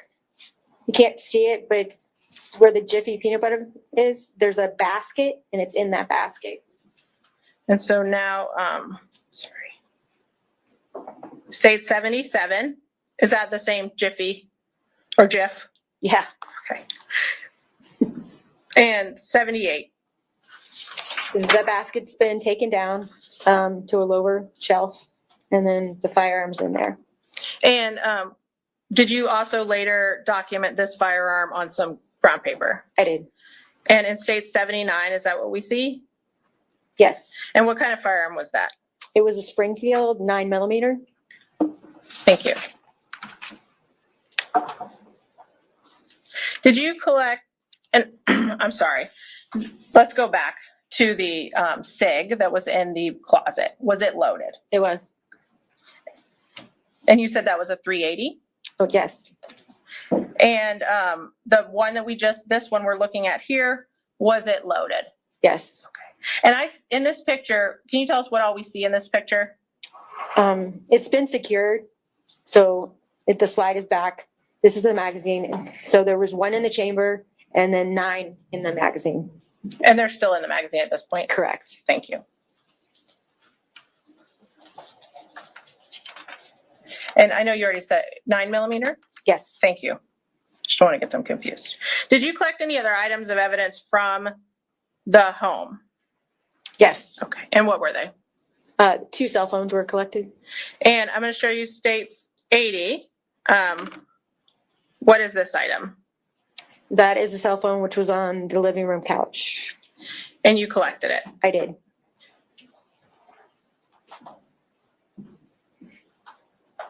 You can't see it, but it's where the Jiffy peanut butter is. There's a basket, and it's in that basket. And so now, state 77. Is that the same Jiffy or Jif? Yeah. Okay. And 78. The basket's been taken down to a lower shelf, and then the firearm's in there. And did you also later document this firearm on some brown paper? I did. And in state 79, is that what we see? Yes. And what kind of firearm was that? It was a Springfield 9mm. Thank you. Did you collect, and I'm sorry, let's go back to the SIG that was in the closet. Was it loaded? It was. And you said that was a 380? Oh, yes. And the one that this one we're looking at here, was it loaded? Yes. And in this picture, can you tell us what all we see in this picture? It's been secured, so the slide is back, This is the magazine. So there was 1 in the chamber and then 9 in the magazine. And they're still in the magazine at this point? Correct. Thank you. And I know you already said 9mm? Yes. Thank you. Just don't want to get them confused. Did you collect any other items of evidence from the home? Yes. Okay. And what were they? 2 cell phones were collected. And I'm going to show you states 80. What is this item? That is a cell phone which was on the living room couch. And you collected it? I did.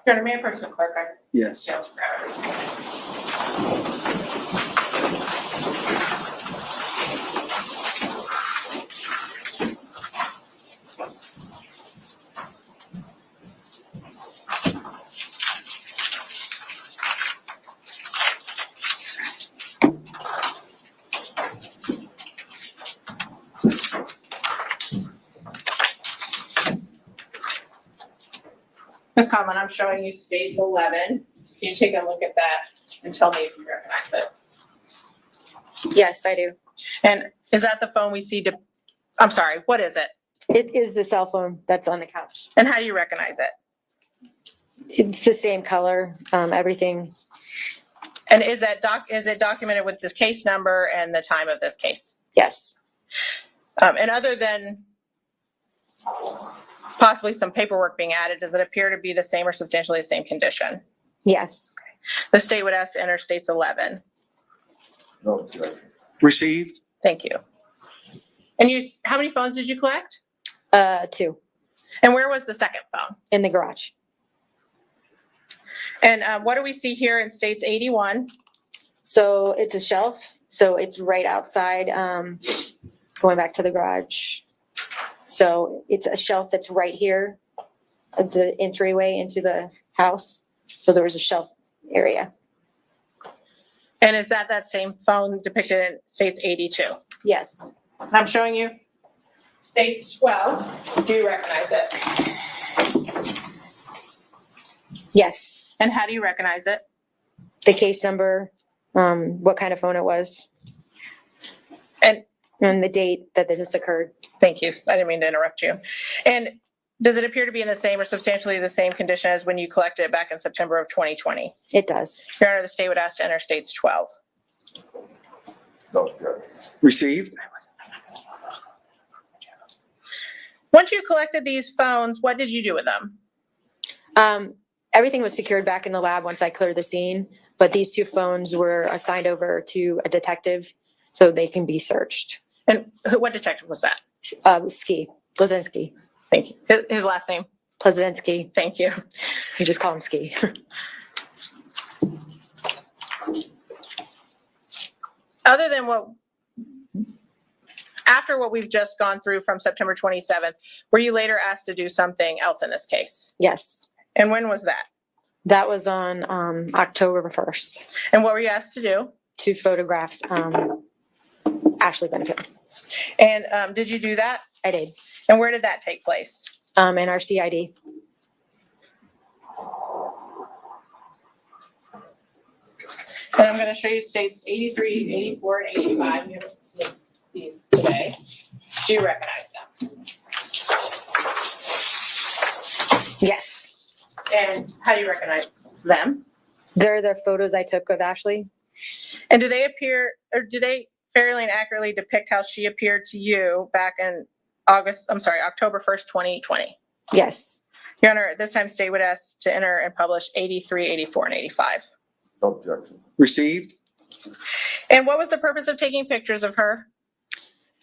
Your main person clerk. Yes. Ms. Conlin, I'm showing you states 11. You take a look at that and tell me if you recognize it. Yes, I do. And is that the phone we see? I'm sorry, what is it? It is the cell phone that's on the couch. And how do you recognize it? It's the same color, everything. And is it documented with this case number and the time of this case? Yes. And other than possibly some paperwork being added, does it appear to be the same or substantially the same condition? Yes. The state would ask to enter states 11. No objection. Received. Thank you. And how many phones did you collect? 2 And where was the second phone? in the garage. And what do we see here in states 81? So it's a shelf. So it's right outside, going back to the garage. So it's a shelf that's right here at the entryway into the house. So there was a shelf area. And is that same phone depicted in states 82? Yes. I'm showing you states 12. Do you recognize it? Yes. And how do you recognize it? The case number, what kind of phone it was, And and the date that this occurred. thank you. I didn't mean to interrupt you. And does it appear to be in the same or substantially the same condition as when you collected it back in September of 2020? It does. Your Honor, the state would ask to enter states 12. No objection. Received. Once you collected these phones, what did you do with them? Everything was secured back in the lab once I cleared the scene, but these 2 phones were assigned over to a detective so they can be searched. And what detective was that? Plazinski. Thank you. His last name? Plazinski. Thank you. You just call him Ski. Other than after what we've just gone through from September 27th, were you later asked to do something else in this case? Yes. And when was that? That was on October 1st. And what were you asked to do? To photograph Ashley Benefield. And did you do that? I did. And where did that take place? In our CID. And I'm going to show you states 83, 84, and 85. You haven't seen these today. Do you recognize them? Yes. And how do you recognize them? They're the photos I took of Ashley. And do they appear, or do they fairly and accurately depict how she appeared to you back in October 1st, 2020? Yes. Your Honor, at this time, state would ask to enter and publish 83, 84, and 85. No objection. Received. And what was the purpose of taking pictures of her?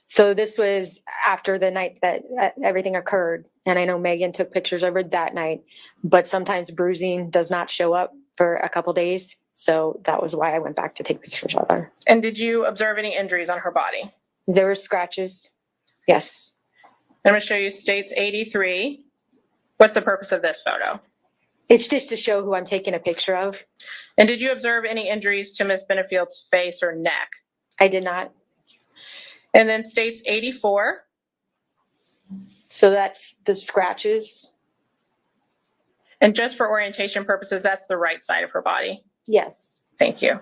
So this was after the night that everything occurred. And I know Megan took pictures of her that night, but sometimes bruising does not show up for a couple days. So that was why I went back to take pictures of her. And did you observe any injuries on her body? There were scratches. Yes. I'm going to show you states 83. What's the purpose of this photo? It's just to show who I'm taking a picture of. And did you observe any injuries to Ms. Benefield's face or neck? I did not. And then states 84. So that's the scratches. And just for orientation purposes, that's the right side of her body. Yes. Thank you.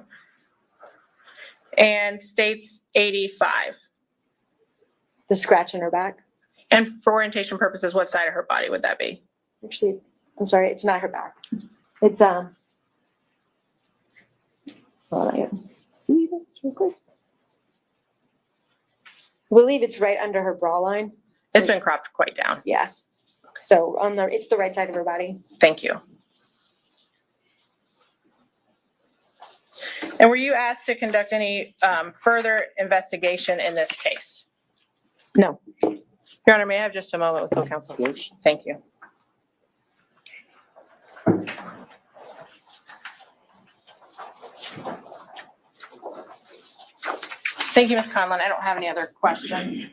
And states 85. The scratch in her back. And for orientation purposes, what side of her body would that be? Actually, I'm sorry, it's not her back. It's hold on, I gotta see this real quick. I believe it's right under her bra line. It's been cropped quite down. Yeah. So it's the right side of her body. Thank you. And were you asked to conduct any further investigation in this case? No. Your Honor, may I have just a moment with co-counsel? Thank you. Thank you, Ms. Conlin. I don't have any other questions.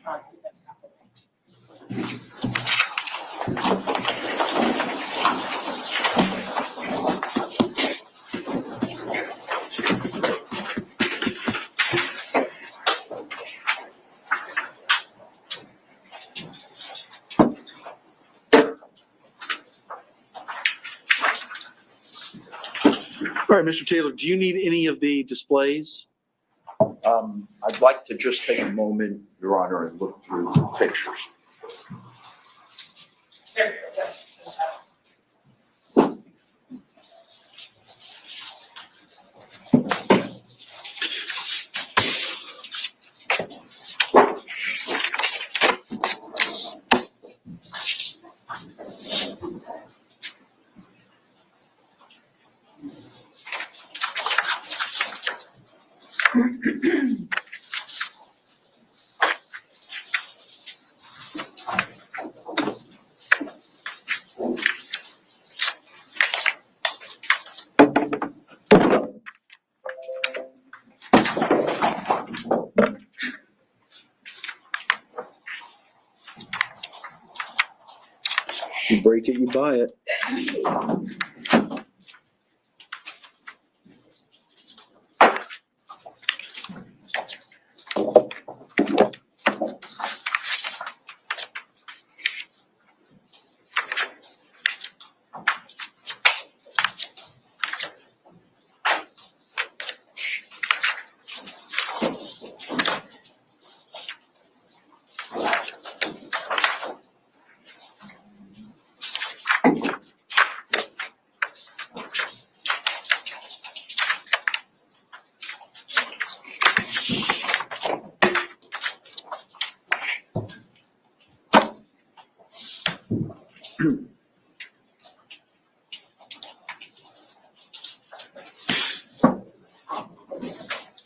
All right, Mr. Taylor, do you need any of the displays? I'd like to just take a moment, Your Honor, and look through the pictures. You break it, you buy it.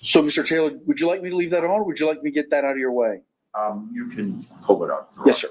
So, Mr. Taylor, would you like me to leave that on, or would you like me to get that out of your way? You can pull it up. Yes, sir.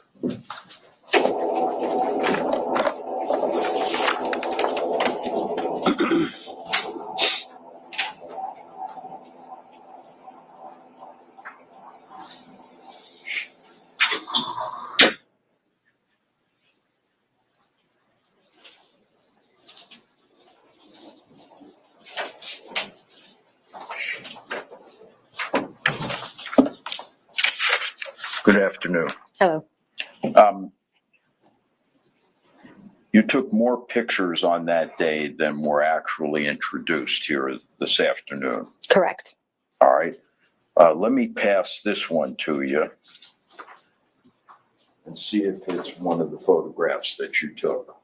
Good afternoon. Hello. You took more pictures on that day than were actually introduced here this afternoon. Correct. All right. Let me pass this one to you and see if it's one of the photographs that you took.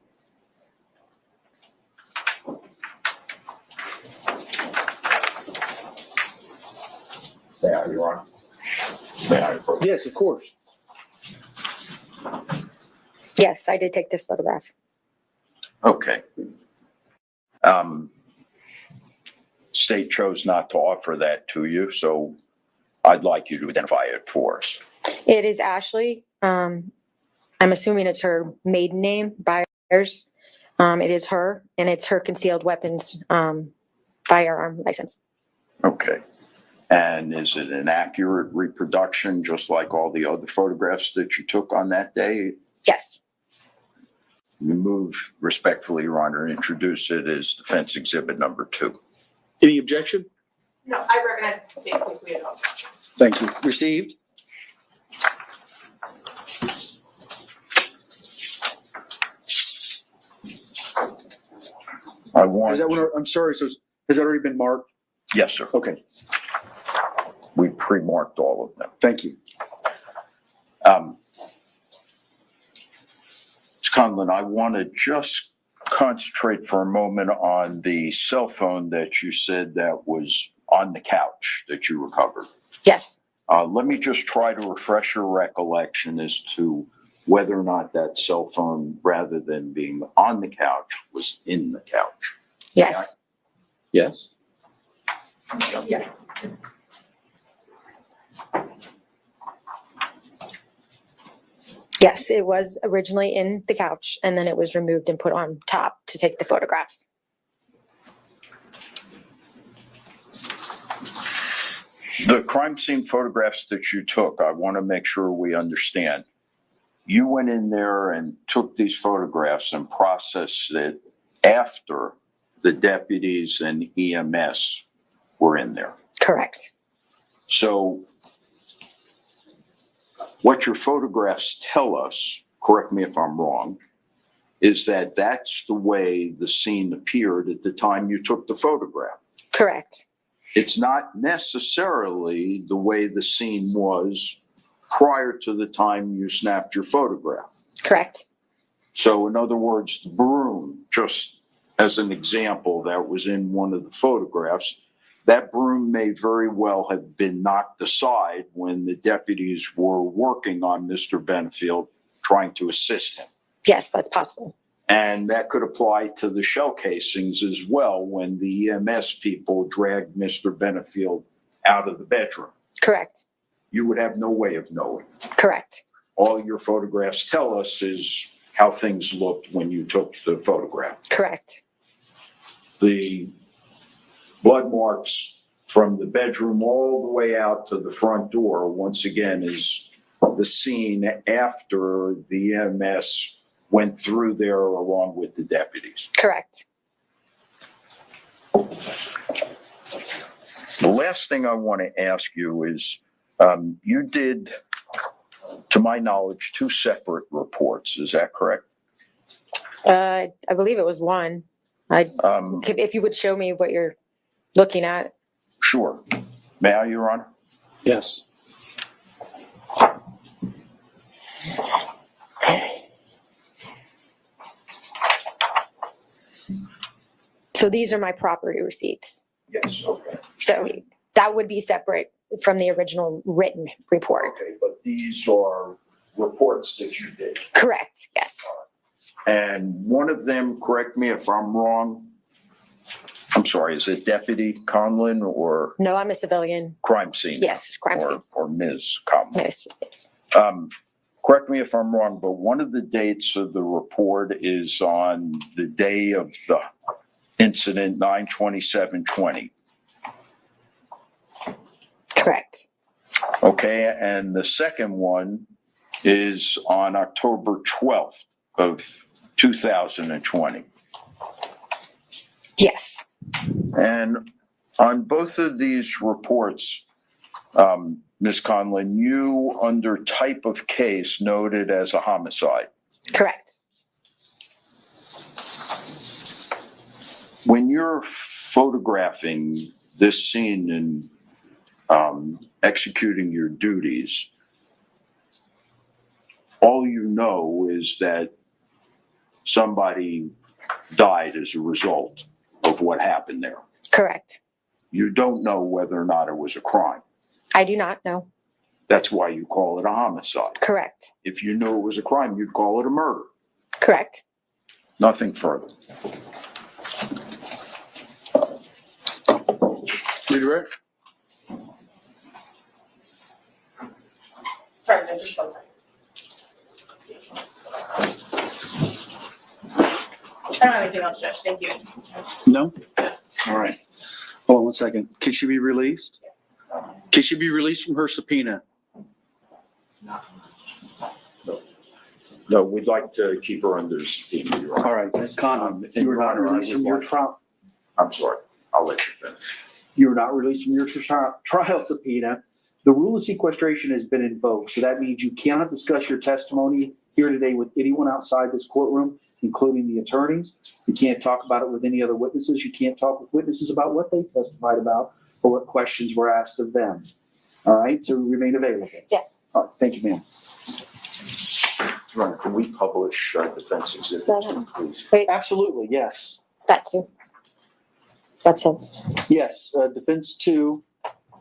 May I, Your Honor? May I approach? Yes, of course. Yes, I did take this photograph. Okay. State chose not to offer that to you, so I'd like you to identify it for us. It is Ashley. I'm assuming it's her maiden name, Byers. It is her, and it's her concealed weapons firearm license. Okay. And is it an accurate reproduction, just like all the other photographs that you took on that day? Yes. You move respectfully, Your Honor, and introduce it as defense exhibit number 2. Any objection? No, I recognize the state, please, we have no objection. Thank you. Received. I want. Is that what I'm sorry, so Has that already been marked? Yes, sir. Okay, We pre-marked all of them. thank you. Ms. Conlin, I want to just concentrate for a moment on the cell phone that you said that was on the couch that you recovered. Yes, Let me just try to refresh your recollection as to whether or not that cell phone, rather than being on the couch, was in the couch. yes, Yes. Yes. yes. It was originally in the couch and then it was removed and put on top to take the photograph. The crime scene photographs that you took, I want to make sure we understand. You went in there and took these photographs and processed it after the deputies and EMS were in there. Correct. So what your photographs tell us, correct me if I'm wrong, is that that's the way the scene appeared at the time you took the photograph. Correct. It's not necessarily the way the scene was prior to the time you snapped your photograph. Correct. So in other words, the broom, just as an example, that was in one of the photographs, that broom may very well have been knocked aside when the deputies were working on Mr. Benefield, trying to assist him. Yes, that's possible. And that could apply to the shell casings as well when the EMS people dragged Mr. Benefield out of the bedroom. Correct. You would have no way of knowing. Correct. All your photographs tell us is how things looked when you took the photograph. Correct. The blood marks from the bedroom all the way out to the front door, once again, is the scene after the EMS went through there along with the deputies. Correct. The last thing I want to ask you is, you did, to my knowledge, 2 separate reports. Is that correct? I believe it was one. If you would show me what you're looking at. Sure. May I, Your Honor? Yes. So these are my property receipts. Yes, okay. So that would be separate from the original written report. Okay, but these are reports that you did. Correct. Yes. And one of them, correct me if I'm wrong, I'm sorry, is it Deputy Conlin or No, I'm a civilian. crime scene? Yes, crime scene. Or Ms. Conlin? Yes. Yes. Correct me if I'm wrong, but one of the dates of the report is on the day of the incident, 9/27/20. Correct. Okay, and the second one is on October 12th of 2020. Yes. And on both of these reports, Ms. Conlin, you under type of case noted as a homicide. Correct. When you're photographing this scene and executing your duties, all you know is that somebody died as a result of what happened there. Correct. You don't know whether or not it was a crime. I do not know. That's why you call it a homicide. Correct. If you knew it was a crime, you'd call it a murder. Correct. Nothing further. Redirect. Sorry, no, just 1 second. I don't have anything else, Judge. Thank you. No? All right. Hold on 1 second. Can she be released? Can she be released from her subpoena? No, we'd like to keep her under subpoena, Your Honor. All right, Ms. Conlon, you were Your not Honor, I released from would your like- trial. I'm sorry. I'll let you finish. You were not released from your trial subpoena. The rule of sequestration has been invoked, so that means you cannot discuss your testimony here today with anyone outside this courtroom. including the attorneys. You can't talk about it with any other witnesses. You can't talk with witnesses about what they testified about or what questions were asked of them. All right, so remain available. Yes. All right, thank you, ma'am. Right, can we publish defense exhibits, please? Wait, Absolutely, yes. that too. That's his. Yes, defense 2.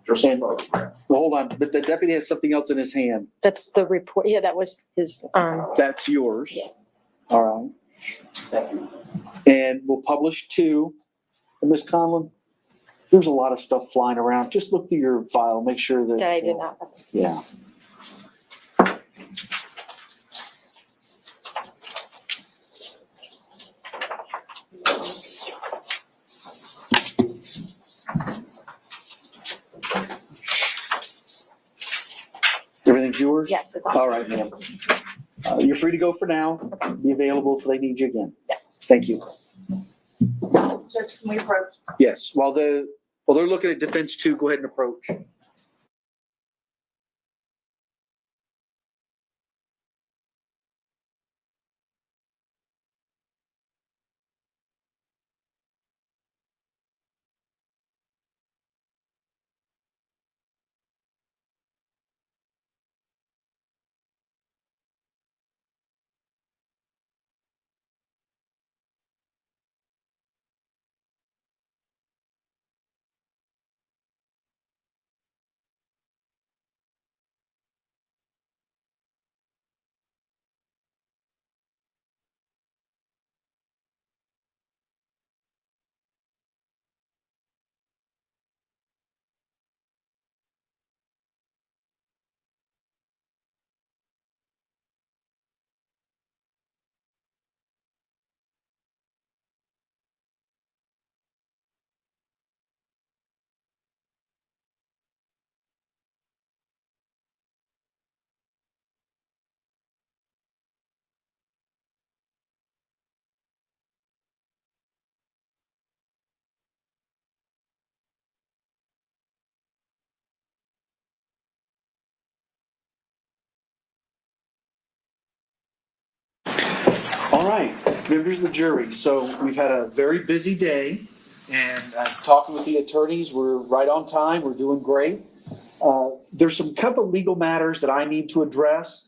Just a And, well, photograph. hold on, but the deputy has something else in his hand. That's the report. Yeah, that was his, That's yours. yes. All right. Thank you. And we'll publish 2. And Ms. Conlin, there's a lot of stuff flying around. Just look through your file, make sure that. That I did not. Yeah. Everything's yours? Yes. it's on. All right, ma'am. You're free to go for now. Be available if they need you again. Yes. Thank you. Judge, can we approach? Yes, while they're looking at defense 2, go ahead and approach. All right, members of the jury. So we've had a very busy day, and talking with the attorneys, we're right on time. We're doing great. There's some couple legal matters that I need to address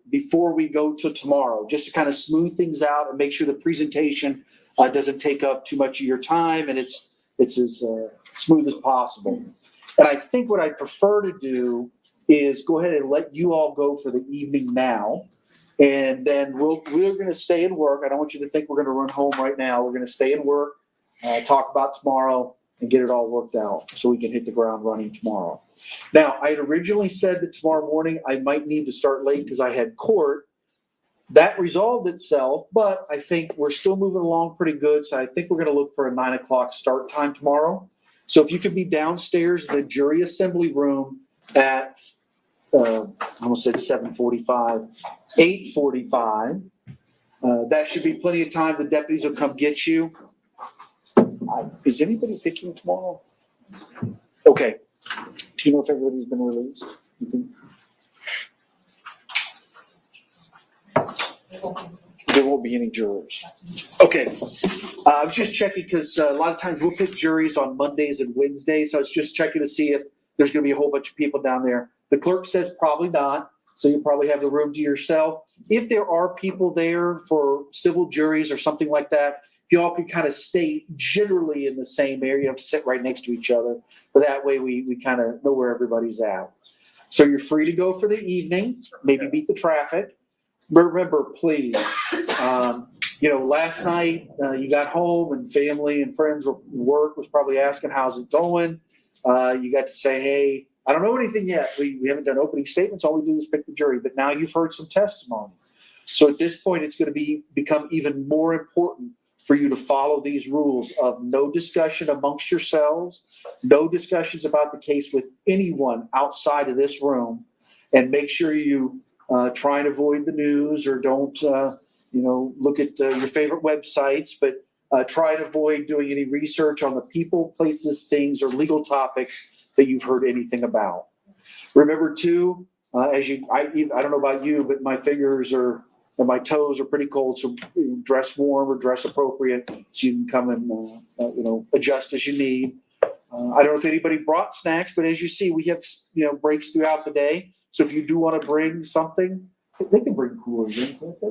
before we go to tomorrow, just to kind of smooth things out and make sure the presentation doesn't take up too much of your time and it's as smooth as possible. And I think what I prefer to do is go ahead and let you all go for the evening now. And then we're going to stay and work. I don't want you to think we're going to run home right now. We're going to stay and work, talk about tomorrow, and get it all worked out so we can hit the ground running tomorrow. Now, I had originally said that tomorrow morning I might need to start late because I had court. That resolved itself, but I think we're still moving along pretty good. So I think we're going to look for a 9 o'clock start time tomorrow. So if you could be downstairs in the jury assembly room at I almost said 7:45, 8:45. That should be plenty of time. The deputies will come get you. Is anybody picking tomorrow? Okay. Do you know if everybody's been released? There won't be any jurors. Okay. I was just checking because a lot of times we'll pick juries on Mondays and Wednesdays. So I was just checking to see if there's going to be a whole bunch of people down there. The clerk says probably not, so you probably have the room to yourself. If there are people there for civil juries or something like that, if you all could kind of stay generally in the same area, sit right next to each other, but that way we kind of know where everybody's at. So you're free to go for the evening, maybe beat the traffic. But remember, please, last night you got home and family and friends or work was probably asking how's it going. You got to say, hey, I don't know anything yet. We haven't done opening statements. All we do is pick the jury. But now you've heard some testimony. So at this point, it's going to become even more important for you to follow these rules of no discussion amongst yourselves, no discussions about the case with anyone outside of this room, and make sure you try and avoid the news or don't, look at your favorite websites, but try and avoid doing any research on the people, places, things, or legal topics that you've heard anything about. Remember too, I don't know about you, but my fingers are and my toes are pretty cold, so dress warm or dress appropriate, so you can come and, adjust as you need. I don't know if anybody brought snacks, but as you see, we have, breaks throughout the day. So if you do want to bring something, they can bring coolers in, can't they?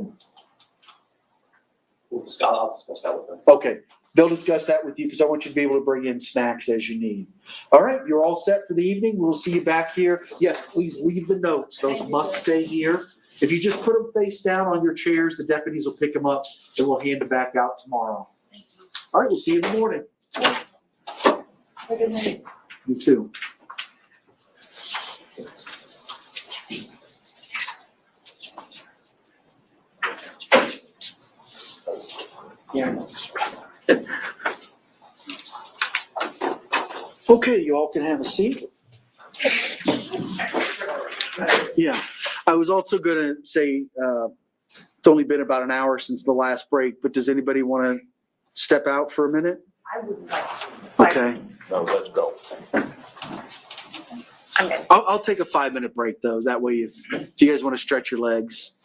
I'll discuss that with them. Okay, they'll discuss that with you because I want you to be able to bring in snacks as you need. All right, you're all set for the evening. We'll see you back here. Yes, please leave the notes. Those must stay here. If you just put them face down on your chairs, the deputies will pick them up and we'll hand them back out tomorrow. All right, we'll see you in the morning. You too. Yeah. Okay, you all can have a seat. Yeah, I was also gonna say, it's only been about an hour since the last break, but does anybody want to step out for a minute? I would like to. Okay. No, let's go. I'll take a 5-minute break though. That way, if you guys want to stretch your legs.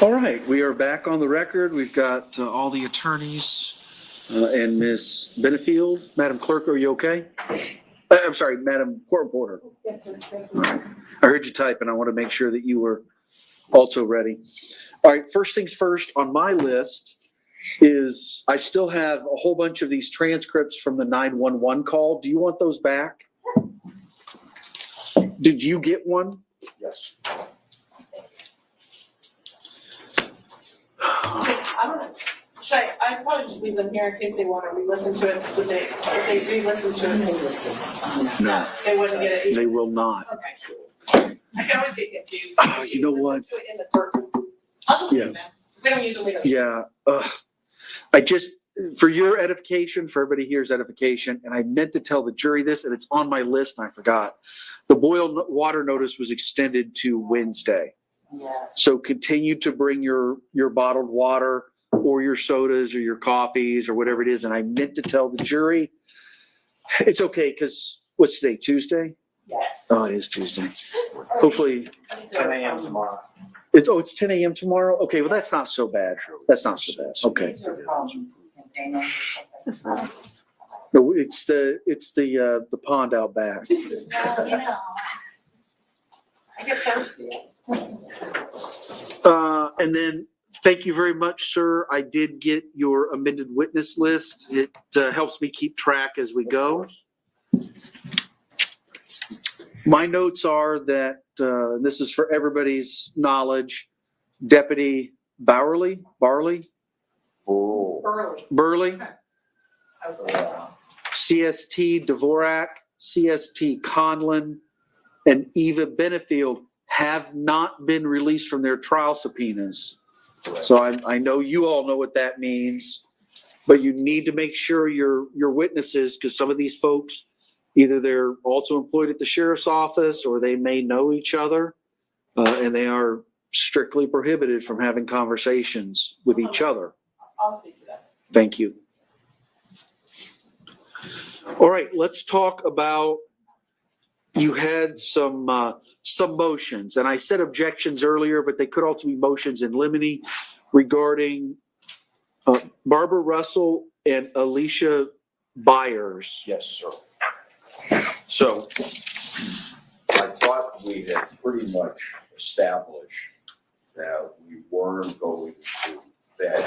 All right, we are back on the record. We've got all the attorneys and Ms. Benefield. Madam Clerk, are you okay? I'm sorry, Madam Court Reporter. Yes, sir. I heard you type and I want to make sure that you were also ready. All right, first things first on my list is I still have a whole bunch of these transcripts from the 911 call. Do you want those back? Did you get one? Yes. I don't know. Should I probably just leave them here in case they want to re-listen to it. Would they, if they re-listen to it? No, They wouldn't get it. they will not. Okay. I can always get confused. Oh, you know what? Listen to it in the courtroom. I'll just Yeah. leave them. If we don't use them, we don't. Yeah, I just, for your edification, for everybody here's edification, and I meant to tell the jury this, and it's on my list, and I forgot. The boil water notice was extended to Wednesday. Yes. So continue to bring your bottled water or your sodas or your coffees or whatever it is. And I meant to tell the jury, it's okay, because what's today, Tuesday? Yes. Oh, it is Tuesday. Hopefully, 10 a.m. tomorrow. it's 10 a.m. tomorrow? Okay, well, that's not so bad. That's not so bad. Okay. These are from Daniel or something. No, it's the pond out back. Well, you know, I get thirsty. And then, thank you very much, sir. I did get your amended witness list. It helps me keep track as we go. My notes are that, this is for everybody's knowledge, Deputy Burley, Burley. I was saying wrong. CST Dorak, CST Conlin, and Eva Benfield have not been released from their trial subpoenas. So I know you all know what that means, but you need to make sure your witnesses, because some of these folks, either they're also employed at the sheriff's office or they may know each other, and they are strictly prohibited from having conversations with each other. I'll speak to that. Thank you. All right, let's talk about, you had some motions, and I said objections earlier, but they could also be motions in limine regarding Barbara Russell and Alicia Byers. Yes, sir. So I thought we had pretty much established that we weren't going to vet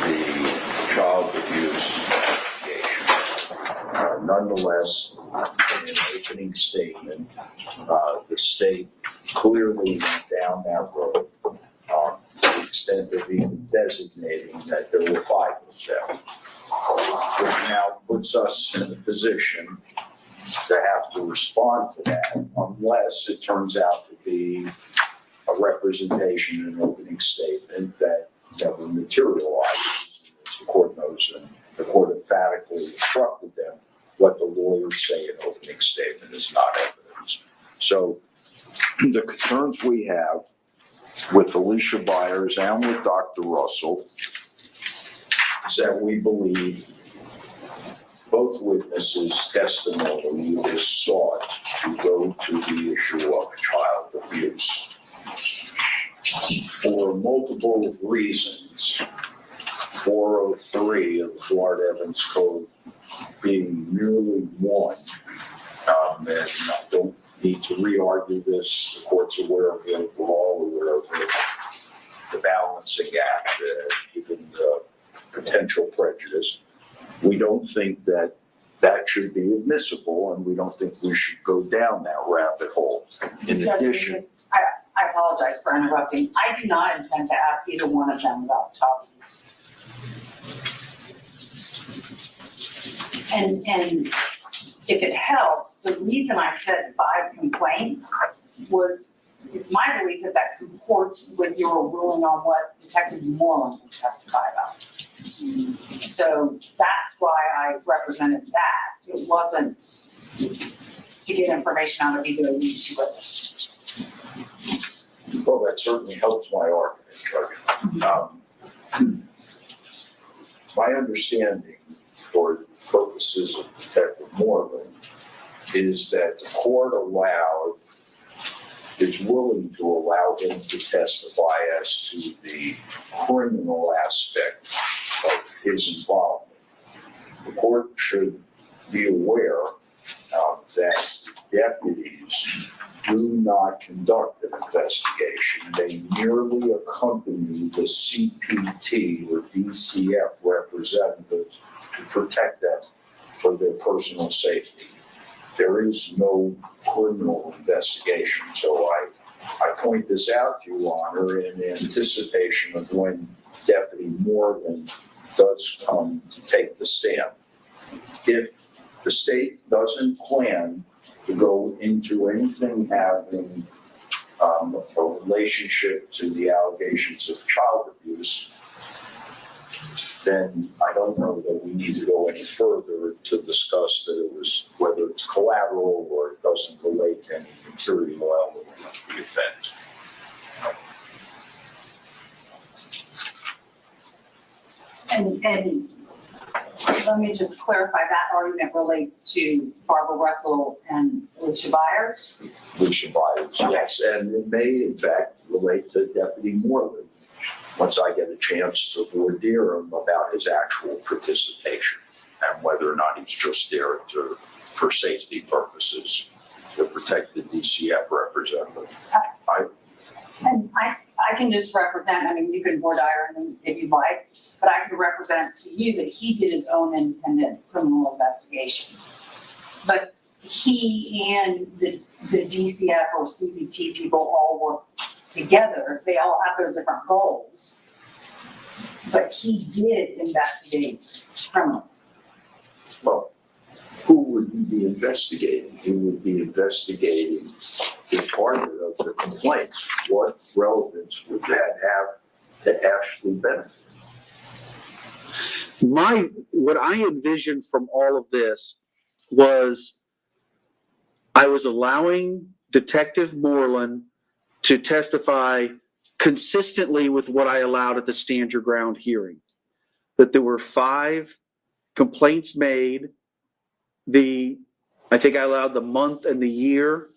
the child abuse investigation. Nonetheless, in an opening statement, the state clearly went down that road to the extent of even designating that there were 5 of them, which now puts us in a position to have to respond to that unless it turns out to be a representation in an opening statement that never materializes. As the court knows, and the court emphatically instructed them what the lawyers say in opening statement is not evidence. So the concerns we have with Alicia Byers and with Dr. Russell is that we believe both witnesses' testimony is sought to go to the issue of child abuse for multiple reasons. 403 of the Florida Evidence Code being merely one, and I don't need to re-argue this. The court's aware of it. We're all aware of it. The balancing act, given the potential prejudice. We don't think that that should be admissible, and we don't think we should go down that rabbit hole. In addition, I apologize for interrupting. I do not intend to ask either one of them about child abuse. And if it helps, the reason I said 5 complaints was, it's my belief that that comports with your ruling on what Detective Moreland will testify about. So that's why I represented that. It wasn't to get information out of either of these 2 witnesses. well, that certainly helps my argument, Judge. My understanding, for purposes of Detective Moreland, is that the court allowed is willing to allow him to testify as to the criminal aspect of his involvement. The court should be aware that deputies do not conduct an investigation. They merely accompany the CPT or DCF representatives to protect them for their personal safety. There is no criminal investigation. So I point this out to you, Honor, in anticipation of when Deputy Morgan does come to take the stand. If the state doesn't plan to go into anything having a relationship to the allegations of child abuse, then I don't know that we need to go any further to discuss that it was, whether it's collateral or it doesn't relate to any material element of the offense. And let me just clarify, that argument relates to Barbara Russell and Alicia Byers? Alicia Byers, yes, and it may in fact relate to Deputy Moreland once I get a chance to voir dire him about his actual participation and whether or not he's just there for safety purposes to protect the DCF representative. And I can just represent, I mean, you can voir dire him if you'd like, but I can represent to you that he did his own independent criminal investigation. But he and the DCF or CPT people all work together. They all have their different goals. But he did investigate criminal. Well, who would he be investigating? He would be investigating the target of the complaints. What relevance would that have to Ashley Benefield? What I envisioned from all of this was I was allowing Detective Moreland to testify consistently with what I allowed at the stand your ground hearing, that there were 5 complaints made. I think I allowed the month and the year.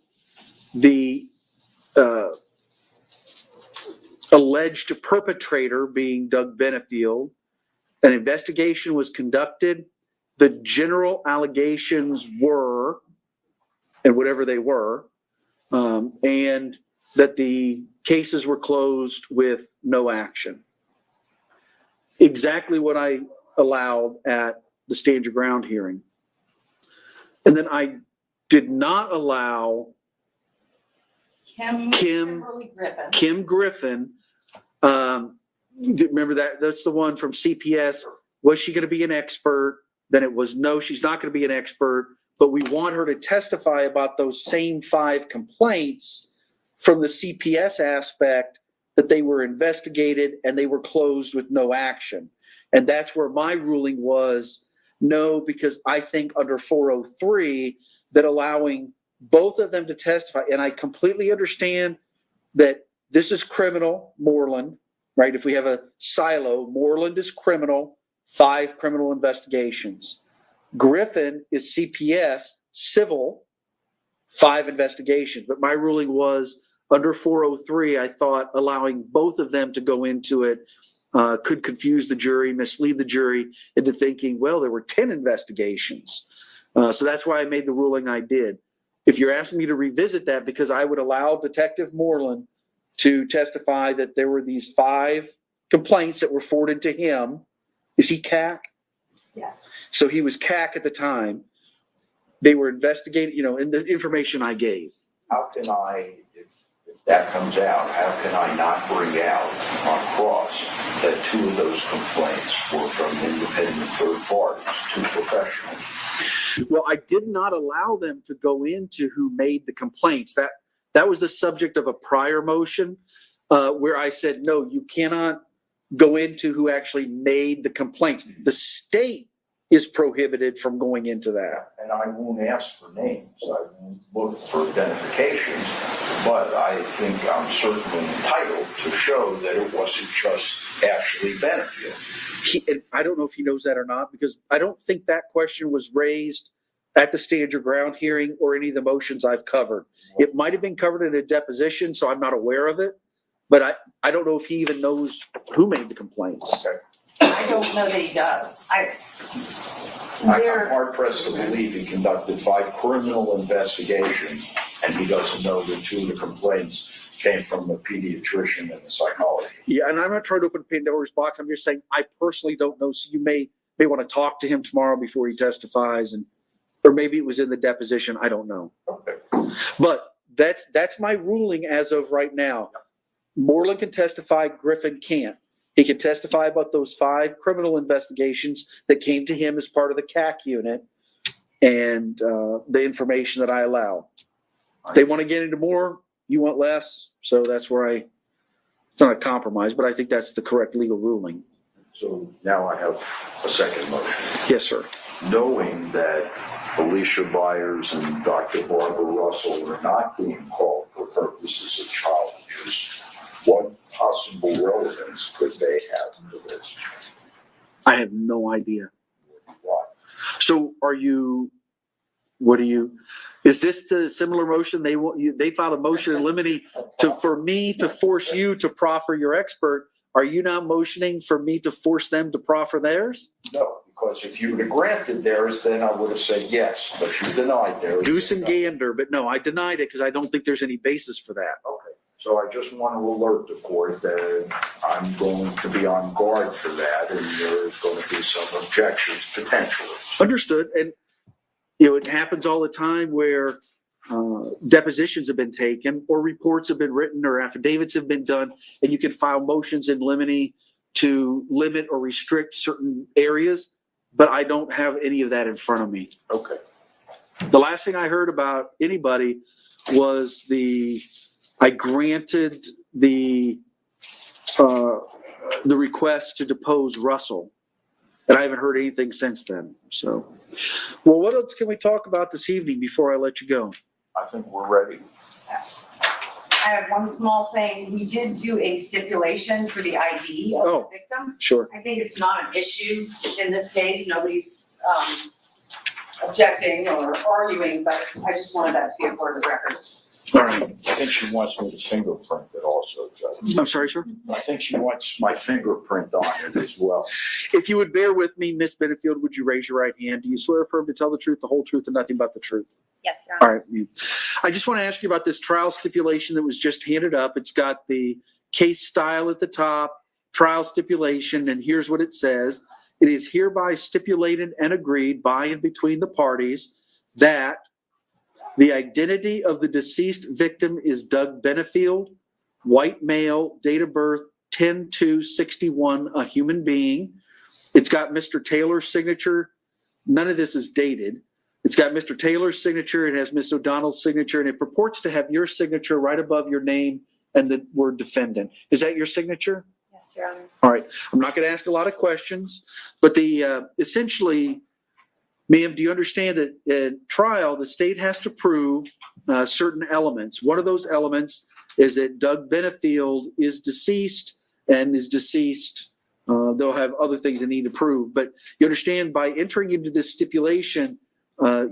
The alleged perpetrator being Doug Benefield. An investigation was conducted. The general allegations were, and whatever they were, and that the cases were closed with no action. Exactly what I allowed at the stand your ground hearing. And then I did not allow Kim Griffin. Remember that's the one from CPS. Was she going to be an expert? Then it was no, she's not going to be an expert, but we want her to testify about those same 5 complaints from the CPS aspect, that they were investigated and they were closed with no action. And that's where my ruling was no, because I think under 403 that allowing both of them to testify, and I completely understand that this is criminal, Moreland, right? If we have a silo, Moreland is criminal, 5 criminal investigations. Griffin is CPS, civil, 5 investigations. But my ruling was under 403, I thought allowing both of them to go into it could confuse the jury, mislead the jury into thinking, well, there were 10 investigations. So that's why I made the ruling I did. If you're asking me to revisit that, because I would allow Detective Moreland to testify that there were these 5 complaints that were forwarded to him. Is he CAC? Yes. So he was CAC at the time. They were investigating, in the information I gave. How can I, if that comes out, how can I not bring out on cross that 2 of those complaints were from independent third parties, 2 professionals? Well, I did not allow them to go into who made the complaints. That was the subject of a prior motion where I said, no, you cannot go into who actually made the complaints. The state is prohibited from going into that. And I won't ask for names. I won't look for identifications, but I think I'm certainly entitled to show that it wasn't just Ashley Benefield. And I don't know if he knows that or not, because I don't think that question was raised at the stand your ground hearing or any of the motions I've covered. It might have been covered in a deposition, so I'm not aware of it. But I don't know if he even knows who made the complaints. I don't know that he does. I'm hard pressed to believe he conducted 5 criminal investigations and he doesn't know that 2 of the complaints came from the pediatrician and the psychologist. Yeah, and I'm not trying to open Pandora's box. I'm just saying I personally don't know. So you may want to talk to him tomorrow before he testifies, or maybe it was in the deposition. I don't know. Okay. But that's my ruling as of right now. Moreland can testify, Griffin can't. He can testify about those 5 criminal investigations that came to him as part of the CAC unit and the information that I allow. If they want to get into more, you want less. So that's where it's not a compromise, but I think that's the correct legal ruling. So now I have a second motion. Yes, sir. Knowing that Alicia Byers and Dr. Barbara Russell were not being called for purposes of child abuse, what possible relevance could they have to this? I have no idea. Why? So is this the similar motion? They filed a motion in limine for me to force you to proffer your expert. Are you now motioning for me to force them to proffer theirs? No, because if you would have granted theirs, then I would have said yes, but you denied theirs. Goose and gander, but no, I denied it because I don't think there's any basis for that. Okay. So I just want to alert the court that I'm going to be on guard for that, and there's going to be some objections potentially. Understood. And it happens all the time where depositions have been taken or reports have been written or affidavits have been done, and you can file motions in limine to limit or restrict certain areas, but I don't have any of that in front of me. Okay. The last thing I heard about anybody was I granted the request to depose Russell, and I haven't heard anything since then. So, well, what else can we talk about this evening before I let you go? I think we're ready. I have one small thing. We did do a stipulation for the ID of the victim. Sure. I think it's not an issue in this case. Nobody's objecting or arguing, but I just wanted that to be a part of the record. All right. I think she wants me to fingerprint it also, Judge. I'm sorry, sir? I think she wants my fingerprint on it as well. If you would bear with me, Miss Benefield, would you raise your right hand? Do you swear or affirm to tell the truth, the whole truth, and nothing but the truth? Yes, Your All Honor. right. I just want to ask you about this trial stipulation that was just handed up. It's got the case style at the top, trial stipulation, and here's what it says. It is hereby stipulated and agreed by and between the parties that the identity of the deceased victim is Doug Benefield, white male, date of birth 10/2/61, a human being. It's got Mr. Taylor's signature. None of this is dated. It's got Mr. Taylor's signature. It has Ms. O'Donnell's signature, and it purports to have your signature right above your name and the word defendant. Is that your signature? Yes, Your Honor. All right. I'm not going to ask a lot of questions, but essentially, ma'am, do you understand that at trial, the state has to prove certain elements? One of those elements is that Doug Benefield is deceased and is deceased. They'll have other things they need to prove, but you understand by entering into this stipulation,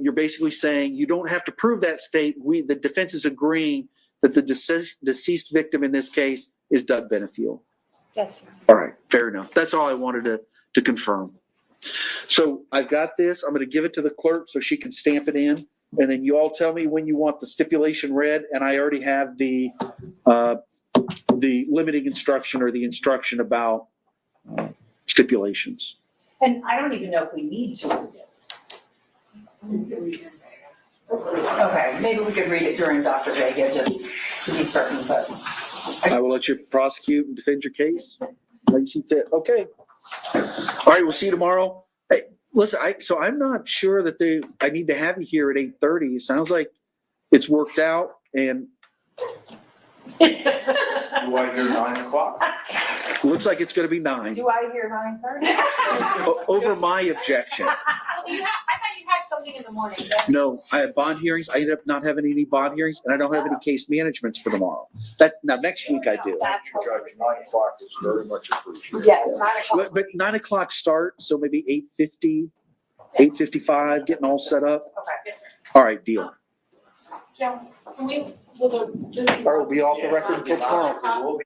you're basically saying you don't have to prove that state. The defense is agreeing that the deceased victim in this case is Doug Benefield. Yes, Your Honor. All right, fair enough. That's all I wanted to confirm. So I've got this. I'm going to give it to the clerk so she can stamp it in, and then you all tell me when you want the stipulation read. And I already have the limiting instruction or the instruction about stipulations. And I don't even know if we need to read it. Okay, maybe we could read it during Dr. Vega just to be certain, but. I will let you prosecute and defend your case. Like you see fit. Okay. All right. We'll see you tomorrow. Hey, listen. So I'm not sure that I need to have you here at 8:30. It sounds like it's worked out. And Do I hear 9 o'clock? looks like it's going to be 9. Do I hear 9:30? Over my objection. I thought you had something in the morning. No, I have bond hearings. I ended up not having any bond hearings, and I don't have any case managements for tomorrow. Now next week I do. Judge, 9 o'clock is very much appreciated. Yes, 9 o'clock. But 9 o'clock start, so maybe 8:50. 8:55, getting all set up. Okay, yes, sir. All right, deal. Joe, can we, will the, All right, we'll be off the record until tomorrow.